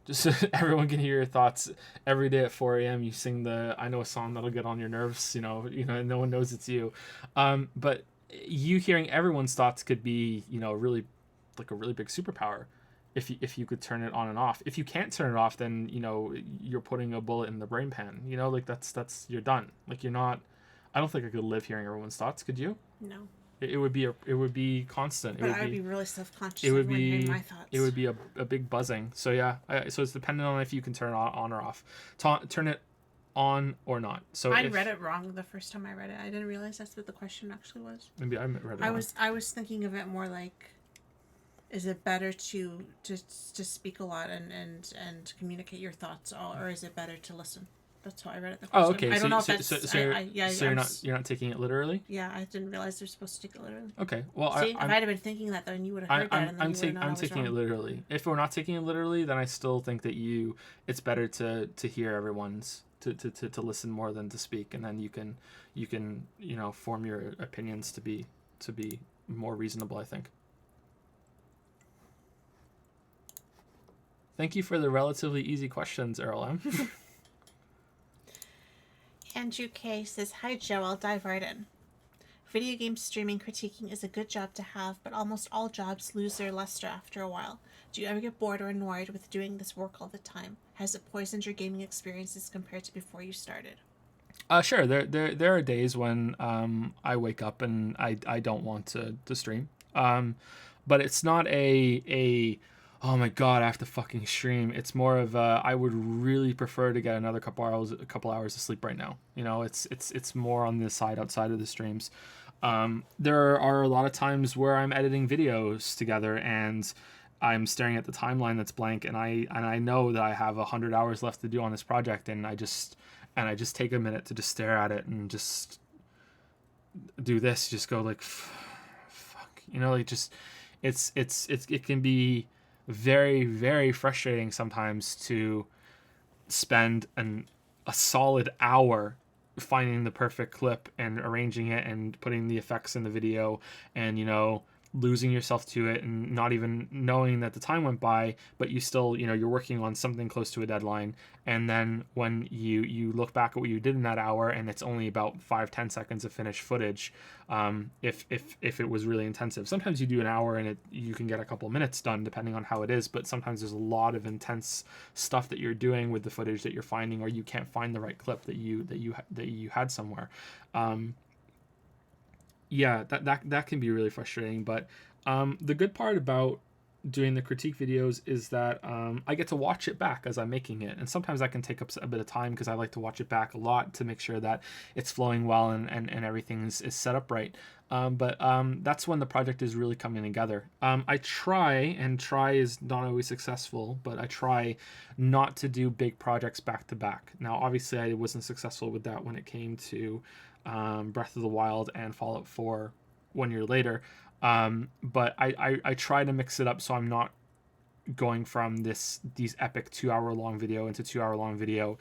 Just everyone can hear your thoughts every day at 4 a.m. You sing I know a song that'll get on your nerves, and no one knows it's you. But you hearing everyone's thoughts could be, really like a really big superpower if you could turn it on and off. If you can't turn it off, then you're putting a bullet in the brain pan. Like that's you're done. Like you're not. I don't think I could live hearing everyone's thoughts. Could you? No. It would be constant. But I would be really self-conscious. It would be hearing my thoughts. It would be a big buzzing. So yeah, so it's dependent on if you can turn it on or off. Turn it on or not. So I read it wrong the first time I read it. I didn't realize that's what the question actually was. Maybe I read it wrong. I was thinking of it more like, is it better to speak a lot and communicate your thoughts, or is it better to listen? That's how I read it the first Oh, okay. time. I don't know if that's... So you're not taking it literally? Yeah, I didn't realize they're supposed to take it literally. Okay. Well, if I'd have been thinking that, then you would have heard that, and then I'm taking it literally. If we're not taking it literally, then I still think that it's better to hear everyone's, to listen more than to speak, and then you can form your opinions to be more reasonable, I think. Thank you for the relatively easy questions, Earl M. Andrew K says, "Hi Joe, I'll dive right in. Video game streaming critiquing is a good job to have, but almost all jobs lose their luster after a while. Do you ever get bored or annoyed with doing this work all the time? Has it poisoned your gaming experiences compared to before you started?" Sure. There are days when I wake up and I don't want to stream. But it's not a oh my god, I have to fucking stream. It's more of I would really prefer to get another couple hours of sleep right now. It's more on the side outside of the streams. There are a lot of times where I'm editing videos together and I'm staring at the timeline that's blank, and I know that I have 100 hours left to do on this project, and I just take a minute to just stare at it and just do this, just go like fuck, it can be very, very frustrating sometimes to spend a solid hour finding the perfect clip and arranging it and putting the effects in the video, and losing yourself to it and not even knowing that the time went by, but you still you're working on something close to a deadline, and then when you look back at what you did in that hour and it's only about 5-10 seconds of finished footage, if it was really intensive. Sometimes you do an hour and you can get a couple minutes done depending on how it is, but sometimes there's a lot of intense stuff that you're doing with the footage that you're finding, or you can't find the right clip that you had somewhere. Yeah, that can be really frustrating, but the good part about doing the critique videos is that I get to watch it back as I'm making it, and sometimes that can take up a bit of time because I like to watch it back a lot to make sure that it's flowing well and everything is set up right. But that's when the project is really coming together. I try is not always successful, but I try not to do big projects back to back. Now, obviously, I wasn't successful with that when it came to Breath of the Wild and Fallout 4 1 year later. But I try to mix it up so I'm not going from these epic 2-hour-long video into 2-hour-long video,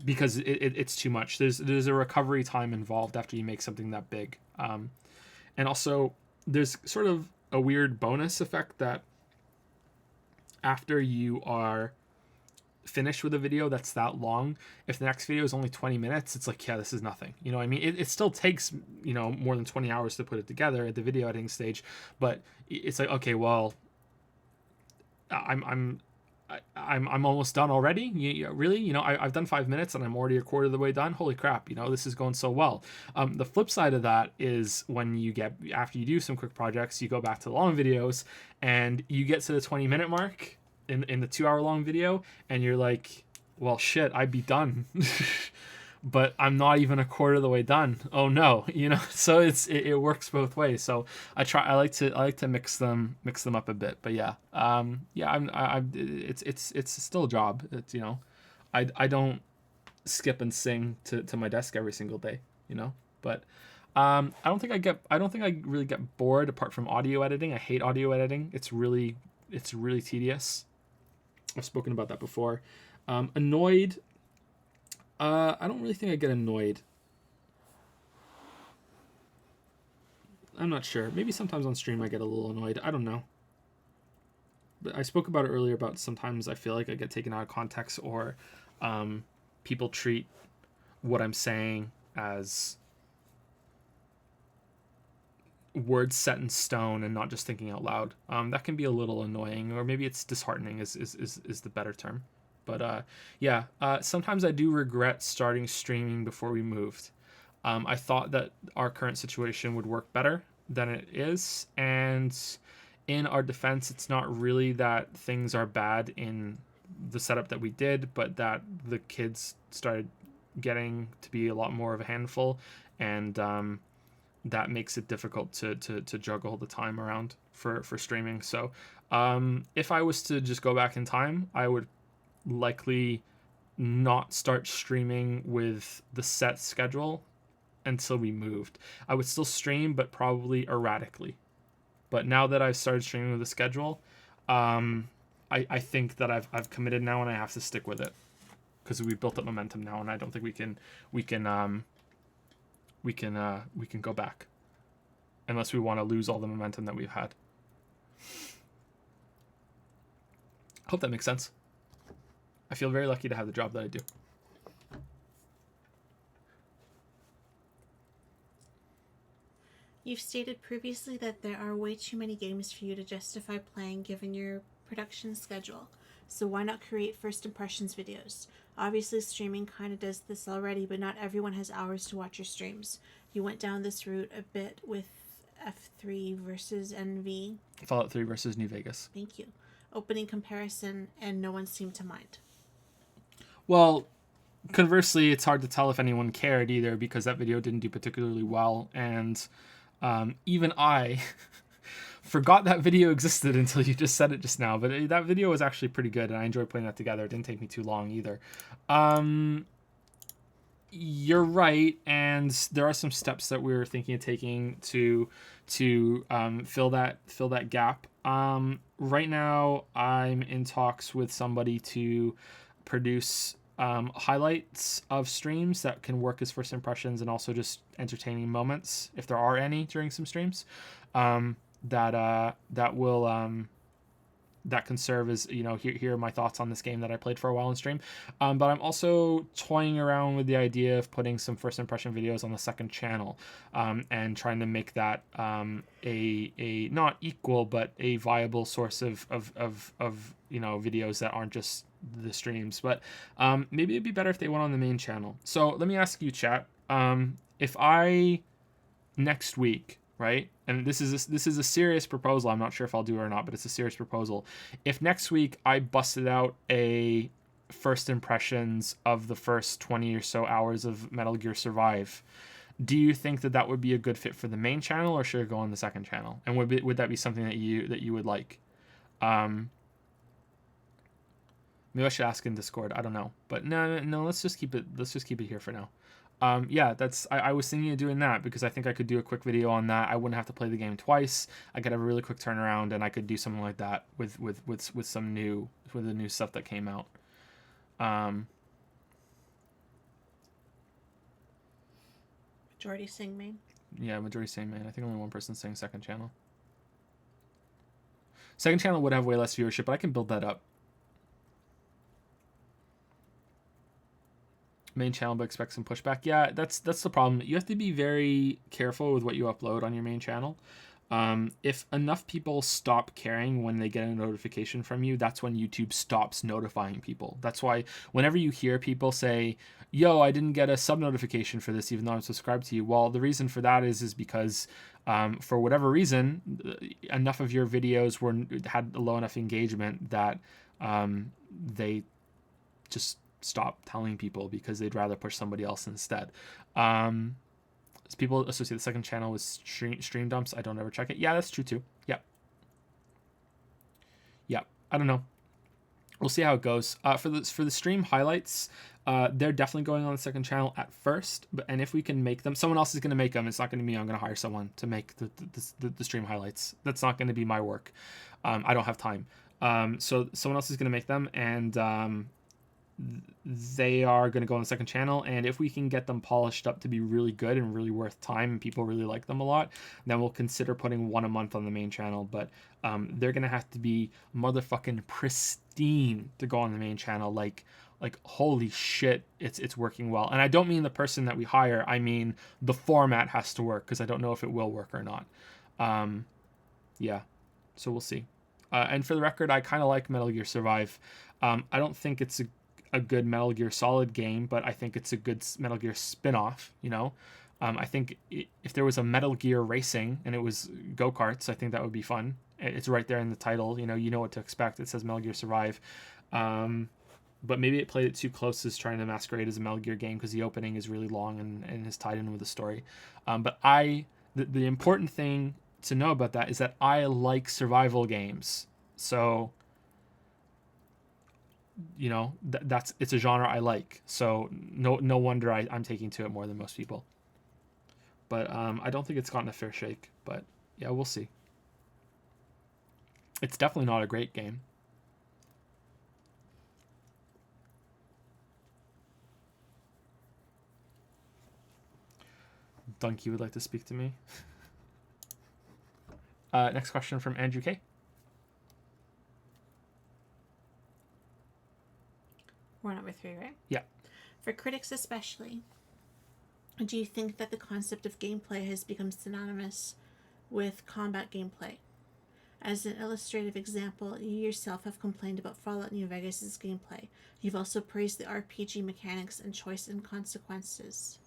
because it's too much. There's a recovery time involved after you make something that big, and also there's sort of a weird bonus effect that after you are finished with a video that's that long, if the next video is only 20 minutes, it's like, yeah, this is nothing. You know what I mean? It still takes more than 20 hours to put it together at the video editing stage, but it's like, okay, well, I'm almost done already. Really, I've done 5 minutes and I'm already a quarter of the way done. Holy crap, this is going so well. The flip side of that is when after you do some quick projects, you go back to the long videos and you get to the 20-minute mark in the 2-hour-long video, and you're like, well, shit, I'd be done. but I'm not even a quarter of the way done. Oh no, So it works both ways. So I like to mix them up a bit. But yeah, it's still a job. It's I don't skip and sing to my desk every single day. But I don't think I really get bored apart from audio editing. I hate audio editing. It's really tedious. I've spoken about that before. Annoyed. I don't really think I get annoyed. I'm not sure. Maybe sometimes on stream I get a little annoyed. I don't know. But I spoke about it earlier about sometimes I feel like I get taken out of context, or people treat what I'm saying as words set in stone and not just thinking out loud. That can be a little annoying, or maybe it's disheartening is the better term. But sometimes I do regret starting streaming before we moved. I thought that our current situation would work better than it is, and in our defense, it's not really that things are bad in the setup that we did, but that the kids started getting to be a lot more of a handful, and that makes it difficult to juggle the time around for streaming. So if I was to just go back in time, I would likely not start streaming with the set schedule until we moved. I would still stream, but probably erratically. But now that I've started streaming with the schedule, I think that I've committed now, and I have to stick with it because we've built up momentum now, and I don't think we can go back unless we want to lose all the momentum that we've had. Hope that makes sense. I feel very lucky to have the job that I do. You've stated previously that there are way too many games for you to justify playing given your production schedule. So why not create first impressions videos? Obviously streaming kind of does this already, but not everyone has hours to watch your streams. You went down this route a bit with F3 versus NV. Fallout 3 versus New Vegas. Thank you. Opening comparison, and no one seemed to mind. Well, conversely, it's hard to tell if anyone cared either, because that video didn't do particularly well, and even I forgot that video existed until you just said it just now. But that video was actually pretty good, and I enjoyed putting that together. It didn't take me too long either. You're right, and there are some steps that we were thinking of taking to fill that gap. Right now, I'm in talks with somebody to produce highlights of streams that can work as first impressions and also just entertaining moments, if there are any during some streams, that can serve as, here are my thoughts on this game that I played for a while in stream. But I'm also toying around with the idea of putting some first impression videos on the second channel, and trying to make that a not equal but a viable source of videos that aren't just the streams. But maybe it'd be better if they went on the main channel. So let me ask you, chat, if I next week, right? And this is a serious proposal. I'm not sure if I'll do it or not, but it's a serious proposal. If next week I busted out a first impressions of the first 20 or so hours of Metal Gear Survive, do you think that would be a good fit for the main channel, or should it go on the second channel? And would that be something that you would like? Maybe I should ask in Discord. I don't know, but no. Let's just keep it here for now. I was thinking of doing that because I think I could do a quick video on that. I wouldn't have to play the game twice. I could have a really quick turnaround, and I could do something like that with the new stuff that came out. Majority saying main. Yeah, majority saying main. I think only one person's saying second channel. Second channel would have way less viewership, but I can build that up. Main channel, but expect some pushback. Yeah, that's the problem. You have to be very careful with what you upload on your main channel. If enough people stop caring when they get a notification from you, that's when YouTube stops notifying people. That's why whenever you hear people say, yo, I didn't get a sub notification for this even though I'm subscribed to you, well, the reason for that is because for whatever reason, enough of your videos had a low enough engagement that they just stop telling people because they'd rather push somebody else instead. People associate the second channel with stream dumps. I don't ever check it. Yeah, that's true too. Yep. I don't know. We'll see how it goes. For the stream highlights, they're definitely going on the second channel at first. And if we can make them, someone else is going to make them. It's not going to be me. I'm going to hire someone to make the stream highlights. That's not going to be my work. I don't have time. So someone else is going to make them, and they are going to go on the second channel. And if we can get them polished up to be really good and really worth time and people really like them a lot, then we'll consider putting one a month on the main channel. But they're going to have to be motherfucking pristine to go on the main channel. Like holy shit, it's working well. And I don't mean the person that we hire. I mean the format has to work, because I don't know if it will work or not. Yeah, so we'll see. And for the record, I kind of like Metal Gear Survive. I don't think it's a good Metal Gear Solid game, but I think it's a good Metal Gear spin-off, you know? I think if there was a Metal Gear Racing and it was go-karts, I think that would be fun. It's right there in the title, you know what to expect. It says Metal Gear Survive. But maybe it played it too close as trying to masquerade as a Metal Gear game, because the opening is really long and is tied in with the story. But the important thing to know about that is that I like survival games. So, you know, it's a genre I like. So no wonder I'm taking to it more than most people. But I don't think it's gotten a fair shake. But yeah, we'll see. It's definitely not a great game. Donkey would like to speak to me. Next question from Andrew K. We're number 3, right? Yeah. For critics especially, do you think that the concept of gameplay has become synonymous with combat gameplay? As an illustrative example, you yourself have complained about Fallout New Vegas' gameplay. You've also praised the RPG mechanics and choice and consequences.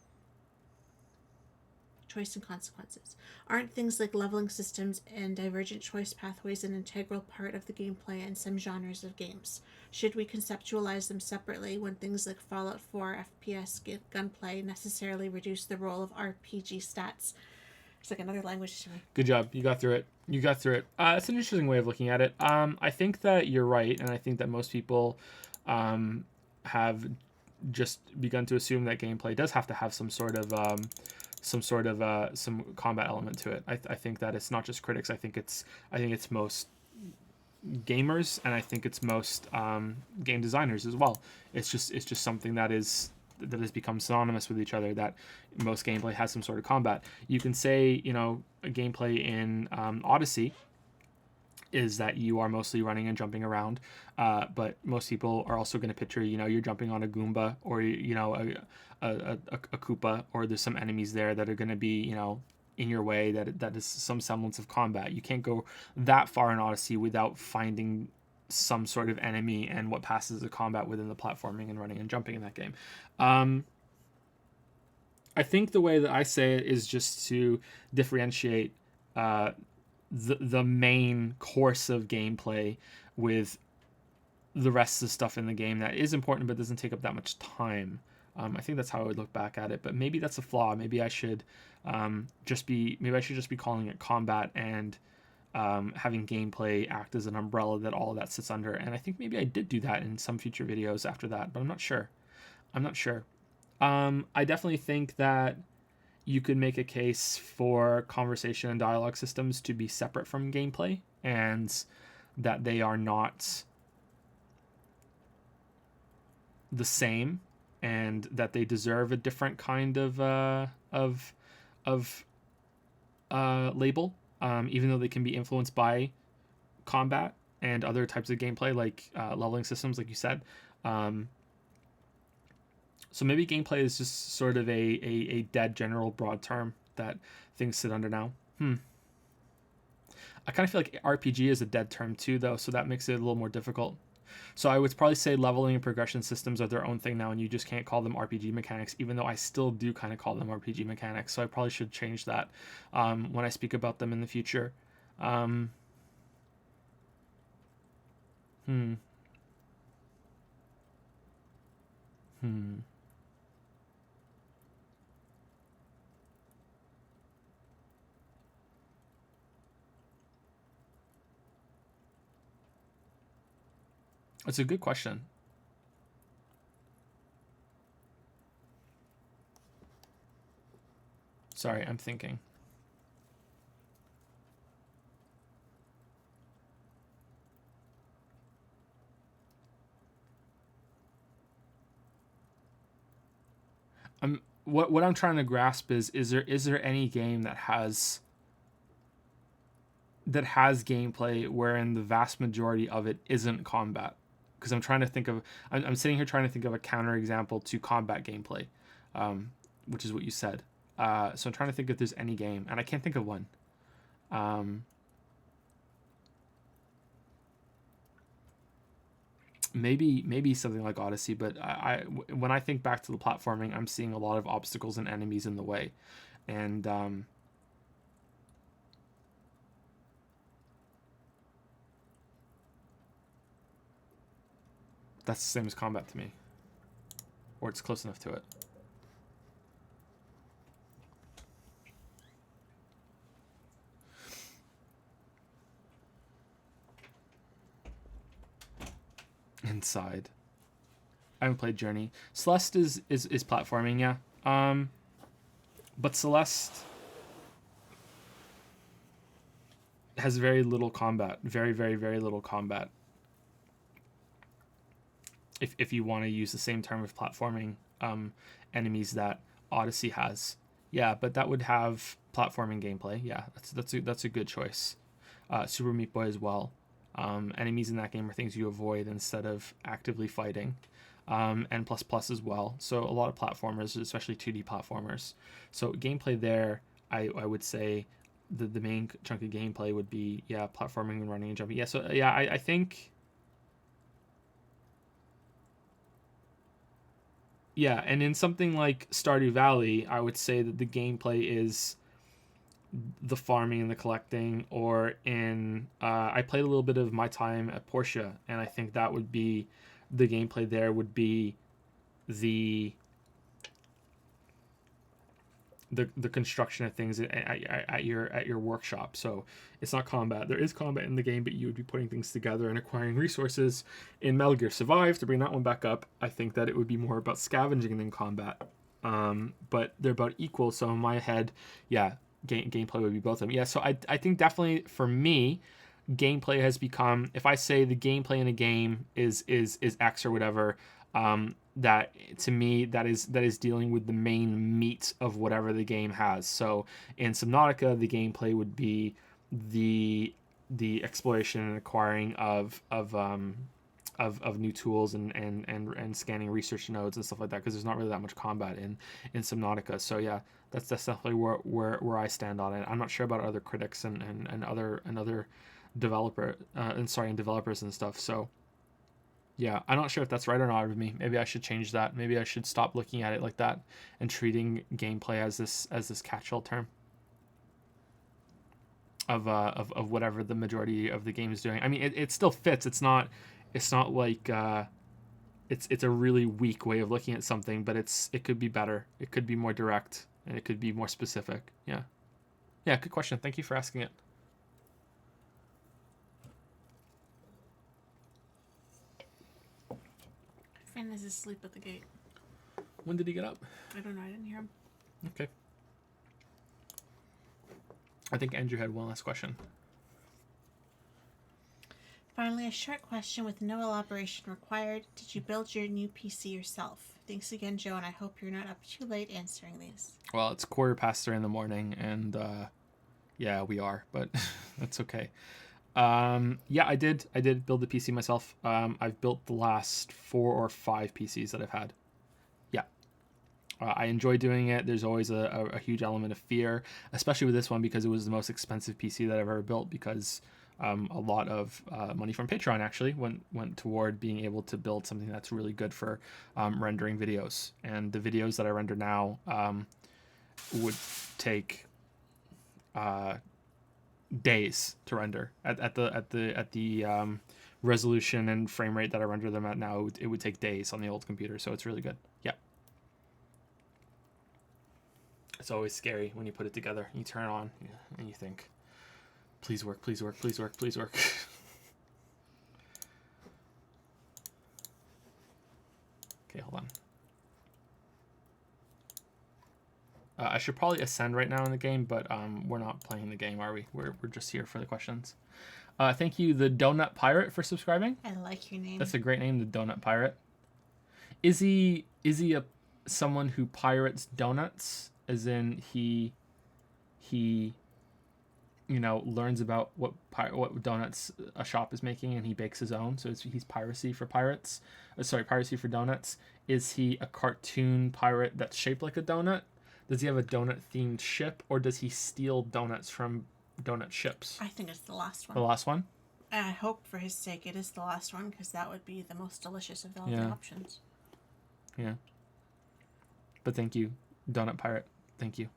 Aren't things like leveling systems and divergent choice pathways an integral part of the gameplay in some genres of games? Should we conceptualize them separately when things like Fallout 4 FPS gunplay necessarily reduce the role of RPG stats? It's like another language to me. Good job. You got through it. It's an interesting way of looking at it. I think that you're right, and I think that most people have just begun to assume that gameplay does have to have some combat element to it. I think that it's not just critics. I think it's most gamers, and I think it's most game designers as well. It's just something that has become synonymous with each other, that most gameplay has some sort of combat. You can say, you know, a gameplay in Odyssey is that you are mostly running and jumping around, but most people are also going to picture, you know, you're jumping on a Goomba, or, you know, a Koopa, or there's some enemies there that are going to be, you know, in your way, that is some semblance of combat. You can't go that far in Odyssey without finding some sort of enemy and what passes the combat within the platforming and running and jumping in that game. I think the way that I say it is just to differentiate the main course of gameplay with the rest of the stuff in the game that is important but doesn't take up that much time. I think that's how I would look back at it, but maybe that's a flaw. Maybe I should just be calling it combat, and having gameplay act as an umbrella that all of that sits under. And I think maybe I did do that in some future videos after that, but I'm not sure. I definitely think that you could make a case for conversation and dialogue systems to be separate from gameplay, and that they are not the same, and that they deserve a different kind of label, even though they can be influenced by combat and other types of gameplay, like leveling systems, like you said. So maybe gameplay is just sort of a dead general broad term that things sit under now. I kind of feel like RPG is a dead term too, though, so that makes it a little more difficult. So I would probably say leveling and progression systems are their own thing now, and you just can't call them RPG mechanics, even though I still do kind of call them RPG mechanics. So I probably should change that when I speak about them in the future. It's a good question. Sorry, I'm thinking. What I'm trying to grasp is there any game that has gameplay wherein the vast majority of it isn't combat? Because I'm trying to think of I'm sitting here trying to think of a counter example to combat gameplay, which is what you said. So I'm trying to think if there's any game, and I can't think of one. Maybe something like Odyssey, but when I think back to the platforming, I'm seeing a lot of obstacles and enemies in the way, and that's the same as combat to me, or it's close enough to it. Inside. I haven't played Journey. Celeste is platforming, yeah. But Celeste has very little combat. Very, very, very little combat. If you want to use the same term of platforming enemies that Odyssey has. Yeah, but that would have platforming gameplay. Yeah, that's a good choice. Super Meat Boy as well. Enemies in that game are things you avoid instead of actively fighting. N++ as well. So a lot of platformers, especially 2D platformers. So gameplay there, I would say the main chunk of gameplay would be, yeah, platforming and running and jumping. Yeah, so yeah, I think... Yeah, and in something like Stardew Valley, I would say that the gameplay is the farming and the collecting, or in I played a little bit of My Time at Portia, and I think that would be the gameplay there would be the construction of things at your workshop. So it's not combat. There is combat in the game, but you would be putting things together and acquiring resources. In Metal Gear Survive, to bring that one back up, I think that it would be more about scavenging than combat. But they're about equal. So in my head, yeah, gameplay would be both of them. Yeah, so I think definitely for me, gameplay has become, if I say the gameplay in a game is X or whatever, that to me that is dealing with the main meat of whatever the game has. So in Subnautica, the gameplay would be the exploration and acquiring of new tools and scanning research nodes and stuff like that, because there's not really that much combat in Subnautica. So yeah, that's definitely where I stand on it. I'm not sure about other critics and other developers and stuff. So yeah, I'm not sure if that's right or not of me. Maybe I should change that. Maybe I should stop looking at it like that and treating gameplay as this catch-all term of whatever the majority of the game is doing. I mean, it still fits. It's not like it's a really weak way of looking at something, but it could be better. It could be more direct, and it could be more specific. Yeah, good question. Thank you for asking it. Finn is asleep at the gate. When did he get up? I don't know. I didn't hear him. Okay. I think Andrew had one last question. Finally, a short question with no elaboration required. Did you build your new PC yourself? Thanks again, Joe, and I hope you're not up too late answering these. Well, it's 3:15 in the morning, and yeah, we are, but that's okay. Yeah, I did build the PC myself. I've built the last 4 or 5 PCs that I've had. Yeah. I enjoy doing it. There's always a huge element of fear, especially with this one, because it was the most expensive PC that I've ever built, because a lot of money from Patreon actually went toward being able to build something that's really good for rendering videos. And the videos that I render now would take days to render at the resolution and frame rate that I render them at now, it would take days on the old computer. So it's really good. Yeah. It's always scary when you put it together. You turn it on and you think, please work, please work, please work, please work. Okay, hold on. I should probably ascend right now in the game, but we're not playing the game, are we? We're just here for the questions. Thank you, the Donut Pirate, for subscribing. I like your name. That's a great name, the Donut Pirate. Is he someone who pirates donuts? As in he learns about what donuts a shop is making and he bakes his own. So he's piracy for pirates. Piracy for donuts. Is he a cartoon pirate that's shaped like a donut? Does he have a donut themed ship, or does he steal donuts from donut ships? I think it's the last one. The last one? I hope for his sake it is the last one, because that would be the most delicious of all the options. Yeah. But thank you, Donut Pirate. Thank you.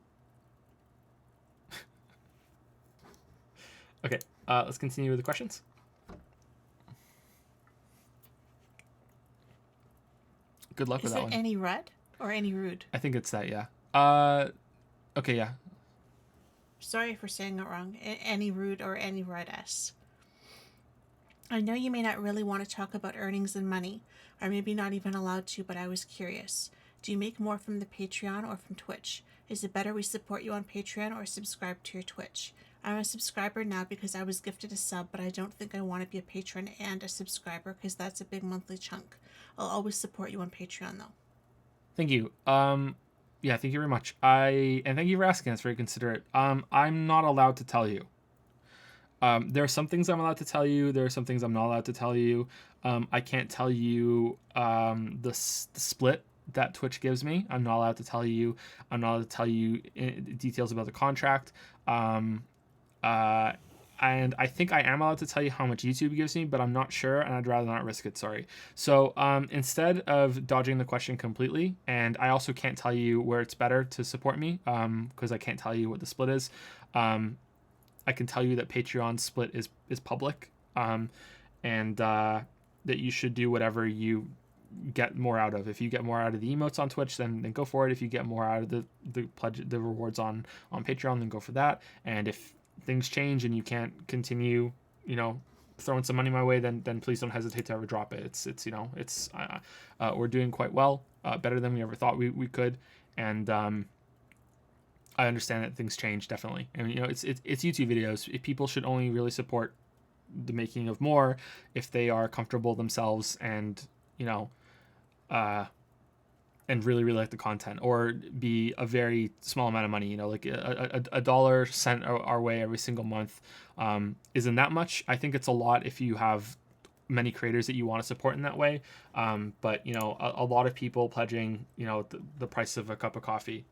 Okay, let's continue with the questions. Good luck with that one. Is it any red or any rude? I think it's that, yeah. Okay, yeah. Sorry for saying it wrong. Any rude or any red S. I know you may not really want to talk about earnings and money, or maybe not even allowed to, but I was curious. Do you make more from the Patreon or from Twitch? Is it better we support you on Patreon or subscribe to your Twitch? I'm a subscriber now because I was gifted a sub, but I don't think I want to be a patron and a subscriber because that's a big monthly chunk. I'll always support you on Patreon though. Thank you. Yeah, thank you very much. And thank you for asking. That's very considerate. I'm not allowed to tell you. There are some things I'm allowed to tell you. There are some things I'm not allowed to tell you. I can't tell you the split that Twitch gives me. I'm not allowed to tell you. I'm not allowed to tell you details about the contract. And I think I am allowed to tell you how much YouTube gives me, but I'm not sure, and I'd rather not risk it. Sorry. So instead of dodging the question completely, and I also can't tell you where it's better to support me, because I can't tell you what the split is. I can tell you that Patreon split is public, and that you should do whatever you get more out of. If you get more out of the emotes on Twitch, then go for it. If you get more out of the rewards on Patreon, then go for that. And if things change and you can't continue, throwing some money my way, then please don't hesitate to ever drop it. We're doing quite well, better than we ever thought we could, and I understand that things change, definitely. And it's YouTube videos. People should only really support the making of more if they are comfortable themselves and and really, really like the content, or be a very small amount of money, like a dollar sent our way every single month isn't that much. I think it's a lot if you have many creators that you want to support in that way. But a lot of people pledging, the price of a cup of coffee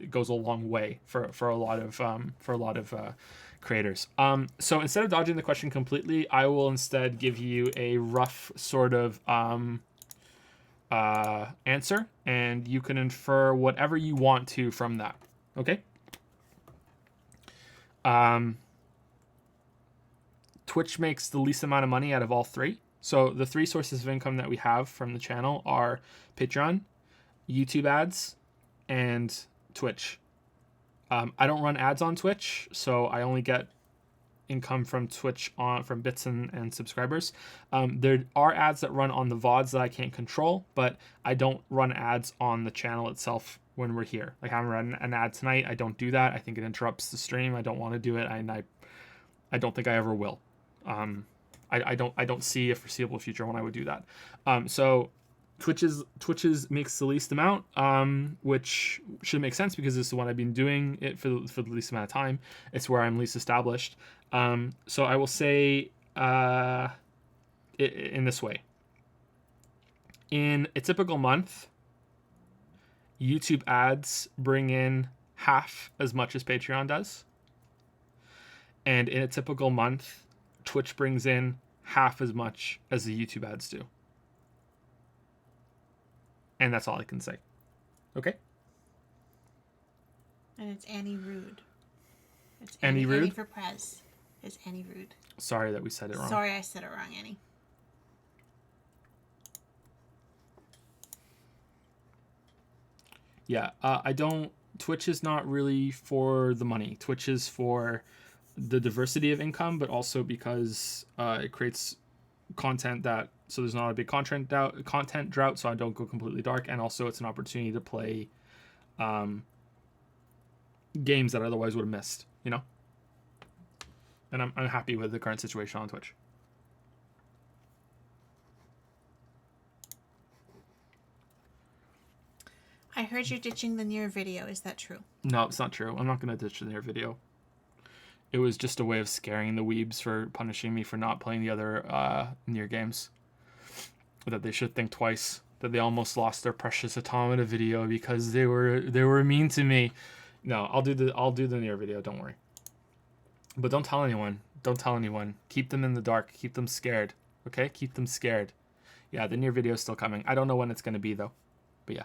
goes a long way for a lot of creators. So instead of dodging the question completely, I will instead give you a rough sort of answer, and you can infer whatever you want to from that. Okay. Twitch makes the least amount of money out of all three. So the three sources of income that we have from the channel are Patreon, YouTube ads, and Twitch. I don't run ads on Twitch, so I only get income from Twitch from bits and subscribers. There are ads that run on the VODs that I can't control, but I don't run ads on the channel itself when we're here. Like, I haven't run an ad tonight. I don't do that. I think it interrupts the stream. I don't want to do it, and I don't think I ever will. I don't see a foreseeable future when I would do that. So Twitch's makes the least amount, which should make sense because this is the one I've been doing it for the least amount of time. It's where I'm least established. So I will say in this way. In a typical month, YouTube ads bring in half as much as Patreon does. And in a typical month, Twitch brings in half as much as the YouTube ads do. And that's all I can say. Okay? And it's Annie Rude. Annie Rude? Annie for Prez. It's Annie Rude. Sorry that we said it wrong. Sorry I said it wrong, Annie. Yeah, I don't. Twitch is not really for the money. Twitch is for the diversity of income, but also because it creates content that so there's not a big content drought, so I don't go completely dark, and also it's an opportunity to play games that I otherwise would have missed. You know, and I'm happy with the current situation on Twitch. I heard you're ditching the Nier video. Is that true? No, it's not true. I'm not gonna ditch the Nier video. It was just a way of scaring the weebs for punishing me for not playing the other Nier games. That they should think twice. That they almost lost their precious Automata video because they were mean to me. No, I'll do the Nier video. Don't worry. But don't tell anyone. Don't tell anyone. Keep them in the dark. Keep them scared. Okay? Keep them scared. Yeah, the Nier video is still coming. I don't know when it's gonna be though. But yeah.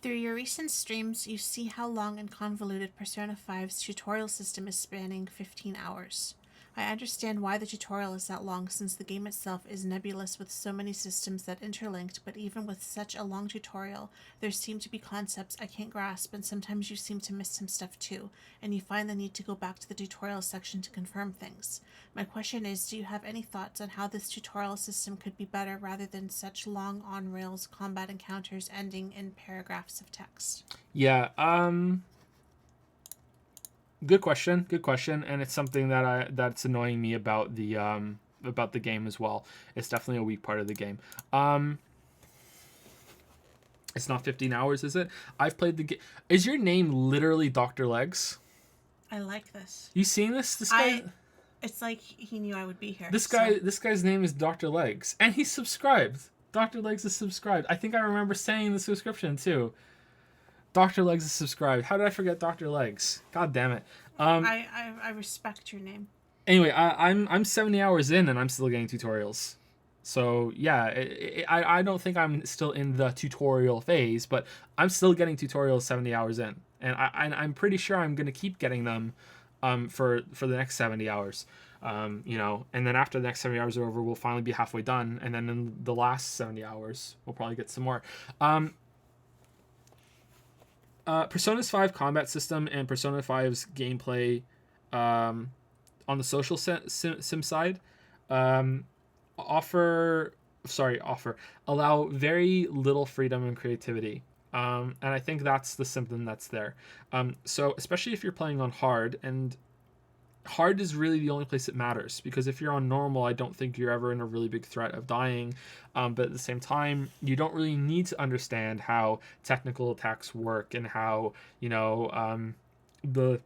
Through your recent streams, you see how long and convoluted Persona 5's tutorial system is, spanning 15 hours. I understand why the tutorial is that long, since the game itself is nebulous with so many systems that interlinked, but even with such a long tutorial, there seem to be concepts I can't grasp, and sometimes you seem to miss some stuff too, and you find the need to go back to the tutorial section to confirm things. My question is, do you have any thoughts on how this tutorial system could be better rather than such long on-rails combat encounters ending in paragraphs of text? Yeah, good question, and it's something that's annoying me about the game as well. It's definitely a weak part of the game. It's not 15 hours, is it? I've played the game. Is your name literally Dr. Legs? I like this. You seen this? This guy. It's like he knew I would be here. This guy's name is Dr. Legs, and he's subscribed. Dr. Legs is subscribed. I think I remember saying the subscription too. Dr. Legs is subscribed. How did I forget Dr. Legs? God damn it. I respect your name. Anyway, I'm 70 hours in and I'm still getting tutorials. So yeah, I don't think I'm still in the tutorial phase, but I'm still getting tutorials 70 hours in, and I'm pretty sure I'm gonna keep getting them, for the next 70 hours. You know, and then after the next 70 hours are over, we'll finally be halfway done, and then in the last 70 hours, we'll probably get some more. Persona's 5 combat system and Persona 5's gameplay, on the social sim side, allow very little freedom and creativity. And I think that's the symptom that's there. So especially if you're playing on hard, and hard is really the only place it matters, because if you're on normal, I don't think you're ever in a really big threat of dying. But at the same time, you don't really need to understand how technical attacks work and how, you know, the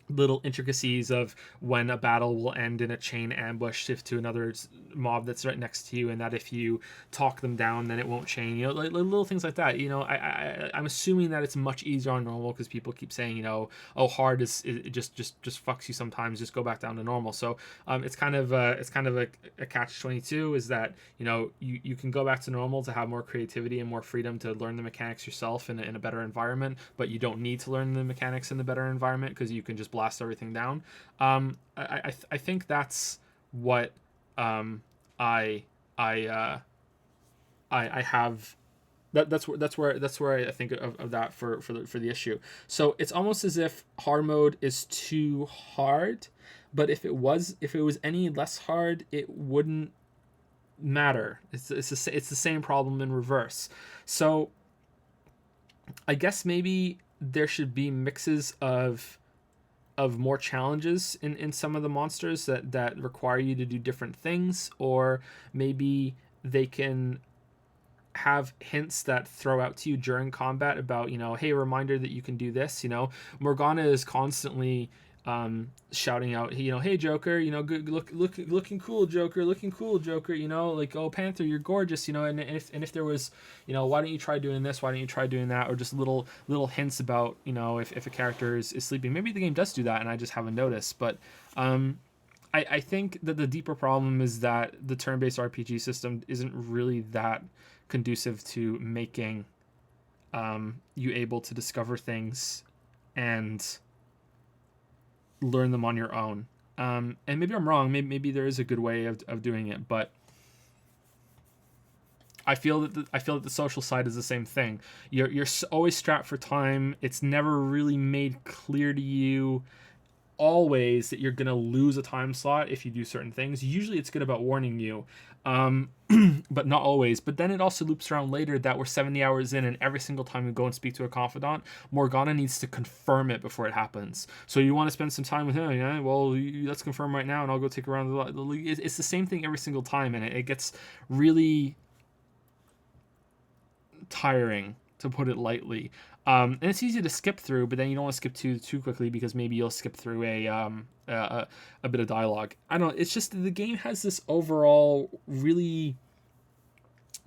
little intricacies of when a battle will end in a chain ambush shift to another mob that's right next to you, and that if you talk them down then it won't chain, you know, like little things like that. You know, I'm assuming that it's much easier on normal because people keep saying, you know, oh, hard it just fucks you sometimes, just go back down to normal. So it's kind of a catch-22, is that, you know, you can go back to normal to have more creativity and more freedom to learn the mechanics yourself in a better environment, but you don't need to learn the mechanics in the better environment because you can just blast everything down. I think that's what I have. That's where I think of that for the issue. So it's almost as if hard mode is too hard, but if it was any less hard, it wouldn't matter. It's the same problem in reverse. So I guess maybe there should be mixes of more challenges in some of the monsters that require you to do different things, or maybe they can have hints that throw out to you during combat about, you know, hey, reminder that you can do this. You know, Morgana is constantly shouting out, you know, hey Joker, you know, good looking cool Joker, you know, like, oh Panther, you're gorgeous, you know, and if there was, you know, why don't you try doing this, why don't you try doing that, or just little hints about, you know, if a character is sleeping. Maybe the game does do that and I just haven't noticed. But I think that the deeper problem is that the turn-based RPG system isn't really that conducive to making you able to discover things and learn them on your own. And maybe I'm wrong. Maybe there is a good way of doing it, but I feel that the social side is the same thing. You're always strapped for time. It's never really made clear to you always that you're gonna lose a time slot if you do certain things. Usually it's good about warning you, but not always. But then it also loops around later that we're 70 hours in, and every single time we go and speak to a confidant, Morgana needs to confirm it before it happens. So you want to spend some time with him, yeah? Well, let's confirm right now, and I'll go take a round of the league. It's the same thing every single time, and it gets really tiring, to put it lightly. And it's easy to skip through, but then you don't want to skip too quickly because maybe you'll skip through a bit of dialogue. I don't know. It's just the game has this overall really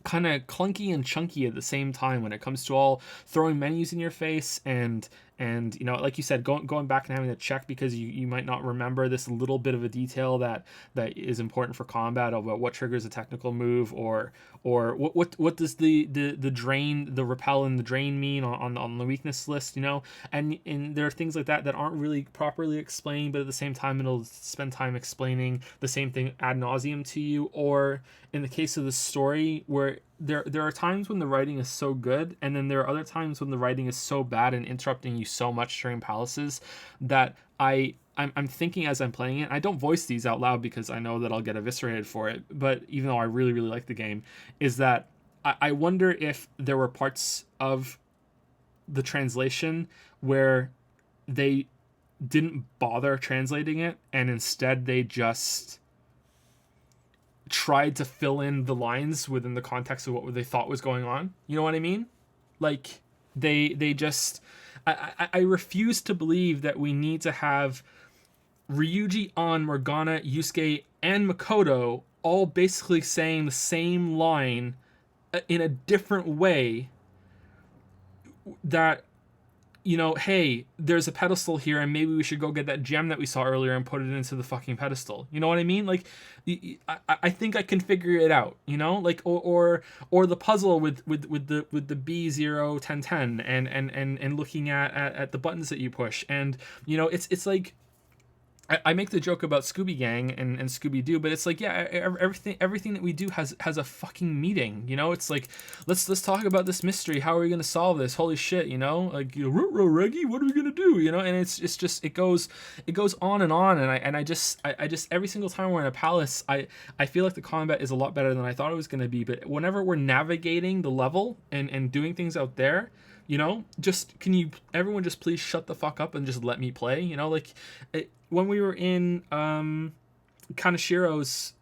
kind of clunky and chunky at the same time when it comes to all throwing menus in your face and you know, like you said, going back and having to check because you might not remember this little bit of a detail that is important for combat about what triggers a technical move or what does the drain, the repel and the drain mean on the weakness list, you know, and there are things like that aren't really properly explained, but at the same time it'll spend time explaining the same thing ad nauseum to you. Or in the case of the story, where there are times when the writing is so good, and then there are other times when the writing is so bad and interrupting you so much during palaces that I'm thinking as I'm playing it. I don't voice these out loud because I know that I'll get eviscerated for it, but even though I really, really like the game, is that I wonder if there were parts of the translation where they didn't bother translating it, and instead they just tried to fill in the lines within the context of what they thought was going on. You know what I mean? Like they just I refuse to believe that we need to have Ryuji, An, Morgana, Yusuke, and Makoto all basically saying the same line in a different way. That, you know, hey, there's a pedestal here and maybe we should go get that gem that we saw earlier and put it into the fucking pedestal. You know what I mean? Like, I think I can figure it out, you know? Like, or the puzzle with the B01010 and looking at the buttons that you push. And, you know, it's like, I make the joke about Scooby Gang and Scooby Doo, but it's like, yeah, everything that we do has a fucking meeting, you know. It's like, let's talk about this mystery. How are we gonna solve this? Holy shit, you know, like, ruh-roh, Reggie, what are we gonna do? You know, and it's just it goes on, and I just every single time we're in a palace, I feel like the combat is a lot better than I thought it was gonna be. But whenever we're navigating the level and doing things out there, you know, just everyone just please shut the fuck up and just let me play, you know, like when we were in Kanashiro's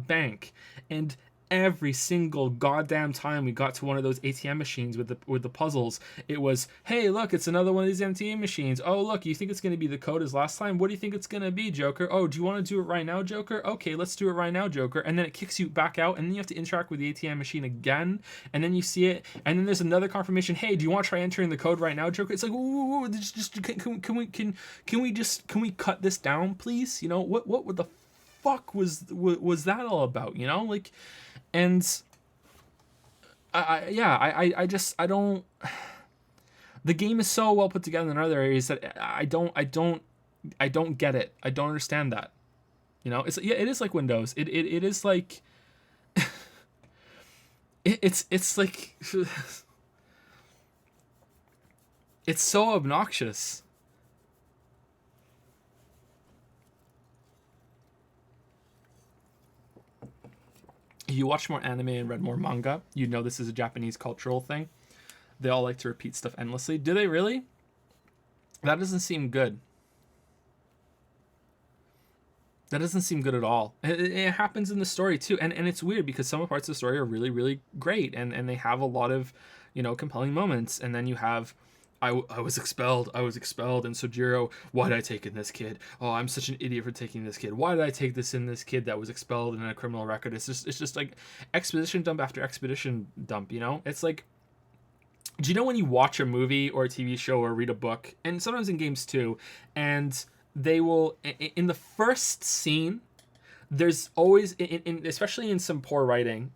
bank, and every single goddamn time we got to one of those ATM machines with the puzzles, it was, hey, look, it's another one of these ATM machines. Oh, look, you think it's going to be the code as last time? What do you think it's going to be, Joker? Oh, do you want to do it right now, Joker? Okay, let's do it right now, Joker. And then it kicks you back out, and then you have to interact with the ATM machine again, and then you see it, and then there's another confirmation. Hey, do you want to try entering the code right now, Joker? It's like, whoa, just can we cut this down, please? You know, what the fuck was that all about? You know, like. And I don't. The game is so well put together in other areas that I don't get it. I don't understand that. You know, it is like Windows. It is like. It's like. It's so obnoxious. You watch more anime and read more manga, you know this is a Japanese cultural thing. They all like to repeat stuff endlessly. Do they really? That doesn't seem good. That doesn't seem good at all. It happens in the story too, and it's weird because some parts of the story are really, really great, and they have a lot of, you know, compelling moments, and then you have, I was expelled, and Sojiro, why did I take in this kid? Oh, I'm such an idiot for taking this kid. Why did I take this in this kid that was expelled in a criminal record? It's just like exposition dump after exposition dump, you know? It's like, do you know when you watch a movie or a TV show or read a book, and sometimes in games too, and they will, in the first scene, there's always especially in some poor writing,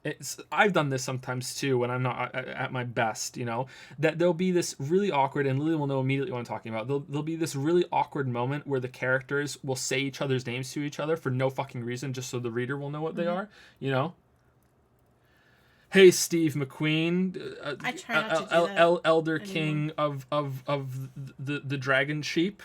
I've done this sometimes too when I'm not at my best, you know, that there'll be this really awkward, and Lily will know immediately what I'm talking about. There'll be this really awkward moment where the characters will say each other's names to each other for no fucking reason, just so the reader will know what they are, you know. Hey, Steve McQueen, I try not to do that Elder anymore. King of the Dragon Sheep.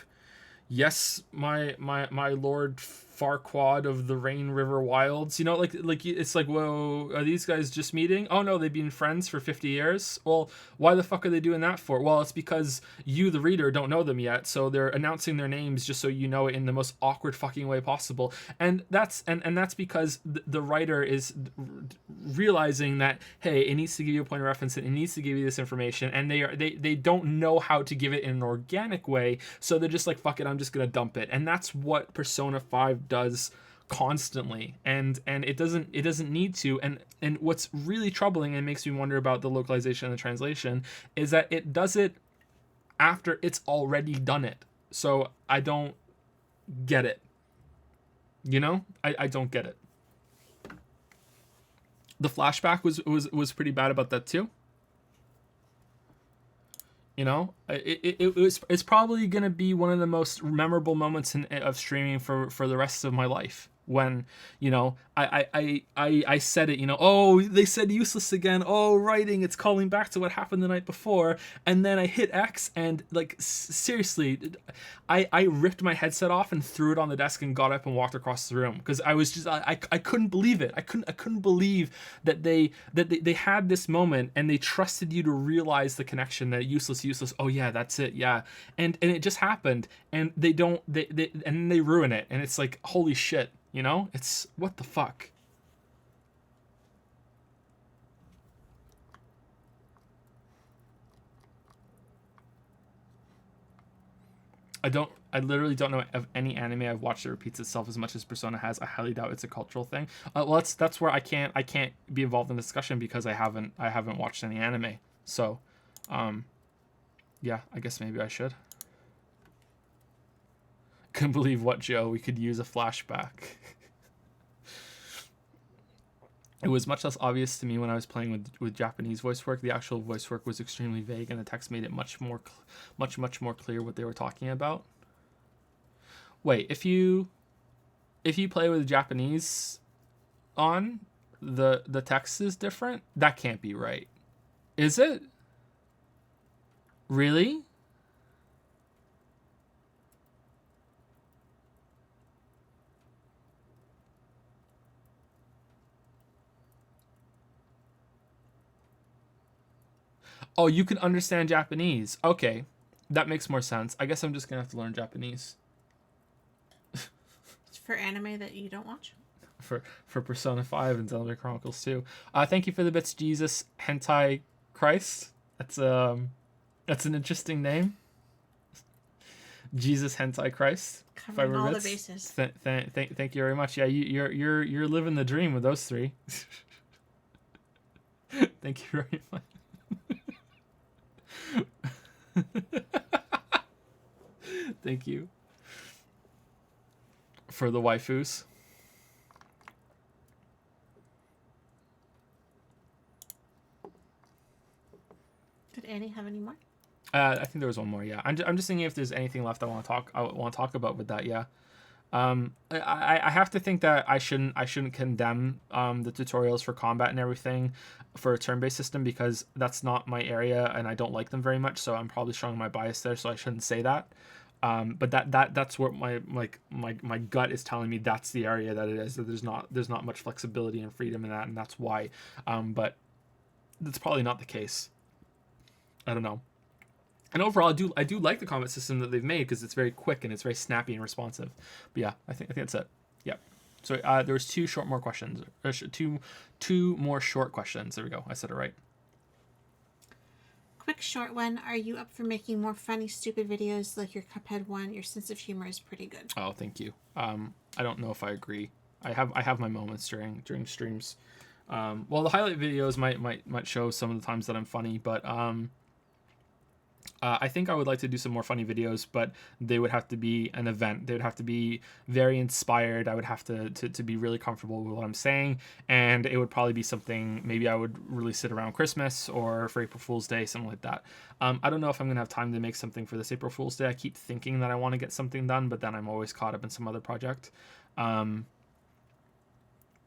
Yes, my Lord Farquaad of the Rain River Wilds. You know, like it's like, whoa, are these guys just meeting? Oh no, they've been friends for 50 years. Well, why the fuck are they doing that for? Well, it's because you, the reader, don't know them yet, so they're announcing their names just so you know it in the most awkward fucking way possible. And that's because the writer is realizing that, hey, it needs to give you a point of reference and it needs to give you this information, and they don't know how to give it in an organic way, so they're just like, fuck it, I'm just gonna dump it. And that's what Persona 5 does constantly, and it doesn't need to. And what's really troubling and makes me wonder about the localization and the translation is that it does it after it's already done it. So I don't get it, you know. I don't get it. The flashback was pretty bad about that too. You know, it's probably gonna be one of the most memorable moments of streaming for the rest of my life. When, you know, I said it, you know, oh, they said useless again. Oh, writing, it's calling back to what happened the night before. And then I hit X and, like, seriously, I ripped my headset off and threw it on the desk and got up and walked across the room, because I was just, I couldn't believe it. I couldn't believe that they had this moment and they trusted you to realize the connection, that useless. Oh yeah, that's it. Yeah. And it just happened, and they ruin it. And it's like, holy shit. You know, it's, what the fuck? I literally don't know of any anime I've watched that repeats itself as much as Persona has. I highly doubt it's a cultural thing. Well, that's where I can't be involved in the discussion, because I haven't watched any anime. So, yeah, I guess maybe I should. Couldn't believe what, Joe? We could use a flashback. It was much less obvious to me when I was playing with Japanese voice work. The actual voice work was extremely vague, and the text made it much more clear what they were talking about. Wait, if you play with Japanese on, the text is different? That can't be right. Is it? Really? Oh, you can understand Japanese. Okay, that makes more sense. I guess I'm just gonna have to learn Japanese. For anime that you don't watch? For Persona 5 and Xenoblade Chronicles 2. Thank you for the bits, Jesus Hentai Christ. That's an interesting name. Jesus Hentai Christ. Covering all the bases. Thank you very much. Yeah, you're living the dream with those three. Thank you very much. Thank you for the waifus. Did Annie have any more? I think there was one more. Yeah, I'm just thinking if there's anything left I want to talk about with that. Yeah. I have to think that I shouldn't condemn the tutorials for combat and everything for a turn-based system, because that's not my area and I don't like them very much, so I'm probably showing my bias there, so I shouldn't say that. But that's where my gut is telling me that's the area that it is, that there's not much flexibility and freedom in that, and that's why. But that's probably not the case. I don't know. And overall, I do like the combat system that they've made, because it's very quick and it's very snappy and responsive. But yeah, I think that's it. Yeah. So there was two more questions. Two more short questions. There we go. I said it right. Quick short one. Are you up for making more funny, stupid videos like your Cuphead one? Your sense of humor is pretty good. Oh, thank you. I don't know if I agree. I have my moments during streams. Well, the highlight videos might show some of the times that I'm funny, but I think I would like to do some more funny videos, but they would have to be an event. They would have to be very inspired. I would have to be really comfortable with what I'm saying. And it would probably be something, maybe I would release it around Christmas or for April Fool's Day, something like that. I don't know if I'm going to have time to make something for this April Fool's Day. I keep thinking that I want to get something done, but then I'm always caught up in some other project. But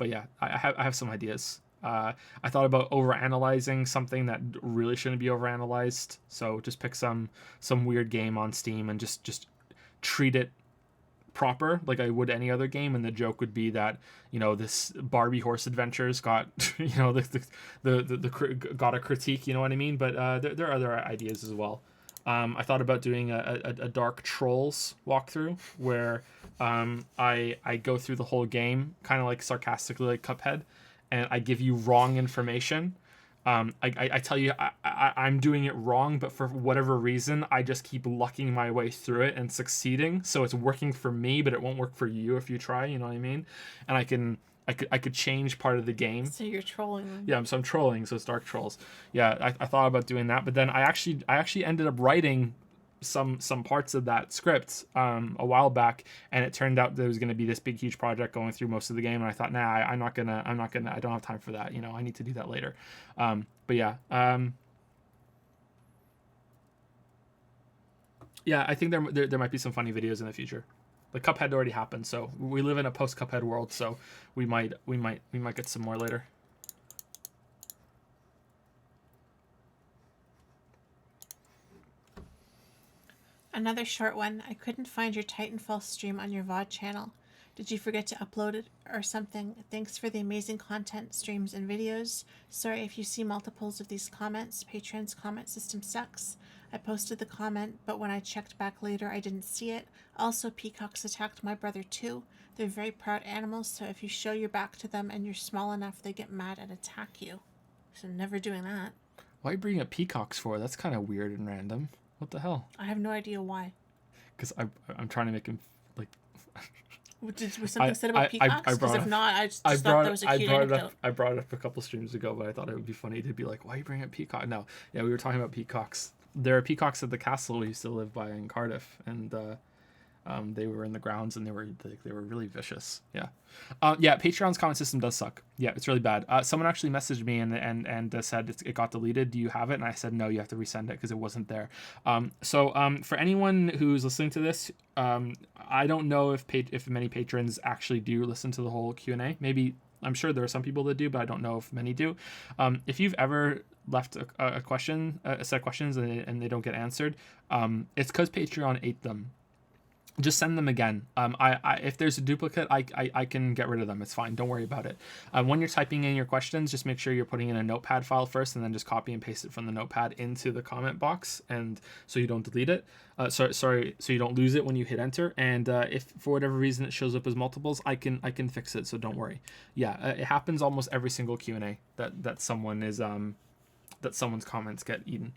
yeah, I have some ideas. I thought about overanalyzing something that really shouldn't be overanalyzed. So just pick some weird game on Steam and just treat it proper like I would any other game. And the joke would be that, you know, this Barbie Horse Adventures got you know the got a critique. You know what I mean? But there are other ideas as well. I thought about doing a Dark Trolls walkthrough where I go through the whole game kind of like sarcastically like Cuphead, and I give you wrong information. I tell you I'm doing it wrong, but for whatever reason, I just keep lucking my way through it and succeeding. So it's working for me, but it won't work for you if you try. You know what I mean? And I could change part of the game. So you're trolling them. Yeah, so I'm trolling. So it's Dark Trolls. Yeah, I thought about doing that, but then I actually ended up writing some parts of that script a while back, and it turned out there was going to be this big huge project going through most of the game, and I thought, nah, I'm not gonna I don't have time for that, you know, I need to do that later. But yeah, yeah, I think there might be some funny videos in the future. The Cuphead already happened, so we live in a post Cuphead world, so we might get some more later. Another short one. I couldn't find your Titanfall stream on your VOD channel. Did you forget to upload it or something? Thanks for the amazing content, streams, and videos. Sorry if you see multiples of these comments. Patreon's comment system sucks. I posted the comment, but when I checked back later, I didn't see it. Also, peacocks attacked my brother too. They're very proud animals, so if you show your back to them and you're small enough, they get mad and attack you. So never doing that. Why are you bringing up peacocks for? That's kind of weird and random. What the hell? I have no idea why. Because I'm trying to make him like. Was something said about peacocks? Because if not, I just thought that was a cute anecdote. I brought it up a couple streams ago, but I thought it would be funny to be like, why are you bringing up peacock? No, yeah, we were talking about peacocks. There are peacocks at the castle we used to live by in Cardiff, and they were in the grounds, and they were really vicious. Yeah, yeah. Patreon's comment system does suck. Yeah, it's really bad. Someone actually messaged me and said it got deleted. Do you have it? And I said no. You have to resend it because it wasn't there. So for anyone who's listening to this, I don't know if many patrons actually do listen to the whole Q&A. Maybe I'm sure there are some people that do, but I don't know if many do. If you've ever left a question, a set of questions, and they don't get answered, it's because Patreon ate them. Just send them again. If there's a duplicate, I can get rid of them. It's fine. Don't worry about it. When you're typing in your questions, just make sure you're putting in a notepad file first, and then just copy and paste it from the notepad into the comment box, and so you don't delete it. So you don't lose it when you hit enter. And if for whatever reason it shows up as multiples, I can fix it. So don't worry. Yeah, it happens almost every single Q&A that someone is that someone's comments get eaten.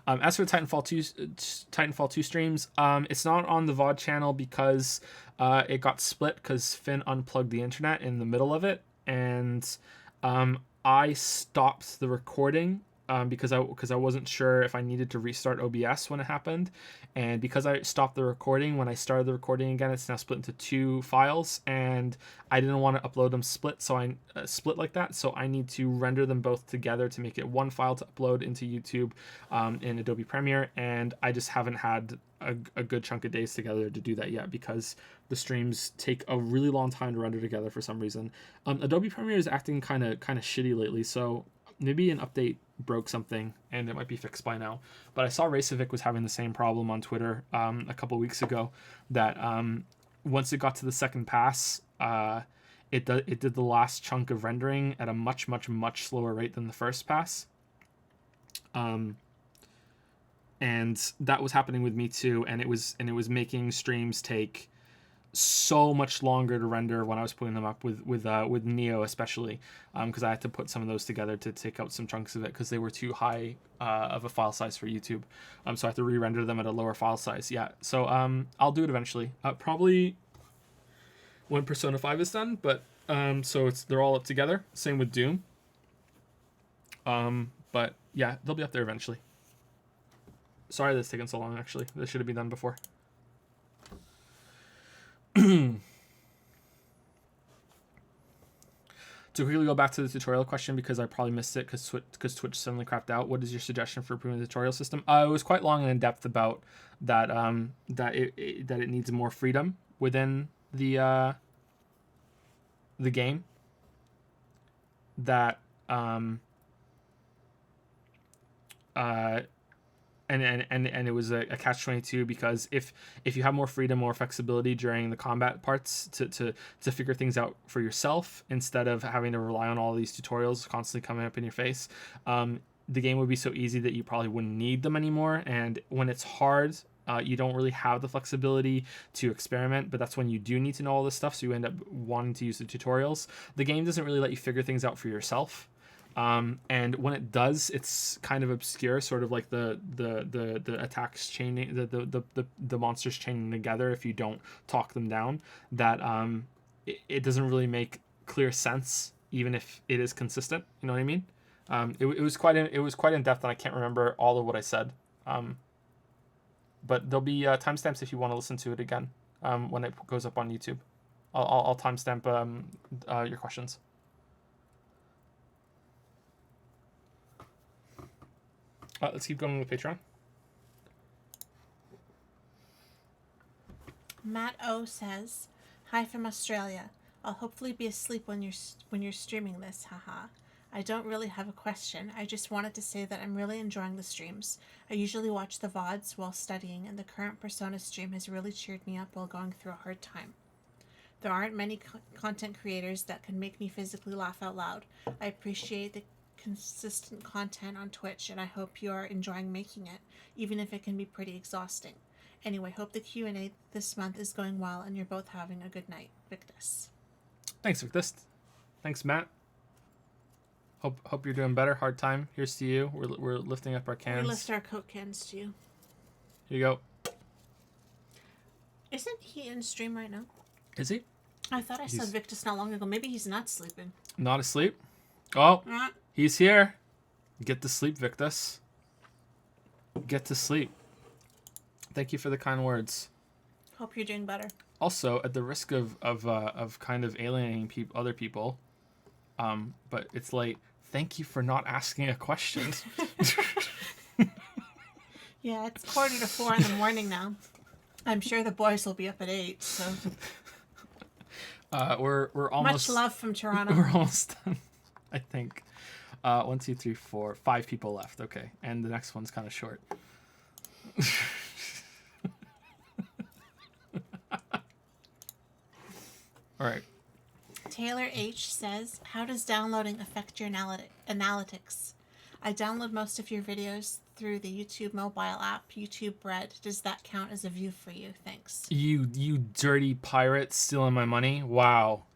As for Titanfall 2 streams, it's not on the VOD channel because it got split because Finn unplugged the internet in the middle of it, and I stopped the recording because I wasn't sure if I needed to restart OBS when it happened, and because I stopped the recording when I started the recording again, it's now split into 2 files, and I didn't want to upload them split like that, so I need to render them both together to make it one file to upload into YouTube in Adobe Premiere, and I just haven't had a good chunk of days together to do that yet because the streams take a really long time to render together for some reason. Adobe Premiere is acting kind of shitty lately, so maybe an update broke something and it might be fixed by now. But I saw Racevic was having the same problem on Twitter a couple weeks ago, that once it got to the second pass, it did the last chunk of rendering at a much slower rate than the first pass. And that was happening with me too, and it was making streams take so much longer to render when I was putting them up with Neo, especially because I had to put some of those together to take out some chunks of it because they were too high of a file size for YouTube. So I have to re-render them at a lower file size. Yeah, so I'll do it eventually, probably when Persona 5 is done, but so they're all up together. Same with Doom. But yeah, they'll be up there eventually. Sorry that's taken so long, actually. This should have been done before. To quickly go back to the tutorial question, because I probably missed it because Twitch suddenly crapped out. What is your suggestion for improving the tutorial system? It was quite long and in depth about that. That it needs more freedom within the game. That and it was a catch-22, because if you have more freedom, more flexibility during the combat parts to figure things out for yourself, instead of having to rely on all these tutorials constantly coming up in your face, the game would be so easy that you probably wouldn't need them anymore. And when it's hard, you don't really have the flexibility to experiment, but that's when you do need to know all this stuff, so you end up wanting to use the tutorials. The game doesn't really let you figure things out for yourself. And when it does, it's kind of obscure, sort of like the attacks chaining, the monsters chaining together if you don't talk them down. That it doesn't really make clear sense, even if it is consistent. You know what I mean? It was quite in depth, and I can't remember all of what I said. But there'll be timestamps if you want to listen to it again when it goes up on YouTube. I'll timestamp your questions. Let's keep going with Patreon. Matt O says, "Hi from Australia. I'll hopefully be asleep when you're streaming this. Haha. I don't really have a question. I just wanted to say that I'm really enjoying the streams. I usually watch the VODs while studying, and the current Persona stream has really cheered me up while going through a hard time. There aren't many content creators that can make me physically laugh out loud. I appreciate the consistent content on Twitch, and I hope you are enjoying making it, even if it can be pretty exhausting. Anyway, hope the Q&A this month is going well and you're both having a good night. Victus." Thanks, Victus. Thanks, Matt. Hope you're doing better. Hard time. Here's to you. We're lifting up our cans. We lift our Coke cans to you. Here you go. Isn't he in stream right now? Is he? I thought I saw Victus not long ago. Maybe he's not sleeping. Not asleep? Oh, he's here. Get to sleep, Victus. Get to sleep. Thank you for the kind words. Hope you're doing better. Also, at the risk of kind of alienating other people, but it's late. Thank you for not asking a question. Yeah, it's 3:45 in the morning now. I'm sure the boys will be up at 8. So. We're almost. Much love from Toronto. We're almost done, I think. 1, 2, 3, 4, 5 people left. Okay, and the next one's kind of short. All right. Taylor H says, "How does downloading affect your analytics? I download most of your videos through the YouTube mobile app, YouTube Red. Does that count as a view for you? Thanks." You dirty pirate stealing my money. Wow.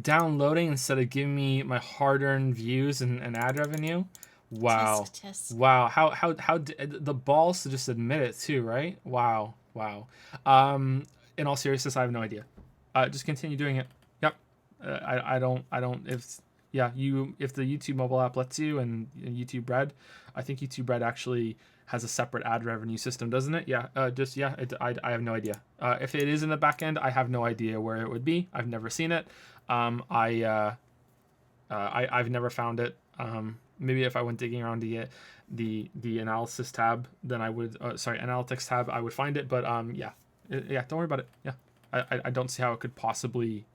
Downloading instead of giving me my hard-earned views and ad revenue. Wow. Tisk, tisk. Wow. How the balls to just admit it too, right? Wow. In all seriousness, I have no idea. Just continue doing it. Yep. I don't if the YouTube mobile app lets you, and YouTube Red, I think YouTube Red actually has a separate ad revenue system, doesn't it? Yeah. I have no idea. If it is in the back end, I have no idea where it would be. I've never seen it. I've never found it. Maybe if I went digging around to get the analysis tab, then I would. Analytics tab, I would find it. But don't worry about it. Yeah, I don't see how it could possibly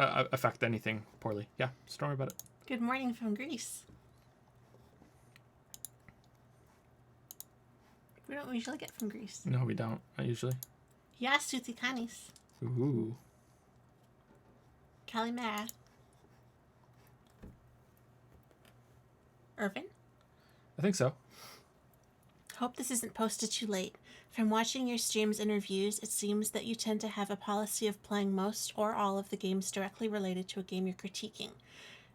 affect anything poorly. Yeah, just don't worry about it. Good morning from Greece. We don't usually get from Greece. No, we don't. Not usually. Yes, Soutikanis. Ooh. Kalimera. Irvin? I think so. Hope this isn't posted too late. From watching your streams and reviews, it seems that you tend to have a policy of playing most or all of the games directly related to a game you're critiquing.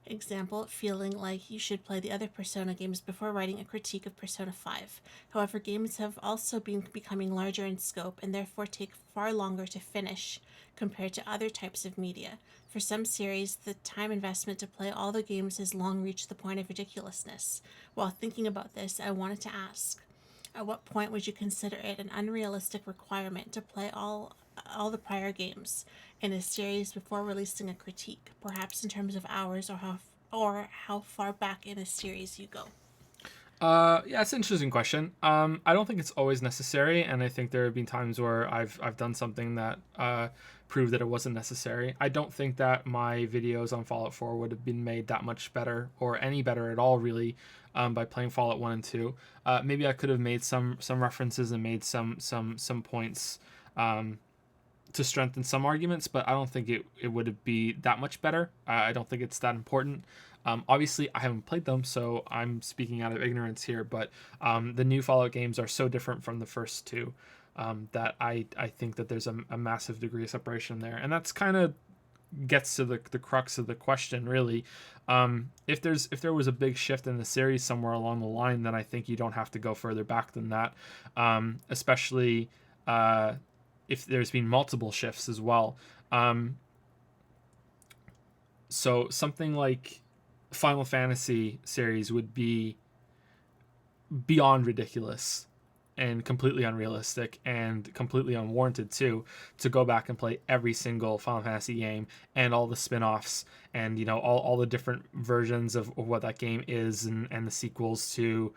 Example, feeling like you should play the other Persona games before writing a critique of Persona 5. However, games have also been becoming larger in scope and therefore take far longer to finish compared to other types of media. For some series, the time investment to play all the games has long reached the point of ridiculousness. While thinking about this, I wanted to ask, at what point would you consider it an unrealistic requirement to play all the prior games in a series before releasing a critique, perhaps in terms of hours or how far back in a series you go? Yeah, it's an interesting question. I don't think it's always necessary, and I think there have been times where I've done something that proved that it wasn't necessary. I don't think that my videos on Fallout 4 would have been made that much better or any better at all, really, by playing Fallout 1 and 2. Maybe I could have made some references and made some points to strengthen some arguments, but I don't think it would be that much better. I don't think it's that important. Obviously, I haven't played them, so I'm speaking out of ignorance here, but the new Fallout games are so different from the first two that I think that there's a massive degree of separation there. And that's kind of gets to the crux of the question, really. If there was a big shift in the series somewhere along the line, then I think you don't have to go further back than that, especially if there's been multiple shifts as well. So something like Final Fantasy series would be beyond ridiculous and completely unrealistic and completely unwarranted too, to go back and play every single Final Fantasy game and all the spin-offs and, you know, all the different versions of what that game is, and the sequels to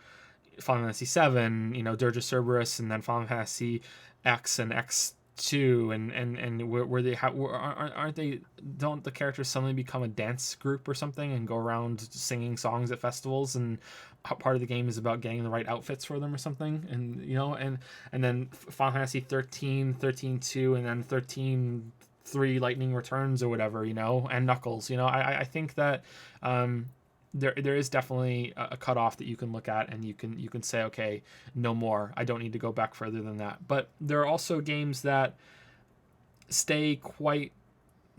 Final Fantasy 7, you know, Dirge of Cerberus, and then Final Fantasy X and X2, and where they aren't they, don't the characters suddenly become a dance group or something and go around singing songs at festivals, and part of the game is about getting the right outfits for them or something, and you know, and then Final Fantasy 13, 13-2, and then 13-3 Lightning Returns or whatever, you know, and Knuckles, you know. I think that there is definitely a cutoff that you can look at, and you can say, okay, no more. I don't need to go back further than that. But there are also games that stay quite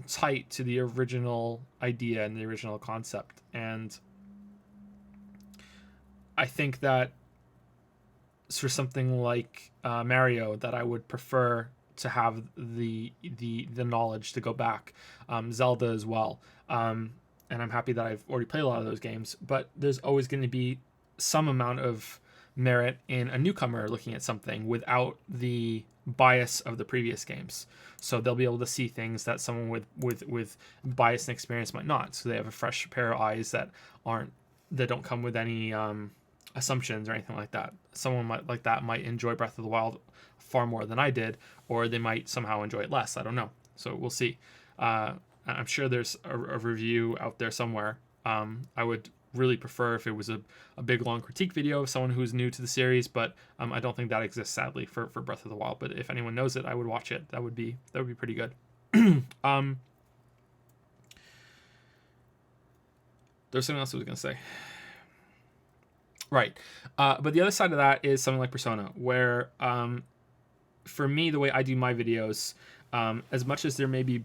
tight to the original idea and the original concept, and I think that for something like Mario, that I would prefer to have the knowledge to go back. Zelda as well. And I'm happy that I've already played a lot of those games, but there's always going to be some amount of merit in a newcomer looking at something without the bias of the previous games. So they'll be able to see things that someone with bias and experience might not. So they have a fresh pair of eyes that don't come with any assumptions or anything like that. Someone like that might enjoy Breath of the Wild far more than I did, or they might somehow enjoy it less. I don't know. So we'll see. I'm sure there's a review out there somewhere. I would really prefer if it was a big long critique video of someone who's new to the series, but I don't think that exists, sadly, for Breath of the Wild. But if anyone knows it, I would watch it. That would be pretty good. There's something else I was gonna say. Right. But the other side of that is something like Persona, where for me, the way I do my videos, as much as there may be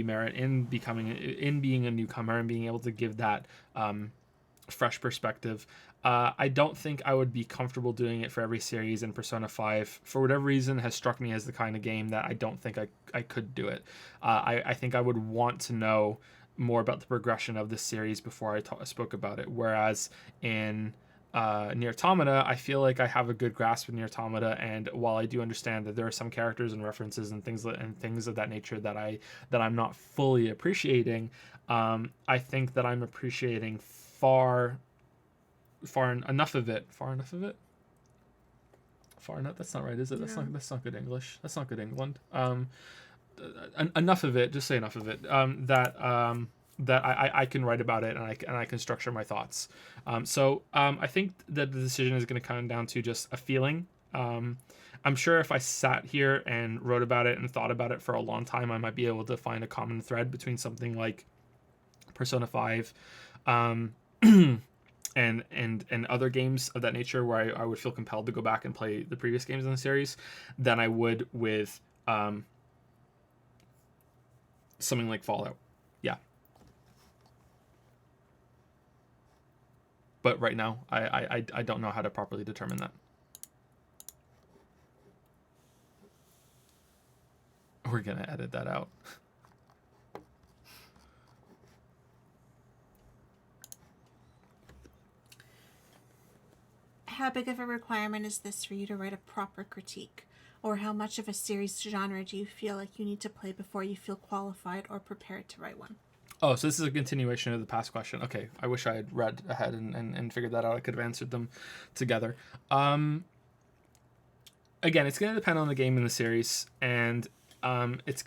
merit in being a newcomer and being able to give that fresh perspective, I don't think I would be comfortable doing it for every series. And Persona 5, for whatever reason, has struck me as the kind of game that I don't think I could do it. I think I would want to know more about the progression of this series before I spoke about it. Whereas in Nier Automata, I feel like I have a good grasp of Nier Automata, and while I do understand that there are some characters and references and things of that nature that I'm not fully appreciating, I think that I'm appreciating far enough of it. That's not right, is it? Yeah. That's not good English. That's not good England. Enough of it. Just say enough of it. That I can write about it, and I can structure my thoughts. So I think that the decision is going to come down to just a feeling. I'm sure if I sat here and wrote about it and thought about it for a long time, I might be able to find a common thread between something like Persona 5 and other games of that nature, where I would feel compelled to go back and play the previous games in the series, than I would with something like Fallout. Yeah. but right now I don't know how to properly determine that. We're gonna edit that out. How big of a requirement is this for you to write a proper critique? Or how much of a series genre do you feel like you need to play before you feel qualified or prepared to write one? Oh, so this is a continuation of the past question. Okay, I wish I had read ahead and figured that out. I could have answered them together. Again, it's going to depend on the game in the series, and it's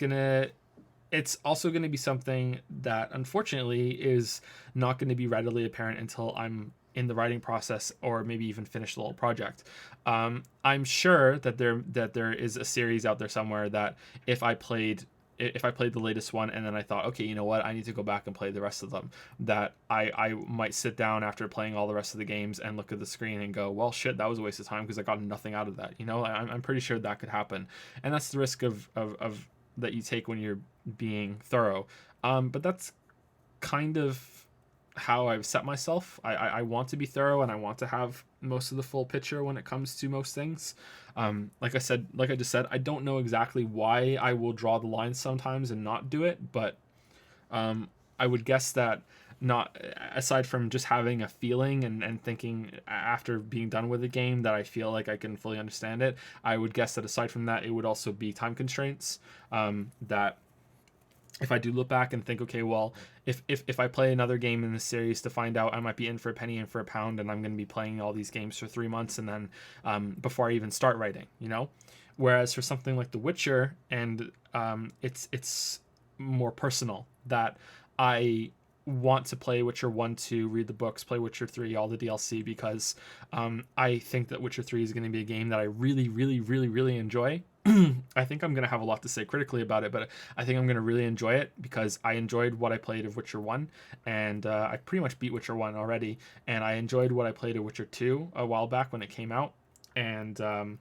also going to be something that unfortunately is not going to be readily apparent until I'm in the writing process or maybe even finish the whole project. I'm sure that there is a series out there somewhere that if I played the latest one and then I thought, okay, you know what, I need to go back and play the rest of them, that I might sit down after playing all the rest of the games and look at the screen and go, well, shit, that was a waste of time because I got nothing out of that. You know, I'm pretty sure that could happen. And that's the risk of that you take when you're being thorough. But that's kind of how I've set myself. I want to be thorough and I want to have most of the full picture when it comes to most things. Like I just said, I don't know exactly why I will draw the line sometimes and not do it, but I would guess that not aside from just having a feeling and thinking after being done with the game that I feel like I can fully understand it, I would guess that aside from that, it would also be time constraints, that if I do look back and think, okay, well, if I play another game in the series to find out I might be in for a penny and for a pound, and I'm going to be playing all these games for 3 months, and then before I even start writing, you know. Whereas for something like The Witcher, and it's more personal, that I want to play Witcher 1, 2, read the books, play Witcher 3, all the DLC, because I think that Witcher 3 is going to be a game that I really, really, really, really enjoy. I think I'm going to have a lot to say critically about it, but I think I'm going to really enjoy it because I enjoyed what I played of Witcher 1, and I pretty much beat Witcher 1 already, and I enjoyed what I played of Witcher 2 a while back when it came out, and I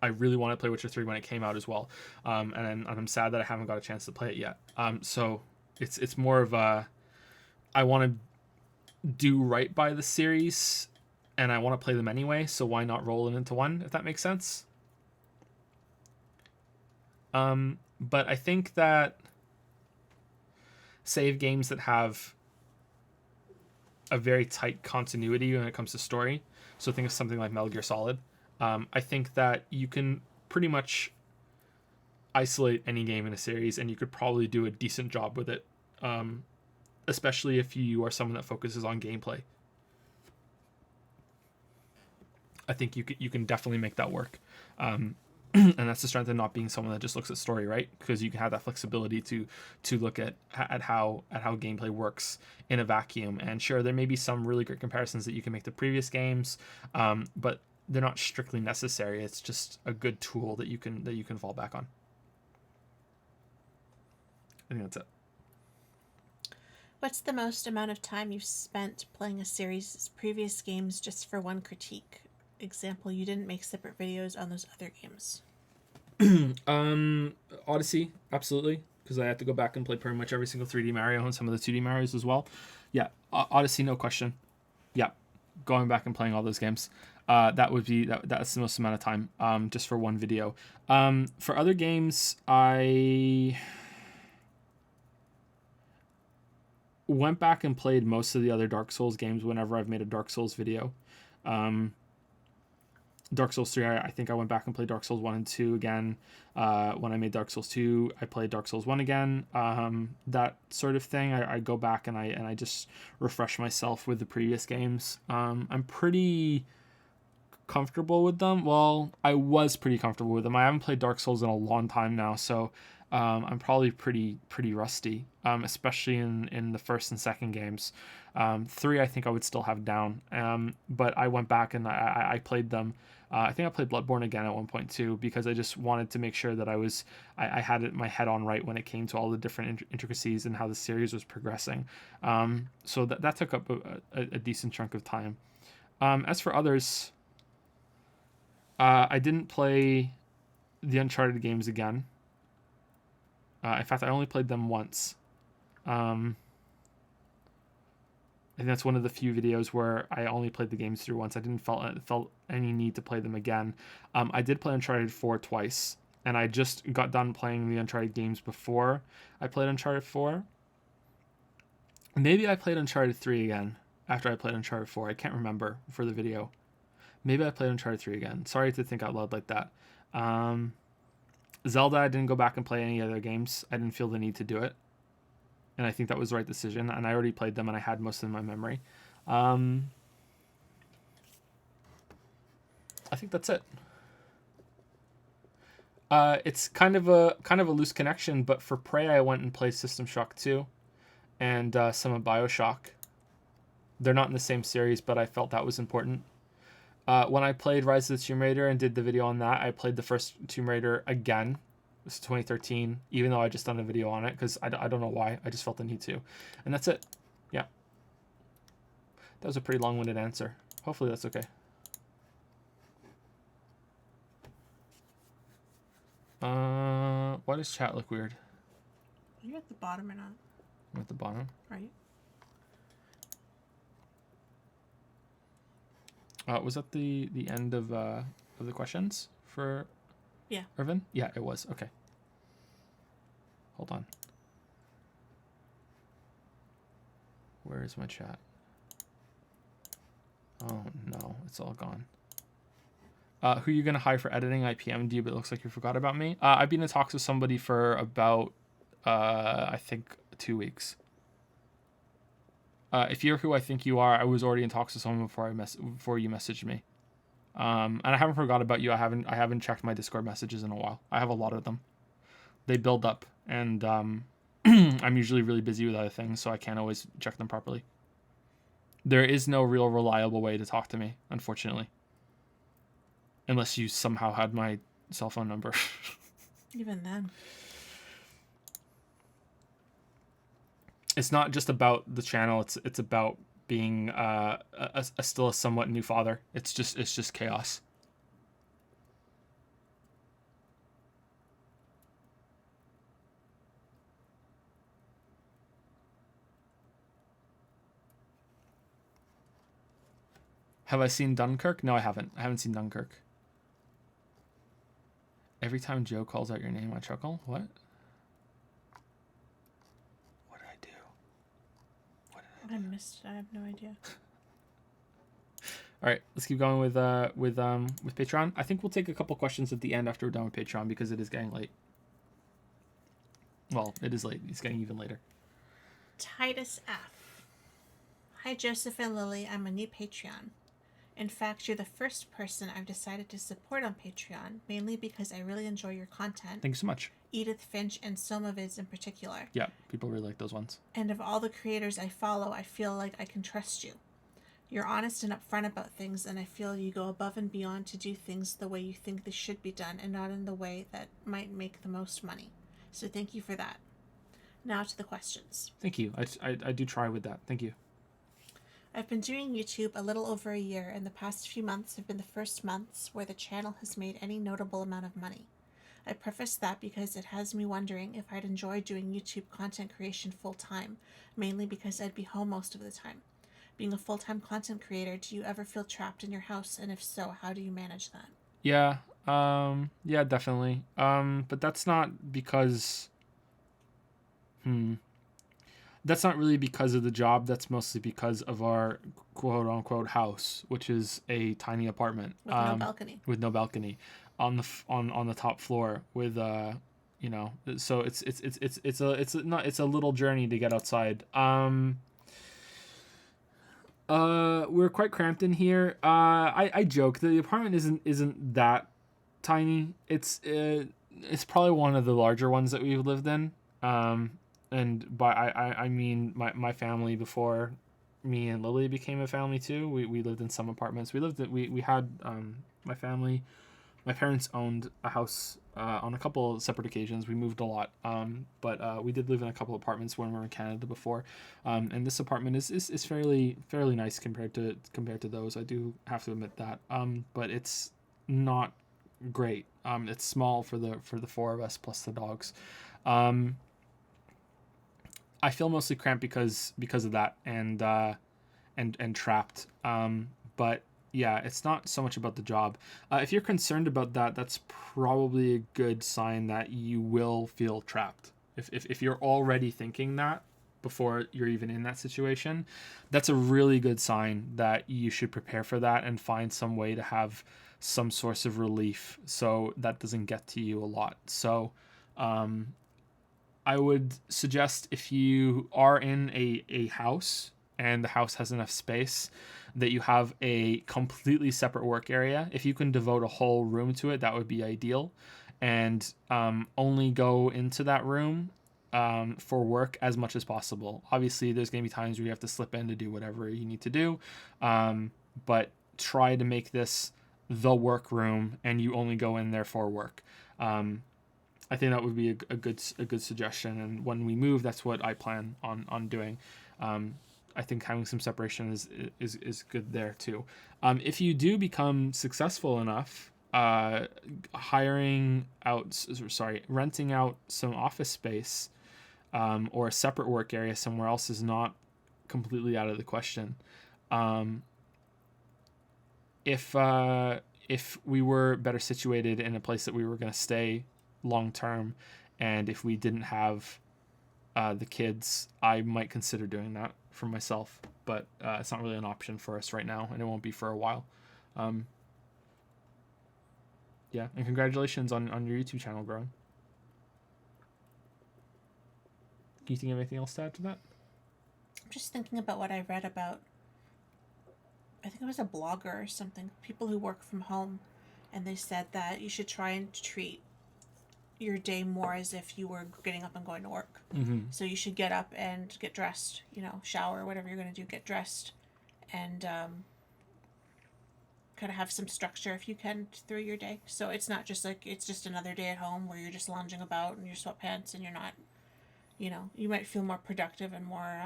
really want to play Witcher 3 when it came out as well, and I'm sad that I haven't got a chance to play it yet. So it's more of a, I want to do right by the series, and I want to play them anyway, so why not roll it into one, if that makes sense? But I think that save games that have a very tight continuity when it comes to story, so think of something like Metal Gear Solid, I think that you can pretty much isolate any game in a series, and you could probably do a decent job with it, especially if you are someone that focuses on gameplay. I think you can definitely make that work, and that's the strength of not being someone that just looks at story, right? Because you can have that flexibility to look at how gameplay works in a vacuum. And sure, there may be some really great comparisons that you can make to previous games, but they're not strictly necessary. It's just a good tool that you can fall back on. I think that's it. What's the most amount of time you've spent playing a series' previous games just for one critique? Example, you didn't make separate videos on those other games. Odyssey, absolutely, because I have to go back and play pretty much every single 3D Mario and some of the 2D Marios as well. Yeah, Odyssey, no question. Yeah, going back and playing all those games. That would be that's the most amount of time, just for one video. For other games, I went back and played most of the other Dark Souls games whenever I've made a Dark Souls video. Dark Souls 3, I think I went back and played Dark Souls 1 and 2 again. When I made Dark Souls 2, I played Dark Souls 1 again. That sort of thing. I go back and I just refresh myself with the previous games. I'm pretty comfortable with them. Well, I was pretty comfortable with them. I haven't played Dark Souls in a long time now, so I'm probably pretty rusty, especially in the first and second games. 3, I think I would still have down, but I went back and I played them. I think I played Bloodborne again at one point too, because I just wanted to make sure that I had it my head on right when it came to all the different intricacies and how the series was progressing. So that took up a decent chunk of time. As for others, I didn't play the Uncharted games again. In fact, I only played them once. And that's one of the few videos where I only played the games through once. I didn't felt any need to play them again. I did play Uncharted 4 twice, and I just got done playing the Uncharted games before I played Uncharted 4. Maybe I played Uncharted 3 again after I played Uncharted 4. I can't remember for the video. Maybe I played Uncharted 3 again. Sorry to think out loud like that. Zelda, I didn't go back and play any other games. I didn't feel the need to do it. And I think that was the right decision. And I already played them and I had most of them in my memory. I think that's it. It's kind of a loose connection, but for Prey, I went and played System Shock 2 and some of BioShock. They're not in the same series, but I felt that was important. When I played Rise of the Tomb Raider and did the video on that, I played the first Tomb Raider again. It was 2013, even though I just done a video on it, because I don't know why. I just felt the need to. And that's it. Yeah. That was a pretty long-winded answer. Hopefully that's okay. Why does chat look weird? Are you at the bottom or not? I'm at the bottom. Right. Was that the end of the questions for Irvin? Yeah, it was. Okay. Hold on. Where is my chat? Oh no, it's all gone. Who are you gonna hire for editing? I PM'd you, but it looks like you forgot about me. I've been in talks with somebody for about I think 2 weeks. If you're who I think you are, I was already in talks with someone before you messaged me. And I haven't forgot about you. I haven't checked my Discord messages in a while. I have a lot of them. They build up, and I'm usually really busy with other things, so I can't always check them properly. There is no real reliable way to talk to me, unfortunately. Unless you somehow had my cell phone number. Even then. It's not just about the channel. It's about being still a somewhat new father. It's just chaos. Have I seen Dunkirk? No, I haven't. I haven't seen Dunkirk. Every time Joe calls out your name, I chuckle. What? What did I do? I missed it. I have no idea. All right, let's keep going with Patreon. I think we'll take a couple questions at the end after we're done with Patreon because it is getting late. Well, it is late. It's getting even later. Titus F. Hi, Joseph and Lily. I'm a new Patreon. In fact, you're the first person I've decided to support on Patreon, mainly because I really enjoy your content. Thank you so much. Edith Finch and Somavids in particular. Yeah, people really like those ones. And of all the creators I follow, I feel like I can trust you. You're honest and upfront about things, and I feel you go above and beyond to do things the way you think they should be done and not in the way that might make the most money. So thank you for that. Now to the questions. Thank you. I do try with that. Thank you. I've been doing YouTube a little over a year, and the past few months have been the first months where the channel has made any notable amount of money. I preface that because it has me wondering if I'd enjoy doing YouTube content creation full-time, mainly because I'd be home most of the time. Being a full-time content creator, do you ever feel trapped in your house, and if so, how do you manage that? Yeah, yeah, definitely. But that's not because... That's not really because of the job. That's mostly because of our quote-unquote house, which is a tiny apartment. With no balcony. With no balcony. On the top floor with you know, so it's a little journey to get outside. We're quite cramped in here. I joke the apartment isn't that tiny. It's probably one of the larger ones that we've lived in. And by I mean my family before me and Lily became a family too. We lived in some apartments. We had my parents owned a house on a couple of separate occasions. We moved a lot, but we did live in a couple of apartments when we were in Canada before. And this apartment is fairly nice compared to those. I do have to admit that. But it's not great. It's small for the four of us plus the dogs. I feel mostly cramped because of that, and and trapped. But yeah, it's not so much about the job. If you're concerned about that, that's probably a good sign that you will feel trapped. If you're already thinking that before you're even in that situation, that's a really good sign that you should prepare for that and find some way to have some source of relief so that doesn't get to you a lot. So I would suggest, if you are in a house and the house has enough space, that you have a completely separate work area. If you can devote a whole room to it, that would be ideal. And only go into that room for work as much as possible. Obviously, there's going to be times where you have to slip in to do whatever you need to do. But try to make this the work room and you only go in there for work. I think that would be a good suggestion. And when we move, that's what I plan on doing. I think having some separation is good there too. If you do become successful enough, renting out some office space or a separate work area somewhere else is not completely out of the question. If we were better situated in a place that we were going to stay long term, and if we didn't have the kids, I might consider doing that for myself, but it's not really an option for us right now, and it won't be for a while. Yeah, and congratulations on your YouTube channel growing. Do you think of anything else to add to that? I'm just thinking about what I read about, I think it was a blogger or something, people who work from home, and they said that you should try and treat your day more as if you were getting up and going to work. Mm-hmm. So you should get up and get dressed, shower, whatever you're going to do, get dressed, and kind of have some structure if you can through your day. So it's not just like it's just another day at home where you're just lounging about in your sweatpants and you're not, you might feel more productive and more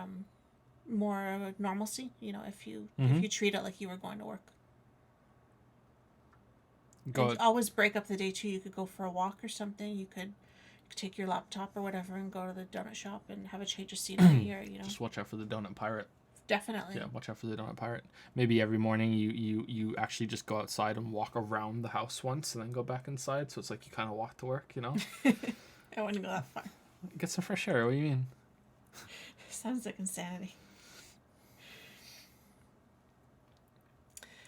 normalcy, if you treat it like you were going to work. Always break up the day too. You could go for a walk or something. You could take your laptop or whatever and go to the donut shop and have a change of scenery. Or just watch out for the donut pirate. Definitely. Yeah, watch out for the donut pirate. Maybe every morning you actually just go outside and walk around the house once and then go back inside. So it's like you kind of walk to work, I wouldn't go that far. Get some fresh air. What do you mean? Sounds like insanity.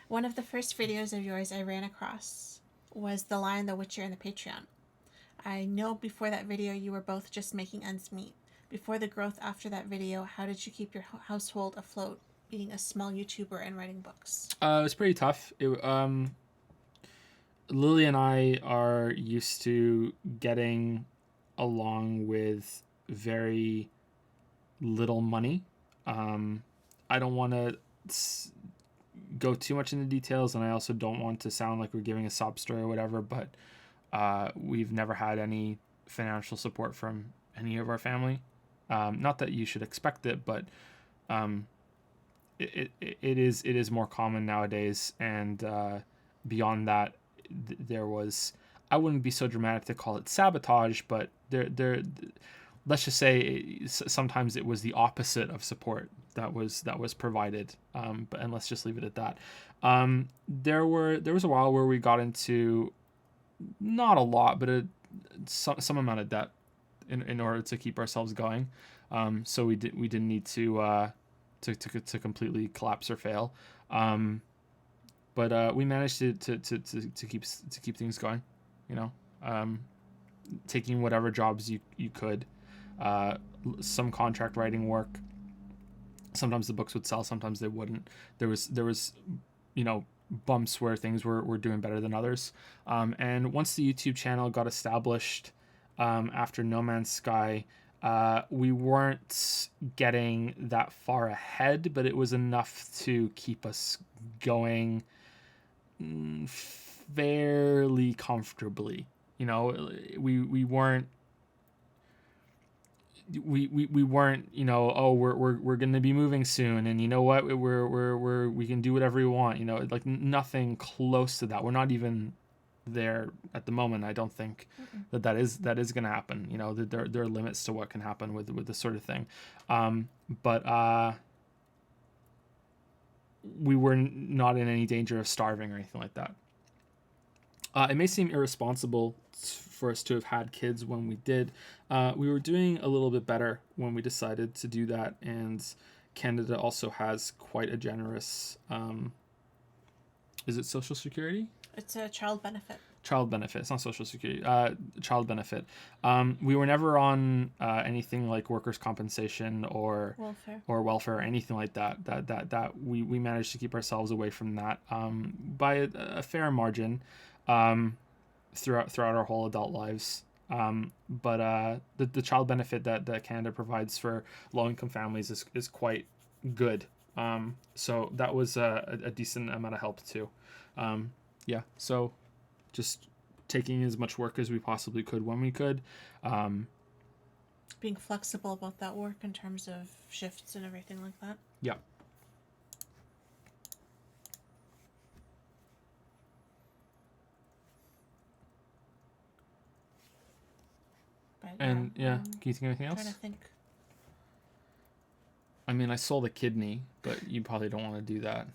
One of the first videos of yours I ran across was The Lion, the Witcher, and the Patreon. I know before that video you were both just making ends meet. Before the growth after that video, how did you keep your household afloat, being a small YouTuber and writing books? It was pretty tough. Lily and I are used to getting along with very little money. I don't want to go too much into details, and I also don't want to sound like we're giving a sob story or whatever, but we've never had any financial support from any of our family. Not that you should expect it, but it is more common nowadays. And beyond that, there was, I wouldn't be so dramatic to call it sabotage, but there let's just say sometimes it was the opposite of support that was provided. And let's just leave it at that. There was a while where we got into, not a lot, but some amount of debt in order to keep ourselves going. So we didn't need to completely collapse or fail. But we managed to keep things going, taking whatever jobs you could, some contract writing work. Sometimes the books would sell, sometimes they wouldn't. There was bumps where things were doing better than others. And once the YouTube channel got established, after No Man's Sky, we weren't getting that far ahead, but it was enough to keep us going fairly comfortably. We weren't we're going to be moving soon, and you know what, we can do whatever we want, like nothing close to that. We're not even there at the moment. I don't think that is going to happen. There are limits to what can happen with this sort of thing. But we were not in any danger of starving or anything like that. It may seem irresponsible for us to have had kids when we did. We were doing a little bit better when we decided to do that, and Canada also has quite a generous, is it Social Security? It's a child benefit. Child benefit. It's not Social Security. Child benefit. We were never on anything like workers' compensation or welfare or anything like that. That we managed to keep ourselves away from that by a fair margin throughout our whole adult lives. But the child benefit that Canada provides for low-income families is quite good. So that was a decent amount of help too. Yeah. So just taking as much work as we possibly could when we could. Being flexible about that work in terms of shifts and everything like that. Yeah. But, and can you think of anything else? I'm trying to think. I mean, I sold a kidney, but you probably don't want to do that.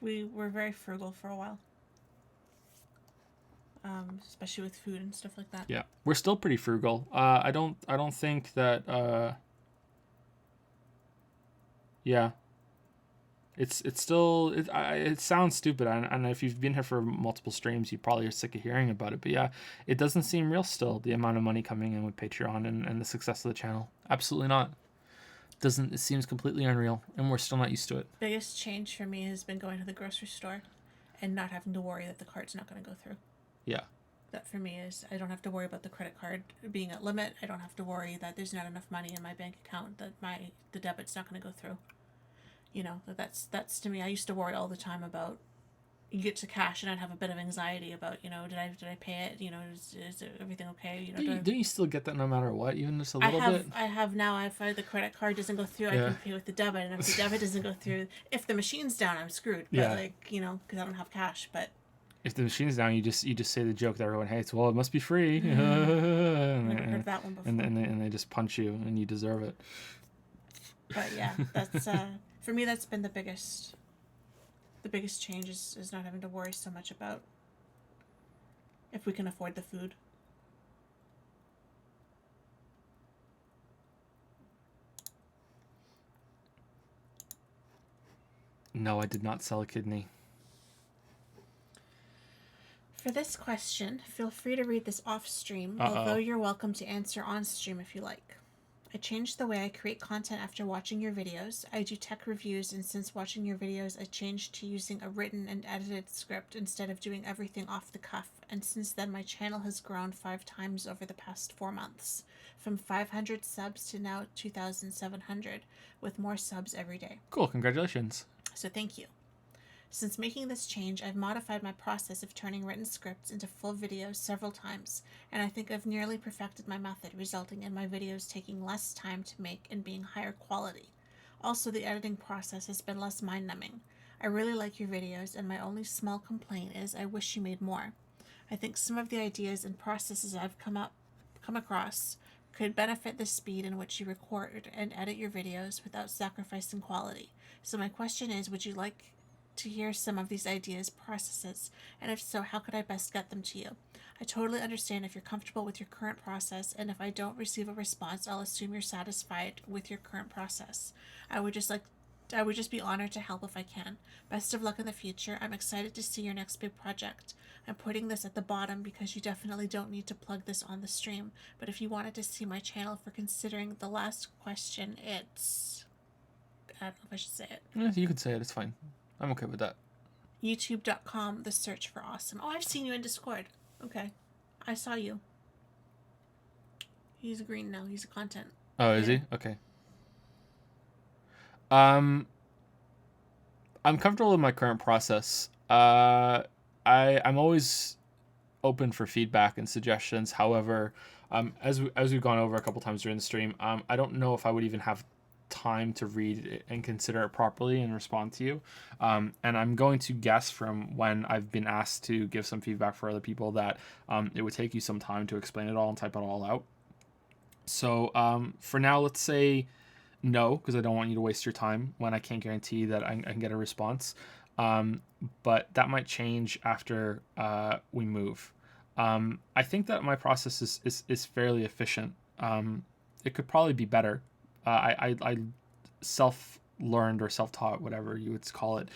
We were very frugal for a while. Especially with food and stuff like that. Yeah, we're still pretty frugal. I don't think that. Yeah. It's still it sounds stupid, and if you've been here for multiple streams, you probably are sick of hearing about it. But yeah, it doesn't seem real still, the amount of money coming in with Patreon and the success of the channel. Absolutely not. It seems completely unreal, and we're still not used to it. Biggest change for me has been going to the grocery store and not having to worry that the card's not going to go through. Yeah. That for me is, I don't have to worry about the credit card being at limit. I don't have to worry that there's not enough money in my bank account, that the debit's not going to go through. You know, that's to me. I used to worry all the time about, you get to cash and I'd have a bit of anxiety about, you know, did I pay it? You know, is everything okay? You know, don't you still get that no matter what, even just a little bit? I have now. If the credit card doesn't go through, I can pay with the debit, and if the debit doesn't go through, if the machine's down, I'm screwed. But like, you know, because I don't have cash. But if the machine's down, you just say the joke that everyone hates. Well, it must be free. Never heard that one before. And they just punch you, and you deserve it. But yeah, that's for me. That's been the biggest. The biggest change is not having to worry so much about if we can afford the food. No, I did not sell a kidney. For this question, feel free to read this off stream, although you're welcome to answer on stream if you like. I changed the way I create content after watching your videos. I do tech reviews, and since watching your videos, I changed to using a written and edited script instead of doing everything off the cuff, and since then my channel has grown 5 times over the past 4 months, from 500 subs to now 2,700, with more subs every day. Cool, congratulations. So thank you. Since making this change, I've modified my process of turning written scripts into full videos several times, and I think I've nearly perfected my method, resulting in my videos taking less time to make and being higher quality. Also, the editing process has been less mind-numbing. I really like your videos, and my only small complaint is I wish you made more. I think some of the ideas and processes I've come across could benefit the speed in which you record and edit your videos without sacrificing quality. So my question is, would you like to hear some of these ideas, processes, and if so, how could I best get them to you? I totally understand if you're comfortable with your current process, and if I don't receive a response, I'll assume you're satisfied with your current process. I would just be honored to help if I can. Best of luck in the future. I'm excited to see your next big project. I'm putting this at the bottom because you definitely don't need to plug this on the stream, but if you wanted to see my channel for considering the last question, it's... I don't know if I should say it. Yeah, you can say it, it's fine. I'm okay with that. YouTube.com, the search for awesome. Oh, I've seen you in Discord. Okay. I saw you. He's green now. He's a content. Oh, is he? Okay. I'm comfortable with my current process. I'm always open for feedback and suggestions. However, as we've gone over a couple times during the stream, I don't know if I would even have time to read it and consider it properly and respond to you. And I'm going to guess from when I've been asked to give some feedback for other people that it would take you some time to explain it all and type it all out. So for now, let's say no, because I don't want you to waste your time when I can't guarantee that I can get a response. But that might change after we move. I think that my process is fairly efficient. It could probably be better. I self-learned or self-taught, whatever you would call it,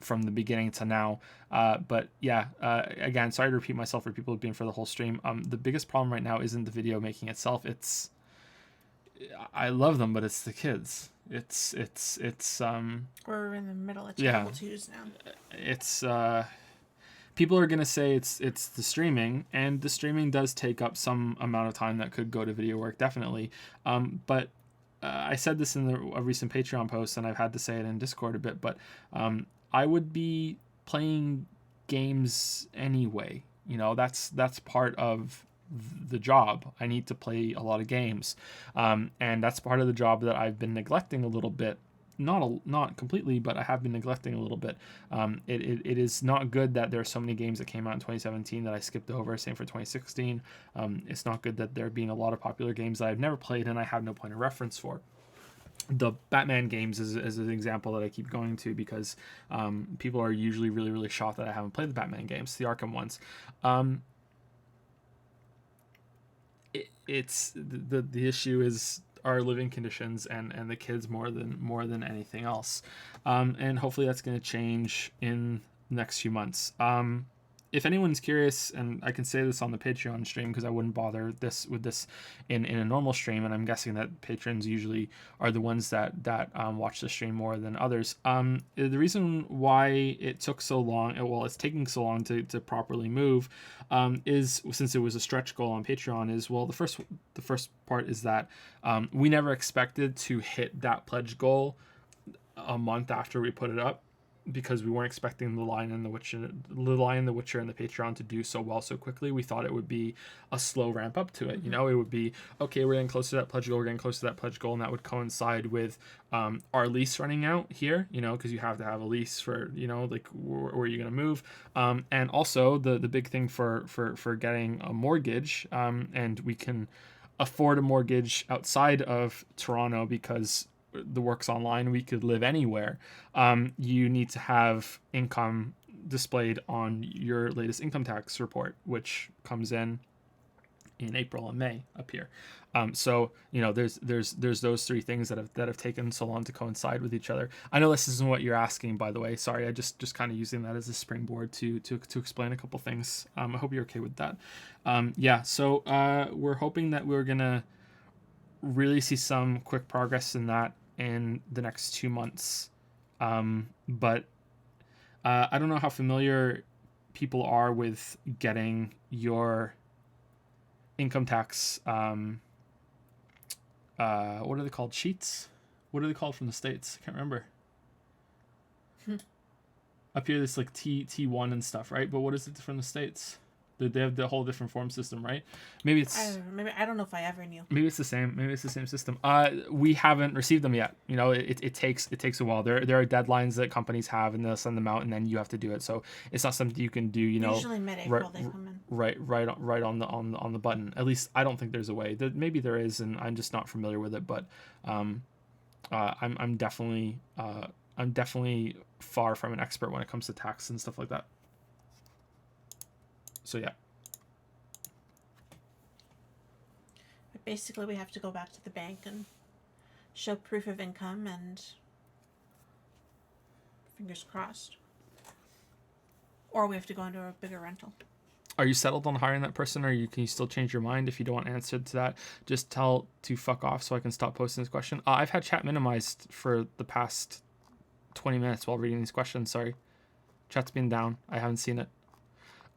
from the beginning to now. But yeah, again, sorry to repeat myself for people who've been for the whole stream. The biggest problem right now isn't the video making itself. I love them, but it's the kids. It's We're in the middle of terrible twos now. It's people are gonna say it's the streaming, and the streaming does take up some amount of time that could go to video work, definitely. But I said this in a recent Patreon post, and I've had to say it in Discord a bit, but I would be playing games anyway. You know, that's part of the job. I need to play a lot of games, and that's part of the job that I've been neglecting a little bit. Not completely, but I have been neglecting a little bit. It is not good that there are so many games that came out in 2017 that I skipped over. Same for 2016. It's not good that there being a lot of popular games that I've never played and I have no point of reference for. The Batman games is an example that I keep going to because people are usually really, really shocked that I haven't played the Batman games, the Arkham ones. It's the issue is our living conditions and the kids more than anything else, and hopefully that's going to change in the next few months. If anyone's curious, and I can say this on the Patreon stream because I wouldn't bother with this in a normal stream, and I'm guessing that patrons usually are the ones that watch the stream more than others. The reason why it took so long, it's taking so long to properly move, is since it was a stretch goal on Patreon. The first part is that we never expected to hit that pledge goal a month after we put it up, because we weren't expecting The Lion and the Witcher and the Patreon to do so well so quickly. We thought it would be a slow ramp up to it. You know, it would be, okay, we're getting close to that pledge goal, and that would coincide with our lease running out here, you know, because you have to have a lease for, you know, like where are you going to move? And also the big thing for getting a mortgage, and we can afford a mortgage outside of Toronto because the work's online, we could live anywhere. You need to have income displayed on your latest income tax report, which comes in April and May up here. So you know, there's those three things that have taken so long to coincide with each other. I know this isn't what you're asking, by the way. Sorry, I just kind of using that as a springboard to explain a couple things. I hope you're okay with that. So we're hoping that we're gonna really see some quick progress in that in the next 2 months. But I don't know how familiar people are with getting your income tax, what are they called? Sheets? What are they called from the States? I can't remember. Up here, this like T1 and stuff, right? But what is it from the States? They have the whole different form system, right? Maybe it's. I don't know if I ever knew. Maybe it's the same. Maybe it's the same system. We haven't received them yet. You know, it takes a while. There are deadlines that companies have, and they'll send them out, and then you have to do it. So it's not something you can do. You know, usually mid-April they come in. Right on the button. At least I don't think there's a way. Maybe there is, and I'm just not familiar with it. But I'm definitely far from an expert when it comes to tax and stuff like that. So yeah. But basically, we have to go back to the bank and show proof of income, and fingers crossed. Or we have to go into a bigger rental. Are you settled on hiring that person, or can you still change your mind? If you don't want answer to that, just tell to fuck off so I can stop posting this question. I've had chat minimized for the past 20 minutes while reading these questions. Sorry. Chat's been down. I haven't seen it.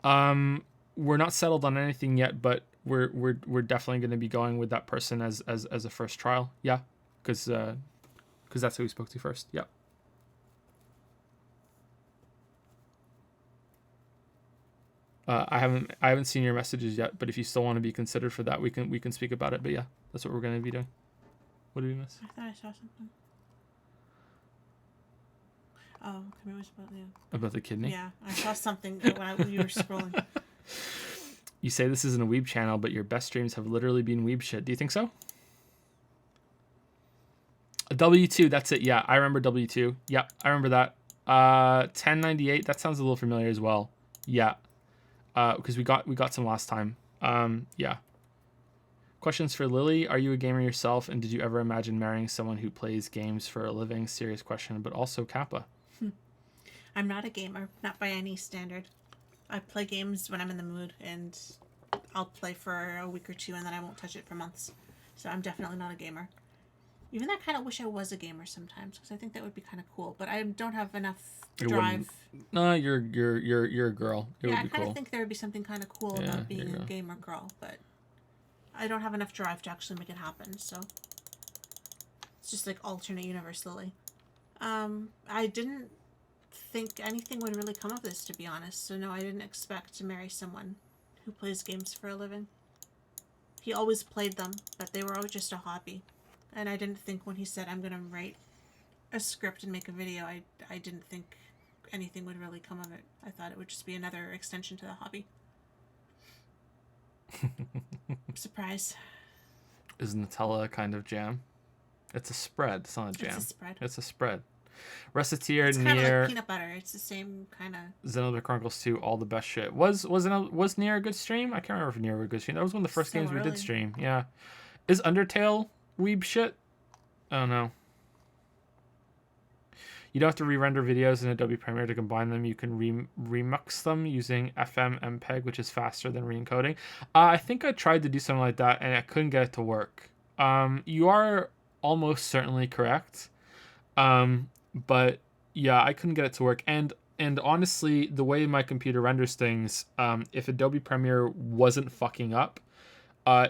We're not settled on anything yet, but we're definitely going to be going with that person as a first trial. Yeah, because that's who we spoke to first. Yeah. I haven't seen your messages yet, but if you still want to be considered for that, we can speak about it. But yeah, that's what we're going to be doing. What did we miss? I thought I saw something. Oh, it was about the kidney. Yeah, I saw something when you were scrolling. You say this isn't a weeb channel, but your best streams have literally been weeb shit. Do you think so? W2, that's it. Yeah, I remember W2. Yeah, I remember that. 1098, that sounds a little familiar as well. Yeah. Because we got some last time. Yeah. Questions for Lily. Are you a gamer yourself, and did you ever imagine marrying someone who plays games for a living? Serious question, but also Kappa. I'm not a gamer, not by any standard. I play games when I'm in the mood, and I'll play for a week or two, and then I won't touch it for months. So I'm definitely not a gamer. Even though I kind of wish I was a gamer sometimes, because I think that would be kind of cool. But I don't have enough drive. No, you're a girl. It would I be kind of cool. think there would be something kind of cool about being a gamer girl, but I don't have enough drive to actually make it happen. So it's just like alternate universe Lily. I didn't think anything would really come of this, to be honest. So no, I didn't expect to marry someone who plays games for a living. He always played them, but they were always just a hobby. And I didn't think when he said I'm going to write a script and make a video, I didn't think anything would really come of it. I thought it would just be another extension to the hobby. Surprise. Is Nutella a kind of jam? It's a spread. It's not a jam. It's a spread. It's a spread. Reciteer It's kind of Nier. like peanut butter. It's the same kind of. Xenoblade Chronicles 2, all the best shit. Was Nier a good stream? I can't remember if Nier was a good stream. That was one of the first games we did stream. Yeah. Is Undertale weeb shit? Oh no. You don't have to re-render videos in Adobe Premiere to combine them. You can remux them using FMmpeg, which is faster than re-encoding. I think I tried to do something like that and I couldn't get it to work. You are almost certainly correct. But yeah, I couldn't get it to work. And honestly, the way my computer renders things, if Adobe Premiere wasn't fucking up,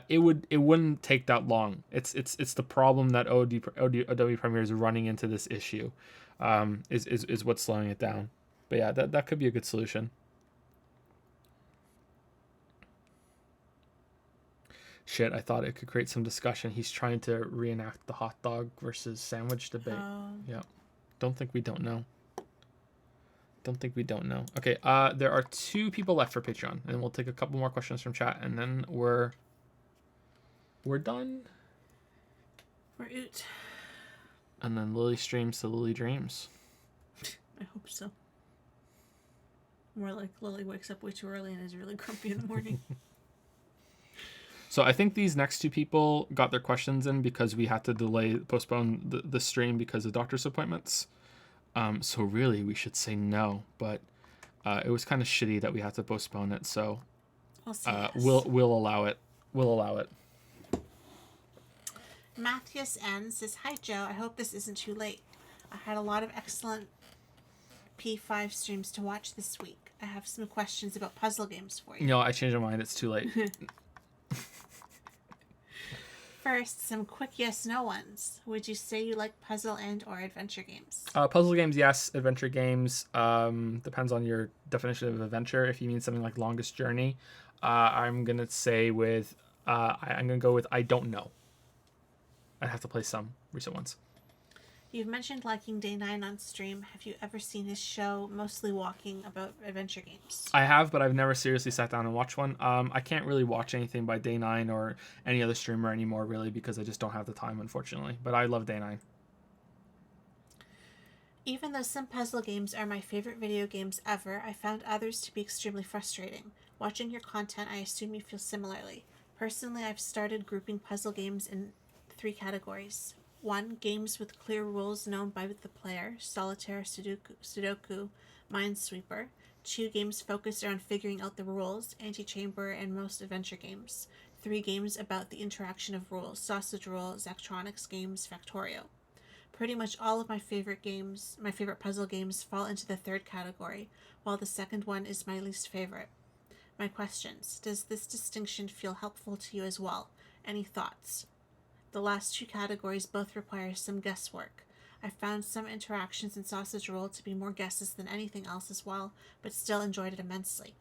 it wouldn't take that long. It's the problem that Adobe Premiere is running into this issue, is what's slowing it down. But yeah, that could be a good solution. Shit, I thought it could create some discussion. He's trying to reenact the hot dog versus sandwich debate. Yeah. Don't think we don't know. Okay, there are 2 people left for Patreon, and we'll take a couple more questions from chat, and then we're done. We're out. And then Lily streams to Lily dreams. I hope so. More like Lily wakes up way too early and is really grumpy in the morning. So I think these next 2 people got their questions in because we had to postpone the stream because of doctor's appointments. So really we should say no, but it was kind of shitty that we had to postpone it. So we'll allow it. Matthias N says, "Hi Joe, I hope this isn't too late. I had a lot of excellent P5 streams to watch this week. I have some questions about puzzle games for you." No, I changed my mind. It's too late. First, some quick yes/no ones. Would you say you like puzzle and or adventure games? Puzzle games, yes. Adventure games, depends on your definition of adventure. If you mean something like Longest Journey, I'm gonna say with I'm gonna go with I don't know. I'd have to play some recent ones. You've mentioned liking Day 9 on stream. Have you ever seen his show, Mostly Walking, about adventure games? I have, but I've never seriously sat down and watched one. I can't really watch anything by Day 9 or any other streamer anymore, really, because I just don't have the time, unfortunately. But I love Day 9. Even though some puzzle games are my favorite video games ever, I found others to be extremely frustrating. Watching your content, I assume you feel similarly. Personally, I've started grouping puzzle games in 3 categories. 1. Games with clear rules known by the player, Solitaire, Sudoku, Minesweeper. 2. Games focused on figuring out the rules, Antichamber, and most adventure games. 3. Games about the interaction of rules, Sausage Roll, Zachtronics games, Factorio. Pretty much all of my favorite puzzle games fall into the 3rd category, while the second one is my least favorite. My questions: does this distinction feel helpful to you as well? Any thoughts? The last 2 categories both require some guesswork. I found some interactions in Sausage Roll to be more guesses than anything else as well, but still enjoyed it immensely.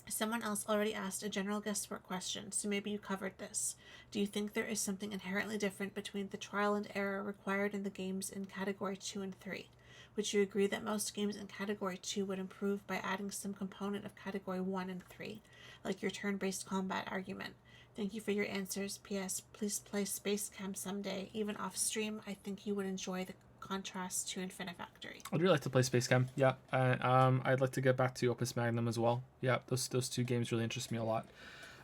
Someone else already asked a general guesswork question, so maybe you covered this. Do you think there is something inherently different between the trial and error required in the games in Category 2 and 3? Would you agree that most games in Category 2 would improve by adding some component of Category 1 and 3, like your turn-based combat argument? Thank you for your answers. P.S. Please play Space Camp someday. Even off stream, I think you would enjoy the contrast to Infinifactory. I'd really like to play Space Camp. Yeah, and I'd like to get back to Opus Magnum as well. Yeah, those two games really interest me a lot.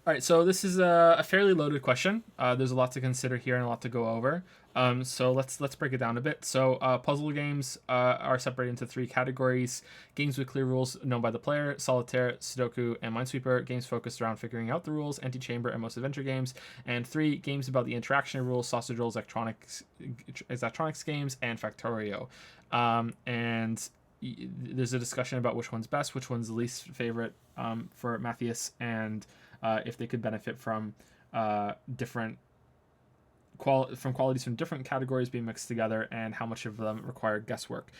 All right, so this is a fairly loaded question. There's a lot to consider here and a lot to go over. So let's break it down a bit. So puzzle games are separated into 3 categories: games with clear rules known by the player, solitaire, Sudoku, and Minesweeper. Games focused around figuring out the rules, Antichamber, and most adventure games. And 3 games about the interaction of rules: sausage rolls, electronics games, and Factorio. And there's a discussion about which one's best, which one's the least favorite for Matthias, and if they could benefit from different qualities from different categories being mixed together, and how much of them require guesswork.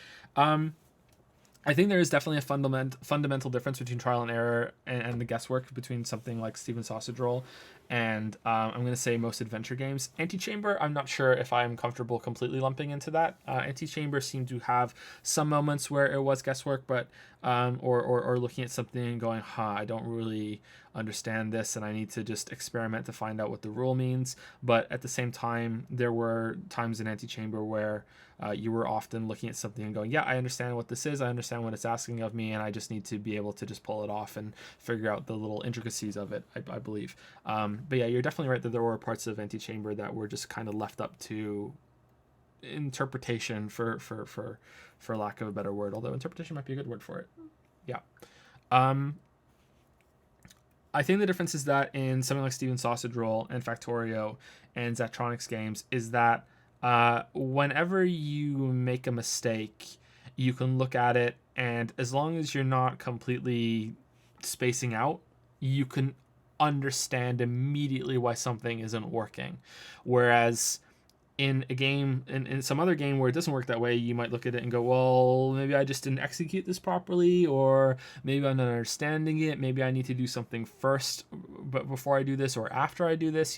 I think there is definitely a fundamental difference between trial and error and the guesswork between something like Steven Sausage Roll and I'm going to say most adventure games. Antichamber, I'm not sure if I'm comfortable completely lumping into that. Antichamber seemed to have some moments where it was guesswork, but or looking at something and going, I don't really understand this, and I need to just experiment to find out what the rule means. But at the same time, there were times in Antichamber where you were often looking at something and going, yeah, I understand what this is, I understand what it's asking of me, and I just need to be able to just pull it off and figure out the little intricacies of it, I believe. But yeah, you're definitely right that there were parts of Antichamber that were just kind of left up to interpretation, for lack of a better word, although interpretation might be a good word for it. Yeah. I think the difference is that in something like Steven Sausage Roll and Factorio and Zachtronics games is that whenever you make a mistake, you can look at it, and as long as you're not completely spacing out, you can understand immediately why something isn't working. Whereas in a game, in some other game where it doesn't work that way, you might look at it and go, well, maybe I just didn't execute this properly, or maybe I'm not understanding it, maybe I need to do something first but before I do this, or after I do this,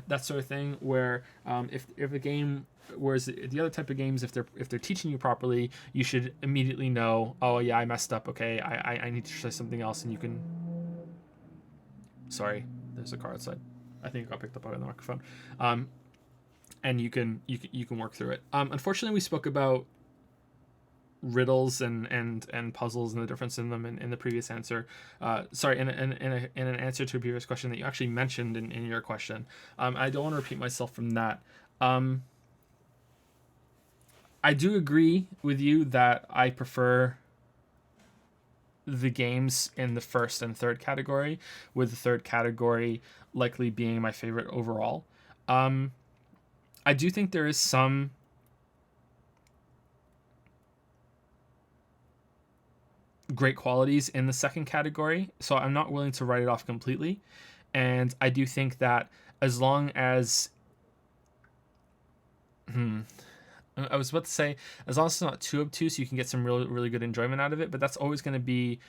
that sort of thing. Where if a game, whereas the other type of games, if they're teaching you properly, you should immediately know, oh yeah, I messed up, okay, I need to try something else, and you can... Sorry, there's a car outside. I think it got picked up by the microphone. And you can work through it. Unfortunately, we spoke about riddles and puzzles and the difference in them in the previous answer. Sorry, in an answer to a previous question that you actually mentioned in your question. I don't want to repeat myself from that. I do agree with you that I prefer the games in the first and third category, with the third category likely being my favorite overall. I do think there is some great qualities in the second category, so I'm not willing to write it off completely. And I do think that as long as... I was about to say, as long as it's not too obtuse, you can get some really, really good enjoyment out of it, but that's always going to be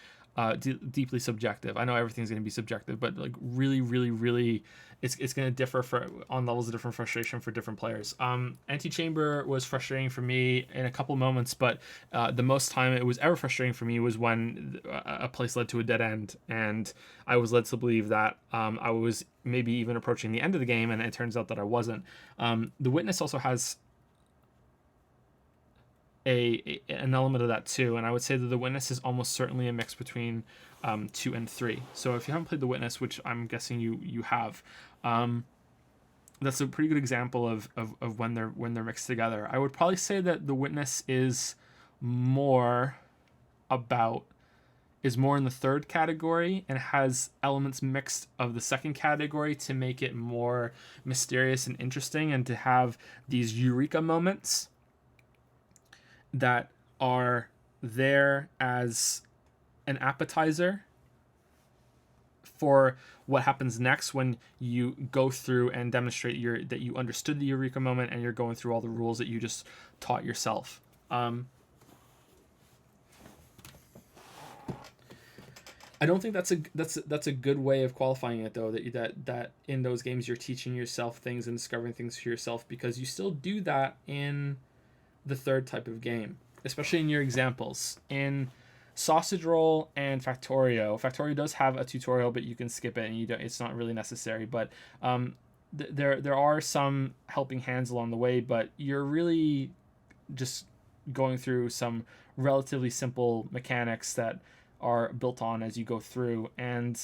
deeply subjective. I know everything's going to be subjective, but like really, really, really, it's going to differ on levels of different frustration for different players. Antichamber was frustrating for me in a couple moments, but the most time it was ever frustrating for me was when a place led to a dead end, and I was led to believe that I was maybe even approaching the end of the game, and it turns out that I wasn't. The Witness also has an element of that too, and I would say that The Witness is almost certainly a mix between 2 and 3. So if you haven't played The Witness, which I'm guessing you have, that's a pretty good example of when they're mixed together. I would probably say that The Witness is more in the third category and has elements mixed of the second category to make it more mysterious and interesting, and to have these eureka moments that are there as an appetizer for what happens next when you go through and demonstrate that you understood the eureka moment, and you're going through all the rules that you just taught yourself. I don't think that's a good way of qualifying it, though, that in those games you're teaching yourself things and discovering things for yourself, because you still do that in the third type of game, especially in your examples. In Sausage Roll and Factorio. Factorio does have a tutorial, but you can skip it, and you don't. It's not really necessary. But there are some helping hands along the way, but you're really just going through some relatively simple mechanics that are built on as you go through. And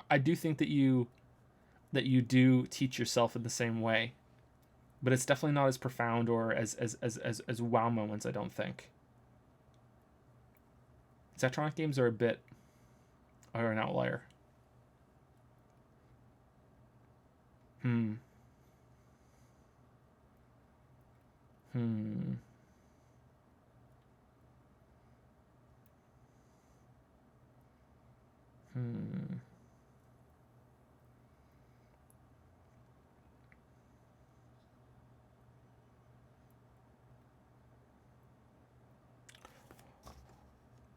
I do think that you do teach yourself in the same way, but it's definitely not as profound or as wow moments, I don't think. Zachtronic games are an outlier. Hmm. Hmm. Hmm.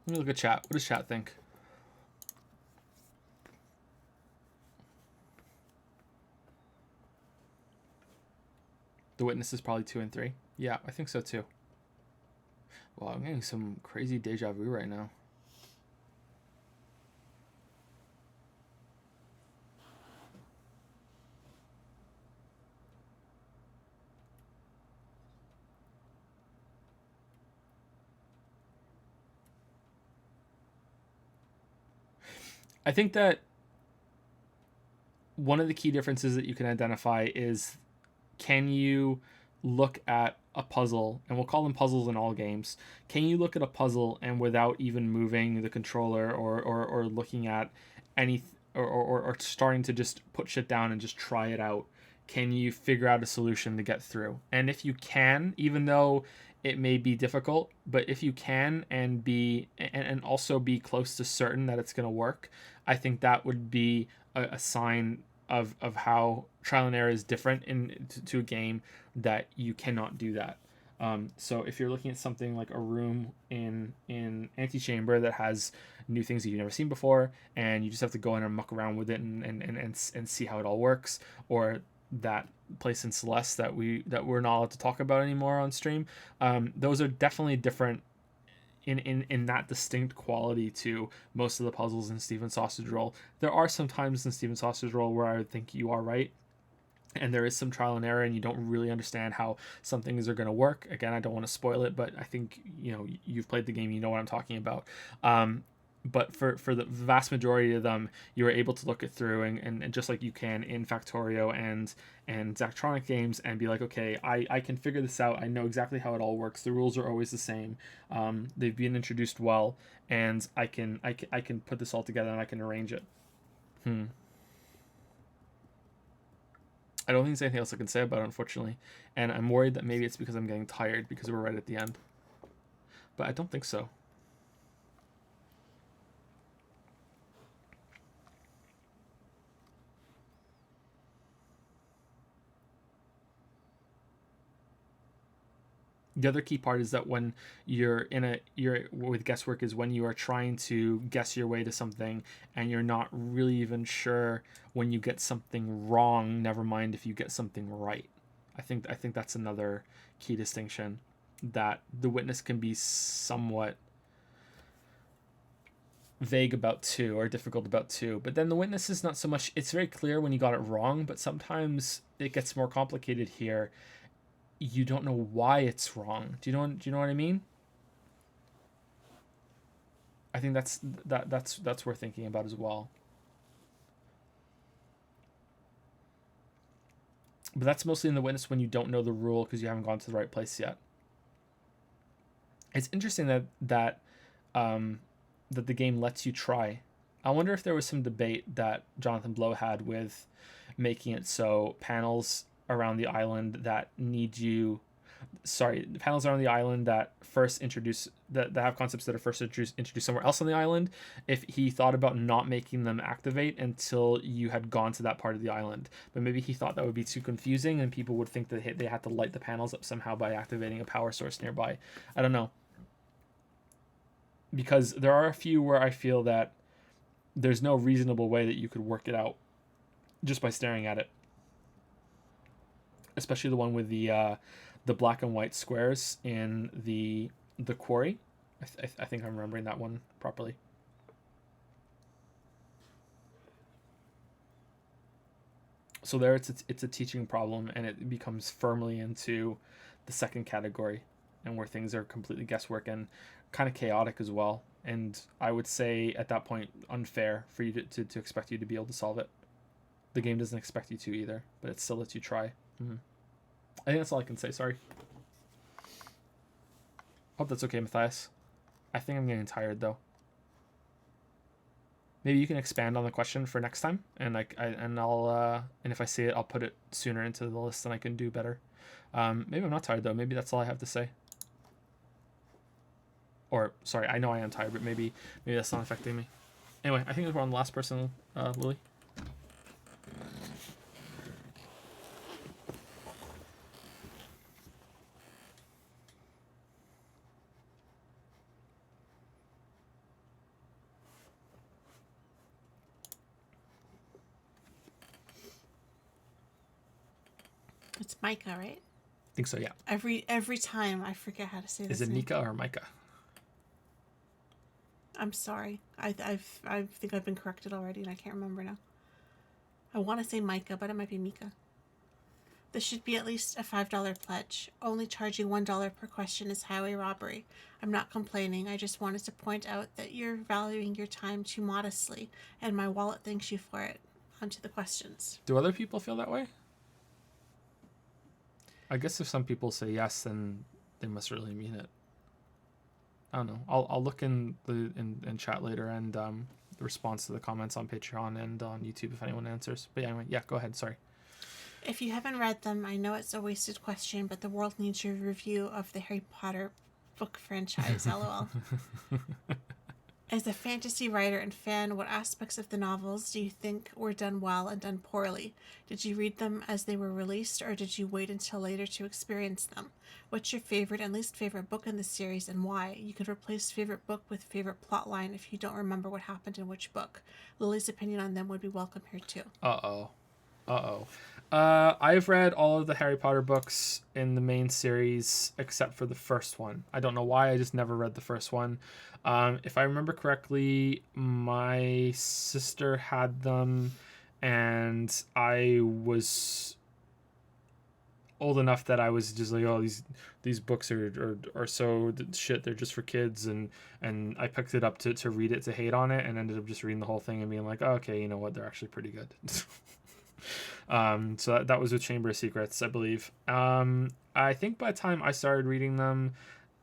Let me look at chat. What does chat think? The Witness is probably 2 and 3. Yeah, I think so too. Wow, I'm getting some crazy deja vu right now. I think that one of the key differences that you can identify is, can you look at a puzzle, and we'll call them puzzles in all games. Can you look at a puzzle and without even moving the controller or looking at any or starting to just put shit down and just try it out, can you figure out a solution to get through? And if you can, even though it may be difficult, but if you can and also be close to certain that it's going to work, I think that would be a sign of how trial and error is different to a game, that you cannot do that. So if you're looking at something like a room in Antechamber that has new things that you've never seen before, and you just have to go in and muck around with it and see how it all works, or that place in Celeste that we're not allowed to talk about anymore on stream, those are definitely different in that distinct quality to most of the puzzles in Stephen Sausage Roll. There are some times in Stephen Sausage Roll where I would think you are right, and there is some trial and error, and you don't really understand how some things are going to work. Again, I don't want to spoil it, but I think you've played the game, you know what I'm talking about. But for the vast majority of them, you are able to look it through, and just like you can in Factorio and Zachtronic games, and be like, okay, I can figure this out. I know exactly how it all works. The rules are always the same. They've been introduced well, and I can put this all together, and I can arrange it. I don't think there's anything else I can say about it, unfortunately. And I'm worried that maybe it's because I'm getting tired because we're right at the end. But I don't think so. The other key part is that when you're with guesswork is when you are trying to guess your way to something, and you're not really even sure when you get something wrong, never mind if you get something right. I think that's another key distinction, that the Witness can be somewhat vague about too, or difficult about too. But then the Witness is not so much. It's very clear when you got it wrong, but sometimes it gets more complicated here. You don't know why it's wrong. Do you know what I mean? I think that's worth thinking about as well. But that's mostly in the Witness when you don't know the rule because you haven't gone to the right place yet. It's interesting that the game lets you try. I wonder if there was some debate that Jonathan Blow had with making it so panels around the island that panels around the island that first introduce that have concepts that are first introduced somewhere else on the island, if he thought about not making them activate until you had gone to that part of the island. But maybe he thought that would be too confusing and people would think that they had to light the panels up somehow by activating a power source nearby. I don't know, because there are a few where I feel that there's no reasonable way that you could work it out just by staring at it. Especially the one with the black and white squares in the quarry. I think I'm remembering that one properly. So there, it's a teaching problem, and it becomes firmly into the second category, and where things are completely guesswork and kind of chaotic as well. And I would say at that point, unfair for you to expect you to be able to solve it. The game doesn't expect you to either, but it still lets you try. Mm-hmm. I think that's all I can say. Sorry. Hope that's okay, Matthias. I think I'm getting tired though. Maybe you can expand on the question for next time, and I'll if I see it, I'll put it sooner into the list, and I can do better. Maybe I'm not tired though. Maybe that's all I have to say. Or sorry, I know I am tired, but maybe that's not affecting me. Anyway, I think we're on the last person, Lily. It's Micah, right? I think so, yeah. Every time I forget how to say this. Is it Mika or Micah? I'm sorry. I think I've been corrected already, and I can't remember now. I want to say Micah, but it might be Mika. This should be at least a $5 pledge. Only charging $1 per question is highway robbery. I'm not complaining. I just wanted to point out that you're valuing your time too modestly, and my wallet thanks you for it. On to the questions. Do other people feel that way? I guess if some people say yes, then they must really mean it. I don't know. I'll look in chat later, and the response to the comments on Patreon and on YouTube if anyone answers. But yeah, anyway, yeah, go ahead. Sorry. If you haven't read them, I know it's a wasted question, but the world needs your review of the Harry Potter book franchise. LOL. As a fantasy writer and fan, what aspects of the novels do you think were done well and done poorly? Did you read them as they were released, or did you wait until later to experience them? What's your favorite and least favorite book in the series, and why? You could replace favorite book with favorite plotline if you don't remember what happened in which book. Lily's opinion on them would be welcome here too. I've read all of the Harry Potter books in the main series except for the first one. I don't know why, I just never read the first one. If I remember correctly, my sister had them, and I was old enough that I was just like, oh, these books are so shit, they're just for kids, and I picked it up to read it, to hate on it, and ended up just reading the whole thing and being like, oh, okay, you know what, they're actually pretty good. So that was with Chamber of Secrets, I believe. I think by the time I started reading them,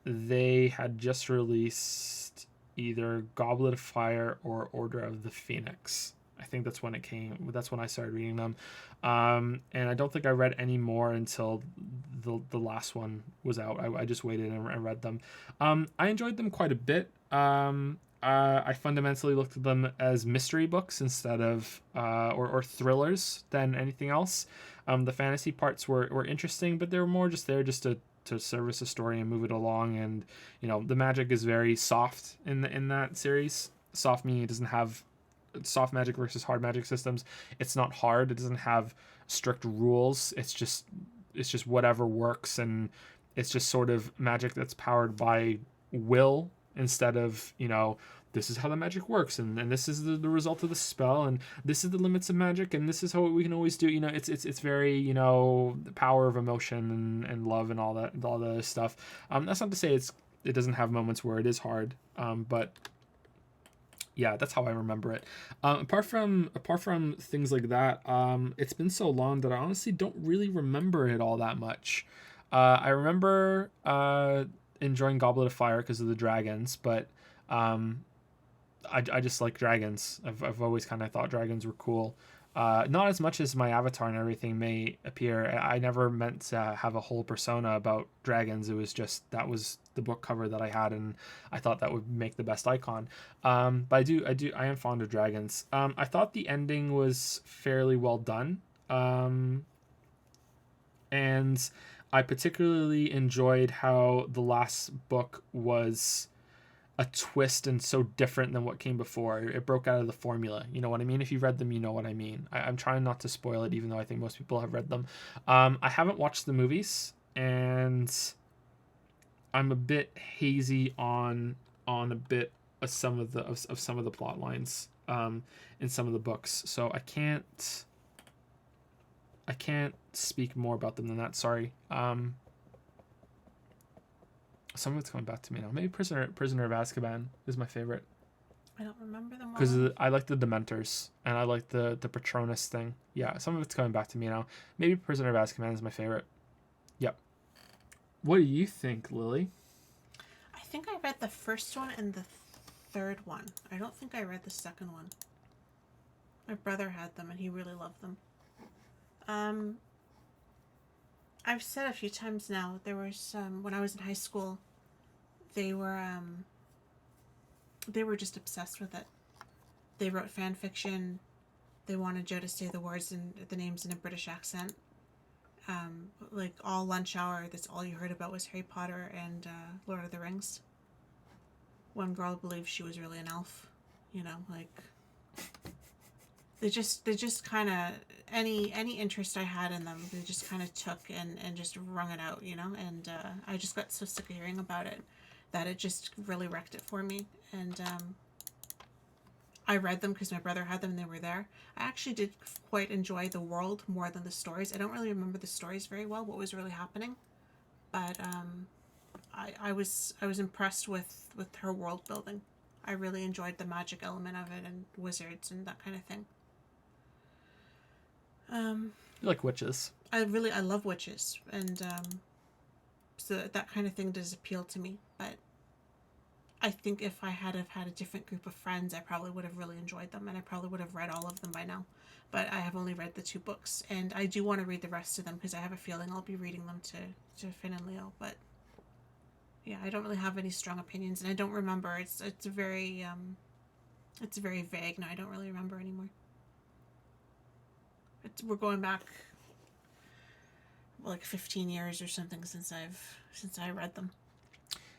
they had just released either Goblet of Fire or Order of the Phoenix. I think that's when it came. That's when I started reading them. And I don't think I read any more until the last one was out. I just waited and read them. I enjoyed them quite a bit. I fundamentally looked at them as mystery books instead of or thrillers than anything else. The fantasy parts were interesting, but they were more just there just to service a story and move it along. And the magic is very soft in that series. Soft meaning it doesn't have soft magic versus hard magic systems. It's not hard. It doesn't have strict rules. It's just whatever works, and it's just sort of magic that's powered by will instead of this is how the magic works, and this is the result of the spell, and this is the limits of magic, and this is how we can always do. It's very the power of emotion and love and all that other stuff. That's not to say it doesn't have moments where it is hard, but yeah, that's how I remember it. Apart from things like that, it's been so long that I honestly don't really remember it all that much. I remember enjoying Goblet of Fire because of the dragons, but I just like dragons. I've always kind of thought dragons were cool. Not as much as my avatar and everything may appear. I never meant to have a whole persona about dragons. It was just that was the book cover that I had, and I thought that would make the best icon. But I am fond of dragons. I thought the ending was fairly well done. And I particularly enjoyed how the last book was a twist and so different than what came before. It broke out of the formula. You know what I mean? If you've read them, you know what I mean. I'm trying not to spoil it, even though I think most people have read them. I haven't watched the movies, and I'm a bit hazy on a bit of some of the plot lines in some of the books, so I can't speak more about them than that. Sorry. Some of it's coming back to me now. Maybe Prisoner of Azkaban is my favorite I don't remember them all. because I like the Dementors and I like the Patronus thing. Yeah, some of it's coming back to me now. Maybe Prisoner of Azkaban is my favorite. Yep. What do you think, Lily? I think I read the first one and the third one. I don't think I read the second one. My brother had them and he really loved them. I've said a few times now, there was when I was in high school, they were just obsessed with it. They wrote fan fiction. They wanted Joe to say the words and the names in a British accent. Like all lunch hour, that's all you heard about was Harry Potter and Lord of the Rings. One girl believed she was really an elf, you know, like they just kind of any interest I had in them, they just kind of took and just wrung it out, you know, and I just got so sick of hearing about it that it just really wrecked it for me. And I read them because my brother had them and they were there. I actually did quite enjoy the world more than the stories. I don't really remember the stories very well, what was really happening, but I was impressed with her world building. I really enjoyed the magic element of it and wizards and that kind of thing. You like witches? I love witches, and so that kind of thing does appeal to me. But I think if I had have had a different group of friends, I probably would have really enjoyed them, and I probably would have read all of them by now. But I have only read the 2 books, and I do want to read the rest of them because I have a feeling I'll be reading them to Finn and Leo. But yeah, I don't really have any strong opinions, and I don't remember. It's very vague now. I don't really remember anymore. We're going back like 15 years or something since I read them.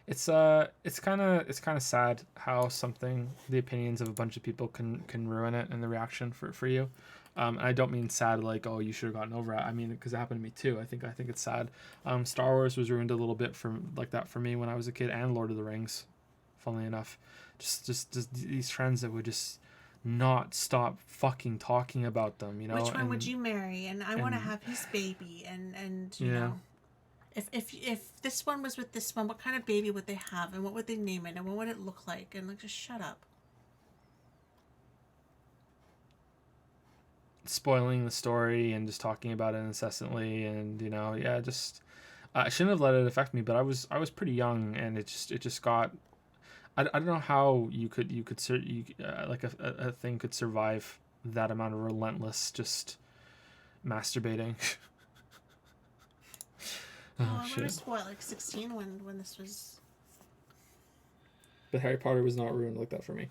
It's kind of sad how the opinions of a bunch of people can ruin it and the reaction for you. And I don't mean sad like, oh, you should have gotten over it. I mean, because it happened to me too. I think it's sad. Star Wars was ruined a little bit like that for me when I was a kid, and Lord of the Rings, funnily enough. Just these trends that would just not stop fucking talking about them, you know. Which one would you marry? And I want to have his baby, and you know. If this one was with this one, what kind of baby would they have, and what would they name it, and what would it look like? And like, just shut up. Spoiling the story and just talking about it incessantly, and you know, yeah, just I shouldn't have let it affect me, but I was pretty young, and it just got. I don't know how you could like a thing could survive that amount of relentless just masturbating. Oh, shit. We were what, like 16 when this was. But Harry Potter was not ruined like that for me.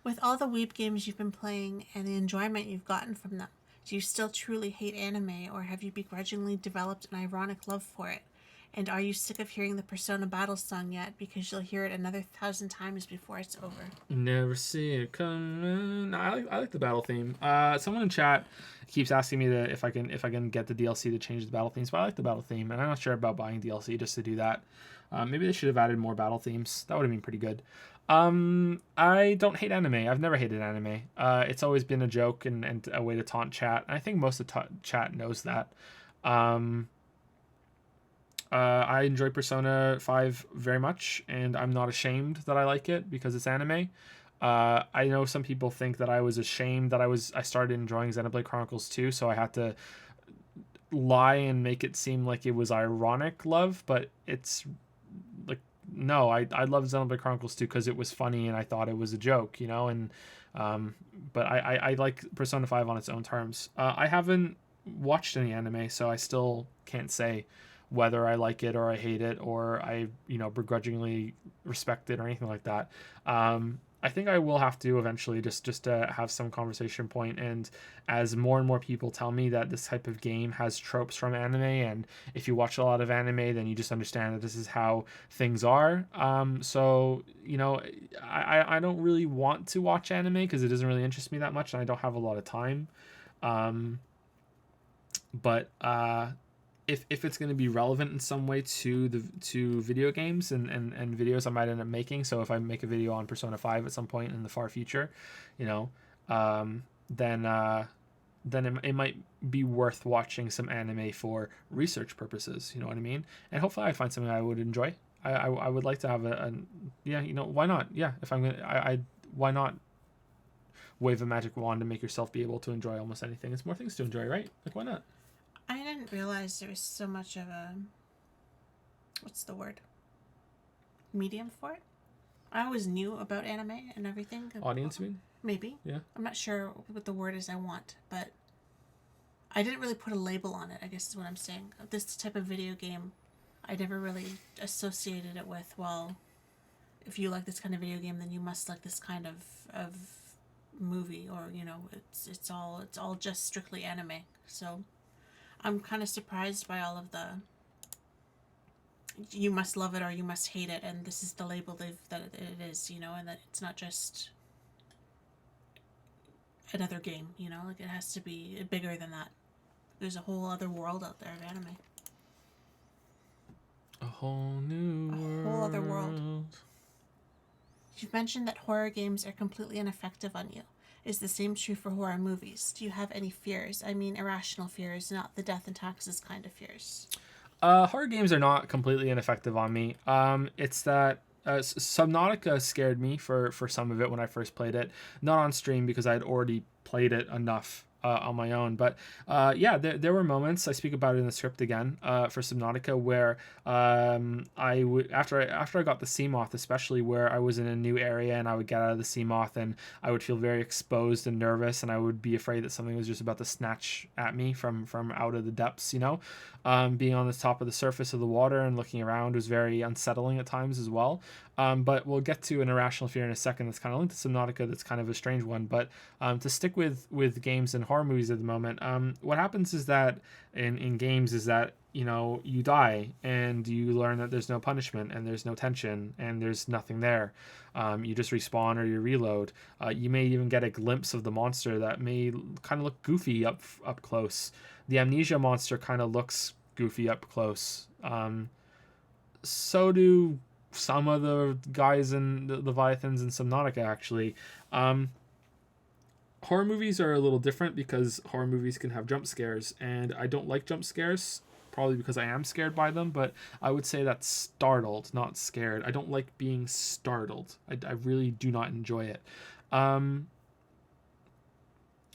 With all the weeb games you've been playing and the enjoyment you've gotten from them, do you still truly hate anime, or have you begrudgingly developed an ironic love for it? And are you sick of hearing the Persona Battle song yet, because you'll hear it another 1,000 times before it's over? Never see it coming. No, I like the battle theme. Someone in chat keeps asking me if I can get the DLC to change the battle themes, but I like the battle theme, and I'm not sure about buying DLC just to do that. Maybe they should have added more battle themes. That would have been pretty good. I don't hate anime. I've never hated anime. It's always been a joke and a way to taunt chat. I think most of chat knows that. I enjoy Persona 5 very much, and I'm not ashamed that I like it because it's anime. I know some people think that I was ashamed that I started enjoying Xenoblade Chronicles 2, so I had to lie and make it seem like it was ironic love, but it's like, no, I love Xenoblade Chronicles 2 because it was funny and I thought it was a joke, you know, and but I like Persona 5 on its own terms. I haven't watched any anime, so I still can't say whether I like it or I hate it or I, you know, begrudgingly respect it or anything like that. I think I will have to eventually just to have some conversation point, and as more and more people tell me that this type of game has tropes from anime, and if you watch a lot of anime, then you just understand that this is how things are. So, you know, I don't really want to watch anime because it doesn't really interest me that much, and I don't have a lot of time. but if it's going to be relevant in some way to video games and videos I might end up making, so if I make a video on Persona 5 at some point in the far future, you know, then it might be worth watching some anime for research purposes. You know what I mean? And hopefully I find something I would enjoy. I would like to have a yeah, you know, why not? Yeah, if I'm gonna I why not wave a magic wand and make yourself be able to enjoy almost anything? It's more things to enjoy, right? Like, why not? I didn't realize there was so much of a, what's the word, medium for it. I always knew about anime and everything. Audience, you mean? Maybe. Yeah. I'm not sure what the word is I want, but I didn't really put a label on it, I guess is what I'm saying. This type of video game, I never really associated it with, well, if you like this kind of video game, then you must like this kind of movie, or, you know, it's all just strictly anime. So I'm kind of surprised by all of the you must love it or you must hate it, and this is the label that it is, you know, and that it's not just another game, you know, like it has to be bigger than that. There's a whole other world out there of anime. A whole new world. A whole other world. You've mentioned that horror games are completely ineffective on you. Is the same true for horror movies? Do you have any fears? I mean, irrational fears, not the death and taxes kind of fears. Horror games are not completely ineffective on me. It's that Subnautica scared me for some of it when I first played it. Not on stream because I had already played it enough on my own. But yeah, there were moments, I speak about it in the script again, for Subnautica, where I would after I got the Seamoth, especially, where I was in a new area and I would get out of the Seamoth and I would feel very exposed and nervous, and I would be afraid that something was just about to snatch at me from out of the depths, you know. Being on the top of the surface of the water and looking around was very unsettling at times as well. But we'll get to an irrational fear in a second that's kind of linked to Subnautica, that's kind of a strange one. But to stick with games and horror movies at the moment, what happens is that in games is that, you know, you die and you learn that there's no punishment and there's no tension and there's nothing there. You just respawn or you reload. You may even get a glimpse of the monster that may kind of look goofy up close. The Amnesia monster kind of looks goofy up close. So do some of the guys in the Leviathans in Subnautica, actually. Horror movies are a little different because horror movies can have jump scares, and I don't like jump scares, probably because I am scared by them, but I would say that's startled, not scared. I don't like being startled. I really do not enjoy it.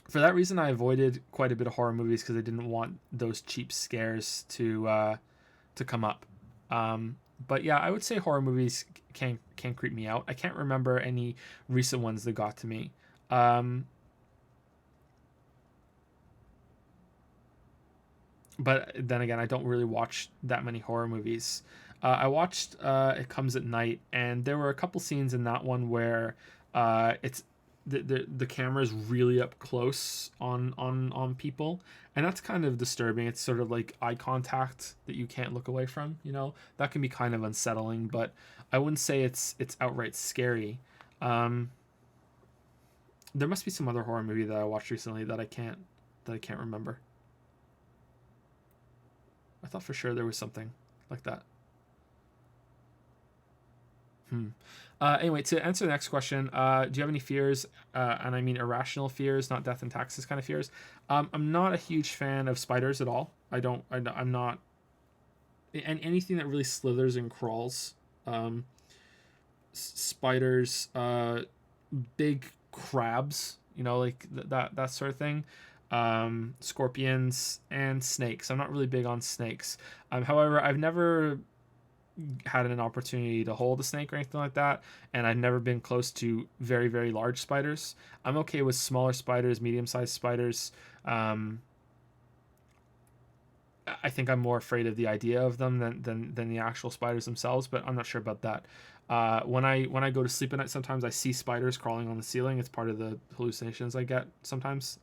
For that reason, I avoided quite a bit of horror movies because I didn't want those cheap scares to come up. But yeah, I would say horror movies can creep me out. I can't remember any recent ones that got to me. But then again, I don't really watch that many horror movies. I watched It Comes at Night, and there were a couple scenes in that one where it's the camera is really up close on people, and that's kind of disturbing. It's sort of like eye contact that you can't look away from, you know. That can be kind of unsettling, but I wouldn't say it's outright scary. There must be some other horror movie that I watched recently that I can't remember. I thought for sure there was something like that. Anyway, to answer the next question, do you have any fears? And I mean irrational fears, not death and taxes kind of fears. I'm not a huge fan of spiders at all. I'm not. And anything that really slithers and crawls. Spiders, big crabs, you know, like that sort of thing. Scorpions and snakes. I'm not really big on snakes. However, I've never had an opportunity to hold a snake or anything like that, and I've never been close to very, very large spiders. I'm okay with smaller spiders, medium-sized spiders. I think I'm more afraid of the idea of them than the actual spiders themselves, but I'm not sure about that. When I go to sleep at night, sometimes I see spiders crawling on the ceiling. It's part of the hallucinations I get sometimes.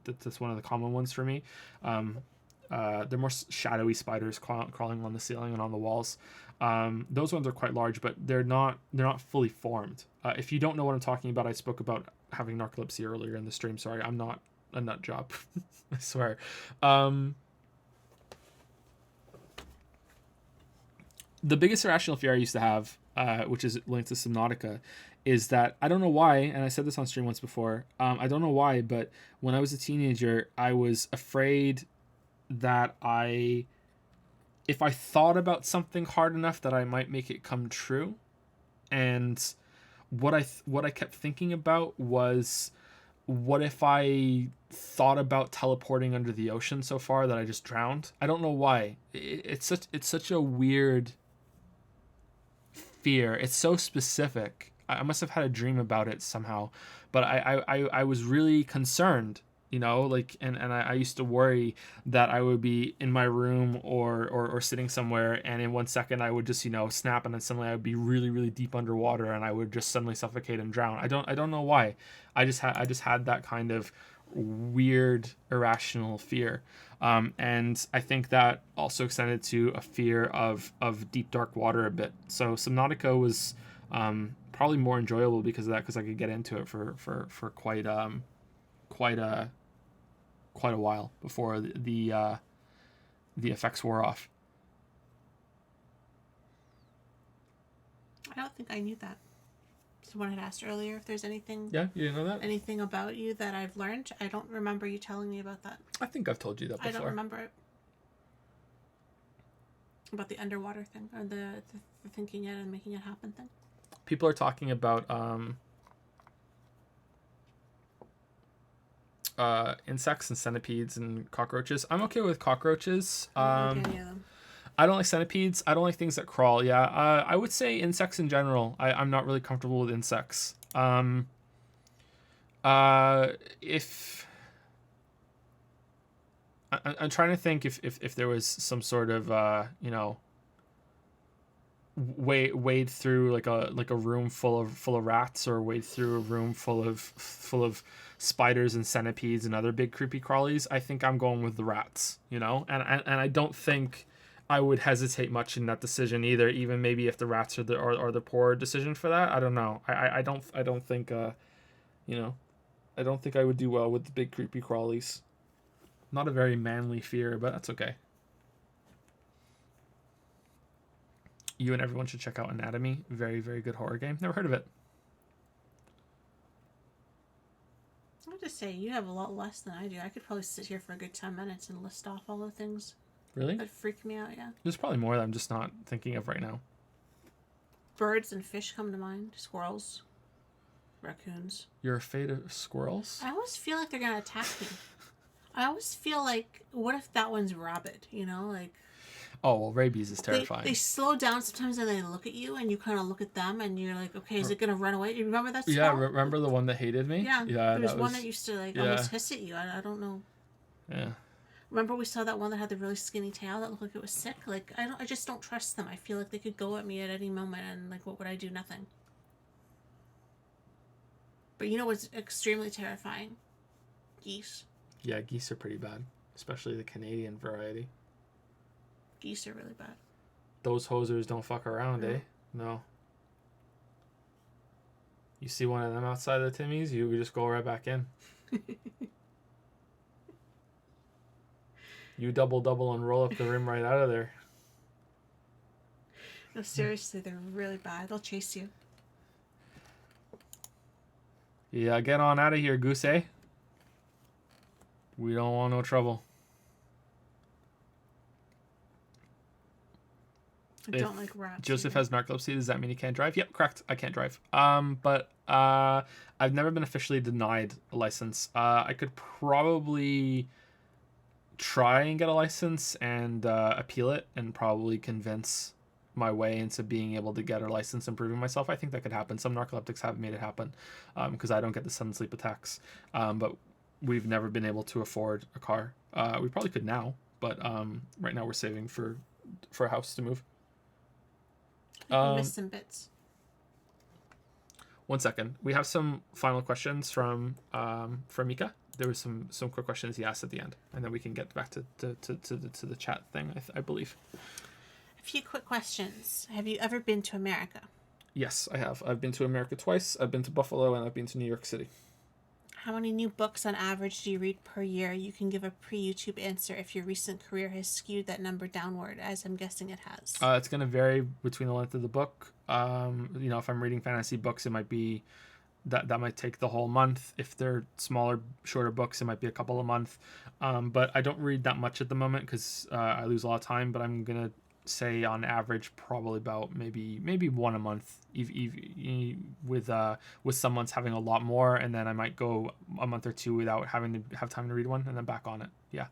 That's one of the common ones for me. They're more shadowy spiders crawling on the ceiling and on the walls. Those ones are quite large, but they're not fully formed. If you don't know what I'm talking about, I spoke about having narcolepsy earlier in the stream. Sorry, I'm not a nut job. I swear. The biggest irrational fear I used to have, which is linked to Subnautica, is that I don't know why, and I said this on stream once before. I don't know why, but when I was a teenager, I was afraid that if I thought about something hard enough, that I might make it come true. And what I kept thinking about was, what if I thought about teleporting under the ocean so far that I just drowned? I don't know why. It's such a weird fear. It's so specific. I must have had a dream about it somehow, but I was really concerned, like, and I used to worry that I would be in my room or sitting somewhere, and in 1 second I would just, snap, and then suddenly I would be really, really deep underwater, and I would just suddenly suffocate and drown. I don't know why. I just had that kind of weird irrational fear. And I think that also extended to a fear of deep dark water a bit. So Subnautica was probably more enjoyable because of that, because I could get into it for quite a while before the effects wore off. I don't think I knew that. Someone had asked earlier if there's anything. Yeah, you didn't know that? Anything about you that I've learned. I don't remember you telling me about that. I think I've told you that before. I don't remember it. About the underwater thing, or the thinking it and making it happen thing. People are talking about insects and centipedes and cockroaches. I'm okay with cockroaches. I don't like any of them. I don't like centipedes. I don't like things that crawl. Yeah, I would say insects in general. I'm not really comfortable with insects. If I'm trying to think if there was some sort of wade through like a room full of rats, or wade through a room full of spiders and centipedes and other big creepy crawlies, I think I'm going with the rats, and I don't think I would hesitate much in that decision either, even maybe if the rats are the poor decision for that. I don't know. I don't think I don't think I would do well with the big creepy crawlies. Not a very manly fear, but that's okay. You and everyone should check out Anatomy. Very, very good horror game. Never heard of it. I'll just say, you have a lot less than I do. I could probably sit here for a good 10 minutes and list off all the things Really? that freak me out, yeah. There's probably more that I'm just not thinking of right now. Birds and fish come to mind. Squirrels. Raccoons. You're afraid of squirrels? I always feel like they're going to attack me. I always feel like, what if that one's rabid, like... Oh, well, rabies is terrifying. They slow down sometimes and they look at you, and you kind of look at them and you're like, okay, is it going to run away? You remember that spell? Yeah, remember the one that hated me? Yeah. Yeah, There was one that used to almost hiss at you. I don't know. Yeah. Remember we saw that one that had the really skinny tail that looked like it was sick? Like, I just don't trust them. I feel like they could go at me at any moment, and like, what would I do? Nothing. But you know what's extremely terrifying? Geese. Yeah, geese are pretty bad, especially the Canadian variety. Geese are really bad. Those hosers don't fuck around, eh? No. You see one of them outside the Timmy's, you just go right back in. You double and roll up the rim right out of there. No, seriously, they're really bad. They'll chase you. Yeah, get on out of here, Goose, eh? We don't want no trouble. I don't like rats. Joseph has narcolepsy. Does that mean he can't drive? Yep, correct. I can't drive. But I've never been officially denied a license. I could probably try and get a license and appeal it, and probably convince my way into being able to get a license and proving myself. I think that could happen. Some narcoleptics have made it happen, because I don't get the sudden sleep attacks. But we've never been able to afford a car. We probably could now, but right now we're saving for a house to move. Missed some bits. 1 second. We have some final questions from Mika. There was some quick questions he asked at the end, and then we can get back to the chat thing, I believe. A few quick questions. Have you ever been to America? Yes, I have. I've been to America twice. I've been to Buffalo, and I've been to New York City. How many new books on average do you read per year? You can give a pre-YouTube answer if your recent career has skewed that number downward, as I'm guessing it has. It's going to vary between the length of the book. If I'm reading fantasy books, it might be that might take the whole month. If they're smaller, shorter books, it might be a couple of months. But I don't read that much at the moment because I lose a lot of time. But I'm going to say on average probably about maybe one a month, with some months having a lot more, and then I might go a month or two without having to have time to read one, and then back on it. Yeah.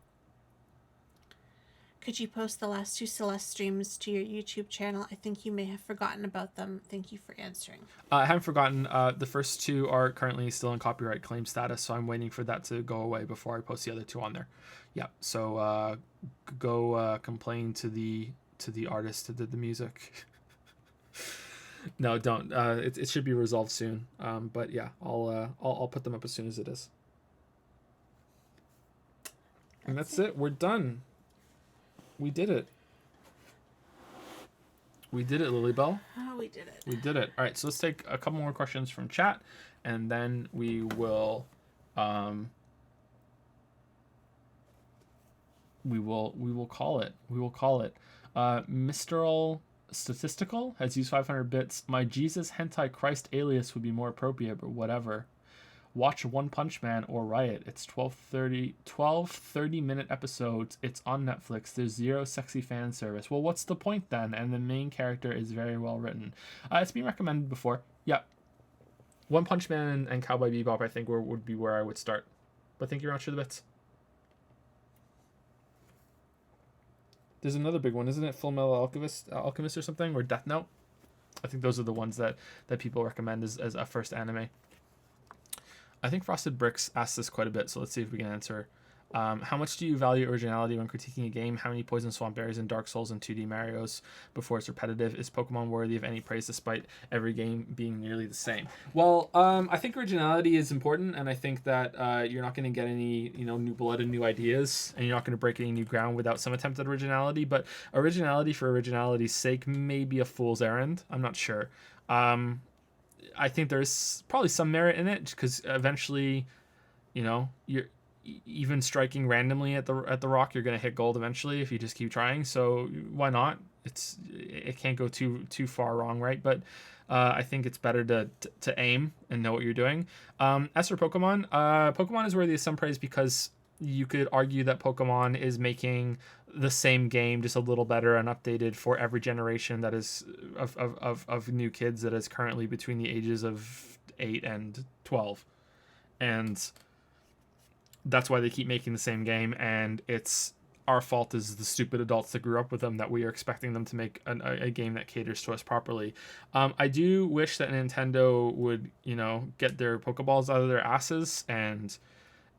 Could you post the last 2 Celeste streams to your YouTube channel? I think you may have forgotten about them. Thank you for answering. I haven't forgotten. The first 2 are currently still in copyright claim status, so I'm waiting for that to go away before I post the other 2 on there. Yeah, so go complain to the artist that did the music. No, don't. It should be resolved soon. But yeah, I'll put them up as soon as it is. And that's it. We're done. We did it. We did it, Lilybell. Oh, we did it. We did it. All right, so let's take a couple more questions from chat, and then we will call it. We will call it. Mr. Statistical has used 500 bits. My Jesus Hentai Christ alias would be more appropriate, but whatever. Watch One Punch Man or Riot. It's 12 30-minute episodes. It's on Netflix. There's 0 sexy fan service. Well, what's the point then? And the main character is very well written. It's been recommended before. Yeah. One Punch Man and Cowboy Bebop, I think, would be where I would start. But thank you very much for the bits. There's another big one, isn't it? Full Metal Alchemist or something, or Death Note. I think those are the ones that people recommend as a first anime. I think Frosted Bricks asked this quite a bit, so let's see if we can answer. How much do you value originality when critiquing a game? How many Poison Swamp Berries in Dark Souls and 2D Marios before it's repetitive? Is Pokemon worthy of any praise despite every game being nearly the same? Well, I think originality is important, and I think that you're not going to get any new blood and new ideas, and you're not going to break any new ground without some attempt at originality. But originality for originality's sake may be a fool's errand. I'm not sure. I think there's probably some merit in it because eventually, you're even striking randomly at the rock, you're gonna hit gold eventually if you just keep trying. So why not? It can't go too far wrong, right? But I think it's better to aim and know what you're doing. As for Pokemon, Pokemon is worthy of some praise because you could argue that Pokemon is making the same game just a little better and updated for every generation that is of new kids that is currently between the ages of 8 and 12, and that's why they keep making the same game. And it's our fault as the stupid adults that grew up with them that we are expecting them to make a game that caters to us properly. I do wish that Nintendo would get their Pokeballs out of their asses and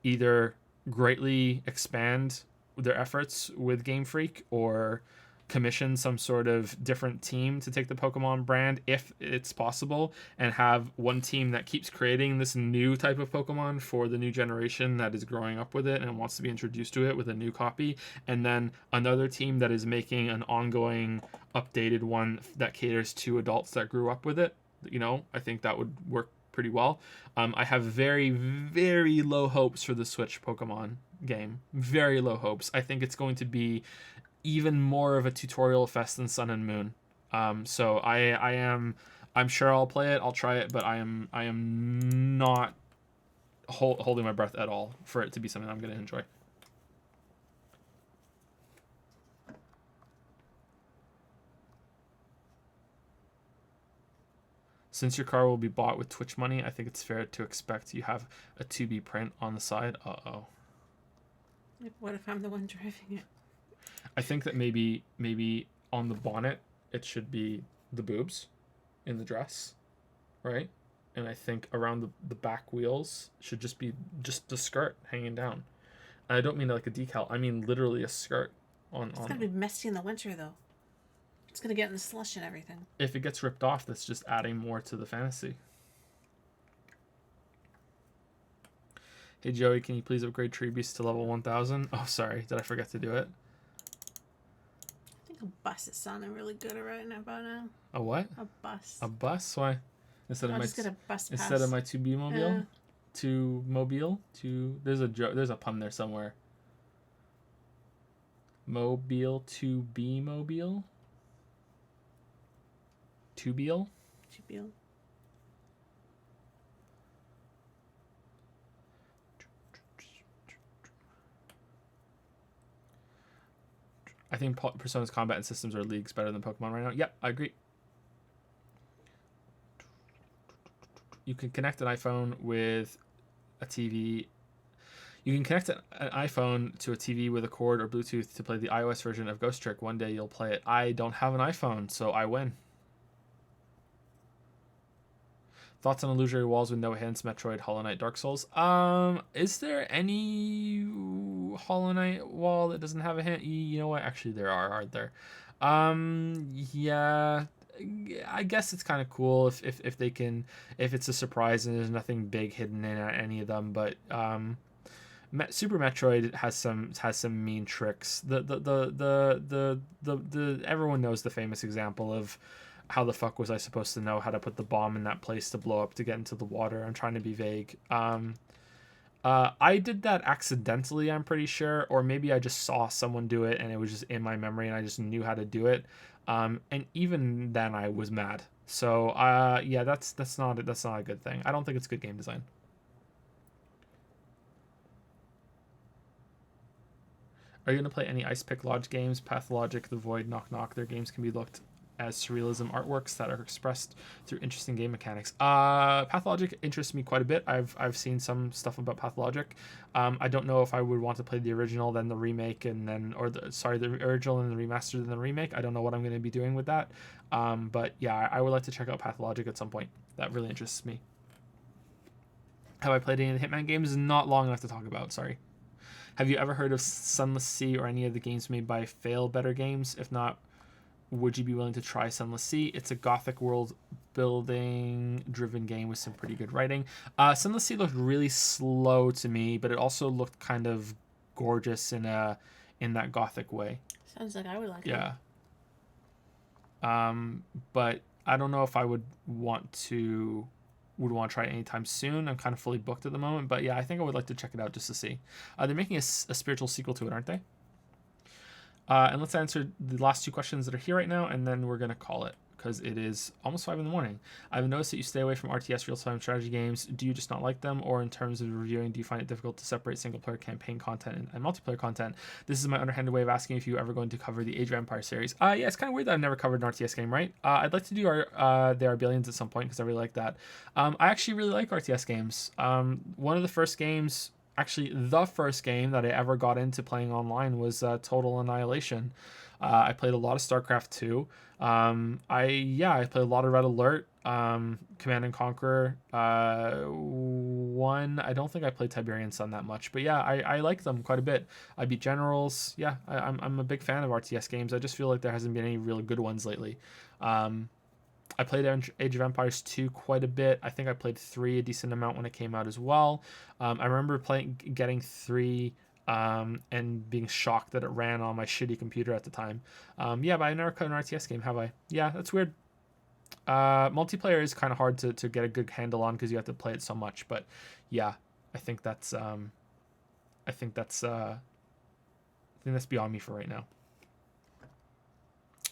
either greatly expand their efforts with Game Freak or commission some sort of different team to take the Pokemon brand if it's possible, and have one team that keeps creating this new type of Pokemon for the new generation that is growing up with it and wants to be introduced to it with a new copy, and then another team that is making an ongoing updated one that caters to adults that grew up with it. I think that would work pretty well. I have very, very low hopes for the Switch Pokemon game. Very low hopes. I think it's going to be even more of a tutorial fest than Sun and Moon. So I'm sure I'll play it, I'll try it, but I am not holding my breath at all for it to be something I'm going to enjoy. Since your car will be bought with Twitch money, I think it's fair to expect you have a 2B print on the side. Uh-oh. What if I'm the one driving it? I think that maybe on the bonnet, it should be the boobs in the dress, right? And I think around the back wheels should just be just the skirt hanging down. And I don't mean like a decal. I mean literally a skirt on. It's going to be messy in the winter, though. It's going to get in the slush and everything. If it gets ripped off, that's just adding more to the fantasy. Hey Joey, can you please upgrade Treebeast to level 1000? Oh, sorry. Did I forget to do it? I think a bus is sounding really good right now. A what? A bus. A bus? Why? Instead I'll of just get a bus pass. instead of my 2B mobile? Yeah. to Mobile to there's a pun there somewhere. Mobile to be Mobile. Tubiel. Tubiel. I think Persona's combat and systems are leagues better than Pokemon right now. Yep, I agree. You can connect an iPhone with a TV. You can connect an iPhone to a TV with a cord or Bluetooth to play the iOS version of Ghost Trick. One day you'll play it. I don't have an iPhone, so I win. Thoughts on Illusory Walls with no hints, Metroid, Hollow Knight, Dark Souls? Is there any Hollow Knight wall that doesn't have a hint? You know what? Actually, there are, aren't there? Yeah, I guess it's kind of cool if they can, if it's a surprise and there's nothing big hidden in any of them. But Super Metroid has some mean tricks. The everyone knows the famous example of how the fuck was I supposed to know how to put the bomb in that place to blow up to get into the water? I'm trying to be vague. I did that accidentally, I'm pretty sure, or maybe I just saw someone do it and it was just in my memory and I just knew how to do it. And even then I was mad. So yeah, that's not a good thing. I don't think it's good game design. Are you going to play any Ice Pick Lodge games? Pathologic, The Void, Knock Knock. Their games can be looked as surrealism artworks that are expressed through interesting game mechanics. Pathologic interests me quite a bit. I've seen some stuff about Pathologic. I don't know if I would want to play the original, then the remake, and then the original and the remastered and the remake. I don't know what I'm going to be doing with that. But yeah, I would like to check out Pathologic at some point. That really interests me. Have I played any of the Hitman games? Not long enough to talk about. Sorry. Have you ever heard of Sunless Sea or any of the games made by Fail Better Games? If not, would you be willing to try Sunless Sea? It's a gothic world building driven game with some pretty good writing. Sunless Sea looked really slow to me, but it also looked kind of gorgeous in that gothic way. Sounds like I would like it. Yeah. But I don't know if I would want to try it anytime soon. I'm kind of fully booked at the moment, but yeah, I think I would like to check it out just to see. They're making a spiritual sequel to it, aren't they? And let's answer the last two questions that are here right now, and then we're going to call it, because it is almost 5 in the morning. I've noticed that you stay away from RTS real-time strategy games. Do you just not like them? Or in terms of reviewing, do you find it difficult to separate single-player campaign content and multiplayer content? This is my underhanded way of asking if you ever going to cover the Age of Empires series. Yeah, it's kind of weird that I've never covered an RTS game, right? I'd like to do the Arbalians at some point, because I really like that. I actually really like RTS games. One of the first games... Actually, the first game that I ever got into playing online was Total Annihilation. I played a lot of StarCraft 2. I played a lot of Red Alert, Command and Conquer 1. I don't think I played Tiberian Sun that much, but yeah, I like them quite a bit. I beat Generals. Yeah, I'm a big fan of RTS games. I just feel like there hasn't been any really good ones lately. I played Age of Empires 2 quite a bit. I think I played 3 a decent amount when it came out as well. I remember getting 3 and being shocked that it ran on my shitty computer at the time. Yeah, but I never cut an RTS game, have I? Yeah, that's weird. Multiplayer is kind of hard to get a good handle on because you have to play it so much. But yeah, I think that's beyond me for right now.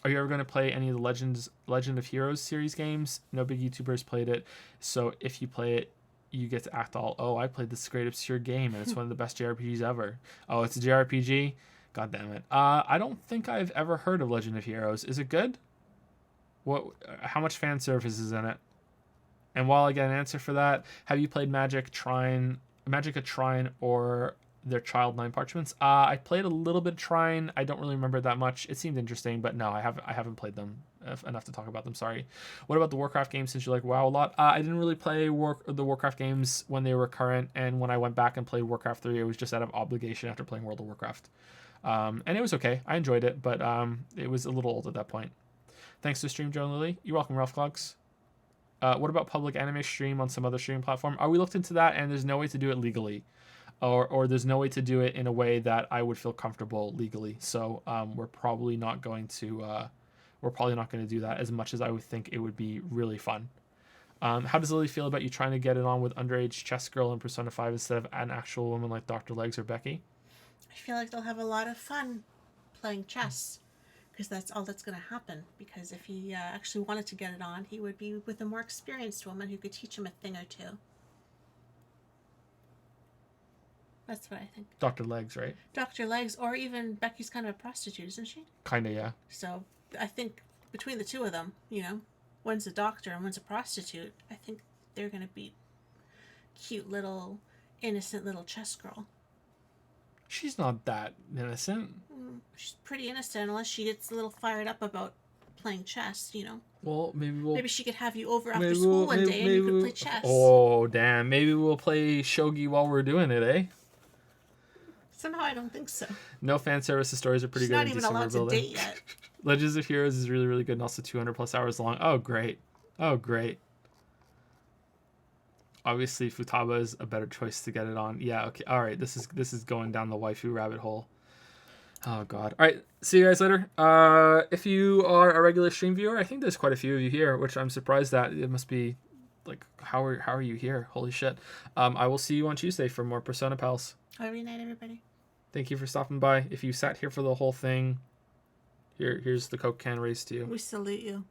Are you ever going to play any of the Legend of Heroes series games? No big YouTubers played it, so if you play it, you get to act all, oh, I played this great obscure game, and it's one of the best JRPGs ever. Oh, it's a JRPG? God damn it. I don't think I've ever heard of Legend of Heroes. Is it good? How much fan service is in it? And while I get an answer for that, have you played Magic a Trine, or their Child 9 Parchments? I played a little bit of Trine. I don't really remember that much. It seemed interesting, but no, I haven't played them enough to talk about them. Sorry. What about the Warcraft games, since you like WoW a lot? I didn't really play the Warcraft games when they were current, and when I went back and played Warcraft 3, it was just out of obligation after playing World of Warcraft. And it was okay. I enjoyed it, but it was a little old at that point. Thanks to Stream Joe Lily. You're welcome, Ralph Clogs. What about public anime stream on some other streaming platform? We looked into that, and there's no way to do it legally. Or there's no way to do it in a way that I would feel comfortable legally. So we're probably not going to do that, as much as I would think it would be really fun. How does Lily feel about you trying to get it on with underage chess girl in Persona 5 instead of an actual woman like Dr. Legs or Becky? I feel like they'll have a lot of fun playing chess, because that's all that's going to happen. Because if he actually wanted to get it on, he would be with a more experienced woman who could teach him a thing or two. That's what I think. Dr. Legs, right? Dr. Legs, or even Becky's kind of a prostitute, isn't she? Kinda, yeah. So I think between the two of them, one's a doctor and one's a prostitute, I think they're going to be cute little, innocent little chess girl. She's not that innocent. She's pretty innocent unless she gets a little fired up about playing chess, Well, maybe she could have you over after school one day and you could play chess. Oh, damn. Maybe we'll play shogi while we're doing it, eh? Somehow I don't think so. No fan services stories are pretty She's good. not even allowed to date yet. Legends of Heroes is really, really good and also 200 plus hours long. Oh, great. Oh, great. Obviously, Futaba is a better choice to get it on. Yeah, okay. All right. This is going down the waifu rabbit hole. Oh, God. All right. See you guys later. If you are a regular stream viewer, I think there's quite a few of you here, which I'm surprised at. It must be like, how are you here? Holy shit. I will see you on Tuesday for more Persona Pals. Have a good night, everybody. Thank you for stopping by. If you sat here for the whole thing, here's the Coke can raised to you. We salute you.